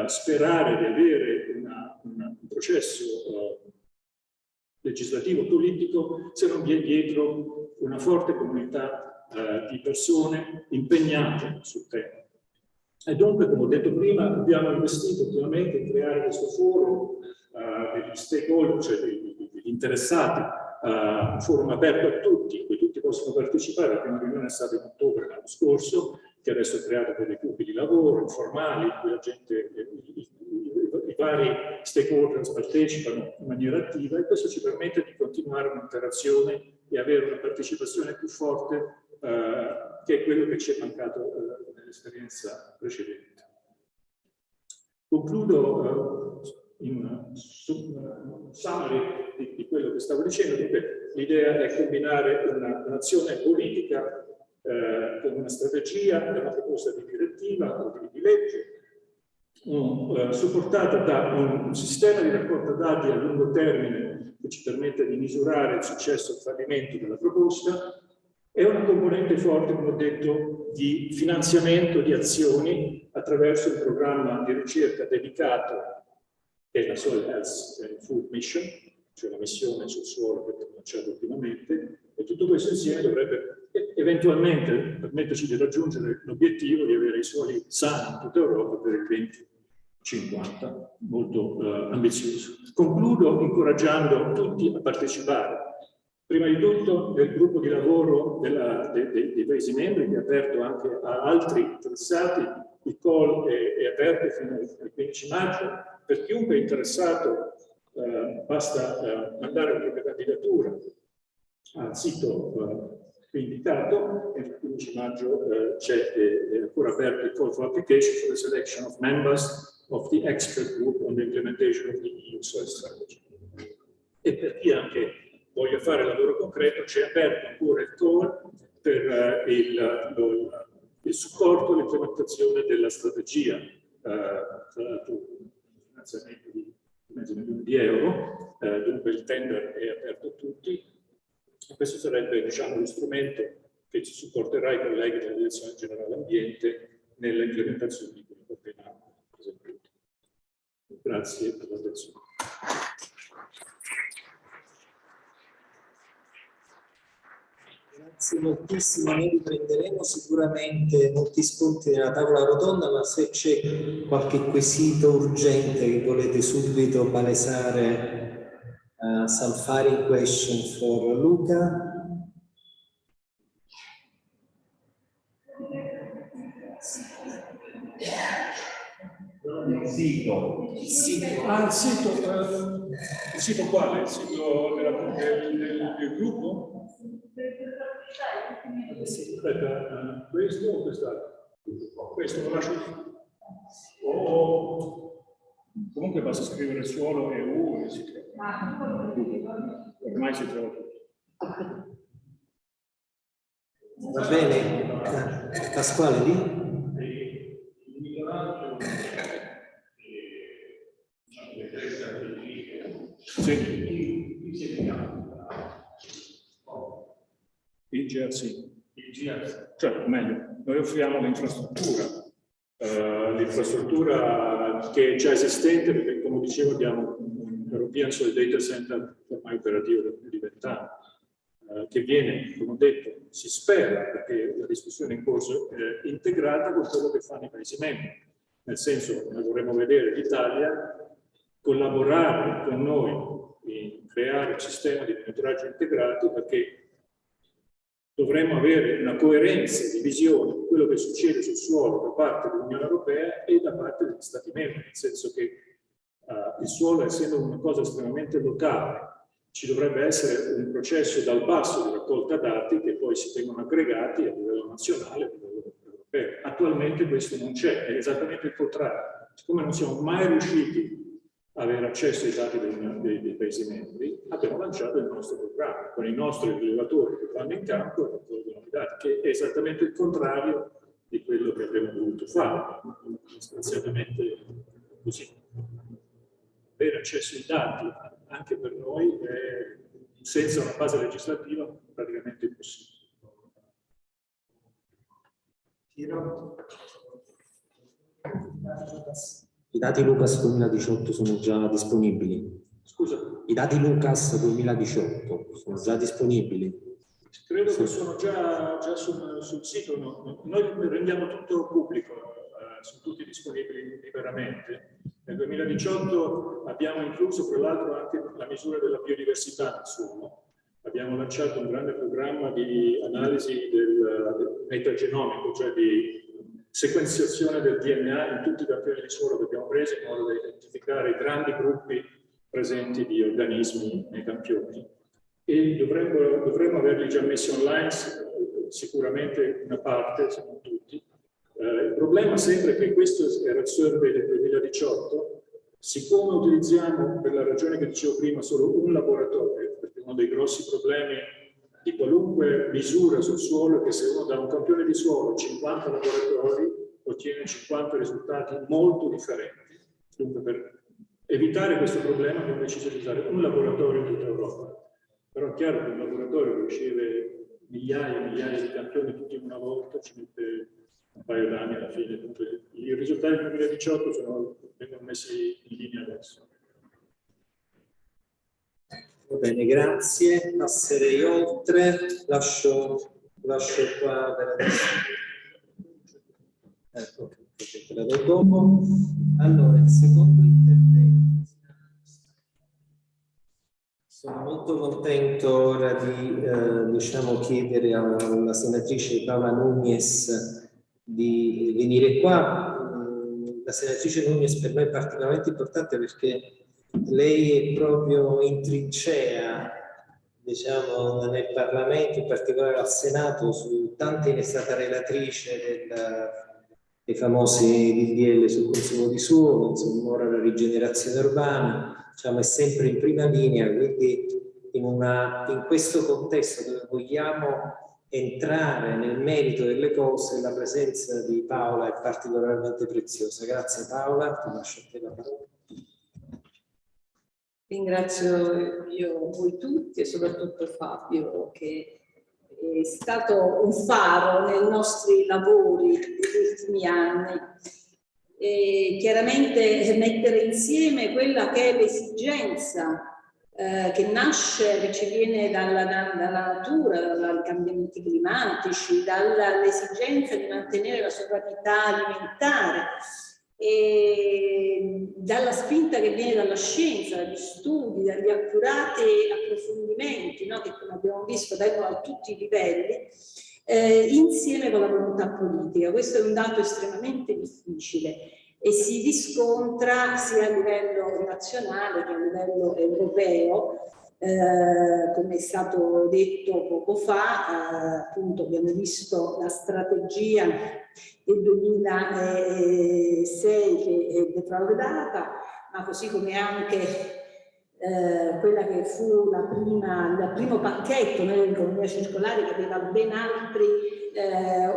sperare di avere un processo legislativo politico se non vi è dietro una forte comunità di persone impegnate sul tema. E dunque, come ho detto prima, abbiamo investito ultimamente in creare questo forum degli stakeholder, cioè degli interessati, un forum aperto a tutti, in cui tutti possono partecipare. La prima riunione è stata in ottobre l'anno scorso, che adesso è creato per dei gruppi di lavoro informali, in cui la gente, i vari stakeholder partecipano in maniera attiva, e questo ci permette di continuare un'interazione e avere una partecipazione più forte, che è quello che ci è mancato nell'esperienza precedente. Concludo in summary di quello che stavo dicendo. Dunque, l'idea è combinare un'azione politica con una strategia, una proposta di direttiva o di legge, supportata da un sistema di raccolta dati a lungo termine che ci permette di misurare il successo o il fallimento della proposta, e una componente forte, come ho detto, di finanziamento di azioni attraverso un programma di ricerca dedicato, che è la SOILS Food Mission, cioè la missione sul suolo che ho lanciato ultimamente, e tutto questo insieme dovrebbe eventualmente permetterci di raggiungere l'obiettivo di avere i suoli sani in tutta Europa per il 2050, molto ambizioso. Concludo incoraggiando tutti a partecipare. Prima di tutto nel gruppo di lavoro dei Paesi membri, che è aperto anche a altri interessati. Il call è aperto fino al 15 maggio. Per chiunque è interessato basta mandare la propria candidatura al sito qui indicato, e il 15 maggio è ancora aperto il call for application for the selection of members of the expert group on the implementation of the EU soil strategy. E per chi anche voglia fare lavoro concreto, c'è aperto ancora il call per il supporto all'implementazione della strategia, tra l'altro finanziamento di mezzo milione di euro, dunque il tender è aperto a tutti. Questo sarebbe, diciamo, lo strumento che ci supporterà i colleghi della Direzione Generale Ambiente nell'implementazione di quello che ho appena presentato. Grazie per l'attenzione. Grazie moltissimo, noi riprenderemo sicuramente molti spunti nella tavola rotonda, ma se c'è qualche quesito urgente che volete subito palesare, Salfari question for Luca. Il sito. Il sito quale? Il sito del gruppo? Aspetta, questo o quest'altro? Questo lo lascio comunque basta scrivere suolo EU e si trova. Ormai si trova tutto. Va bene? Pasquale lì? Sì. Il GRC. Cioè, meglio, noi offriamo l'infrastruttura che è già esistente, perché come dicevo abbiamo un European Soil Data Center ormai operativo da più di 20 anni, che viene, come ho detto, si spera, perché la discussione in corso è integrata con quello che fanno i Paesi membri. Nel senso, noi vorremmo vedere l'Italia collaborare con noi in creare un sistema di monitoraggio integrato, perché dovremmo avere una coerenza di visione di quello che succede sul suolo da parte dell'Unione Europea e da parte degli Stati membri, nel senso che il suolo, essendo una cosa estremamente locale, ci dovrebbe essere un processo dal basso di raccolta dati che poi si vengono aggregati a livello nazionale e a livello europeo. Attualmente questo non c'è, è esattamente il contrario. Siccome non siamo mai riusciti avere accesso ai dati dei Paesi membri, abbiamo lanciato il nostro programma con i nostri rilevatori che vanno in campo e raccolgono i dati, che è esattamente il contrario di quello che avremmo voluto fare, sostanzialmente così. Avere accesso ai dati anche per noi è, senza una base legislativa, praticamente impossibile. I dati Lucas 2018 sono già disponibili. Scusa? I dati Lucas 2018 sono già disponibili. Credo che sono già sul sito, no? Noi rendiamo tutto pubblico, sono tutti disponibili liberamente. Nel 2018 abbiamo incluso tra l'altro anche la misura della biodiversità nel suolo. Abbiamo lanciato un grande programma di analisi del metagenomico, cioè di sequenziazione del DNA in tutti i campioni di suolo che abbiamo preso in modo da identificare i grandi gruppi presenti di organismi nei campioni. E dovremmo averli già messi online, sicuramente una parte, se non tutti. Il problema sempre che questo era il survey del 2018, siccome utilizziamo, per la ragione che dicevo prima, solo un laboratorio, perché uno dei grossi problemi di qualunque misura sul suolo è che se uno dà un campione di suolo 50 laboratori ottiene 50 risultati molto differenti. Dunque per evitare questo problema abbiamo deciso di usare un laboratorio in tutta Europa. Però è chiaro che un laboratorio che riceve migliaia e migliaia di campioni tutti in una volta ci mette un paio d'anni alla fine. Dunque, i risultati del 2018 vengono messi in linea adesso. Va bene, grazie. Passerei oltre. Lascio qua per adesso. Ecco, te la do dopo. Allora, il secondo intervento. Sono molto contento ora di chiedere alla senatrice Paola Nunez di venire qua. La senatrice Nunez per me è particolarmente importante perché lei è proprio in trincea, diciamo, nel Parlamento, in particolare al Senato, su tante è stata relatrice dei famosi DDL sul consumo di suolo, insomma, ora la rigenerazione urbana. Diciamo, è sempre in prima linea, quindi in questo contesto dove vogliamo entrare nel merito delle cose, la presenza di Paola è particolarmente preziosa. Grazie Paola, ti lascio a te la parola. Ringrazio io voi tutti e soprattutto Fabio, che è stato un faro nei nostri lavori degli ultimi anni. E chiaramente mettere insieme quella che è l'esigenza che nasce, che ci viene dalla natura, dai cambiamenti climatici, dall'esigenza di mantenere la sovranità alimentare e dalla spinta che viene dalla scienza, dagli studi, dagli accurati approfondimenti, no? Che come abbiamo visto vengono a tutti i livelli, insieme con la volontà politica. Questo è un dato estremamente difficile e si riscontra sia a livello nazionale che a livello europeo. Come è stato detto poco fa, appunto abbiamo visto la strategia del 2006 che è defraudata, ma così come anche quella che fu il primo pacchetto nell'economia circolare, che aveva ben altri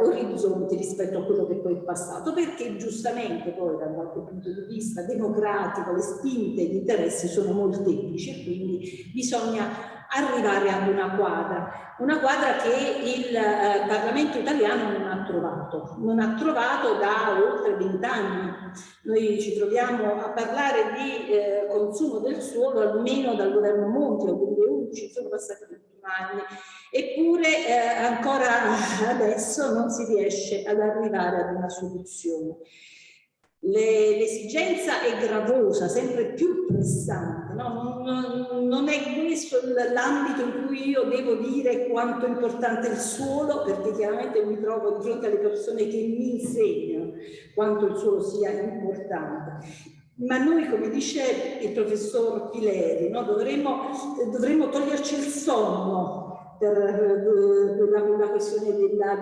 orizzonti rispetto a quello che poi è passato, perché giustamente poi dal nostro punto di vista democratico le spinte e gli interessi sono molteplici e quindi bisogna arrivare ad una quadra che il Parlamento italiano non ha trovato da oltre 20 anni. Noi ci troviamo a parlare di consumo del suolo almeno dal governo Monti nel 2011, sono passati 21 anni, eppure ancora adesso non si riesce ad arrivare ad una soluzione. L'esigenza è gravosa, sempre più pressante, no? Non è questo l'ambito in cui io devo dire quanto è importante il suolo, perché chiaramente mi trovo di fronte alle persone che mi insegnano quanto il suolo sia importante. Ma noi, come dice il professor Pileri, no? dovremmo toglierci il sonno per la questione della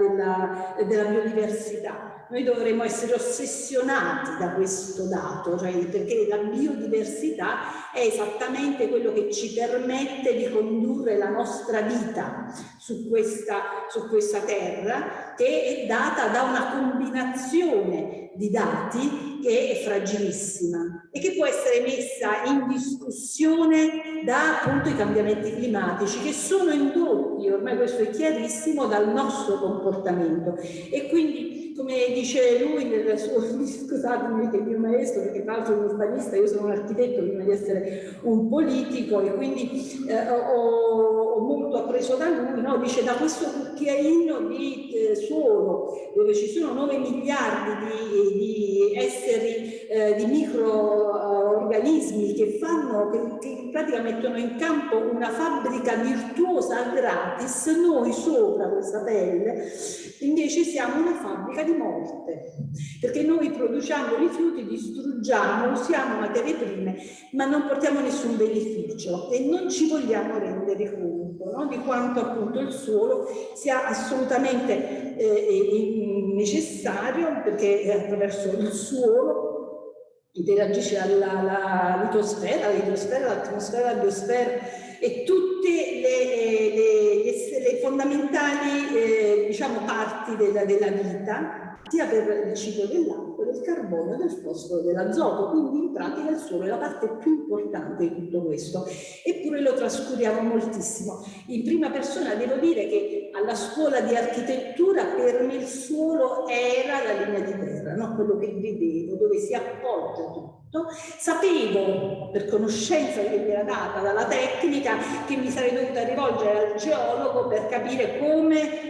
biodiversità. Noi dovremmo essere ossessionati da questo dato, cioè perché la biodiversità è esattamente quello che ci permette di condurre la nostra vita su questa terra, che è data da una combinazione di dati che è fragilissima e che può essere messa in discussione da appunto i cambiamenti climatici, che sono indotti, ormai questo è chiarissimo, dal nostro comportamento. E quindi come dice lui nel suo, scusatemi che il mio maestro, perché tra l'altro è un urbanista, io sono un architetto prima di essere un politico, e quindi ho molto appreso da lui, no? Dice: da questo cucchiaino di suolo dove ci sono 9 miliardi di esseri, di microorganismi che in pratica mettono in campo una fabbrica virtuosa gratis, noi sopra questa pelle invece siamo una fabbrica di morte, perché noi produciamo rifiuti, distruggiamo, usiamo materie prime, ma non portiamo nessun beneficio e non ci vogliamo rendere conto, no? Di quanto appunto il suolo sia assolutamente necessario, perché attraverso il suolo interagisce la litosfera, l'atmosfera, la biosfera e tutte le fondamentali diciamo, parti della vita, sia per il ciclo dell'acqua, del carbonio, del fosforo, dell'azoto. Quindi in pratica il suolo è la parte più importante di tutto questo, eppure lo trascuriamo moltissimo. In prima persona devo dire che alla scuola di architettura per me il suolo era la linea di terra, no? Quello che vedevo, dove si appoggia tutto. Sapevo, per conoscenza che mi era data dalla tecnica, che mi sarei dovuta rivolgere al geologo per capire come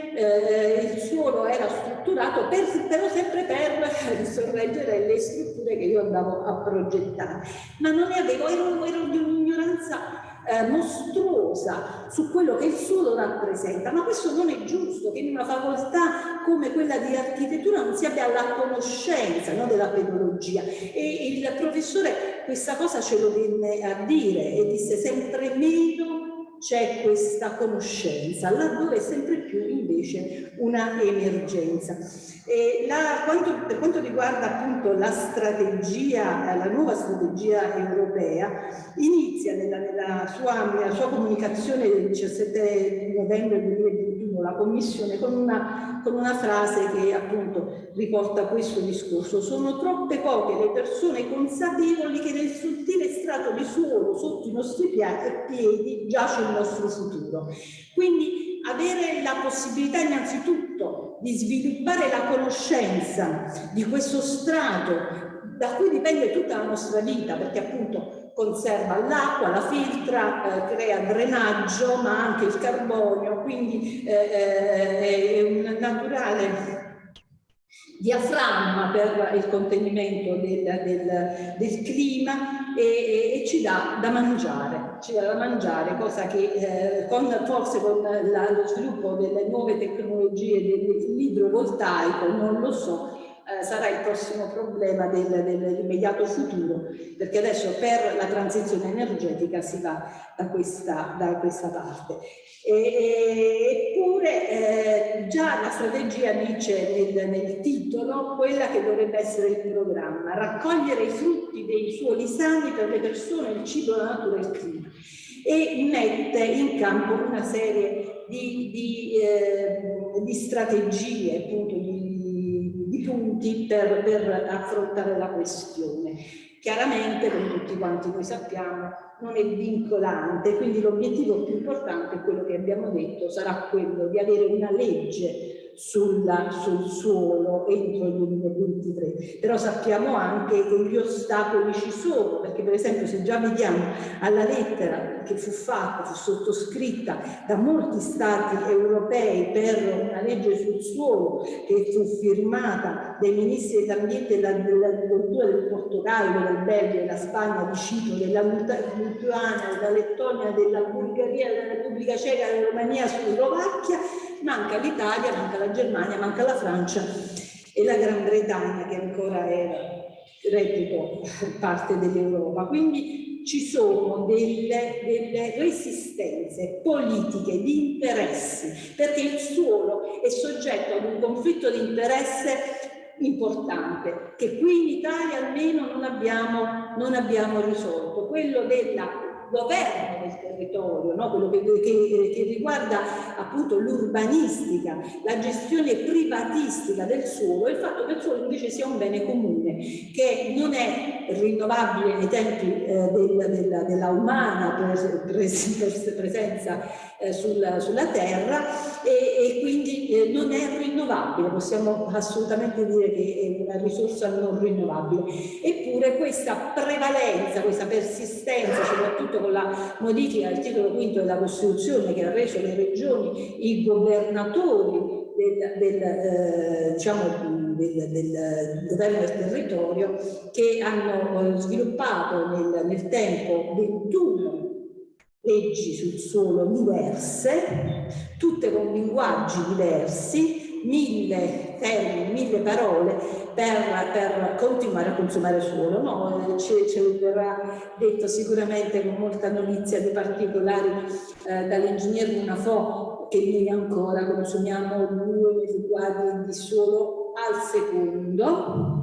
il suolo era strutturato, però sempre per sorreggere le strutture che io andavo a progettare. Ma non ne avevo, ero di un'ignoranza mostruosa su quello che il suolo rappresenta, ma questo non è giusto, che in una facoltà come quella di architettura non si abbia la conoscenza, no, della pedologia. E il professore questa cosa ce lo venne a dire e disse: sempre meno c'è questa conoscenza, laddove sempre più invece una emergenza. E per quanto riguarda appunto la strategia, la nuova strategia europea, inizia nella sua comunicazione del 17 novembre 2021 la Commissione con una frase che appunto riporta questo discorso: sono troppe poche le persone consapevoli che nel sottile strato di suolo sotto i nostri piedi giace il nostro futuro. Quindi avere la possibilità innanzitutto di sviluppare la conoscenza di questo strato da cui dipende tutta la nostra vita, perché appunto conserva l'acqua, la filtra, crea drenaggio, ma anche il carbonio, quindi è un naturale diaframma per il contenimento del clima e ci dà da mangiare, cosa che forse con lo sviluppo delle nuove tecnologie dell'idrovoltaico, non lo so, sarà il prossimo problema dell'immediato futuro, perché adesso per la transizione energetica si va da questa parte. Eppure già la strategia dice nel titolo quella che dovrebbe essere il programma: raccogliere i frutti dei suoli sani per le persone, il cibo, la natura e il clima, e mette in campo una serie di strategie, appunto di punti per affrontare la questione. Chiaramente, come tutti quanti noi sappiamo, non è vincolante, quindi l'obiettivo più importante è quello che abbiamo detto, sarà quello di avere una legge sul suolo entro il 2023. Però sappiamo anche che gli ostacoli ci sono, perché per esempio se già vediamo alla lettera che fu sottoscritta da molti stati europei per una legge sul suolo, che fu firmata dai ministri dell'ambiente e dell'agricoltura del Portogallo, del Belgio, della Spagna, di Cipro, della Lituania, della Lettonia, della Bulgaria, della Repubblica Ceca, della Romania, Slovacchia, manca l'Italia, manca la Germania, manca la Francia e la Gran Bretagna, che ancora reputo parte dell'Europa. Quindi ci sono delle resistenze politiche, di interessi, perché il suolo è soggetto ad un conflitto di interesse importante, che qui in Italia almeno non abbiamo risolto, quello del governo del territorio, no? Quello che riguarda appunto l'urbanistica, la gestione privatistica del suolo, e il fatto che il suolo invece sia un bene comune, che non è rinnovabile nei tempi della umana presenza sulla terra, e quindi non è rinnovabile rinnovabile, possiamo assolutamente dire che è una risorsa non rinnovabile, eppure questa prevalenza, questa persistenza, soprattutto con la modifica del titolo quinto della Costituzione che ha reso le regioni i governatori del governo del territorio, che hanno sviluppato nel tempo 21 leggi sul suolo diverse, tutte con linguaggi diversi, 1000 termini, 1000 parole per continuare a consumare suolo. No, ci verrà detto sicuramente con molta novizia di particolari dall'ingegner Munafò che noi ancora consumiamo 2 metri quadri di suolo al secondo,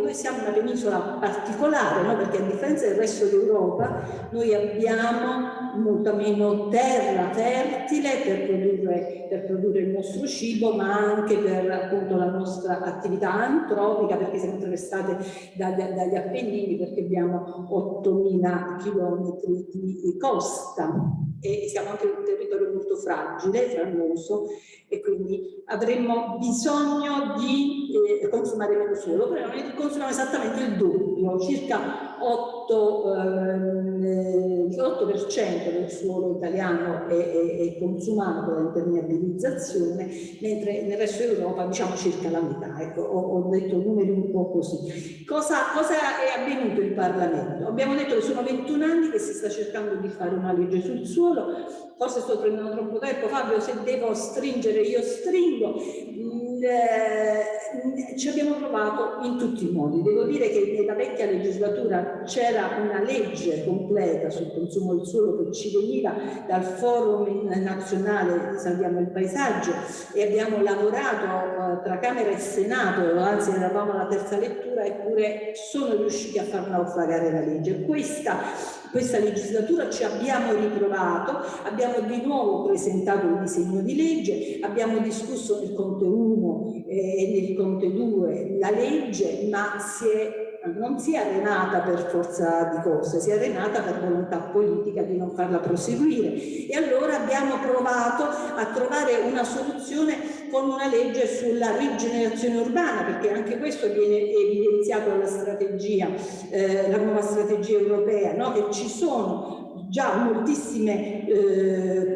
e siamo una penisola particolare, no? Perché a differenza del resto d'Europa noi abbiamo molta meno terra fertile per produrre il nostro cibo, ma anche per appunto la nostra attività antropica, perché siamo attraversate dagli Appennini, perché abbiamo 8.000 chilometri di costa e siamo anche un territorio molto fragile, franoso, e quindi avremmo bisogno di consumare meno suolo, però noi consumiamo esattamente il doppio, circa 8% del suolo italiano è consumato da impermeabilizzazione, mentre nel resto d'Europa diciamo circa la metà. Ecco, ho detto numeri un po' così. Cosa è avvenuto in Parlamento? Abbiamo detto che sono 21 anni che si sta cercando di fare una legge sul suolo. Forse sto prendendo troppo tempo, Fabio, se devo stringere io stringo. Ci abbiamo provato in tutti i modi. Devo dire che nella vecchia legislatura c'era una legge completa sul consumo del suolo che ci veniva dal Forum nazionale Salviamo il Paesaggio, e abbiamo lavorato tra Camera e Senato, anzi eravamo alla terza lettura, eppure sono riusciti a far naufragare la legge. Questa legislatura ci abbiamo riprovato, abbiamo di nuovo presentato un disegno di legge, abbiamo discusso nel Conte 1 e nel Conte 2 la legge, ma non si è arenata per forza di cose, si è arenata per volontà politica di non farla proseguire. E allora abbiamo provato a trovare una soluzione con una legge sulla rigenerazione urbana, perché anche questo viene evidenziato dalla strategia, la nuova strategia europea, no? Che ci sono già moltissime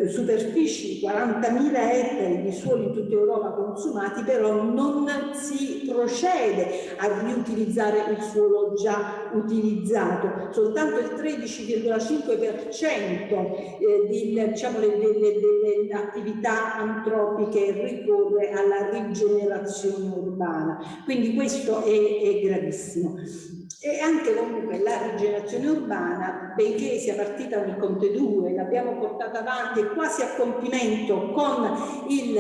superfici, 40.000 ettari di suolo in tutta Europa consumati, però non si procede a riutilizzare il suolo già utilizzato. Soltanto il 13,5% delle attività antropiche ricorre alla rigenerazione urbana, quindi questo è gravissimo. E anche comunque la rigenerazione urbana, benché sia partita nel Conte 2, l'abbiamo portata avanti quasi a compimento con il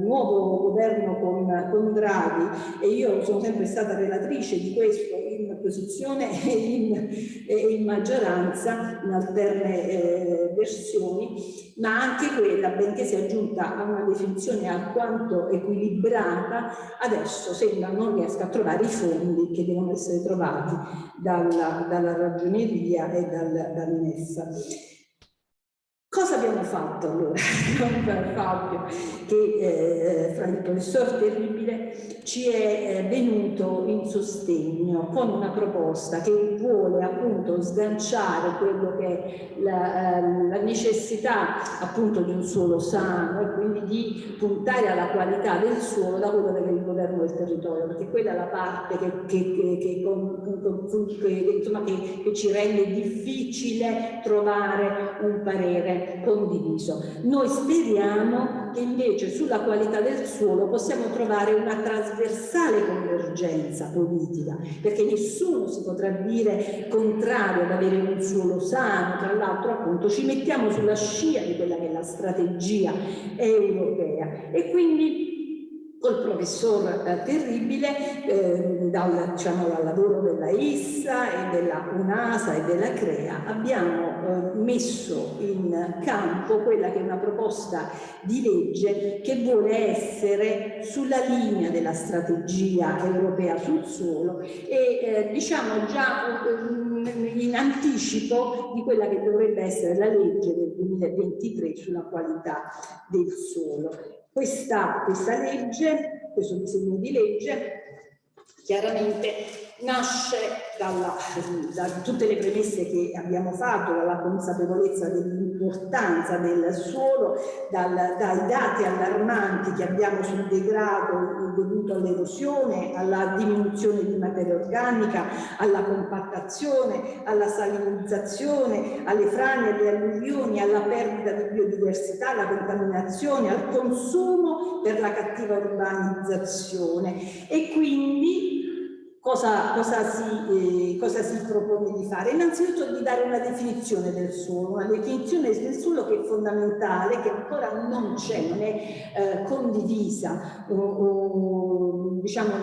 nuovo governo con Draghi, e io sono sempre stata relatrice di questo in opposizione e in maggioranza, in alterne versioni, ma anche quella, benché sia giunta a una definizione alquanto equilibrata, adesso sembra non riesca a trovare i fondi che devono essere trovati dalla ragioneria e dall'INEF. Cosa abbiamo fatto allora con Fabio? Che fra il professor Terribile ci è venuto in sostegno con una proposta che vuole appunto sganciare quello che è la necessità appunto di un suolo sano, e quindi di puntare alla qualità del suolo da quello che è il governo del territorio, perché quella è la parte che ci rende difficile trovare un parere condiviso. Noi speriamo che invece sulla qualità del suolo possiamo trovare una trasversale convergenza politica, perché nessuno si potrà dire contrario ad avere un suolo sano. Tra l'altro appunto ci mettiamo sulla scia di quella che è la strategia europea, e quindi col professor Terribile, dal lavoro della ISSA e della UNASA e della CREA, abbiamo messo in campo quella che è una proposta di legge che vuole essere sulla linea della strategia europea sul suolo e diciamo già in anticipo di quella che dovrebbe essere la legge del 2023 sulla qualità del suolo. questa legge, questo disegno di legge, chiaramente nasce da tutte le premesse che abbiamo fatto, dalla consapevolezza dell'importanza del suolo, dai dati allarmanti che abbiamo sul degrado dovuto all'erosione, alla diminuzione di materia organica, alla compattazione, alla salinizzazione, alle frane, alle alluvioni, alla perdita di biodiversità, alla contaminazione, al consumo per la cattiva urbanizzazione. E quindi cosa si propone di fare? Innanzitutto di dare una definizione del suolo, una definizione del suolo che è fondamentale, che ancora non c'è, non è condivisa, diciamo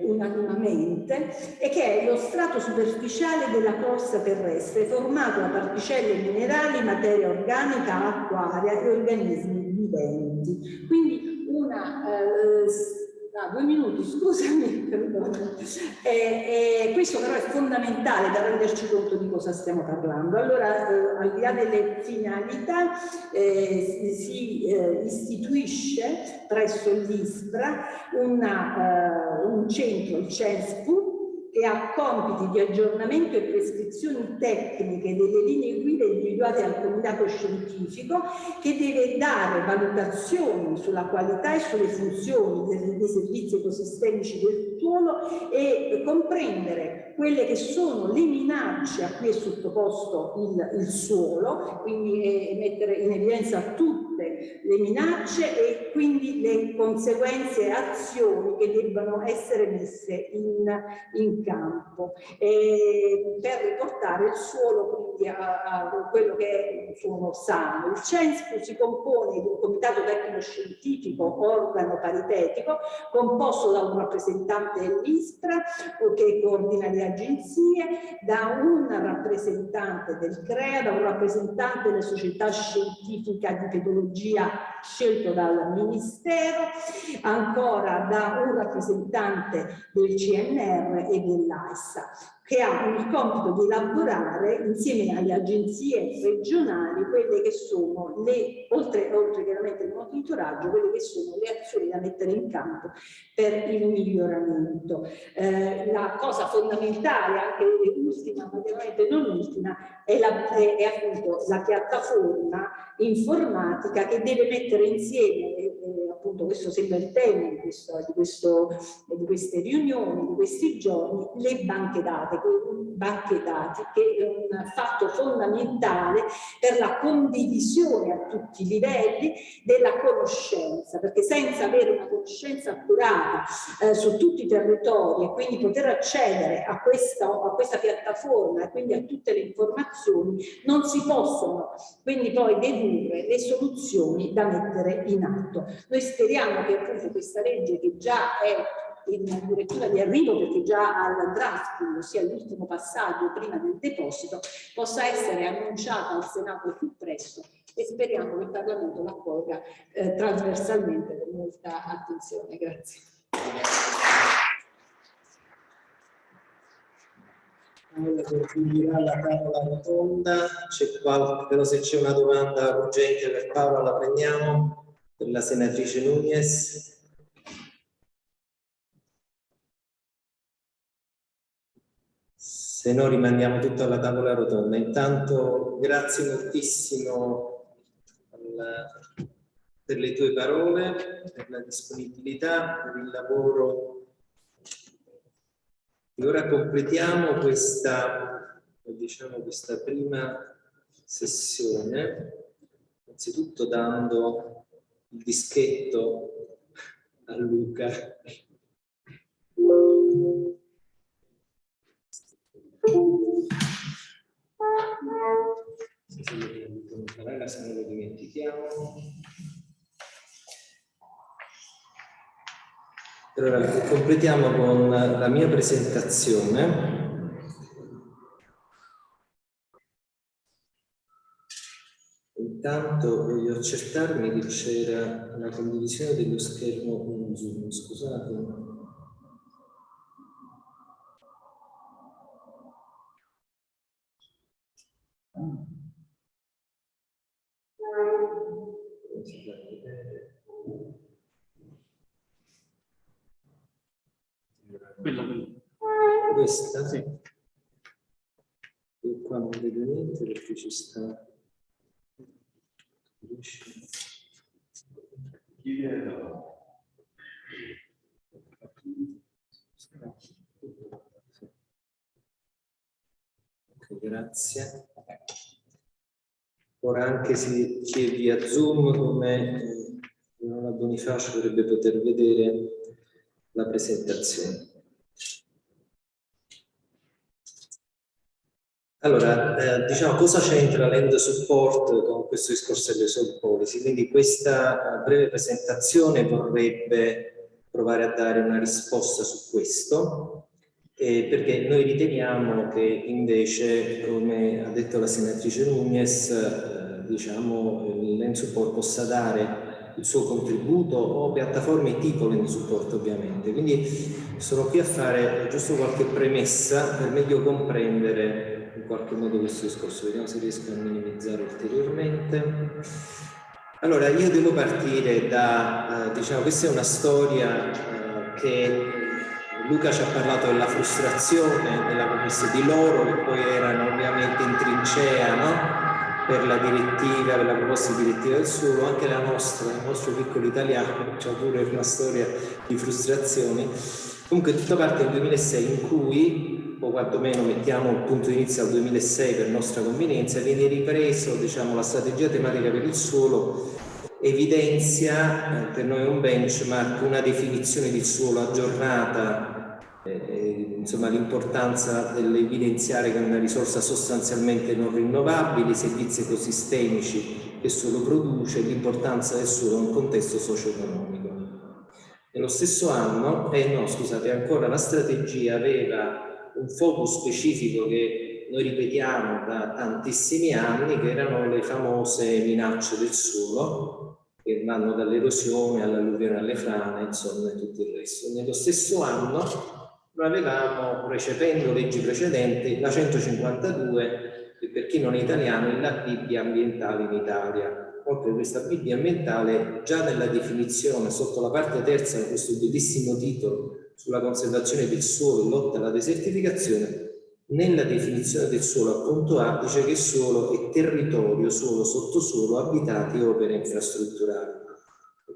unanimemente, e che è lo strato superficiale della crosta terrestre, formato da particelle minerali, materia organica, acqua, aria e organismi viventi. Quindi due minuti, scusami, perdono. Questo però è fondamentale da renderci conto di cosa stiamo parlando. Allora, al di là delle finalità, si istituisce presso l'ISPRA un centro, il CESPU, che ha compiti di aggiornamento e prescrizioni tecniche delle linee guida individuate dal comitato scientifico, che deve dare valutazioni sulla qualità e sulle funzioni dei servizi ecosistemici del suolo e comprendere quelle che sono le minacce a cui è sottoposto il suolo, quindi mettere in evidenza tutte le minacce e quindi le conseguenze e azioni che debbano essere messe in campo per riportare il suolo quindi a quello che è un suolo sano. Il CESPU si compone di un comitato tecnico-scientifico, organo paritetico, composto da un rappresentante dell'ISPRA che coordina le agenzie, da un rappresentante del CREA, da un rappresentante della società scientifica di pedologia scelto dal Ministero, ancora da un rappresentante del CNR e dell'AISA, che ha il compito di elaborare insieme alle agenzie regionali quelle che sono oltre chiaramente il monitoraggio, quelle che sono le azioni da mettere in campo per il miglioramento. La cosa fondamentale, anche ultima, ma chiaramente non ultima, è appunto la piattaforma informatica che deve mettere insieme, appunto questo sembra il tema di queste riunioni, di questi giorni, le banche dati, che è un fatto fondamentale per la condivisione a tutti i livelli della conoscenza, perché senza avere una conoscenza accurata su tutti i territori e quindi poter accedere a questa piattaforma e quindi a tutte le informazioni, non si possono quindi poi dedurre le soluzioni da mettere in atto. Noi speriamo che appunto questa legge, che già è in direttiva di arrivo perché già al drafting, ossia l'ultimo passaggio prima del deposito, possa essere annunciata al Senato il più presto, e speriamo che il Parlamento l'accolga trasversalmente con molta attenzione. Grazie. Concluderà la tavola rotonda. Però se c'è una domanda urgente per Paola la prendiamo, per la senatrice Nunez. Se no rimandiamo tutto alla tavola rotonda. Intanto grazie moltissimo per le tue parole, per la disponibilità, per il lavoro. E ora completiamo questa prima sessione, anzitutto dando il dischetto a Luca. Se non lo dimentichiamo. Allora, completiamo con la mia presentazione. Intanto voglio accertarmi che c'era la condivisione dello schermo con Zoom, scusate. Questa? Sì. E qua non vedo niente perché ci sta. Grazie. Ora anche se chiedi via Zoom, come la Bonifacio dovrebbe poter vedere la presentazione. Allora, diciamo, cosa c'entra l'end support con questo discorso delle soil policy? Quindi questa breve presentazione vorrebbe provare a dare una risposta su questo, perché noi riteniamo che invece, come ha detto la senatrice Nunez, diciamo, l'end support possa dare il suo contributo o piattaforme tipo l'end support ovviamente. Quindi sono qui a fare giusto qualche premessa per meglio comprendere in qualche modo questo discorso. Vediamo se riesco a minimizzare ulteriormente. Allora, io devo partire da, diciamo, questa è una storia che Luca ci ha parlato della frustrazione di loro che poi erano ovviamente in trincea, no? Per la direttiva, per la proposta di direttiva del suolo, anche la nostra, il nostro piccolo italiano, c'è pure una storia di frustrazioni. Comunque tutto parte nel 2006 in cui, o quantomeno mettiamo il punto di inizio al 2006 per nostra convenienza, viene ripreso, diciamo, la strategia tematica per il suolo, evidenzia, per noi un benchmark, una definizione di suolo aggiornata, insomma l'importanza dell'evidenziare che è una risorsa sostanzialmente non rinnovabile, i servizi ecosistemici che il suolo produce, l'importanza del suolo in un contesto socio-economico. Nello stesso anno, ancora la strategia aveva un focus specifico che noi ripetiamo da tantissimi anni, che erano le famose minacce del suolo, che vanno dall'erosione all'alluvione alle frane, insomma, e tutto il resto. Nello stesso anno noi avevamo, recependo leggi precedenti, la 152, che per chi non è italiano è la Bibbia ambientale in Italia. Oltre a questa Bibbia ambientale, già nella definizione, sotto la parte terza, di questo bellissimo titolo sulla conservazione del suolo e lotta alla desertificazione, nella definizione del suolo, appunto A, dice che il suolo è territorio, suolo, sottosuolo, abitati e opere infrastrutturali.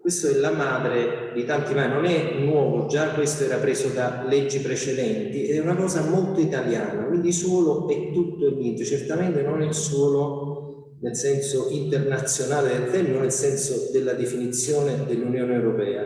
Questo è la madre di tanti, ma non è nuovo, già questo era preso da leggi precedenti ed è una cosa molto italiana, quindi suolo è tutto e niente, certamente non è il suolo nel senso internazionale del termine, non nel senso della definizione dell'Unione Europea.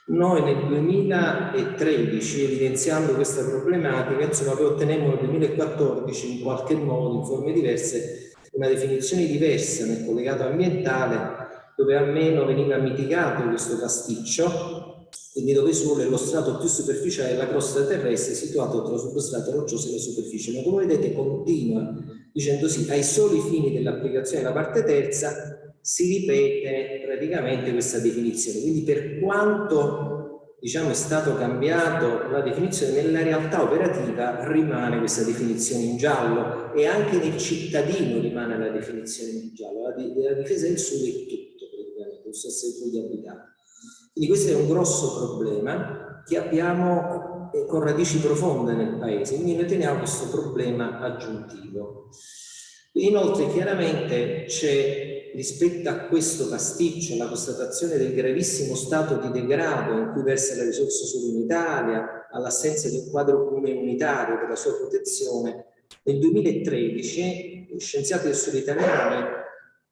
Noi nel 2013, evidenziando questa problematica, insomma, poi ottenemmo nel 2014 in qualche modo, in forme diverse, una definizione diversa nel collegato ambientale, dove almeno veniva mitigato questo pasticcio, quindi dove suolo è lo strato più superficiale della crosta terrestre situato tra substrato roccioso e la superficie. Ma come vedete continua dicendo sì, ai soli fini dell'applicazione della parte terza si ripete praticamente questa definizione. Quindi per quanto, diciamo, è stato cambiato la definizione, nella realtà operativa rimane questa definizione in giallo e anche nel cittadino rimane la definizione in giallo. La difesa del suolo è tutto. Di abitati. Quindi questo è un grosso problema che abbiamo con radici profonde nel paese, quindi noi teniamo questo problema aggiuntivo. Inoltre chiaramente c'è, rispetto a questo pasticcio, la constatazione del gravissimo stato di degrado in cui versa la risorsa suolo in Italia, all'assenza di un quadro comune unitario per la sua protezione. Nel 2013 gli scienziati del suolo italiani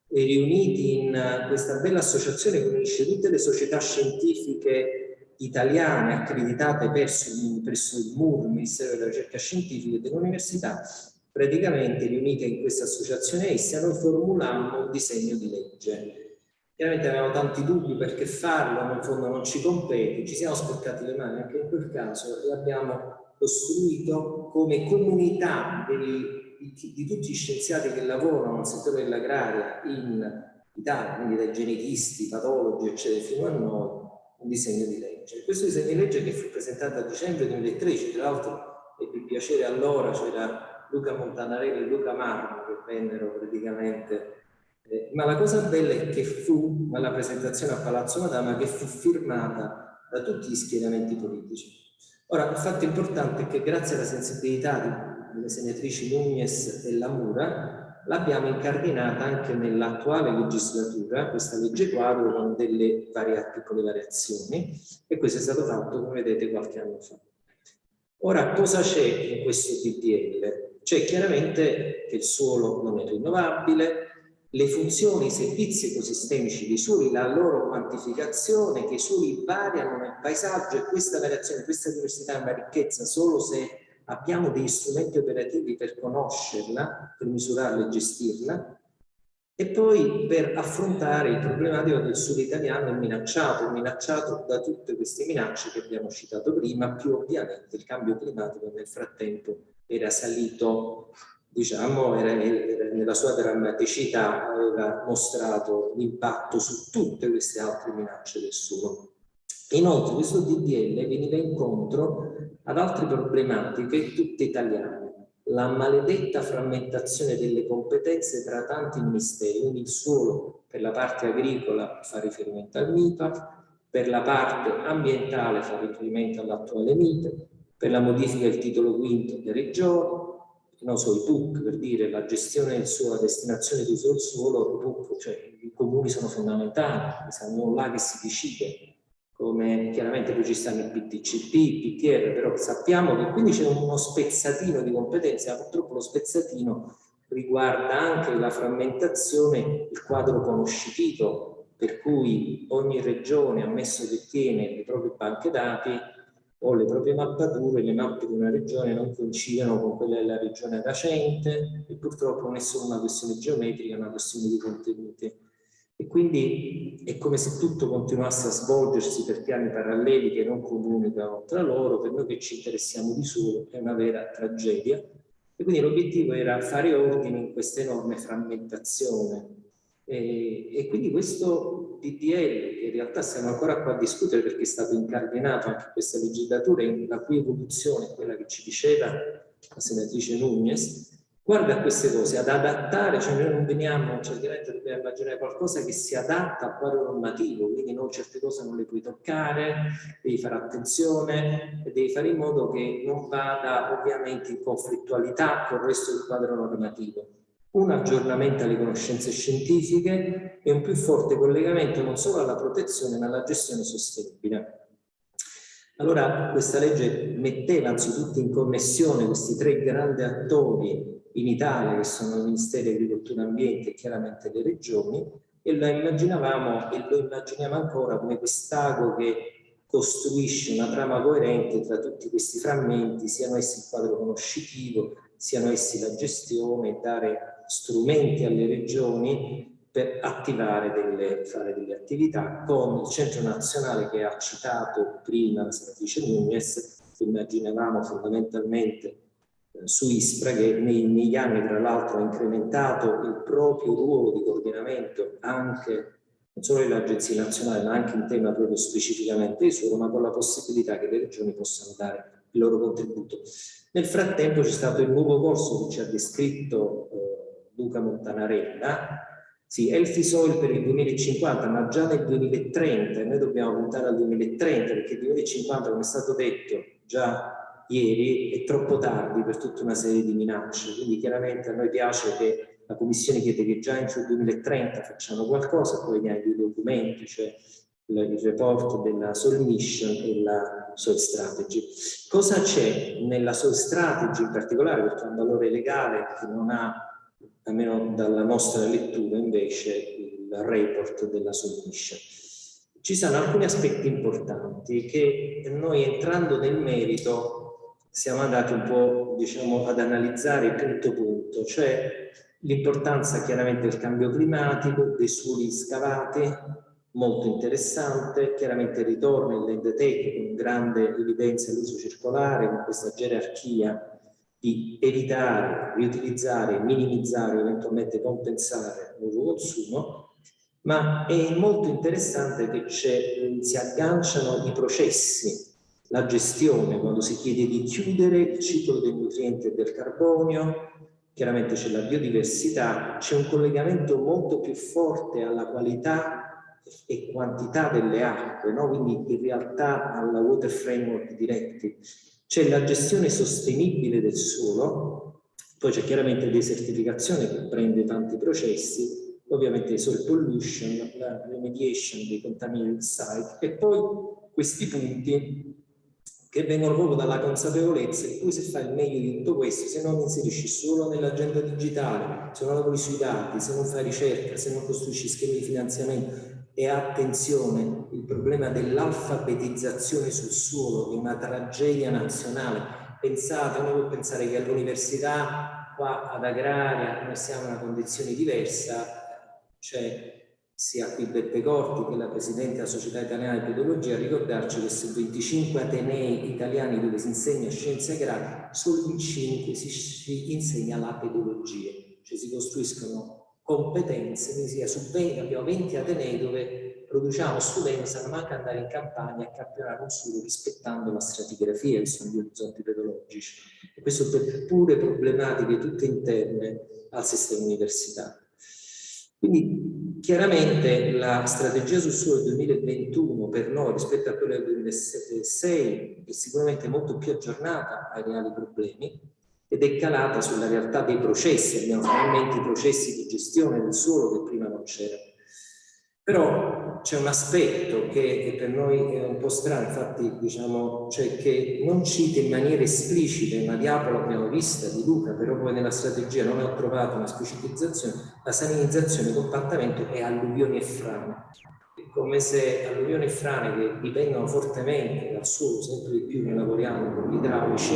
riuniti in questa bella associazione che unisce tutte le società scientifiche italiane accreditate presso il MUR, il Ministero della Ricerca Scientifica e dell'Università, praticamente riunite in questa associazione essa, noi formulammo un disegno di legge. Chiaramente avevamo tanti dubbi perché farlo, in fondo non ci compete, ci siamo sporcati le mani anche in quel caso e abbiamo costruito come comunità di tutti gli scienziati che lavorano nel settore dell'agraria in Italia, quindi dai genetisti, patologi, eccetera, fino a noi, un disegno di legge. Questo disegno di legge che fu presentato a dicembre 2013, tra l'altro ebbe piacere allora, c'era Luca Montanarelli e Luca Marmo che vennero praticamente Ma la cosa bella è che fu alla presentazione a Palazzo Madama, che fu firmata da tutti gli schieramenti politici. Ora, il fatto importante è che grazie alla sensibilità delle senatrici Nugnes e Lamura l'abbiamo incardinata anche nell'attuale legislatura, questa legge quadro, con delle piccole variazioni, e questo è stato fatto, come vedete, qualche anno fa. Ora, cosa c'è in questo DDL? C'è chiaramente che il suolo non è rinnovabile, le funzioni, i servizi ecosistemici dei suoli, la loro quantificazione, che i suoli variano nel paesaggio, e questa variazione, questa diversità è una ricchezza solo se abbiamo degli strumenti operativi per conoscerla, per misurarla e gestirla, e poi per affrontare il problematico del suolo italiano minacciato da tutte queste minacce che abbiamo citato prima, più ovviamente il cambio climatico nel frattempo era salito, diciamo, nella sua drammaticità, aveva mostrato l'impatto su tutte queste altre minacce del suolo. Inoltre questo DDL veniva incontro ad altre problematiche tutte italiane. La maledetta frammentazione delle competenze tra tanti ministeri, quindi il suolo per la parte agricola fa riferimento al MIPAF, per la parte ambientale fa riferimento all'attuale MITE, per la modifica del titolo quinto le regioni, non so, i PUC, per dire la gestione del suolo, la destinazione di uso del suolo, i PUC, cioè i comuni sono fondamentali, sono là che si decide, come chiaramente poi ci stanno i PTCP, i PTR, però sappiamo che quindi c'è uno spezzatino di competenze, ma purtroppo lo spezzatino riguarda anche la frammentazione, il quadro conoscitivo, per cui ogni regione, ammesso che tiene le proprie banche dati o le proprie mappature, le mappe di una regione non coincidono con quelle della regione adiacente, e purtroppo non è solo una questione geometrica, è una questione di contenuti. E quindi è come se tutto continuasse a svolgersi per piani paralleli che non comunicano tra loro. Per noi che ci interessiamo di suolo è una vera tragedia. E quindi l'obiettivo era fare ordine in questa enorme frammentazione. E quindi questo DDL, che in realtà siamo ancora qua a discutere perché è stato incardinato anche in questa legislatura, la cui evoluzione è quella che ci diceva la senatrice Nugnes, guarda a queste cose, ad adattare, cioè noi non veniamo, cioè ovviamente dobbiamo immaginare qualcosa che si adatta al quadro normativo, quindi non certe cose non le puoi toccare, devi fare attenzione e devi fare in modo che non vada ovviamente in conflittualità con il resto del quadro normativo. Un aggiornamento alle conoscenze scientifiche e un più forte collegamento non solo alla protezione ma alla gestione sostenibile. Allora questa legge metteva anzitutto in connessione questi tre grandi attori in Italia, che sono il Ministero dell'Agricoltura e Ambiente e chiaramente le regioni, e la immaginavamo e lo immaginiamo ancora come quest'ago che costruisce una trama coerente tra tutti questi frammenti, siano essi il quadro conoscitivo, siano essi la gestione, e dare strumenti alle regioni per attivare fare delle attività con il centro nazionale che ha citato prima la senatrice Nugnes, che immaginavamo fondamentalmente su ISPRA, che negli anni tra l'altro ha incrementato il proprio ruolo di coordinamento anche non solo delle agenzie nazionali ma anche in tema proprio specificamente di suolo, ma con la possibilità che le regioni possano dare il loro contributo. Nel frattempo c'è stato il nuovo corso che ci ha descritto Luca Montanarella, sì, SOILS per il 2050, ma già nel 2030, e noi dobbiamo puntare al 2030 perché il 2050, come è stato detto già ieri, è troppo tardi per tutta una serie di minacce, quindi chiaramente a noi piace che la Commissione chiede che già entro il 2030 facciano qualcosa, poi vediamo i due documenti, cioè il report della Soil Mission e la Soil Strategy. Cosa c'è nella Soil Strategy in particolare, perché ha un valore legale che non ha, almeno dalla nostra lettura, invece il report della Soil Mission? Ci sono alcuni aspetti importanti che noi, entrando nel merito, siamo andati un po', diciamo, ad analizzare punto punto, cioè l'importanza chiaramente del cambio climatico, dei suoli scavati, molto interessante, chiaramente il ritorno in LandTech con grande evidenza all'uso circolare, con questa gerarchia di evitare, riutilizzare, minimizzare, eventualmente compensare il nuovo consumo, ma è molto interessante che si agganciano i processi, la gestione, quando si chiede di chiudere il ciclo dei nutrienti e del carbonio, chiaramente c'è la biodiversità, c'è un collegamento molto più forte alla qualità e quantità delle acque, no? Quindi in realtà alla Water Framework Directive. C'è la gestione sostenibile del suolo, poi c'è chiaramente desertificazione che prende tanti processi, ovviamente soil pollution, la remediation dei contaminated site e poi questi punti che vengono proprio dalla consapevolezza di cui se fai il meglio di tutto questo, se non inserisci solo nell'agenda digitale, se non lavori sui dati, se non fai ricerca, se non costruisci schemi di finanziamento. E attenzione, il problema dell'alfabetizzazione sul suolo è una tragedia nazionale. Pensate, uno può pensare che all'università, qua ad Agraria, noi siamo in una condizione diversa, c'è sia qui Beppe Corti che la Presidente della Società Italiana di Pedologia a ricordarci che su 25 atenei italiani dove si insegna scienze agrarie, solo in 5 si insegna la pedologia, cioè si costruiscono competenze, quindi sia su 20, abbiamo 20 atenei dove produciamo studenti che sanno manco andare in campagna a campionare un suolo rispettando la stratigrafia, che sono gli orizzonti pedologici. E questo per pure problematiche tutte interne al sistema universitario. Quindi chiaramente la strategia sul suolo del 2021 per noi rispetto a quella del 2006 è sicuramente molto più aggiornata ai reali problemi ed è calata sulla realtà dei processi, abbiamo finalmente i processi di gestione del suolo che prima non c'erano. Però c'è un aspetto che per noi è un po' strano, infatti diciamo, cioè che non cita in maniera esplicita, ma diavolo l'abbiamo vista di Luca, però poi nella strategia non ho trovato una esplicitizzazione, la salinizzazione, compattamento e alluvioni e frane. È come se alluvioni e frane che dipendono fortemente dal suolo, sempre di più noi lavoriamo con gli idraulici,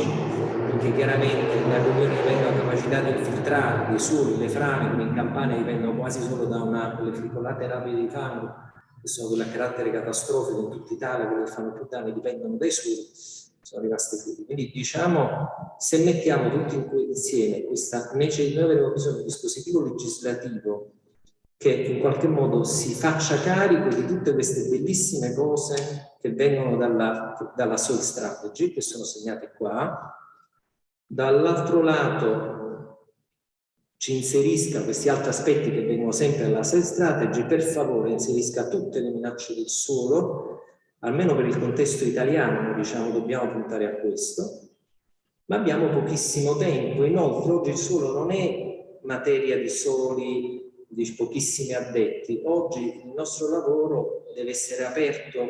perché chiaramente le alluvioni dipendono dalla capacità di infiltrare dei suoli, le frane come in Campania dipendono quasi solo da quelle fricolate rapide di fango, che sono quelle a carattere catastrofico in tutta Italia, quelle che fanno più danni dipendono dai suoli, sono rimaste qui. Quindi diciamo, se mettiamo tutti insieme questa noi avremo bisogno di un dispositivo legislativo che in qualche modo si faccia carico di tutte queste bellissime cose che vengono dalla Soil Strategy, che sono segnate qua. Dall'altro lato ci inserisca questi altri aspetti che vengono sempre dalla Soil Strategy, per favore inserisca tutte le minacce del suolo, almeno per il contesto italiano, diciamo, dobbiamo puntare a questo, ma abbiamo pochissimo tempo. Inoltre oggi il suolo non è materia di soli di pochissimi addetti. Oggi il nostro lavoro deve essere aperto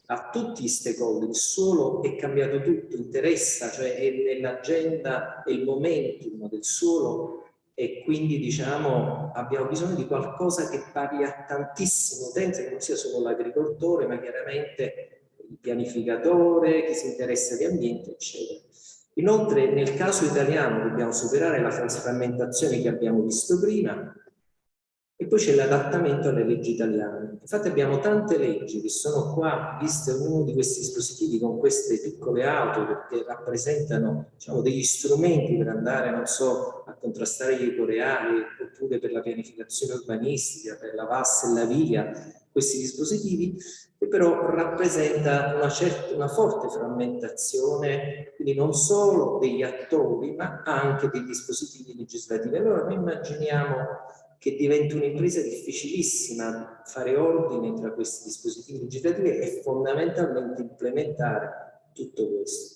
a tutti gli stakeholder. Il suolo è cambiato tutto, interessa, cioè è nell'agenda, è il momentum del suolo e quindi diciamo abbiamo bisogno di qualcosa che parli a tantissimo utente, che non sia solo l'agricoltore, ma chiaramente il pianificatore, chi si interessa di ambiente, eccetera. Inoltre nel caso italiano dobbiamo superare la frammentazione che abbiamo visto prima. E poi c'è l'adattamento alle leggi italiane. Infatti abbiamo tante leggi che sono qua, viste ognuno di questi dispositivi con queste piccole auto, perché rappresentano diciamo, degli strumenti per andare, non so, a contrastare gli ecoreali, oppure per la pianificazione urbanistica, per la VAS e la VIA, questi dispositivi, che però rappresenta una forte frammentazione, quindi non solo degli attori, ma anche dei dispositivi legislativi. Allora noi immaginiamo che diventa un'impresa difficilissima fare ordine tra questi dispositivi legislativi e fondamentalmente implementare tutto questo.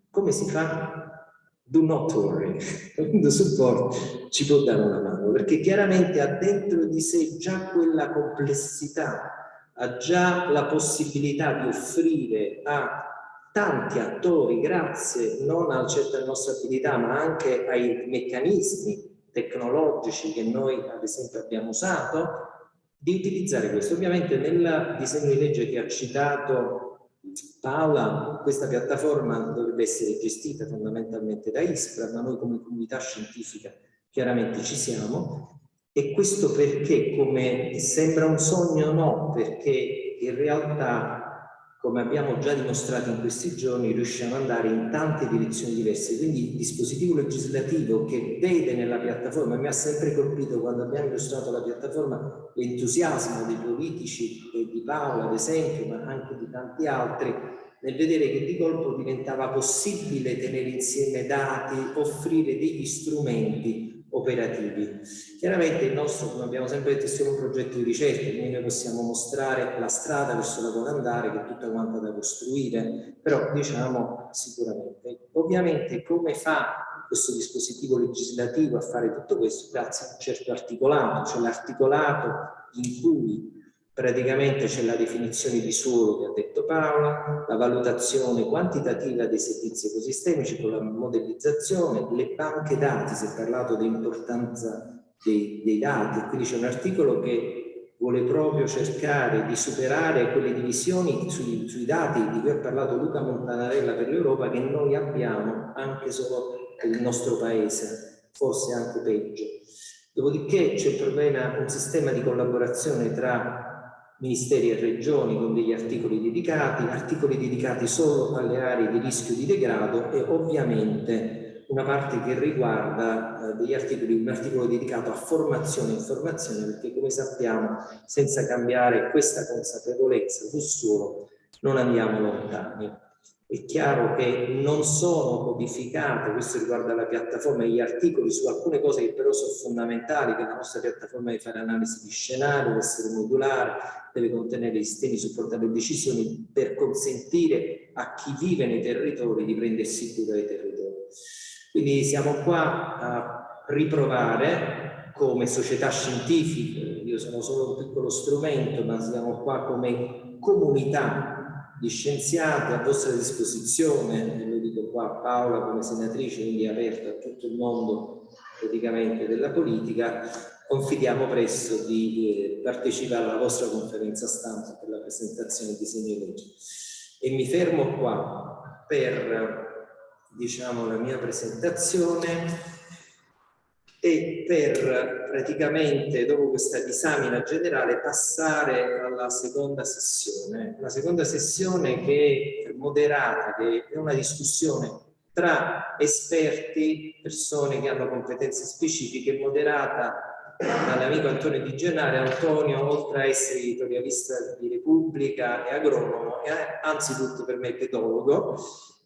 Come si fa? Do not worry, il support ci può dare una mano, perché chiaramente ha dentro di sé già quella complessità, ha già la possibilità di offrire a tanti attori, grazie non a certe nostre abilità, ma anche ai meccanismi tecnologici che noi ad esempio abbiamo usato, di utilizzare questo. Ovviamente nel disegno di legge che ha citato Paola, questa piattaforma dovrebbe essere gestita fondamentalmente da ISPRA, ma noi come comunità scientifica chiaramente ci siamo. E questo perché, come sembra un sogno, no, perché in realtà come abbiamo già dimostrato in questi giorni, riusciamo ad andare in tante direzioni diverse. Quindi il dispositivo legislativo che vede nella piattaforma, mi ha sempre colpito quando abbiamo illustrato la piattaforma, l'entusiasmo dei politici, di Paola ad esempio, ma anche di tanti altri, nel vedere che di colpo diventava possibile tenere insieme dati, offrire degli strumenti operativi. Chiaramente il nostro, come abbiamo sempre detto, è solo un progetto di ricerca, quindi noi possiamo mostrare la strada verso la quale andare, che è tutta quanta da costruire, però diciamo sicuramente. Ovviamente come fa questo dispositivo legislativo a fare tutto questo? Grazie a un certo articolato, cioè l'articolato in cui praticamente c'è la definizione di suolo che ha detto Paola, la valutazione quantitativa dei servizi ecosistemici con la modellizzazione, le banche dati, si è parlato dell'importanza dei dati, quindi c'è un articolo che vuole proprio cercare di superare quelle divisioni sui dati di cui ha parlato Luca Montanarella per l'Europa, che noi abbiamo anche solo per il nostro paese, forse anche peggio. Dopodiché c'è il problema, un sistema di collaborazione tra ministeri e regioni con degli articoli dedicati solo alle aree di rischio di degrado e ovviamente una parte che riguarda degli articoli, un articolo dedicato a formazione e informazione, perché come sappiamo senza cambiare questa consapevolezza sul suolo non andiamo lontani. È chiaro che non sono codificate, questo riguarda la piattaforma e gli articoli, su alcune cose che però sono fondamentali, che la nostra piattaforma deve fare analisi di scenario, deve essere modulare, deve contenere i sistemi di supporto alle decisioni per consentire a chi vive nei territori di prendersi cura dei territori. Quindi siamo qua a riprovare come società scientifiche, io sono solo un piccolo strumento, ma siamo qua come comunità di scienziati a vostra disposizione, e lo dico qua a Paola come senatrice, quindi aperta a tutto il mondo praticamente della politica. Confidiamo presto di partecipare alla vostra conferenza stampa per la presentazione del disegno di legge. E mi fermo qua per, diciamo, la mia presentazione e per praticamente, dopo questa disamina generale, passare alla seconda sessione. La seconda sessione che è moderata, che è una discussione tra esperti, persone che hanno competenze specifiche, moderata dall'amico Antonio Di Gennaro. Antonio, oltre a essere editorialista di Repubblica e agronomo, è anzitutto per me pedologo,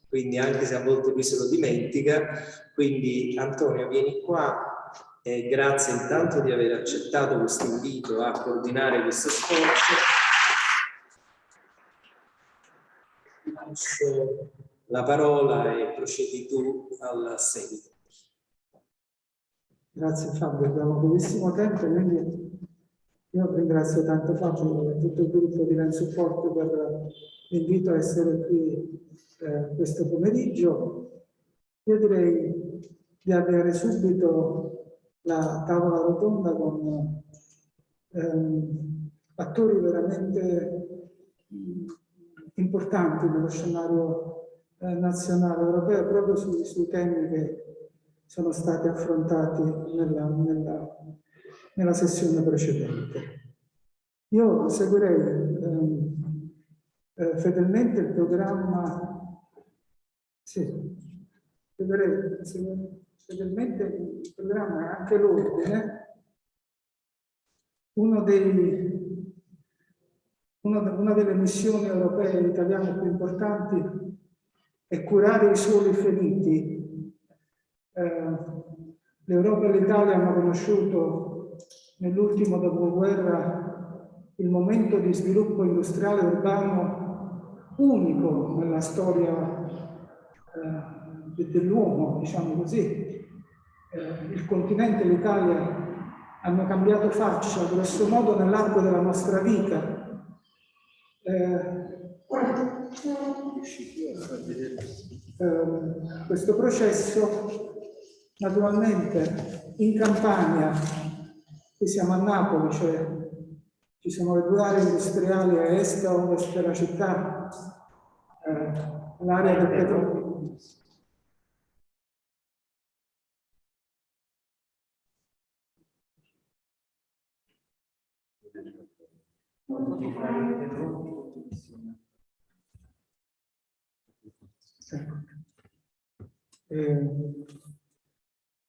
quindi anche se a volte lui se lo dimentica. Quindi Antonio, vieni qua. Grazie intanto di aver accettato questo invito a coordinare questo sforzo. Ti lascio la parola e procedi tu al seguito. Grazie Fabio, abbiamo pochissimo tempo, quindi io ringrazio tanto Fabio e tutto il gruppo di LANDSUPPORT per l'invito a essere qui questo pomeriggio. Io direi di avere subito la tavola rotonda con attori veramente importanti nello scenario nazionale europeo, proprio sui temi che sono stati affrontati nella sessione precedente. Io seguirei fedelmente il programma, fedelmente il programma e anche l'ordine. Una delle missioni europee e italiane più importanti è curare i suoli feriti. L'Europa e l'Italia hanno conosciuto nell'ultimo dopoguerra il momento di sviluppo industriale urbano unico nella storia dell'uomo, diciamo così. Il continente e l'Italia hanno cambiato faccia, grosso modo, nell'arco della nostra vita. Questo processo, naturalmente, in Campania, qui siamo a Napoli, cioè ci sono le due aree industriali a est e a ovest della città, l'area del petrolio.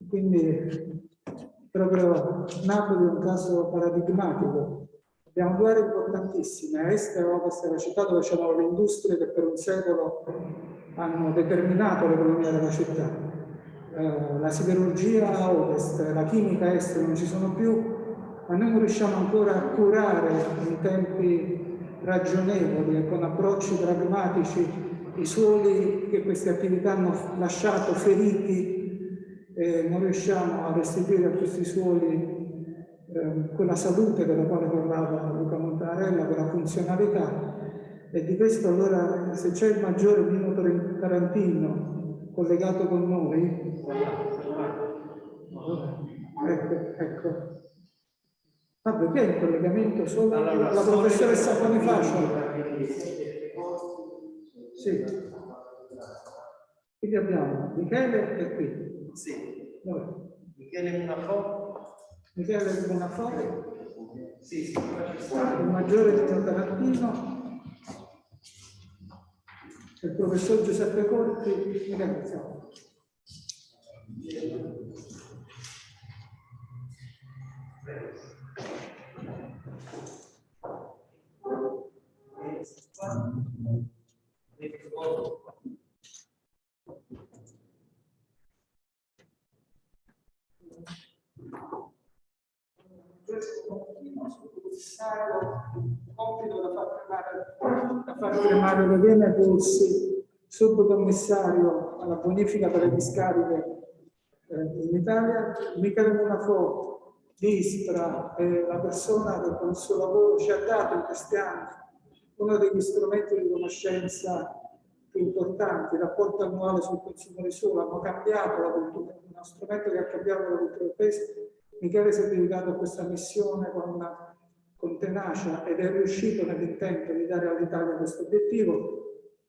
Quindi proprio Napoli è un caso paradigmatico. Abbiamo due aree importantissime, a est e a ovest della città, dove c'erano le industrie che per un secolo hanno determinato l'economia della città. La siderurgia a ovest, la chimica a est non ci sono più, ma noi non riusciamo ancora a curare in tempi ragionevoli e con approcci pragmatici i suoli che queste attività hanno lasciato feriti. Non riusciamo a restituire a questi suoli quella salute della quale parlava Luca Montanarella, quella funzionalità. E di questo allora, se c'è il maggiore Nino Tarantino collegato con noi, ecco. Ah, perché è in collegamento solo allora, la professoressa Bonifacio? Sì. Quindi abbiamo Michele è qui. Sì. Dov'è? Michele Bonafò. Michele Bonafò. Sì. Il maggiore Nino Tarantino. Il professor Giuseppe Corti. Compito da far tremare le vene ai polsi, subcommissario alla bonifica per le discariche in Italia. Michele Bonafò di Ispra è la persona che con il suo lavoro ci ha dato in questi anni uno degli strumenti di conoscenza più importanti, il rapporto annuale sul consumo di suolo. Hanno cambiato la cultura, uno strumento che ha cambiato la cultura del paese. Michele si è dedicato a questa missione con tenacia ed è riuscito nell'intento di dare all'Italia questo obiettivo.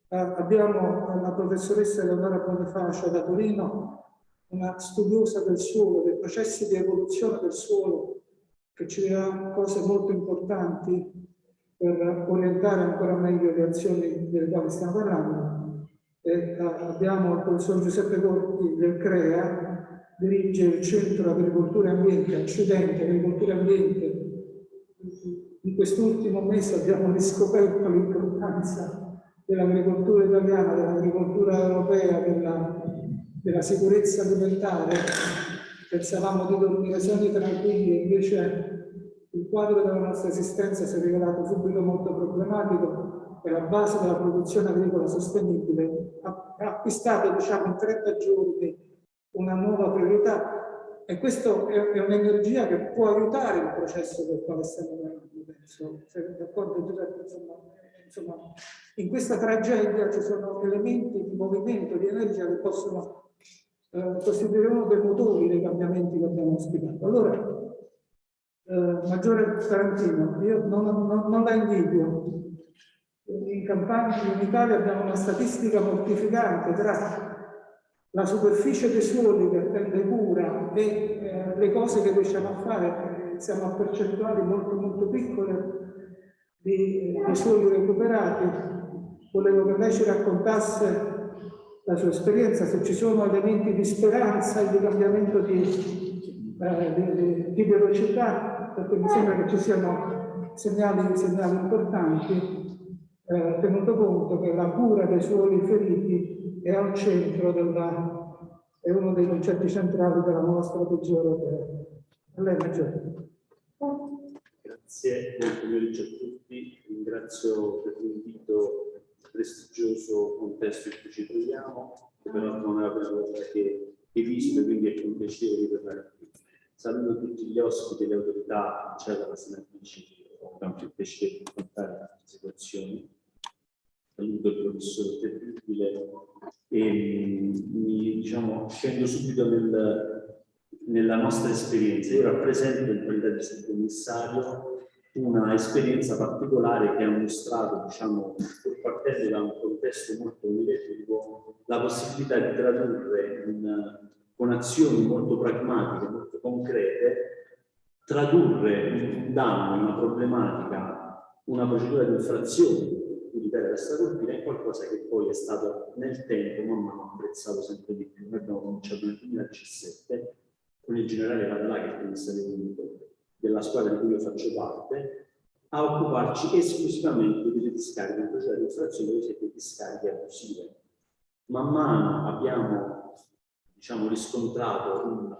Abbiamo la professoressa Eleonora Bonifacio da Torino, una studiosa del suolo, dei processi di evoluzione del suolo, che ci dirà cose molto importanti per orientare ancora meglio le azioni delle quali stiamo parlando. E abbiamo il professor Giuseppe Corti del CREA, dirige il Centro Agricoltura e Ambiente, Accidente, Agricoltura e Ambiente. In quest'ultimo mese abbiamo riscoperto l'importanza dell'agricoltura italiana, dell'agricoltura europea, della sicurezza alimentare. Pensavamo di dormire sani tranquilli, invece il quadro della nostra esistenza si è rivelato subito molto problematico e la base della produzione agricola sostenibile ha acquistato, diciamo, in 30 giorni una nuova priorità, e questa è un'energia che può aiutare il processo del quale stiamo parlando, penso. Sei d'accordo, Giuseppe? Insomma, in questa tragedia ci sono elementi di movimento, di energia che possono costituire uno dei motori dei cambiamenti che abbiamo auspicato. Allora, Maggiore Tarantino, io non la invidio. In Campania, in Italia, abbiamo una statistica mortificante tra la superficie dei suoli che prende cura e le cose che riusciamo a fare. Siamo a percentuali molto molto piccole di suoli recuperati. Volevo che lei ci raccontasse la sua esperienza, se ci sono elementi di speranza e di cambiamento di velocità, perché mi sembra che ci siano segnali importanti, tenuto conto che la cura dei suoli feriti è al centro è uno dei concetti centrali della nuova strategia europea. A lei, Maggiore. Grazie, buon pomeriggio a tutti. Ringrazio per l'invito al prestigioso contesto in cui ci troviamo, che peraltro non è la prima volta che visto, quindi è un piacere ritornare qui. Saluto tutti gli ospiti e le autorità, c'è la senatrice, ho tanto il piacere di raccontare queste situazioni. Saluto il professore Terribile e diciamo, scendo subito nella nostra esperienza. Io rappresento in qualità di subcommissario una esperienza particolare che ha mostrato, diciamo, partendo da un contesto molto negativo, la possibilità di tradurre con azioni molto pragmatiche, molto concrete, tradurre un danno, una problematica, una procedura di infrazione, quindi l'Italia resta colpita, è qualcosa che poi è stato nel tempo man mano apprezzato sempre di più. Noi abbiamo cominciato nel 2017 con il generale Vadalà, che è il commissario unico della squadra di cui io faccio parte, a occuparci esclusivamente delle discariche, in procedura di infrazione delle discariche abusive. Man mano abbiamo, diciamo, riscontrato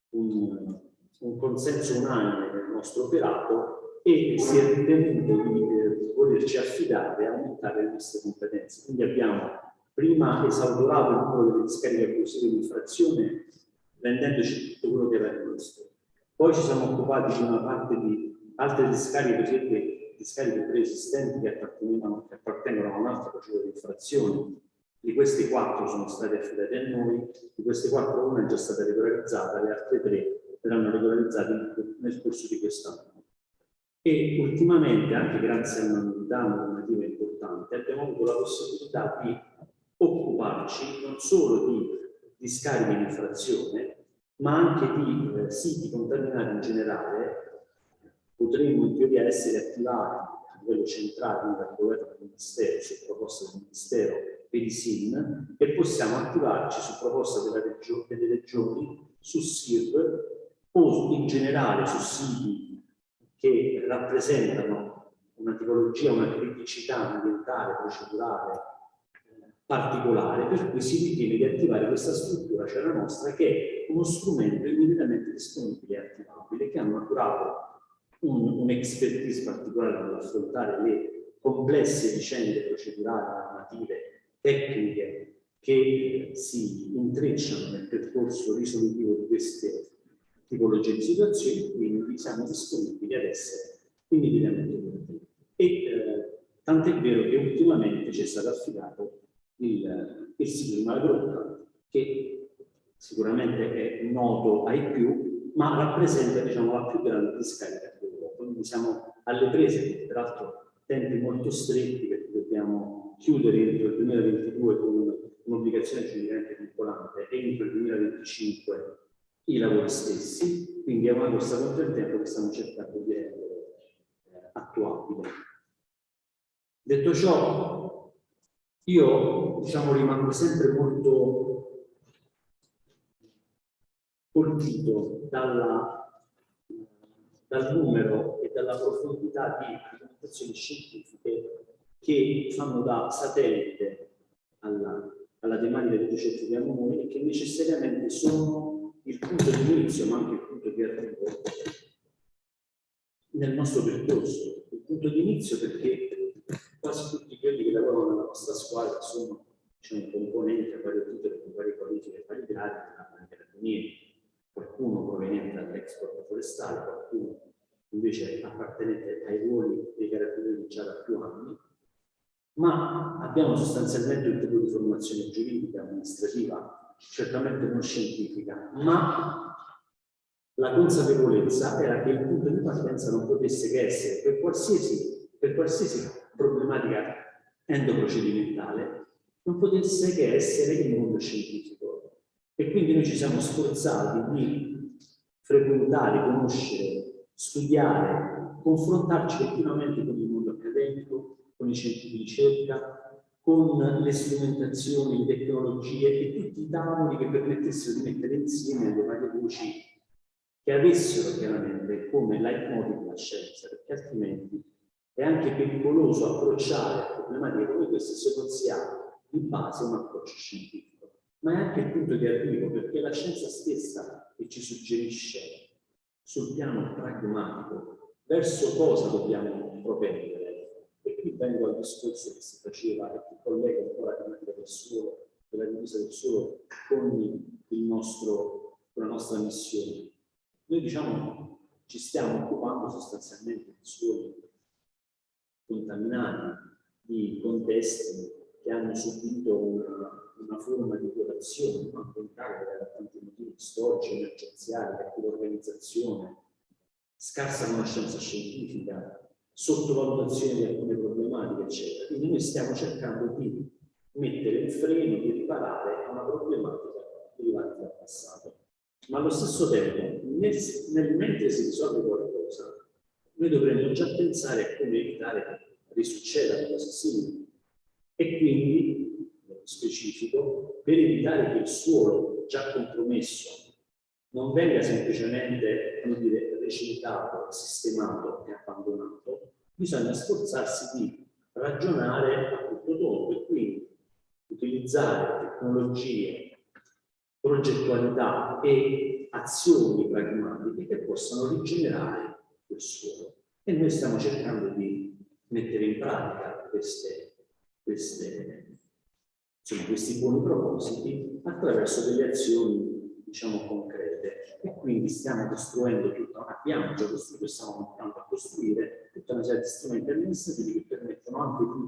un consenso unanime nel nostro operato e si è ritenuto di volerci affidare a aumentare le nostre competenze. Quindi abbiamo prima esautorato il numero delle discariche abusive di infrazione, rendendoci tutto quello che era rimasto. Poi ci siamo occupati di una parte di altre discariche, cosiddette discariche preesistenti che appartengono a un'altra procedura di infrazione. Di queste 4 sono state affidate a noi, di queste 4 una è già stata regolarizzata, le altre 3 verranno regolarizzate nel corso di quest'anno. E ultimamente, anche grazie a una novità normativa importante, abbiamo avuto la possibilità di occuparci non solo di discariche di infrazione, ma anche di siti contaminati in generale. Potremmo in teoria essere attivati a livello centrale, quindi dal governo del Ministero, su proposta del Ministero e di SIN, e possiamo attivarci su proposta delle regioni, su SIRP o in generale su siti che rappresentano una tipologia, una criticità ambientale, procedurale particolare, per cui si ritiene di attivare questa struttura, cioè la nostra, che è uno strumento immediatamente disponibile e attivabile, che ha maturato un'expertise particolare nell'affrontare le complesse vicende procedurali, normative, tecniche che si intrecciano nel percorso risolutivo di queste tipologie di situazioni, quindi siamo disponibili ad essere immediatamente utili. E tant'è vero che ultimamente ci è stato affidato il sito di Malagrotta, che sicuramente è noto ai più, ma rappresenta, diciamo, la più grande discarica d'Europa. Quindi siamo alle prese, peraltro tempi molto stretti, perché dobbiamo chiudere entro il 2022 con un'obbligazione giuridicamente vincolante e entro il 2025 i lavori stessi, quindi è una corsa contro il tempo che stiamo cercando di rendere attuabile. Detto ciò, io, diciamo, rimango sempre molto colpito dal numero e dalla profondità di documentazioni scientifiche che fanno da satellite alla tematica che ci occupiamo noi e che necessariamente sono il punto di inizio, ma anche il punto di arrivo nel nostro percorso. Il punto di inizio perché quasi tutti quelli che lavorano nella nostra squadra sono, diciamo, componenti a vario titolo, con varie qualifiche e vari gradi della carabinieri, qualcuno proveniente dall'export forestale, qualcuno invece appartenente ai ruoli dei carabinieri già da più anni, ma abbiamo sostanzialmente un tipo di formazione giuridica, amministrativa, certamente non scientifica, ma la consapevolezza era che il punto di partenza non potesse che essere, per qualsiasi problematica endoprocedimentale, non potesse che essere il mondo scientifico. E quindi noi ci siamo sforzati di frequentare, conoscere, studiare, confrontarci continuamente con il mondo accademico, con i centri di ricerca, con le strumentazioni, le tecnologie e tutti i tavoli che permettessero di mettere insieme le varie voci che avessero chiaramente come leitmotiv la scienza, perché altrimenti è anche pericoloso approcciare a problematiche come queste se non si ha di base un approccio scientifico, ma è anche il punto di arrivo, perché la scienza stessa che ci suggerisce sul piano pragmatico verso cosa dobbiamo propendere. E qui vengo al discorso che si faceva e che collega un po' la tematica del suolo, della divisa del suolo con la nostra missione. Noi, diciamo, ci stiamo occupando sostanzialmente di suoli contaminati, di contesti che hanno subito una forma di violazione ambientale per tanti motivi storici, emergenziali, cattiva organizzazione, scarsa conoscenza scientifica, sottovalutazione di alcune problematiche, eccetera. Quindi noi stiamo cercando di mettere un freno, di riparare a una problematica derivante dal passato. Ma allo stesso tempo, mentre si risolve qualcosa, noi dovremmo già pensare a come evitare che risucceda una cosa simile. E quindi, nello specifico, per evitare che il suolo già compromesso non venga semplicemente, come dire, recintato, sistemato e abbandonato, bisogna sforzarsi di ragionare a tutto tondo e quindi utilizzare tecnologie, progettualità e azioni pragmatiche che possano rigenerare il suolo. E noi stiamo cercando di mettere in pratica questi buoni propositi attraverso delle azioni, diciamo, concrete. E quindi stiamo costruendo abbiamo già costruito, stiamo iniziando a costruire tutta una serie di strumenti amministrativi che permettono anche di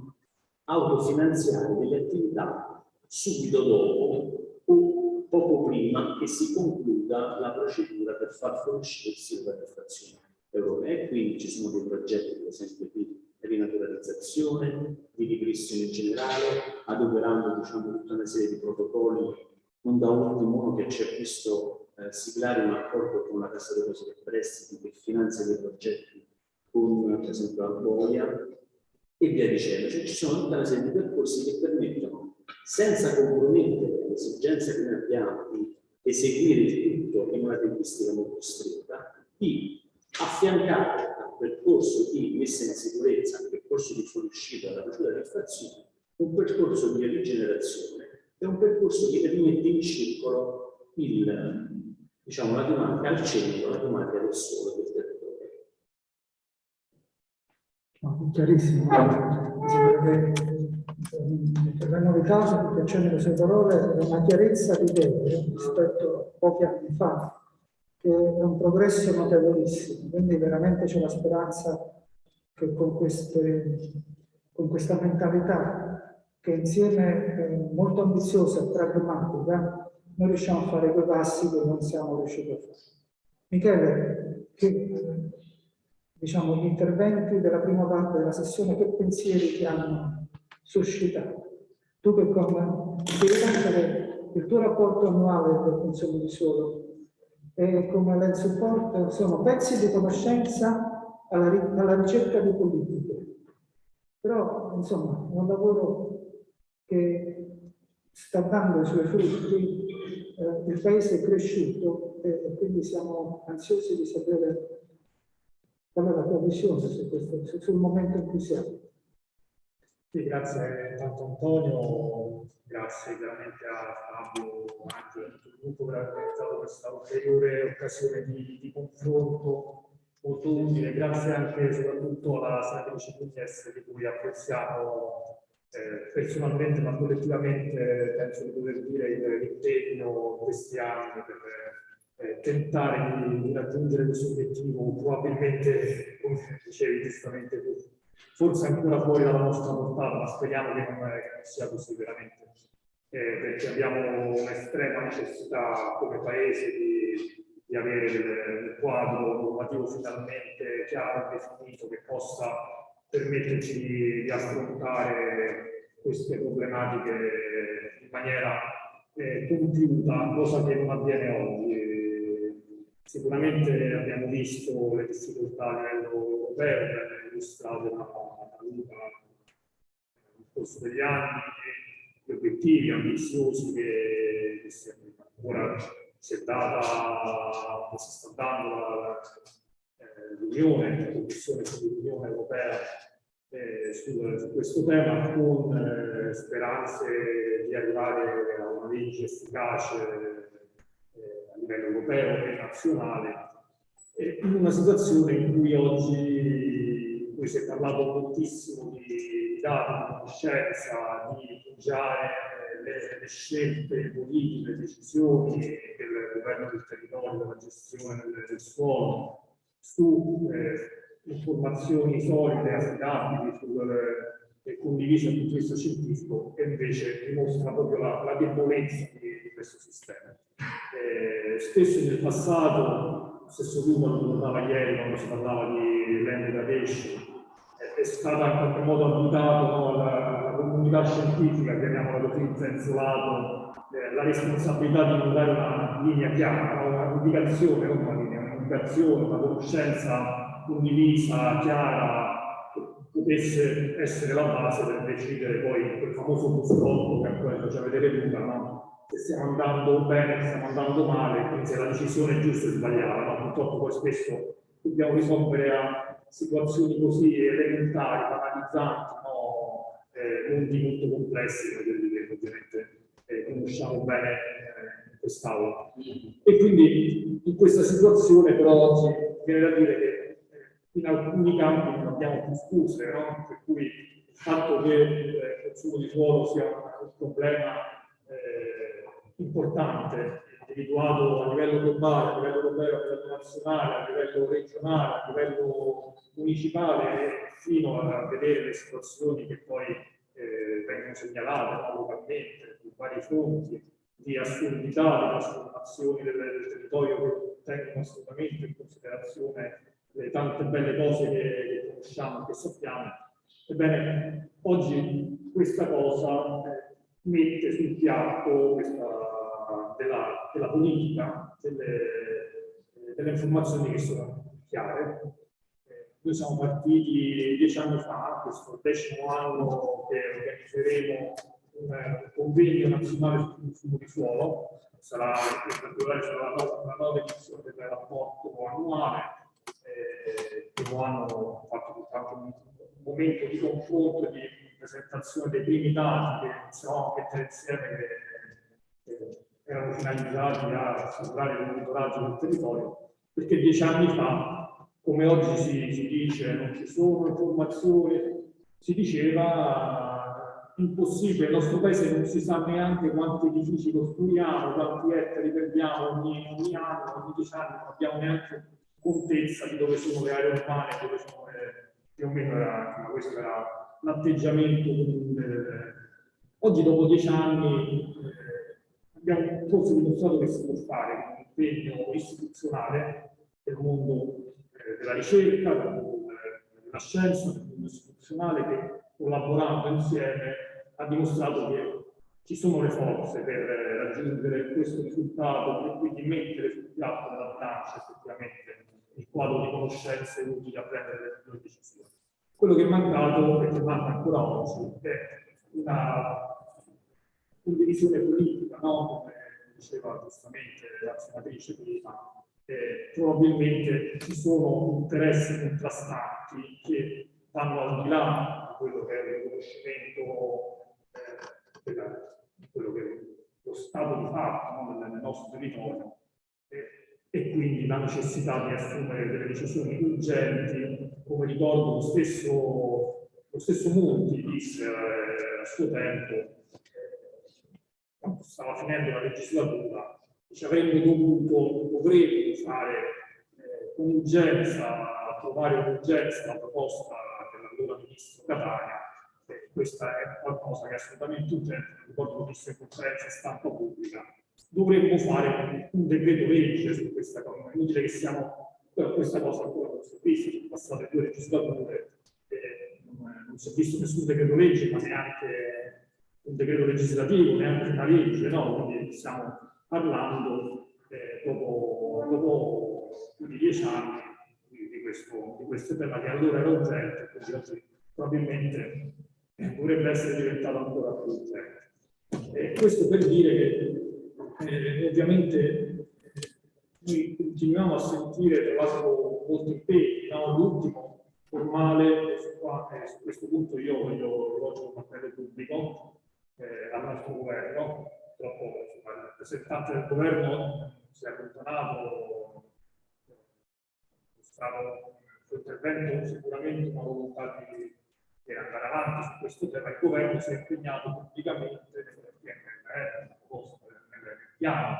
autofinanziare delle attività subito dopo o poco prima che si concluda la procedura per far fuoriuscire il sito della frazione europea. E quindi ci sono dei progetti, per esempio, di rinaturalizzazione, di ripristino in generale, adoperando, diciamo, tutta una serie di protocolli, non da ultimo uno che ci ha visto siglare un accordo con la Cassa Depositi e Prestiti che finanzia dei progetti con, per esempio, Alboia e via dicendo. Cioè, ci sono tutta una serie di percorsi che permettono, senza compromettere l'esigenza che noi abbiamo di eseguire il tutto in una tempistica molto stretta, di affiancare al percorso di messa in sicurezza, al percorso di fuoriuscita dalla procedura di infrazione, un percorso di rigenerazione e un percorso che rimette in circolo diciamo, la tematica al centro, la tematica del suolo del territorio. No, chiarissimo. Per novità, mi piacciono le sue parole, una chiarezza di idee rispetto a pochi anni fa, che è un progresso notevolissimo. Quindi veramente c'è la speranza che con questa mentalità, che insieme è molto ambiziosa e pragmatica, noi riusciamo a fare quei passi che non siamo riusciti a fare. Michele, diciamo, gli interventi della prima parte della sessione, che pensieri ti hanno suscitato? Tu che il tuo rapporto annuale del consumo di suolo e come LANDSUPPORT sono pezzi di conoscenza alla ricerca di politiche. Però, insomma, è un lavoro che sta dando i suoi frutti, il paese è cresciuto e quindi siamo ansiosi di sapere qual è la tua visione su questo, sul momento in cui siamo. Sì, grazie tanto Antonio, grazie veramente a Fabio, Angelo e tutto il gruppo per aver organizzato questa ulteriore occasione di confronto molto utile. Grazie anche e soprattutto alla senatrice Pugnes, di cui apprezziamo personalmente ma collettivamente, penso di poter dire, l'impegno questi anni per tentare di raggiungere questo obiettivo, probabilmente, come dicevi giustamente tu, forse ancora fuori dalla nostra portata, ma speriamo che non sia così veramente, perché abbiamo un'estrema necessità come paese di avere un quadro normativo finalmente chiaro e definito che possa permetterci di affrontare queste problematiche in maniera compiuta, cosa che non avviene oggi. Sicuramente abbiamo visto le difficoltà a livello europeo, che hanno illustrato la Luca nel corso degli anni, gli obiettivi ambiziosi che ora si è data, che si sta dando l'Unione, la Commissione dell'Unione Europea su questo tema, con speranze di arrivare a una legge efficace a livello europeo e nazionale, in una situazione in cui oggi si è parlato moltissimo di dati, di conoscenza, di rifugiare le scelte politiche, le decisioni del governo del territorio, della gestione del suolo, su informazioni solide, affidabili e condivise dal punto di vista scientifico, e invece dimostra proprio la debolezza di questo sistema. Spesso nel passato, lo stesso Luca lo ricordava ieri quando si parlava di land degradation, è stata in qualche modo amputato alla comunità scientifica, chiamiamola così, in senso lato, la responsabilità di indicare una linea chiara, un'indicazione, non una linea, un'indicazione, una conoscenza condivisa, chiara, che potesse essere la base per decidere poi quel famoso purtroppo che ancora faccia vedere Luca, no? Se stiamo andando bene, se stiamo andando male, quindi se la decisione è giusta o sbagliata, no? Purtroppo poi spesso dobbiamo risolvere a situazioni così elementari, banalizzanti, no? Mondi molto complessi, quelli che ovviamente conosciamo bene in quest'aula. E quindi in questa situazione però oggi viene da dire che in alcuni campi non abbiamo più scuse, no? Per cui il fatto che il consumo di suolo sia un problema importante, individuato a livello globale, a livello europeo, a livello nazionale, a livello regionale, a livello municipale, fino a vedere le situazioni che poi vengono segnalate, no, localmente, su vari fronti di assurdità, di trasformazioni del territorio che tengono assolutamente in considerazione le tante belle cose che conosciamo, che sappiamo. Ebbene, oggi questa cosa mette sul piatto della politica, delle informazioni che sono chiare. Noi siamo partiti 10 anni fa, questo 10° anno che organizzeremo un convegno nazionale sul consumo di suolo, sarà in particolare la nuova edizione del rapporto annuale, primo anno fatto anche un momento di confronto e di presentazione dei primi dati che iniziavamo a mettere insieme, che erano finalizzati a assicurare il monitoraggio del territorio, perché 10 anni fa, come oggi si dice, non ci sono informazioni, si diceva impossibile, il nostro paese non si sa neanche quanti edifici costruiamo, quanti ettari perdiamo ogni anno, ogni 10 anni, non abbiamo neanche contezza di dove sono le aree urbane, dove sono più o meno ma questo era l'atteggiamento. Oggi, dopo 10 anni, abbiamo forse dimostrato che si può fare un impegno istituzionale del mondo della ricerca, del mondo della scienza, del mondo istituzionale, che collaborando insieme ha dimostrato che ci sono le forze per raggiungere questo risultato e quindi mettere sul piatto della bilancia effettivamente il quadro di conoscenze utili a prendere le decisioni. Quello che è mancato e che manca ancora oggi è una condivisione politica, no? Come diceva giustamente la senatrice prima, probabilmente ci sono interessi contrastanti che vanno al di là di quello che è il riconoscimento di quello che è lo stato di fatto, no? nel nostro territorio, e quindi la necessità di assumere delle decisioni urgenti. Come ricordo lo stesso Monti disse a suo tempo, quando stava finendo la legislatura, ci avremmo dovremmo fare con urgenza, trovare un'urgenza la proposta dell'allora ministro Catania. Questa è qualcosa che è assolutamente urgente, ricordo che disse in conferenza stampa pubblica. Dovremmo fare un decreto legge su questa cosa, è inutile che questa cosa ancora non si è vista, sono passate 2 legislature, non si è visto nessun decreto legge, ma neanche un decreto legislativo, neanche una legge, no? Quindi stiamo parlando dopo più di 10 anni di questo tema che allora era urgente, quindi oggi probabilmente dovrebbe essere diventato ancora più urgente. Questo per dire che ovviamente noi continuiamo a sentire tra l'altro molti impegni, no? L'ultimo formale, su questo punto io voglio rivolgere un appello pubblico al nostro governo. Purtroppo il rappresentante del governo si è allontanato, è stato il suo intervento sicuramente una volontà di andare avanti su questo tema. Il governo si è impegnato pubblicamente nel piano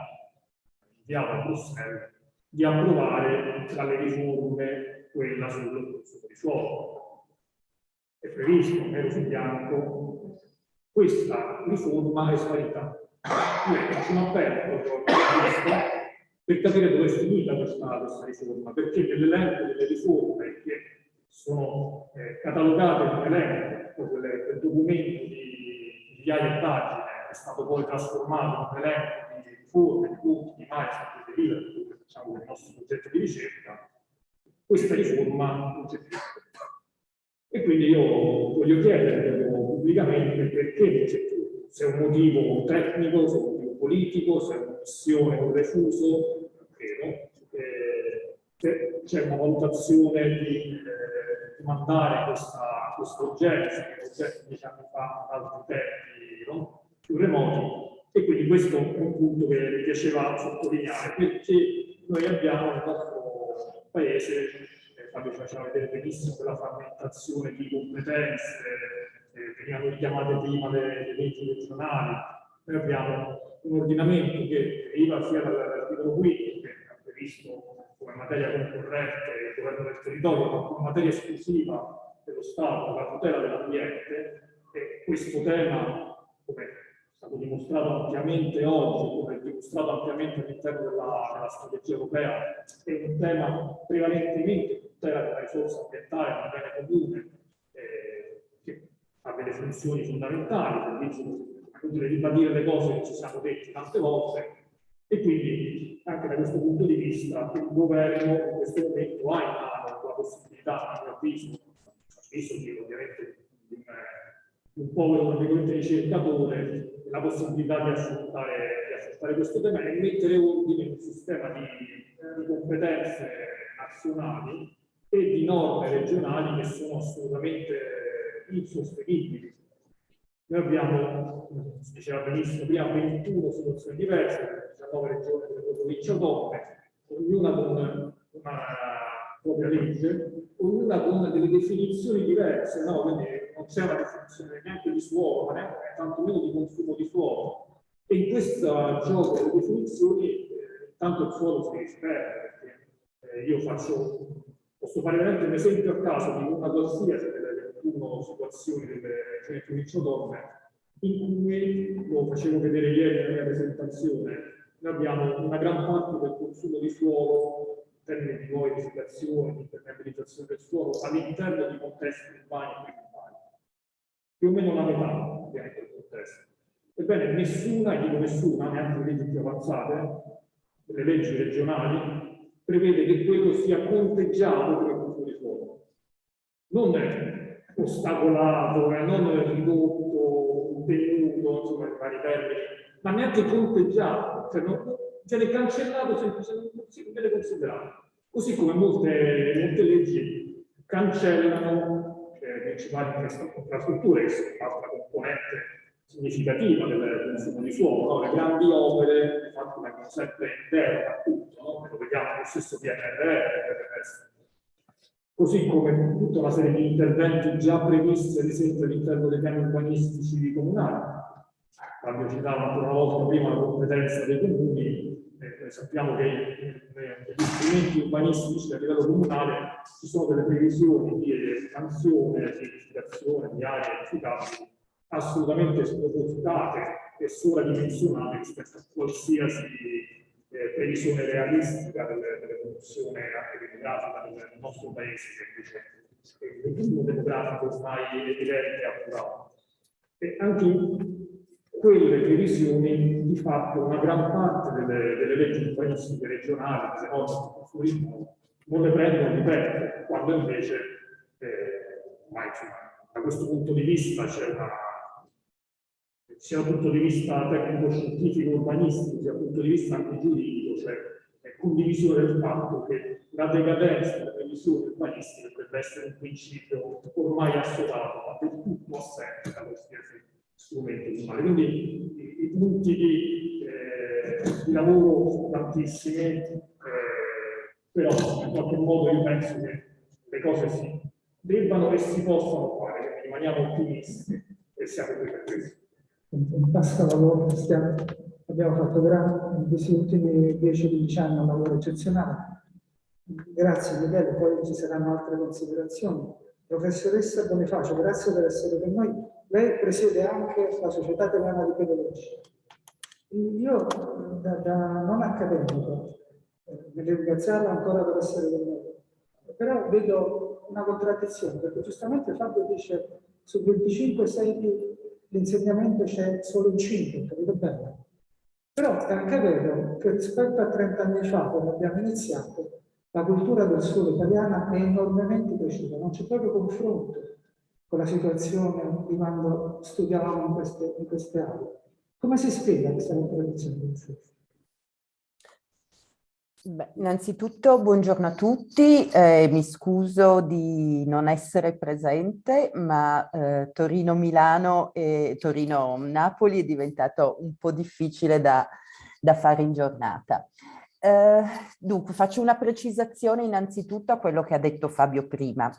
inviato a Bruxelles di approvare tra le riforme quella sul consumo di suolo. È previsto, nero su bianco, questa riforma è sparita. Io faccio un appello per capire dove è finita questa riforma, perché nell'elenco delle riforme che sono catalogate in un elenco, quel documento di migliaia di pagine è stato poi trasformato in un elenco di riforme, di punti, di milestone, di delivery, diciamo, del nostro progetto di ricerca. Questa riforma non c'è più. E quindi io voglio chiedere pubblicamente perché, se è un motivo tecnico, se è un motivo politico, se è un'omissione, un refuso, credo, se c'è una valutazione di mandare questo oggetto, che oggetto 10 anni fa, ad altri tempi, no? Più remoti. E quindi questo è un punto che mi piaceva sottolineare, perché noi abbiamo nel nostro paese, Fabio ci faceva vedere benissimo quella frammentazione di competenze, venivano richiamate prima le leggi regionali. Noi abbiamo un ordinamento che deriva sia dall'articolo 5, che ha previsto come materia concorrente il governo del territorio, ma come materia esclusiva dello Stato, la tutela dell'ambiente, e questo tema, come è stato dimostrato ampiamente oggi, come è dimostrato ampiamente all'interno della strategia europea, è un tema prevalentemente tutela della risorsa ambientale, un bene comune, che ha delle funzioni fondamentali, per poter ribadire le cose che ci siamo detti tante volte, e quindi anche da questo punto di vista il governo in questo momento ha in mano la possibilità, a mio avviso di ovviamente un povero ricercatore, la possibilità di affrontare questo tema e mettere ordine in un sistema di competenze nazionali e di norme regionali che sono assolutamente insostenibili. Noi abbiamo, si diceva benissimo, abbiamo 21 situazioni diverse, 19 regioni delle province autonome, ognuna con una propria legge, ognuna con delle definizioni diverse, no? Quindi non c'è una definizione neanche di suolo, ma neanche tantomeno di consumo di suolo. E in questo gioco delle definizioni, tanto il suolo si disperde, perché io posso fare veramente un esempio a caso di una qualsiasi delle 21 situazioni delle regioni province autonome, in cui, lo facevo vedere ieri nella mia presentazione, noi abbiamo una gran parte del consumo di suolo in termini di nuove edificazioni, di impermeabilizzazione del suolo all'interno di contesti urbani e prioritari. Più o meno la metà ovviamente del contesto. Ebbene, nessuna, neanche le leggi più avanzate, le leggi regionali, prevede che quello sia conteggiato come consumo di suolo. Non è ostacolato, non ridotto, tenuto, insomma, in vari termini, ma neanche conteggiato, cioè non viene cancellato semplicemente, non viene considerato. Così come molte leggi cancellano le principali infrastrutture, che sono un'altra componente significativa del consumo di suolo, no? Le grandi opere, infatti, vengono sempre in deroga, appunto, no? Lo vediamo nello stesso PNRR, così come tutta una serie di interventi già previsti, ad esempio, all'interno dei piani urbanistici comunali. Quando citavo ancora una volta prima la competenza dei comuni, noi sappiamo che negli strumenti urbanistici a livello comunale ci sono delle previsioni di espansione, di edificazione, di aree edificabili assolutamente spropositate e sovradimensionate rispetto a qualsiasi previsione realistica dell'evoluzione anche demografica del nostro paese, che invece è il boom demografico ormai evidente e appurato. E anche quelle previsioni, di fatto, una gran parte delle leggi urbanistiche regionali, le norme non le prendono di petto, quando invece, da questo punto di vista c'è sia dal punto di vista tecnico-scientifico urbanistico, sia dal punto di vista anche giuridico, cioè condivisione del fatto che la decadenza delle previsioni urbanistiche dovrebbe essere un principio ormai assodato, ma del tutto assente da qualsiasi strumento normale. Quindi i punti di lavoro sono tantissimi, però in qualche modo io penso che le cose si debbano e si possano fare, quindi rimaniamo ottimisti e siamo qui per questo. Un passo lavoro che abbiamo fatto in questi ultimi 10-15 anni, un lavoro eccezionale. Grazie Michele, poi ci saranno altre considerazioni. Professoressa Bonifacio, grazie per essere con noi. Lei presiede anche la Società Italiana di Pedologia. Io, da non accademico, devo ringraziarla ancora per essere con noi, però vedo una contraddizione, perché giustamente Fabio dice su 25 sedi l'insegnamento c'è solo in 5, capito bene? Però anche vedo che rispetto a 30 anni fa, quando abbiamo iniziato, la cultura del suolo italiana è enormemente cresciuta, non c'è proprio confronto. con la situazione di quando studiavamo in queste aule. Come si spiega questa contraddizione? Beh, innanzitutto buongiorno a tutti, mi scuso di non essere presente, ma Torino-Milano e Torino-Napoli è diventato un po' difficile da fare in giornata. Dunque, faccio una precisazione innanzitutto a quello che ha detto Fabio prima.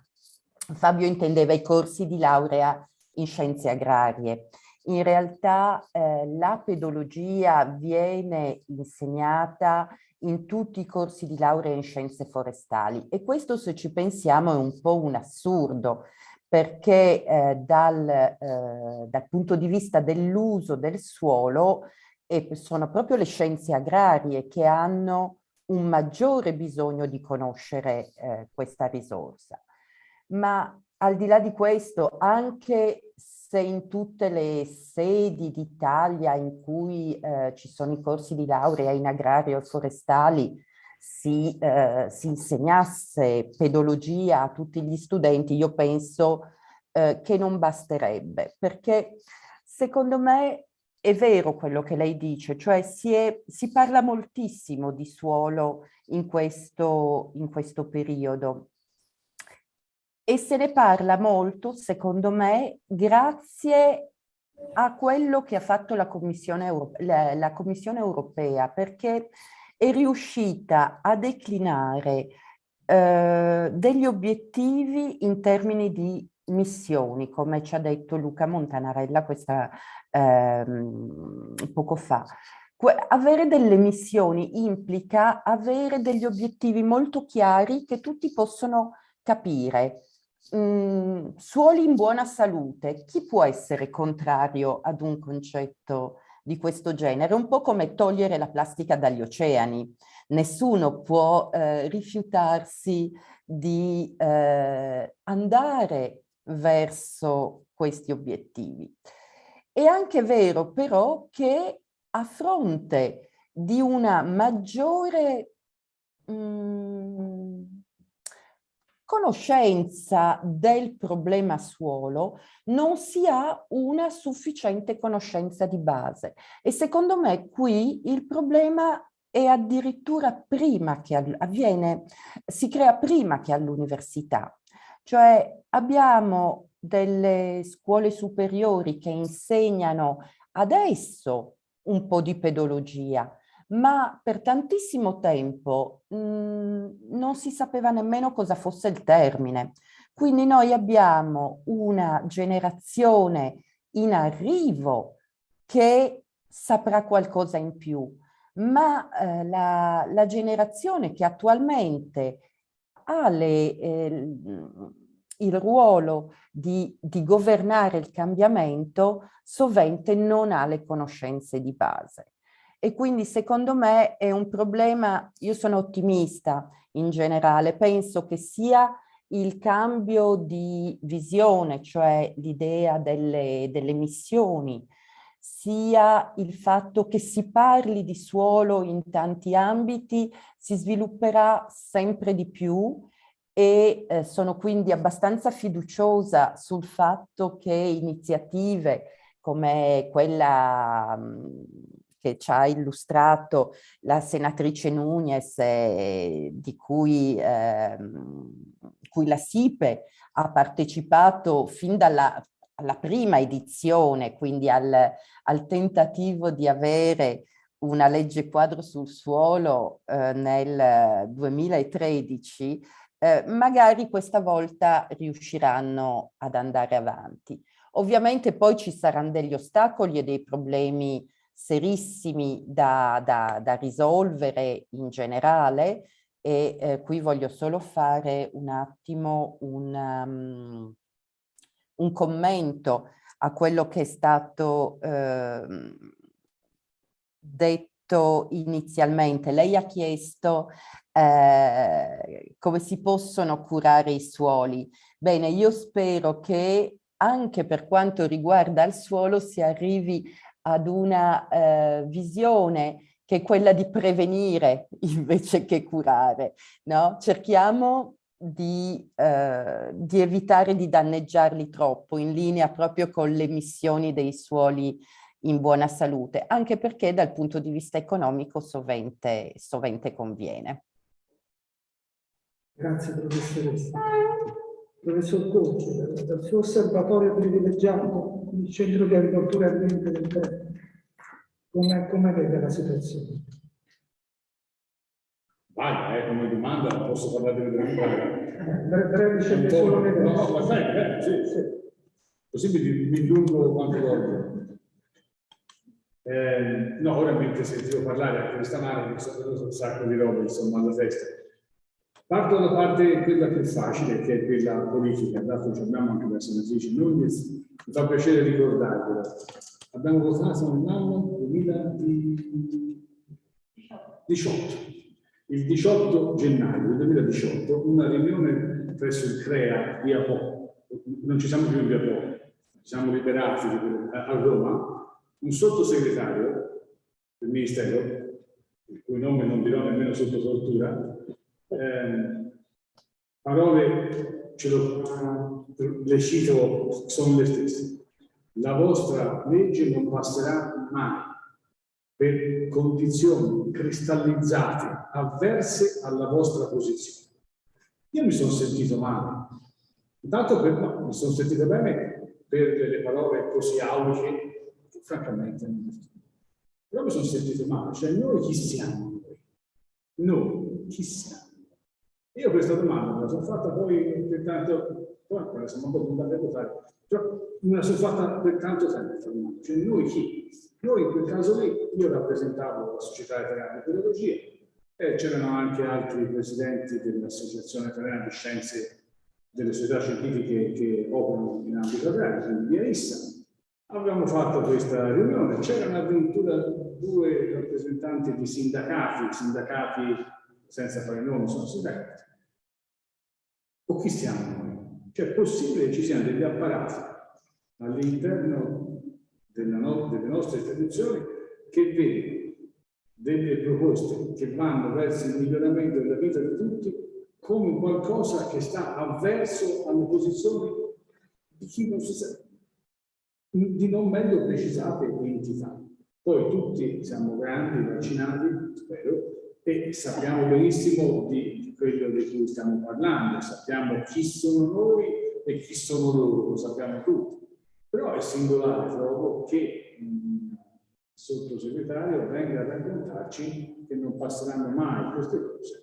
Fabio intendeva i corsi di laurea in scienze agrarie. In realtà la pedologia viene insegnata in tutti i corsi di laurea in scienze forestali e questo, se ci pensiamo, è un po' un assurdo, perché dal punto di vista dell'uso del suolo sono proprio le scienze agrarie che hanno un maggiore bisogno di conoscere questa risorsa. Ma al di là di questo, anche se in tutte le sedi d'Italia in cui ci sono i corsi di laurea in agrario e forestali si insegnasse pedologia a tutti gli studenti, io penso che non basterebbe, perché secondo me è vero quello che lei dice, cioè si parla moltissimo di suolo in questo periodo. E se ne parla molto, secondo me, grazie a quello che ha fatto la Commissione europea, perché è riuscita a declinare degli obiettivi in termini di missioni, come ci ha detto Luca Montanarella poco fa. Avere delle missioni implica avere degli obiettivi molto chiari che tutti possono capire. Suoli in buona salute, chi può essere contrario ad un concetto di questo genere? Un po' come togliere la plastica dagli oceani. Nessuno può rifiutarsi di andare verso questi obiettivi. È anche vero però che a fronte di una maggiore conoscenza del problema suolo non si ha una sufficiente conoscenza di base e secondo me qui il problema è addirittura prima che si crea prima che all'università, cioè abbiamo delle scuole superiori che insegnano adesso un po' di pedologia, ma per tantissimo tempo non si sapeva nemmeno cosa fosse il termine. Quindi noi abbiamo una generazione in arrivo che saprà qualcosa in più, ma la generazione che attualmente ha il ruolo di governare il cambiamento sovente non ha le conoscenze di base. E quindi secondo me è un problema, io sono ottimista in generale, penso che sia il cambio di visione, cioè l'idea delle missioni, sia il fatto che si parli di suolo in tanti ambiti, si svilupperà sempre di più e sono quindi abbastanza fiduciosa sul fatto che iniziative come quella che ci ha illustrato la senatrice Nunes, di cui la SIPE ha partecipato fin alla prima edizione, quindi al tentativo di avere una legge quadro sul suolo nel 2013, magari questa volta riusciranno ad andare avanti. Ovviamente poi ci saranno degli ostacoli e dei problemi serissimi da risolvere in generale e qui voglio solo fare un attimo un commento a quello che è stato detto inizialmente. Lei ha chiesto come si possono curare i suoli. Bene, io spero che anche per quanto riguarda il suolo si arrivi ad una visione che è quella di prevenire invece che curare, no? Cerchiamo di evitare di danneggiarli troppo, in linea proprio con le missioni dei suoli in buona salute, anche perché dal punto di vista economico sovente conviene. Grazie professoressa. Professor Conci, dal suo osservatorio privilegiato, il Centro di Agricoltura e Ambiente del Trento, come vede la situazione? Vai, come domanda non posso parlare delle domande. Breve scende solo le no, va bene, sì. Così mi illungo quanto voglio. No, ora mentre sentivo parlare anche questa mano mi sono venuto un sacco di robe insomma alla testa. Parto dalla parte quella più facile, che è quella politica, dato che abbiamo anche la senatrice Nunez, mi fa piacere ricordarvela. Abbiamo votato nell'anno 2018. Il 18 gennaio del 2018, una riunione presso il CREA via Po, non ci siamo più via Po, ci siamo liberati a Roma, un sottosegretario del Ministero, il cui nome non dirò nemmeno sotto tortura, parole, le cito, sono le stesse. La vostra legge non passerà mai per condizioni cristallizzate avverse alla vostra posizione. Io mi sono sentito male, intanto mi sono sentito bene per le parole così auliche, che francamente non mi sto. Però mi sono sentito male, cioè noi chi siamo? Noi chi siamo? Io questa domanda me la sono fatta poi per tanto, poi siamo un po' andati a votare, però me la sono fatta per tanto tempo, cioè noi chi? Noi in quel caso lì, io rappresentavo la Società Italiana di Biologia e c'erano anche altri presidenti dell'Associazione Italiana di Scienze delle società scientifiche che operano in ambito agrario, quindi di AISSA. Abbiamo fatto questa riunione, c'erano addirittura 2 rappresentanti di sindacati senza fare nomi, sono sindacati. O chi siamo noi? Cioè è possibile che ci siano degli apparati all'interno delle nostre istituzioni che vedono delle proposte che vanno verso il miglioramento della vita di tutti come qualcosa che sta avverso alle posizioni di chi non si sa, di non meglio precisate entità. Poi tutti siamo grandi, vaccinati, spero, e sappiamo benissimo di quello di cui stiamo parlando, sappiamo chi sono noi e chi sono loro, lo sappiamo tutti. Però è singolare, trovo, che il sottosegretario venga a raccontarci che non passeranno mai queste cose.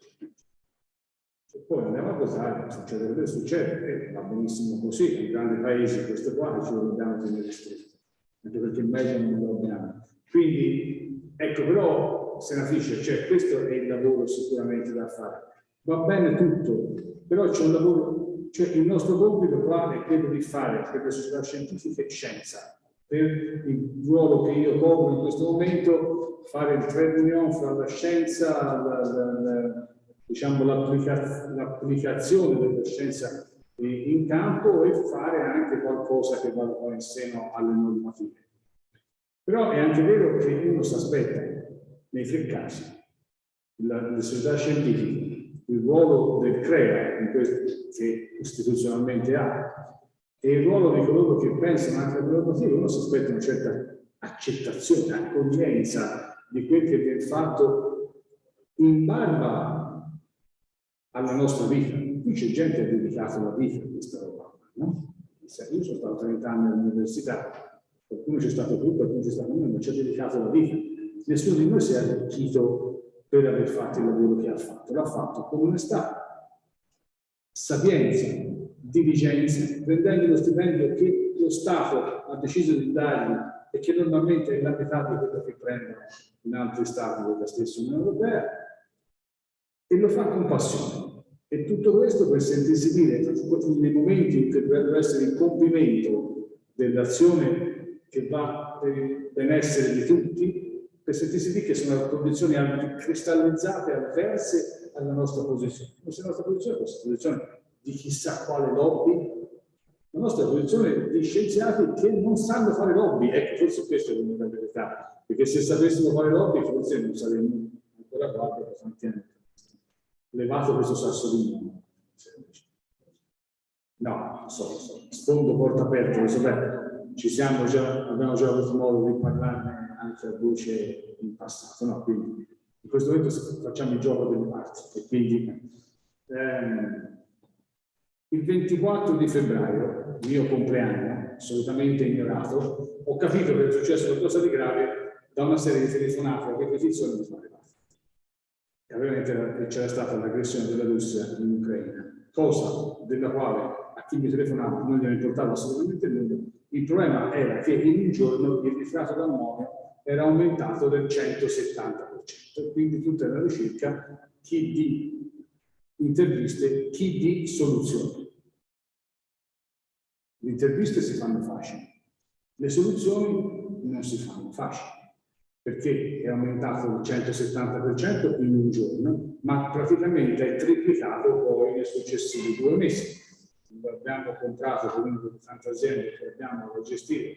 E poi andiamo a votare, succede quello che succede, e va benissimo così, in grandi paesi questo qua ci lo dobbiamo tenere stretto, anche perché meglio non lo abbiamo. Quindi, ecco, però, senatrice, cioè, questo è il lavoro sicuramente da fare. Va bene tutto, però c'è un lavoro. Cioè il nostro compito qua è quello di fare per le società scientifiche scienza, per il ruolo che io copro in questo momento, fare il trade union fra la scienza, diciamo l'applicazione della scienza in campo e fare anche qualcosa che vada poi in seno alle normative. Però è anche vero che uno si aspetta, nei 3 casi, le società scientifiche, il ruolo del CREA in questo, che istituzionalmente ha, e il ruolo di coloro che pensano anche alle normative, uno si aspetta una certa accettazione, accoglienza di quel che viene fatto in barba alla nostra vita. Qui c'è gente che ha dedicato la vita a questa roba, no? Io sono stato 30 anni all'università, qualcuno c'è stato più, qualcuno c'è stato meno, ma ci ha dedicato la vita. Nessuno di noi si è arricchito per aver fatto il lavoro che ha fatto. L'ha fatto con onestà, sapienza, diligenza, prendendo lo stipendio che lo Stato ha deciso di dargli e che normalmente è la metà di quello che prendono in altri Stati della stessa Unione Europea, e lo fa con passione. E tutto questo per sentirsi dire, nei momenti in cui dovrebbe essere il compimento dell'azione che va per il benessere di tutti, per sentirsi dire che sono condizioni cristallizzate, avverse alla nostra posizione. Non sia la nostra posizione, questa posizione di chissà quale lobby, la nostra posizione di scienziati che non sanno fare lobby. Ecco, forse questa è l'unica verità, perché se sapessimo fare lobby forse non saremmo ancora qua per tanti anni. Levato questo sasso di mano. No, sfondo porta aperta, lo sapete. Abbiamo già avuto modo di parlarne anche a voce in passato, no? Quindi in questo momento facciamo il gioco delle parti. E quindi il 24 di febbraio, mio compleanno, assolutamente ignorato, ho capito che è successo qualcosa di grave da una serie di telefonate a ripetizione di sono arrivate. E ovviamente c'era stata l'aggressione della Russia in Ucraina, cosa della quale a chi mi telefonava non gliene importava assolutamente nulla. Il problema era che in un giorno il nitrato d'ammonio era aumentato del 170%, quindi tutta la ricerca chi di interviste, chi di soluzioni. Le interviste si fanno facili, le soluzioni non si fanno facili, perché è aumentato del 170% in un giorno, ma praticamente è triplicato poi nei successivi 2 mesi. Abbiamo comprato con una delle tante aziende che abbiamo da gestire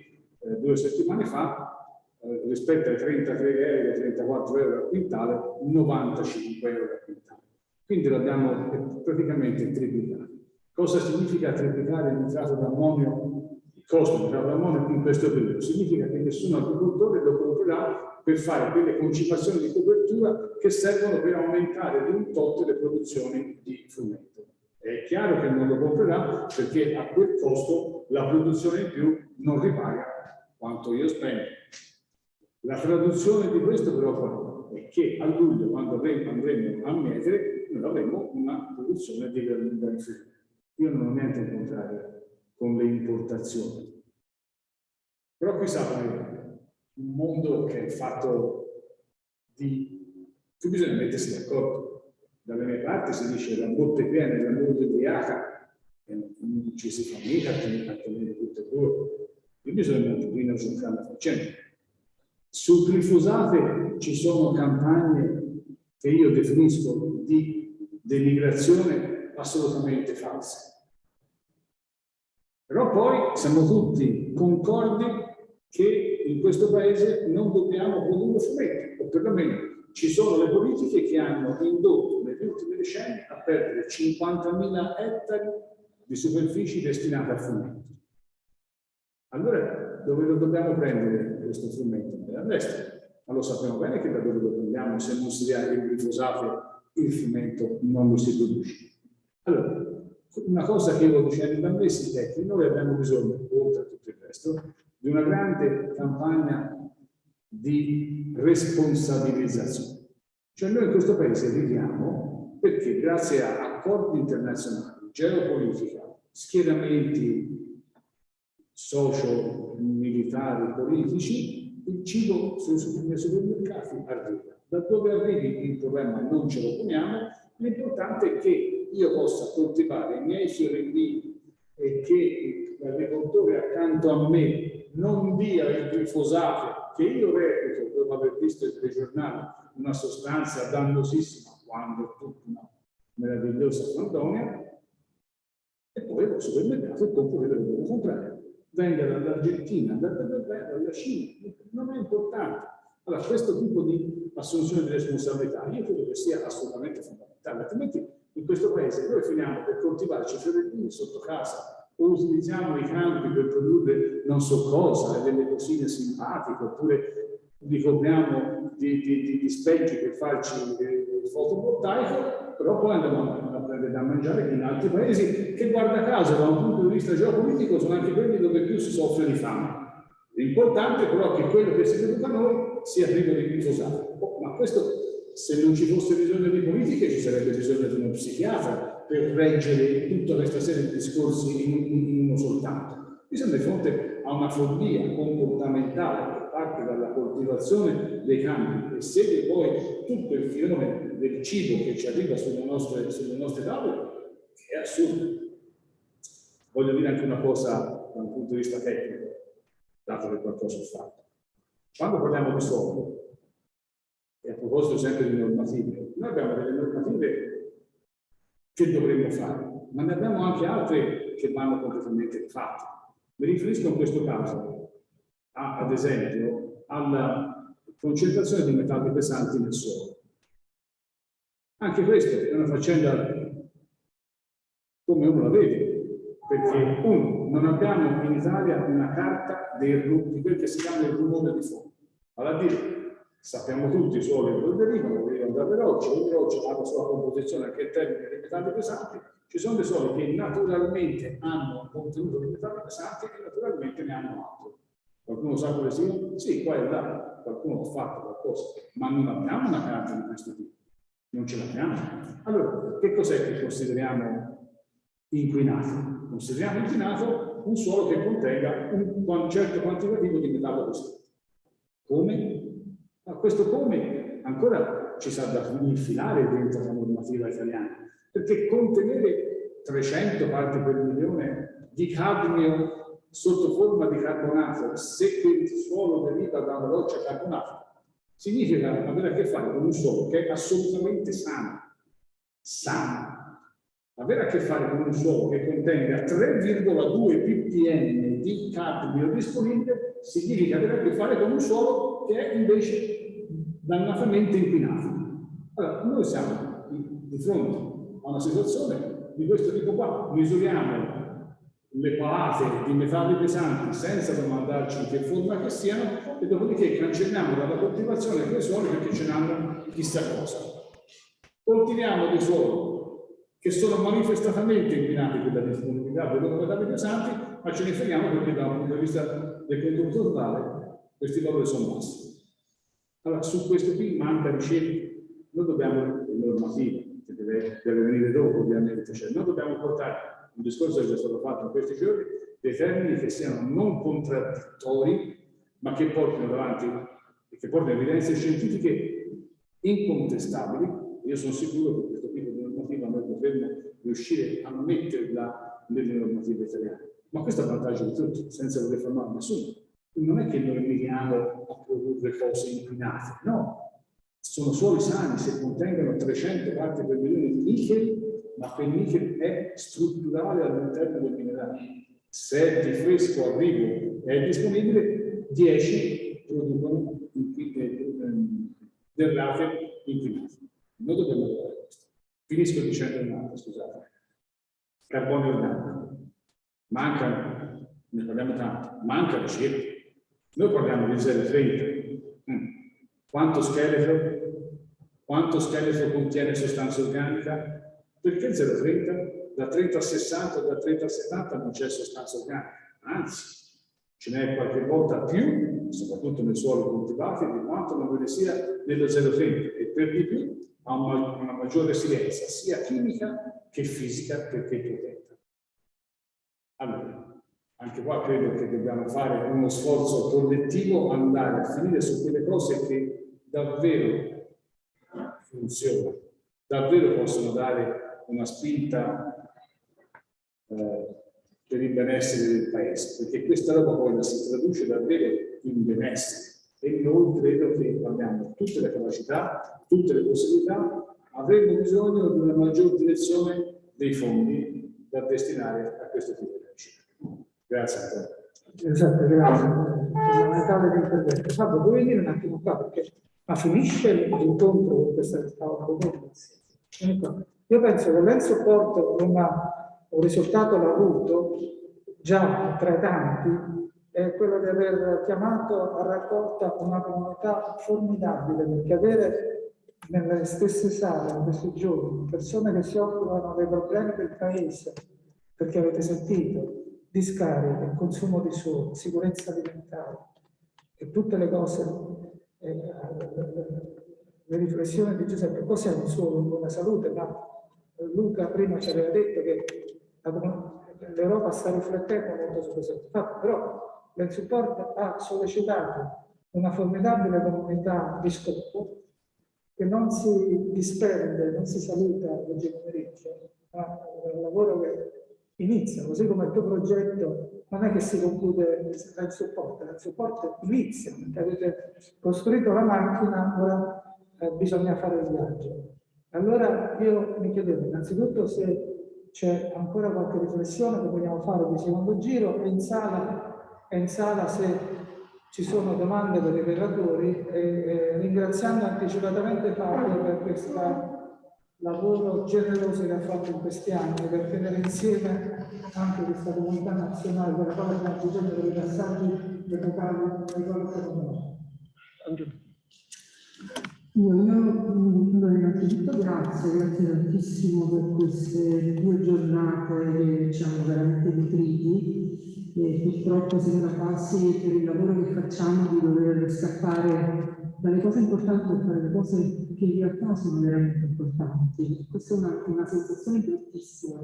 2 settimane fa, rispetto ai 33 euro, 34 euro al quintale, 95 euro al quintale. Quindi l'abbiamo praticamente triplicato. Cosa significa triplicare il nitrato d'ammonio, il costo del nitrato d'ammonio in questo periodo? Significa che nessun agricoltore lo comprerà per fare quelle concipazioni di copertura che servono per aumentare di un tot le produzioni di frumento. È chiaro che non lo comprerà perché a quel costo la produzione in più non ripaga quanto io spendo. La traduzione di questo però è che a luglio, quando andremo a mietere, noi avremo una produzione di granulina inferiore. Io non ho niente in contrario con le importazioni. Però qui sapete, un mondo che è fatto di... Qui bisogna mettersi d'accordo. Dalle mie parti si dice la botte piena e la botte ubriaca, e non ci si fa mica a tenere tutte e due. Qui bisogna un pochino giocare la faccenda. Sul glifosate ci sono campagne che io definisco di denigrazione assolutamente false. Però poi siamo tutti concordi che in questo paese non dobbiamo produrre frumento, o perlomeno ci sono le politiche che hanno indotto negli ultimi decenni a perdere 50.000 ettari di superfici destinate al frumento. Allora, dove lo dobbiamo prendere questo frumento? Dall'estero. Ma lo sappiamo bene che da dove lo prendiamo, se non si ha il glifosato, il frumento non lo si produce. Allora, una cosa che io dicendo da mesi è che noi abbiamo bisogno, oltre a tutto il resto, di una grande campagna di responsabilizzazione. Cioè noi in questo paese viviamo perché grazie a accordi internazionali, geopolitica, schieramenti socio-militari, politici, il cibo nei supermercati arriva. Da dove arrivi il problema non ce lo poniamo, l'importante è che io possa coltivare i miei fiorellini e che l'agricoltore accanto a me non dia il glifosato che io reputo, dopo aver visto il telegiornale, una sostanza dannosissima quando è tutta una meravigliosa fandonia, e poi al supermercato e compro quello che devo comprare. Venga dall'Argentina, dalla Cina, non è importante. Allora, questo tipo di assunzione di responsabilità io credo che sia assolutamente fondamentale, altrimenti in questo paese noi finiamo per coltivarci fiorellini sotto casa o utilizziamo i campi per produrre non so cosa, delle cosine simpatiche, oppure li copriamo di specchi per farci il fotovoltaico, però poi andiamo a prendere da mangiare in altri paesi che, guarda caso, da un punto di vista geopolitico, sono anche quelli dove più si soffre di fame. L'importante però è che quello che si produca a noi sia privo di glifosato. Ma questo, se non ci fosse bisogno di politiche, ci sarebbe bisogno di uno psichiatra per reggere tutta questa serie di discorsi in uno soltanto. Qui siamo di fronte a una follia comportamentale che parte dalla coltivazione dei campi e segue poi tutto il filone del cibo che ci arriva sulle nostre tavole, che è assurdo. Voglio dire anche una cosa da un punto di vista tecnico, dato che qualcosa ho fatto. Quando parliamo di suolo, e a proposito sempre di normative, noi abbiamo delle normative che dovremmo fare, ma ne abbiamo anche altre che vanno completamente fatte. Mi riferisco in questo caso, ad esempio, alla concentrazione di metalli pesanti nel suolo. Anche questa è una faccenda come uno la vede. perché non abbiamo in Italia una carta di quel che si chiama il rumore di fondo. Vale a dire, sappiamo tutti i suoli dove derivano dalle rocce, le rocce hanno la sua composizione anche in termini di metalli pesanti, ci sono dei suoli che naturalmente hanno un contenuto di metalli pesanti e che naturalmente ne hanno altro. Qualcuno sa quale sia? Sì, qua e là, qualcuno ha fatto qualcosa, ma non abbiamo una carta di questo tipo, non ce l'abbiamo. Allora, che cos'è che consideriamo inquinato? Consideriamo inquinato un suolo che contenga un certo quantitativo di metallo pesante. Come? Ma questo come ancora ci sa da infilare dentro la normativa italiana, perché contenere 300 parti per milione di cadmio sotto forma di carbonato, se quel suolo deriva da una roccia carbonata, significa avere a che fare con un suolo che è assolutamente sano. Avere a che fare con un suolo che contenga 3,2 ppm di cadmio disponibile significa avere a che fare con un suolo che è invece dannatamente inquinato. Allora, noi siamo di fronte a una situazione di questo tipo qua. Misuriamo le palate di metalli pesanti senza domandarci in che forma che siano e dopodiché cancelliamo dalla coltivazione quei suoli perché ce n'hanno chissà cosa. Coltiviamo dei suoli che sono manifestatamente inquinati per la disponibilità dei loro metalli pesanti, ma ce ne freghiamo perché da un punto di vista del contenuto totale questi valori sono bassi. Allora, su questo qui manca ricerca. Noi dobbiamo, le normative, che deve venire dopo ovviamente, cioè noi dobbiamo portare un discorso che è già stato fatto in questi giorni, dei termini che siano non contraddittori, ma che portino davanti e che portino evidenze scientifiche incontestabili. Io sono sicuro che questo tipo di normativa noi potremmo riuscire a metterla nelle normative italiane. Ma questo è a vantaggio di tutti, senza voler fermare nessuno. Non è che noi miriamo a produrre cose inquinate, no. Sono suoli sani se contengono 300 parti per milione di nichel, ma quel nichel è strutturale all'interno del minerale. Se di fresco arrivo è disponibile, 10 producono derrate inquinate. Noi dobbiamo fare questo. Finisco dicendo un'altra, scusate. Carbonio organico. Mancano, ne parliamo tanto, manca ricerca. Noi parliamo di 0,30. Quanto scheletro contiene sostanza organica? Perché 0,30? Da 30 a 60, da 30 a 70 non c'è sostanza organica. Anzi, ce n'è qualche volta più, soprattutto nei suoli coltivati, di quanto non ve ne sia nello 0,30. E per di più ha una maggiore resilienza, sia chimica che fisica, perché protetta. Allora, anche qua credo che dobbiamo fare uno sforzo collettivo, andare a finire su quelle cose che davvero funzionano, davvero possono dare una spinta per il benessere del paese, perché questa roba poi si traduce davvero in benessere e noi credo che abbiamo tutte le capacità, tutte le possibilità, avremo bisogno di una maggior direzione dei fondi da destinare a questo tipo di ricerca. Grazie a te. Esatto, grazie. Fondamentale di intervento. Fabio, vuoi dire un attimo qua, perché ma finisce l'incontro con questa proposta? Io penso che l'Ensupport un risultato l'ha avuto già tra i tanti, è quello di aver chiamato a raccolta una comunità formidabile, perché avere nelle stesse sale in questi giorni persone che si occupano dei problemi del paese, perché avete sentito discariche, consumo di suolo, sicurezza alimentare e tutte le cose, le riflessioni di Giuseppe, cos'è un suolo in buona salute? Ma Luca prima ci aveva detto che l'Europa sta riflettendo molto su questo fatto, però l'Ensupport ha sollecitato una formidabile comunità di scopo che non si disperde, non si saluta oggi pomeriggio, ma è un lavoro che inizia, così come il tuo progetto non è che si conclude l'Ensupport inizia, perché avete costruito la macchina, ora bisogna fare il viaggio. Allora io mi chiedevo innanzitutto se c'è ancora qualche riflessione che vogliamo fare di secondo giro e in sala se ci sono domande per i relatori, ringraziando anticipatamente Fabio per questa lavoro generoso che ha fatto in questi anni per tenere insieme anche questa comunità nazionale della quale abbiamo bisogno dei passaggi epocali ai quali siamo. Allora, innanzitutto grazie tantissimo per queste 2 giornate che ci hanno veramente nutriti e purtroppo sembra quasi per il lavoro che facciamo di dover scappare dalle cose importanti per fare le cose che in realtà sono veramente importanti. Questa è una sensazione bruttissima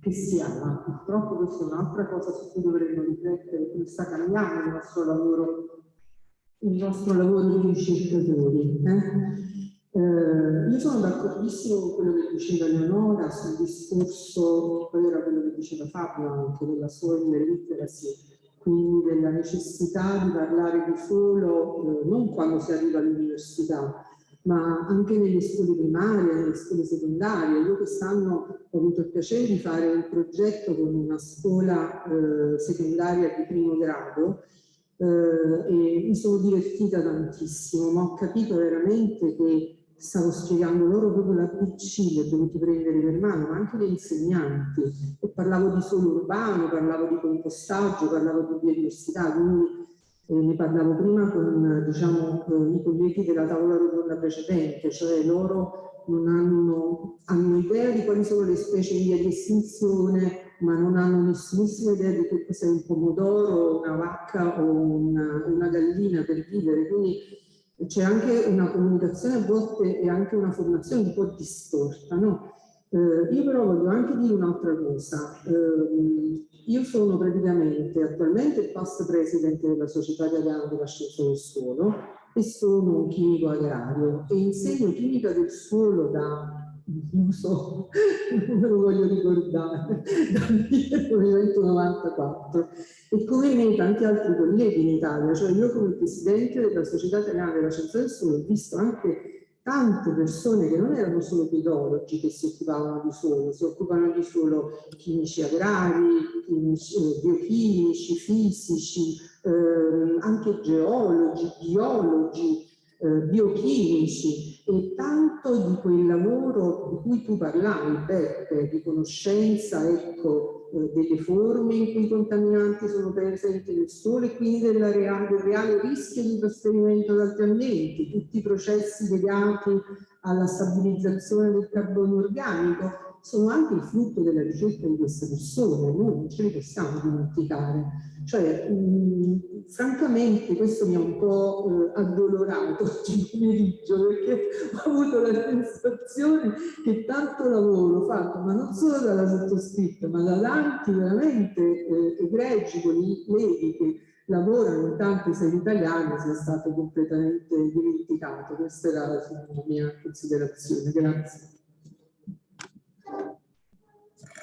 che si ha, ma purtroppo questa è un'altra cosa su cui dovremmo riflettere, come sta cambiando il nostro lavoro di ricercatori. Io sono d'accordissimo con quello che diceva Leonora sul discorso, poi era quello che diceva Fabio anche della SOIL literacy, quindi della necessità di parlare di suolo non quando si arriva all'università, ma anche nelle scuole primarie, nelle scuole secondarie. Io quest'anno ho avuto il piacere di fare un progetto con una scuola secondaria di primo grado e mi sono divertita tantissimo, ma ho capito veramente che stavo spiegando loro proprio l'ABC, li ho dovuti prendere per mano, ma anche gli insegnanti, e parlavo di suolo urbano, parlavo di compostaggio, parlavo di biodiversità, quindi ne parlavo prima con i colleghi della tavola rotonda precedente, cioè loro non hanno idea di quali sono le specie in via di estinzione, ma non hanno nessunissima idea di che cos'è un pomodoro, una vacca o una gallina per vivere, quindi c'è anche una comunicazione a volte e anche una formazione un po' distorta, no? Io però voglio anche dire un'altra cosa. Io sono praticamente attualmente il past president della Società Italiana della Scienza del Suolo e sono un chimico agrario e insegno chimica del suolo non so, non me lo voglio ricordare, dal 1994 e come me tanti altri colleghi in Italia, cioè io come presidente della Società Italiana della Scienza del Suolo ho visto anche tante persone che non erano solo biologi che si occupavano di suolo, si occupano di suolo chimici agrari, biochimici, fisici, anche geologi, biologi, biochimici, e tanto di quel lavoro di cui tu parlavi, Beppe, di conoscenza, ecco, delle forme in cui i contaminanti sono presenti nel suolo e quindi del reale rischio di trasferimento ad altri ambienti, tutti i processi legati alla stabilizzazione del carbonio organico sono anche il frutto della ricerca di queste persone, noi non ce li possiamo dimenticare. Cioè, francamente questo mi ha un po' addolorato oggi pomeriggio, perché ho avuto la sensazione che tanto lavoro fatto, ma non solo dalla sottoscritta, ma da tanti veramente egregi colleghi che lavorano in tante sedi italiane sia stato completamente dimenticato. Questa era la mia considerazione. Grazie.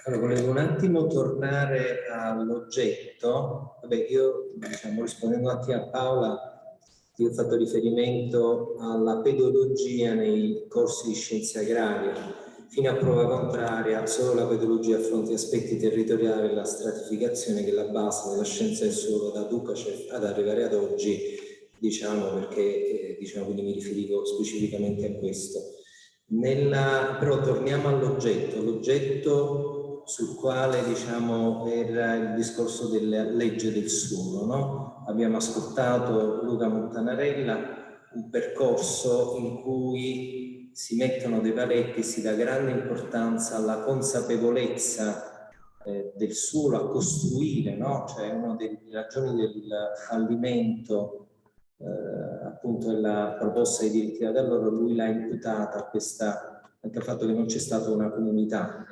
Allora, volevo un attimo tornare all'oggetto. Vabbè, io, rispondendo un attimo a Paola, io ho fatto riferimento alla pedologia nei corsi di scienze agrarie. Fino a prova contraria, solo la pedologia affronta gli aspetti territoriali e la stratificazione, che è la base della scienza del suolo da Dukacev ad arrivare ad oggi, perché quindi mi riferivo specificamente a questo. Però torniamo all'oggetto. L'oggetto sul quale era il discorso della legge del suolo, no? Abbiamo ascoltato Luca Montanarella, un percorso in cui si mettono dei paletti e si dà grande importanza alla consapevolezza del suolo, a costruire, no? Cioè una delle ragioni del fallimento appunto della proposta di direttiva da allora, lui l'ha imputata anche al fatto che non c'è stata una comunità.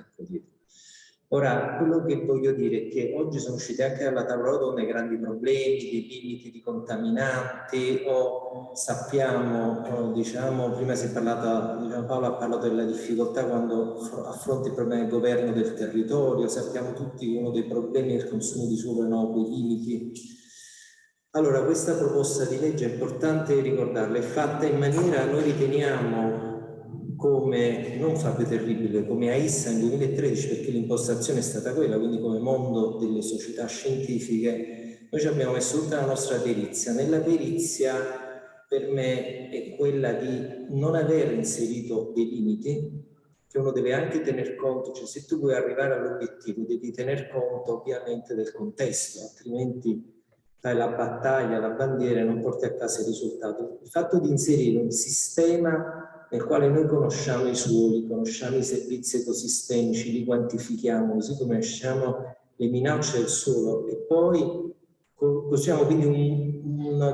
Ora, quello che voglio dire è che oggi sono usciti anche dalla tavola rotonda i grandi problemi, dei limiti di contaminanti, o sappiamo, prima si è parlato, Paolo ha parlato della difficoltà quando affronta il problema del governo del territorio, sappiamo tutti che uno dei problemi del consumo di suolo è quei limiti. Allora, questa proposta di legge è importante ricordarla, è fatta in maniera, noi riteniamo, come, non Fabio Terribile, come AISSA nel 2013, perché l'impostazione è stata quella, quindi come mondo delle società scientifiche, noi ci abbiamo messo tutta la nostra perizia. Nella perizia, per me, è quella di non aver inserito dei limiti, che uno deve anche tener conto, cioè se tu vuoi arrivare all'obiettivo devi tener conto ovviamente del contesto, altrimenti fai la battaglia, la bandiera e non porti a casa il risultato. Il fatto di inserire un sistema nel quale noi conosciamo i suoli, conosciamo i servizi ecosistemici, li quantifichiamo, così come conosciamo le minacce del suolo e poi costruiamo quindi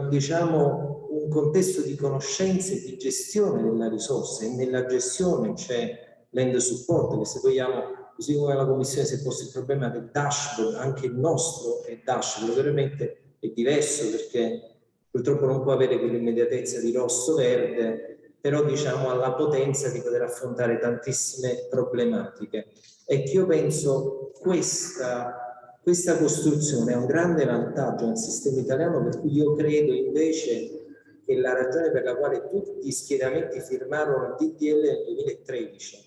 diciamo, un contesto di conoscenze e di gestione della risorsa, e nella gestione c'è l'end support, che se vogliamo, così come la Commissione si è posto il problema del dashboard, anche il nostro è dashboard, veramente è diverso perché purtroppo non può avere quell'immediatezza di rosso-verde, però diciamo ha la potenza di poter affrontare tantissime problematiche. E che io penso questa costruzione è un grande vantaggio nel sistema italiano, per cui io credo invece che la ragione per la quale tutti gli schieramenti firmarono il DDL nel 2013,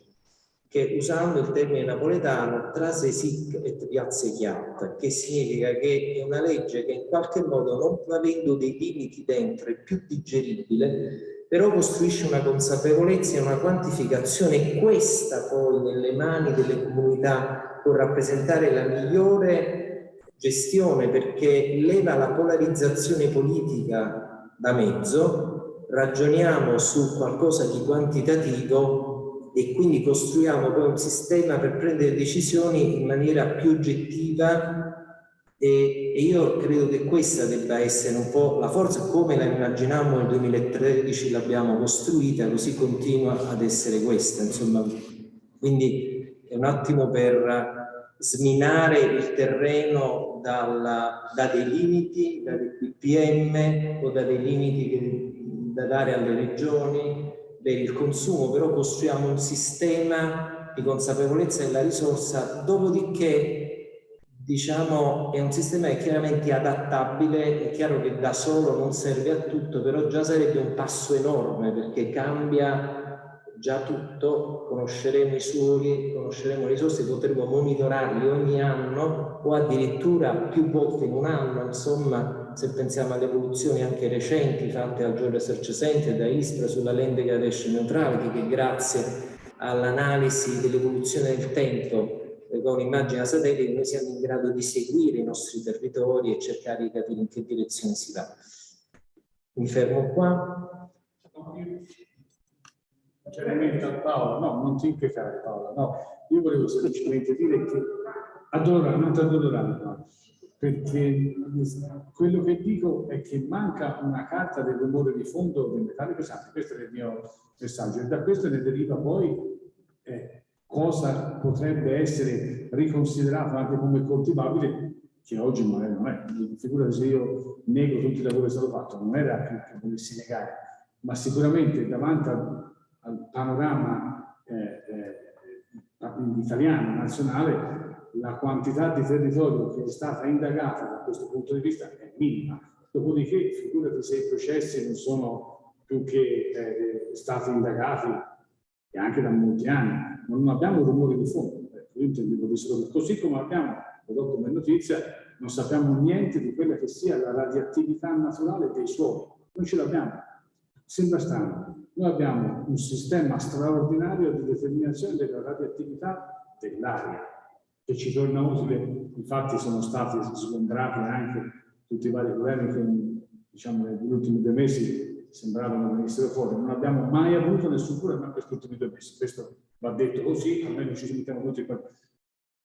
che usando il termine napoletano trase sic et piazze chiat, che significa che è una legge che in qualche modo, non avendo dei limiti dentro, è più digeribile, però costruisce una consapevolezza e una quantificazione, e questa poi nelle mani delle comunità può rappresentare la migliore gestione, perché leva la polarizzazione politica da mezzo, ragioniamo su qualcosa di quantitativo e quindi costruiamo poi un sistema per prendere decisioni in maniera più oggettiva, e io credo che questa debba essere un po' la forza, come la immaginammo nel 2013, l'abbiamo costruita, così continua ad essere questa, insomma. Quindi è un attimo per sminare il terreno da dei limiti, da dei PPM o da dei limiti da dare alle regioni per il consumo, però costruiamo un sistema di consapevolezza della risorsa, dopodiché diciamo è un sistema che è chiaramente adattabile. È chiaro che da solo non serve a tutto, però già sarebbe un passo enorme, perché cambia già tutto, conosceremo i suoli, conosceremo le risorse, potremo monitorarli ogni anno o addirittura più volte in un anno, insomma, se pensiamo alle evoluzioni anche recenti fatte al Geospatial Research Center da ISPRA sulla land degradation neutrality, che grazie all'analisi dell'evoluzione del tempo con un'immagine a satellite noi siamo in grado di seguire i nostri territori e cercare di capire in che direzione si va. Mi fermo qua. Sinceramente a Paola, no, non ti inquietare Paola, no, io volevo semplicemente dire che non ti addolorare, no, perché quello che dico è che manca una carta del rumore di fondo del metallo pesante, questo è il mio messaggio, e da questo ne deriva poi cosa potrebbe essere riconsiderato anche come coltivabile, che oggi magari non è. Figurati se io nego tutti i lavori che è stato fatto, non era che volessi negare, ma sicuramente davanti al panorama italiano, nazionale, la quantità di territorio che è stata indagata da questo punto di vista è minima. Dopodiché, figurati se i processi non sono più che stati indagati e anche da molti anni. Non abbiamo rumore di fondo. Io intendevo così come abbiamo, lo do come notizia, non sappiamo niente di quella che sia la radioattività naturale dei suoli. Non ce l'abbiamo. Sembra strano. Noi abbiamo un sistema straordinario di determinazione della radioattività dell'aria, che ci torna utile. Infatti sono stati sgombrati anche tutti i vari governi che, diciamo, negli ultimi 2 mesi sembravano venissero fuori. Non abbiamo mai avuto nessun problema in questi ultimi 2 mesi. Questo va detto così, almeno ci mettiamo tutti qua.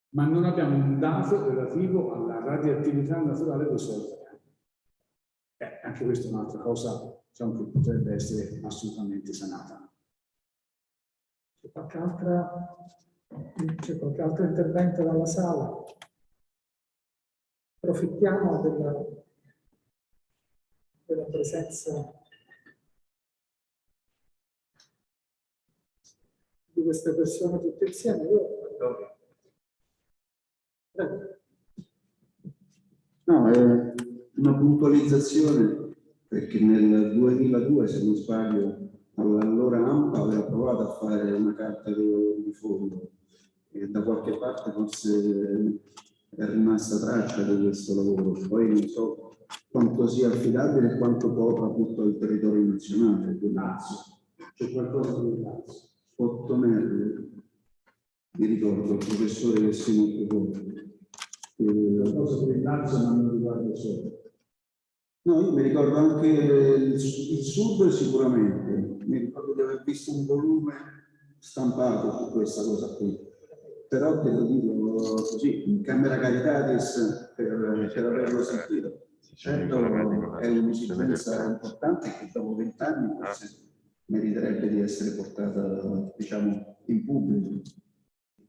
Ma non abbiamo un dato relativo alla radioattività naturale dei suoli italiani. Anche questa è un'altra cosa, diciamo, che potrebbe essere assolutamente sanata. C'è qualche altro intervento dalla sala? Approfittiamo della presenza di queste persone tutte insieme. No, è una puntualizzazione, perché nel 2002, se non sbaglio, allora AMPA aveva provato a fare una carta di fondo e da qualche parte forse è rimasta traccia di questo lavoro. Poi non so quanto sia affidabile e quanto copra tutto il territorio nazionale. C'è qualcosa di Lazio. 8 metri. mi ricordo, il professore che si occupò. La cosa del Lazio non mi riguarda solo. No, io mi ricordo anche il sud sicuramente, mi ricordo di aver visto un volume stampato su questa cosa qui, però te lo dico così, in Camera Caritatis per averlo sentito. Certo è un'esigenza importante che dopo 20 anni forse meriterebbe di essere portata, diciamo, in pubblico.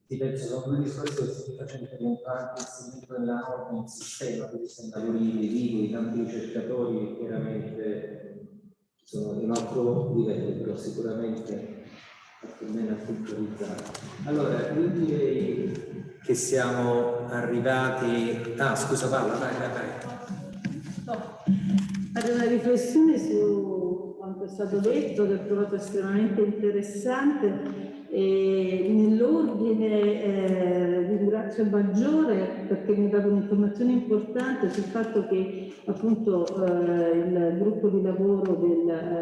Ti penso che uno di questi che si facendo anche il seguito nella norma, un sistema che sembra vivo, tanti ricercatori che chiaramente sono in un altro livello, però sicuramente almeno puntualizzati. Allora, io direi che siamo arrivati. Ah, scusa Paola, vai. Fare una riflessione su quanto è stato detto, che ho trovato estremamente interessante. E nell'ordine ringrazio il Maggiore perché mi ha dato un'informazione importante sul fatto che appunto il gruppo di lavoro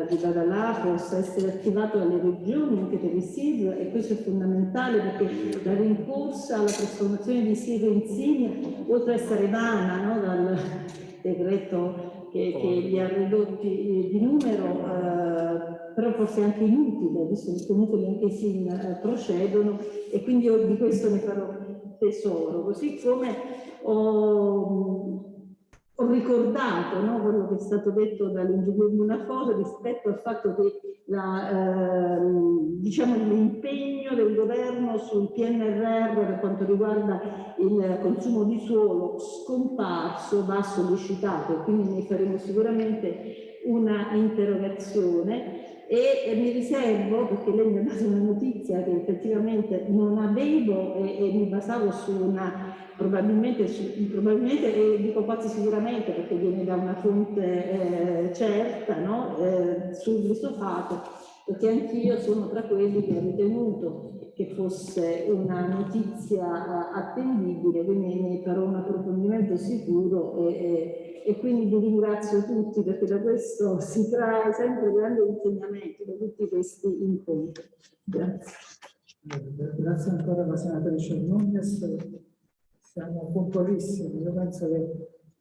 di Badalà possa essere attivato dalle regioni anche per i SIV, e questo è fondamentale perché la rincorsa alla trasformazione di SIV in SIV, oltre a essere vana, no, dal decreto che li ha ridotti di numero, però forse anche inutile, visto che comunque anche i SIN procedono, e quindi io di questo ne farò tesoro, così come ho ricordato, no, quello che è stato detto dall'ingegner Munafoso rispetto al fatto che diciamo, l'impegno del governo sul PNRR per quanto riguarda il consumo di suolo scomparso va sollecitato, quindi ne faremo sicuramente una interrogazione. E mi riservo, perché lei mi ha dato una notizia che effettivamente non avevo e mi basavo su una, probabilmente e dico quasi sicuramente perché viene da una fonte certa, no? Sul risofato, perché anch'io sono tra quelli che ho ritenuto che fosse una notizia attendibile, quindi ne farò un approfondimento sicuro e quindi vi ringrazio tutti perché da questo si trae sempre grande insegnamento da tutti questi incontri. Grazie. Grazie ancora alla senatrice Nunez, siamo puntualissimi. Io penso che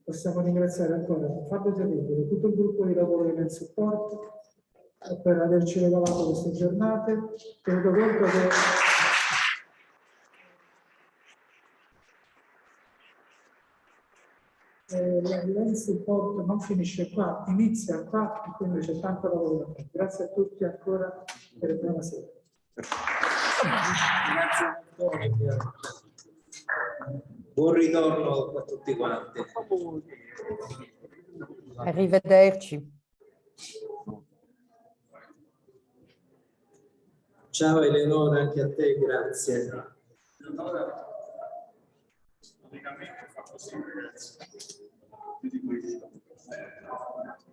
possiamo ringraziare ancora Fabio Terribile e tutto il gruppo di lavoro di LANDSUPPORT per averci regalato queste giornate. Tenuto conto che LANDSUPPORT non finisce qua, inizia qua, e quindi c'è tanto lavoro da fare. Grazie a tutti ancora e buona sera. Buon ritorno a tutti quanti. Arrivederci. Ciao Eleonora, anche a te, grazie. Eleonora, praticamente fa così, ragazzi.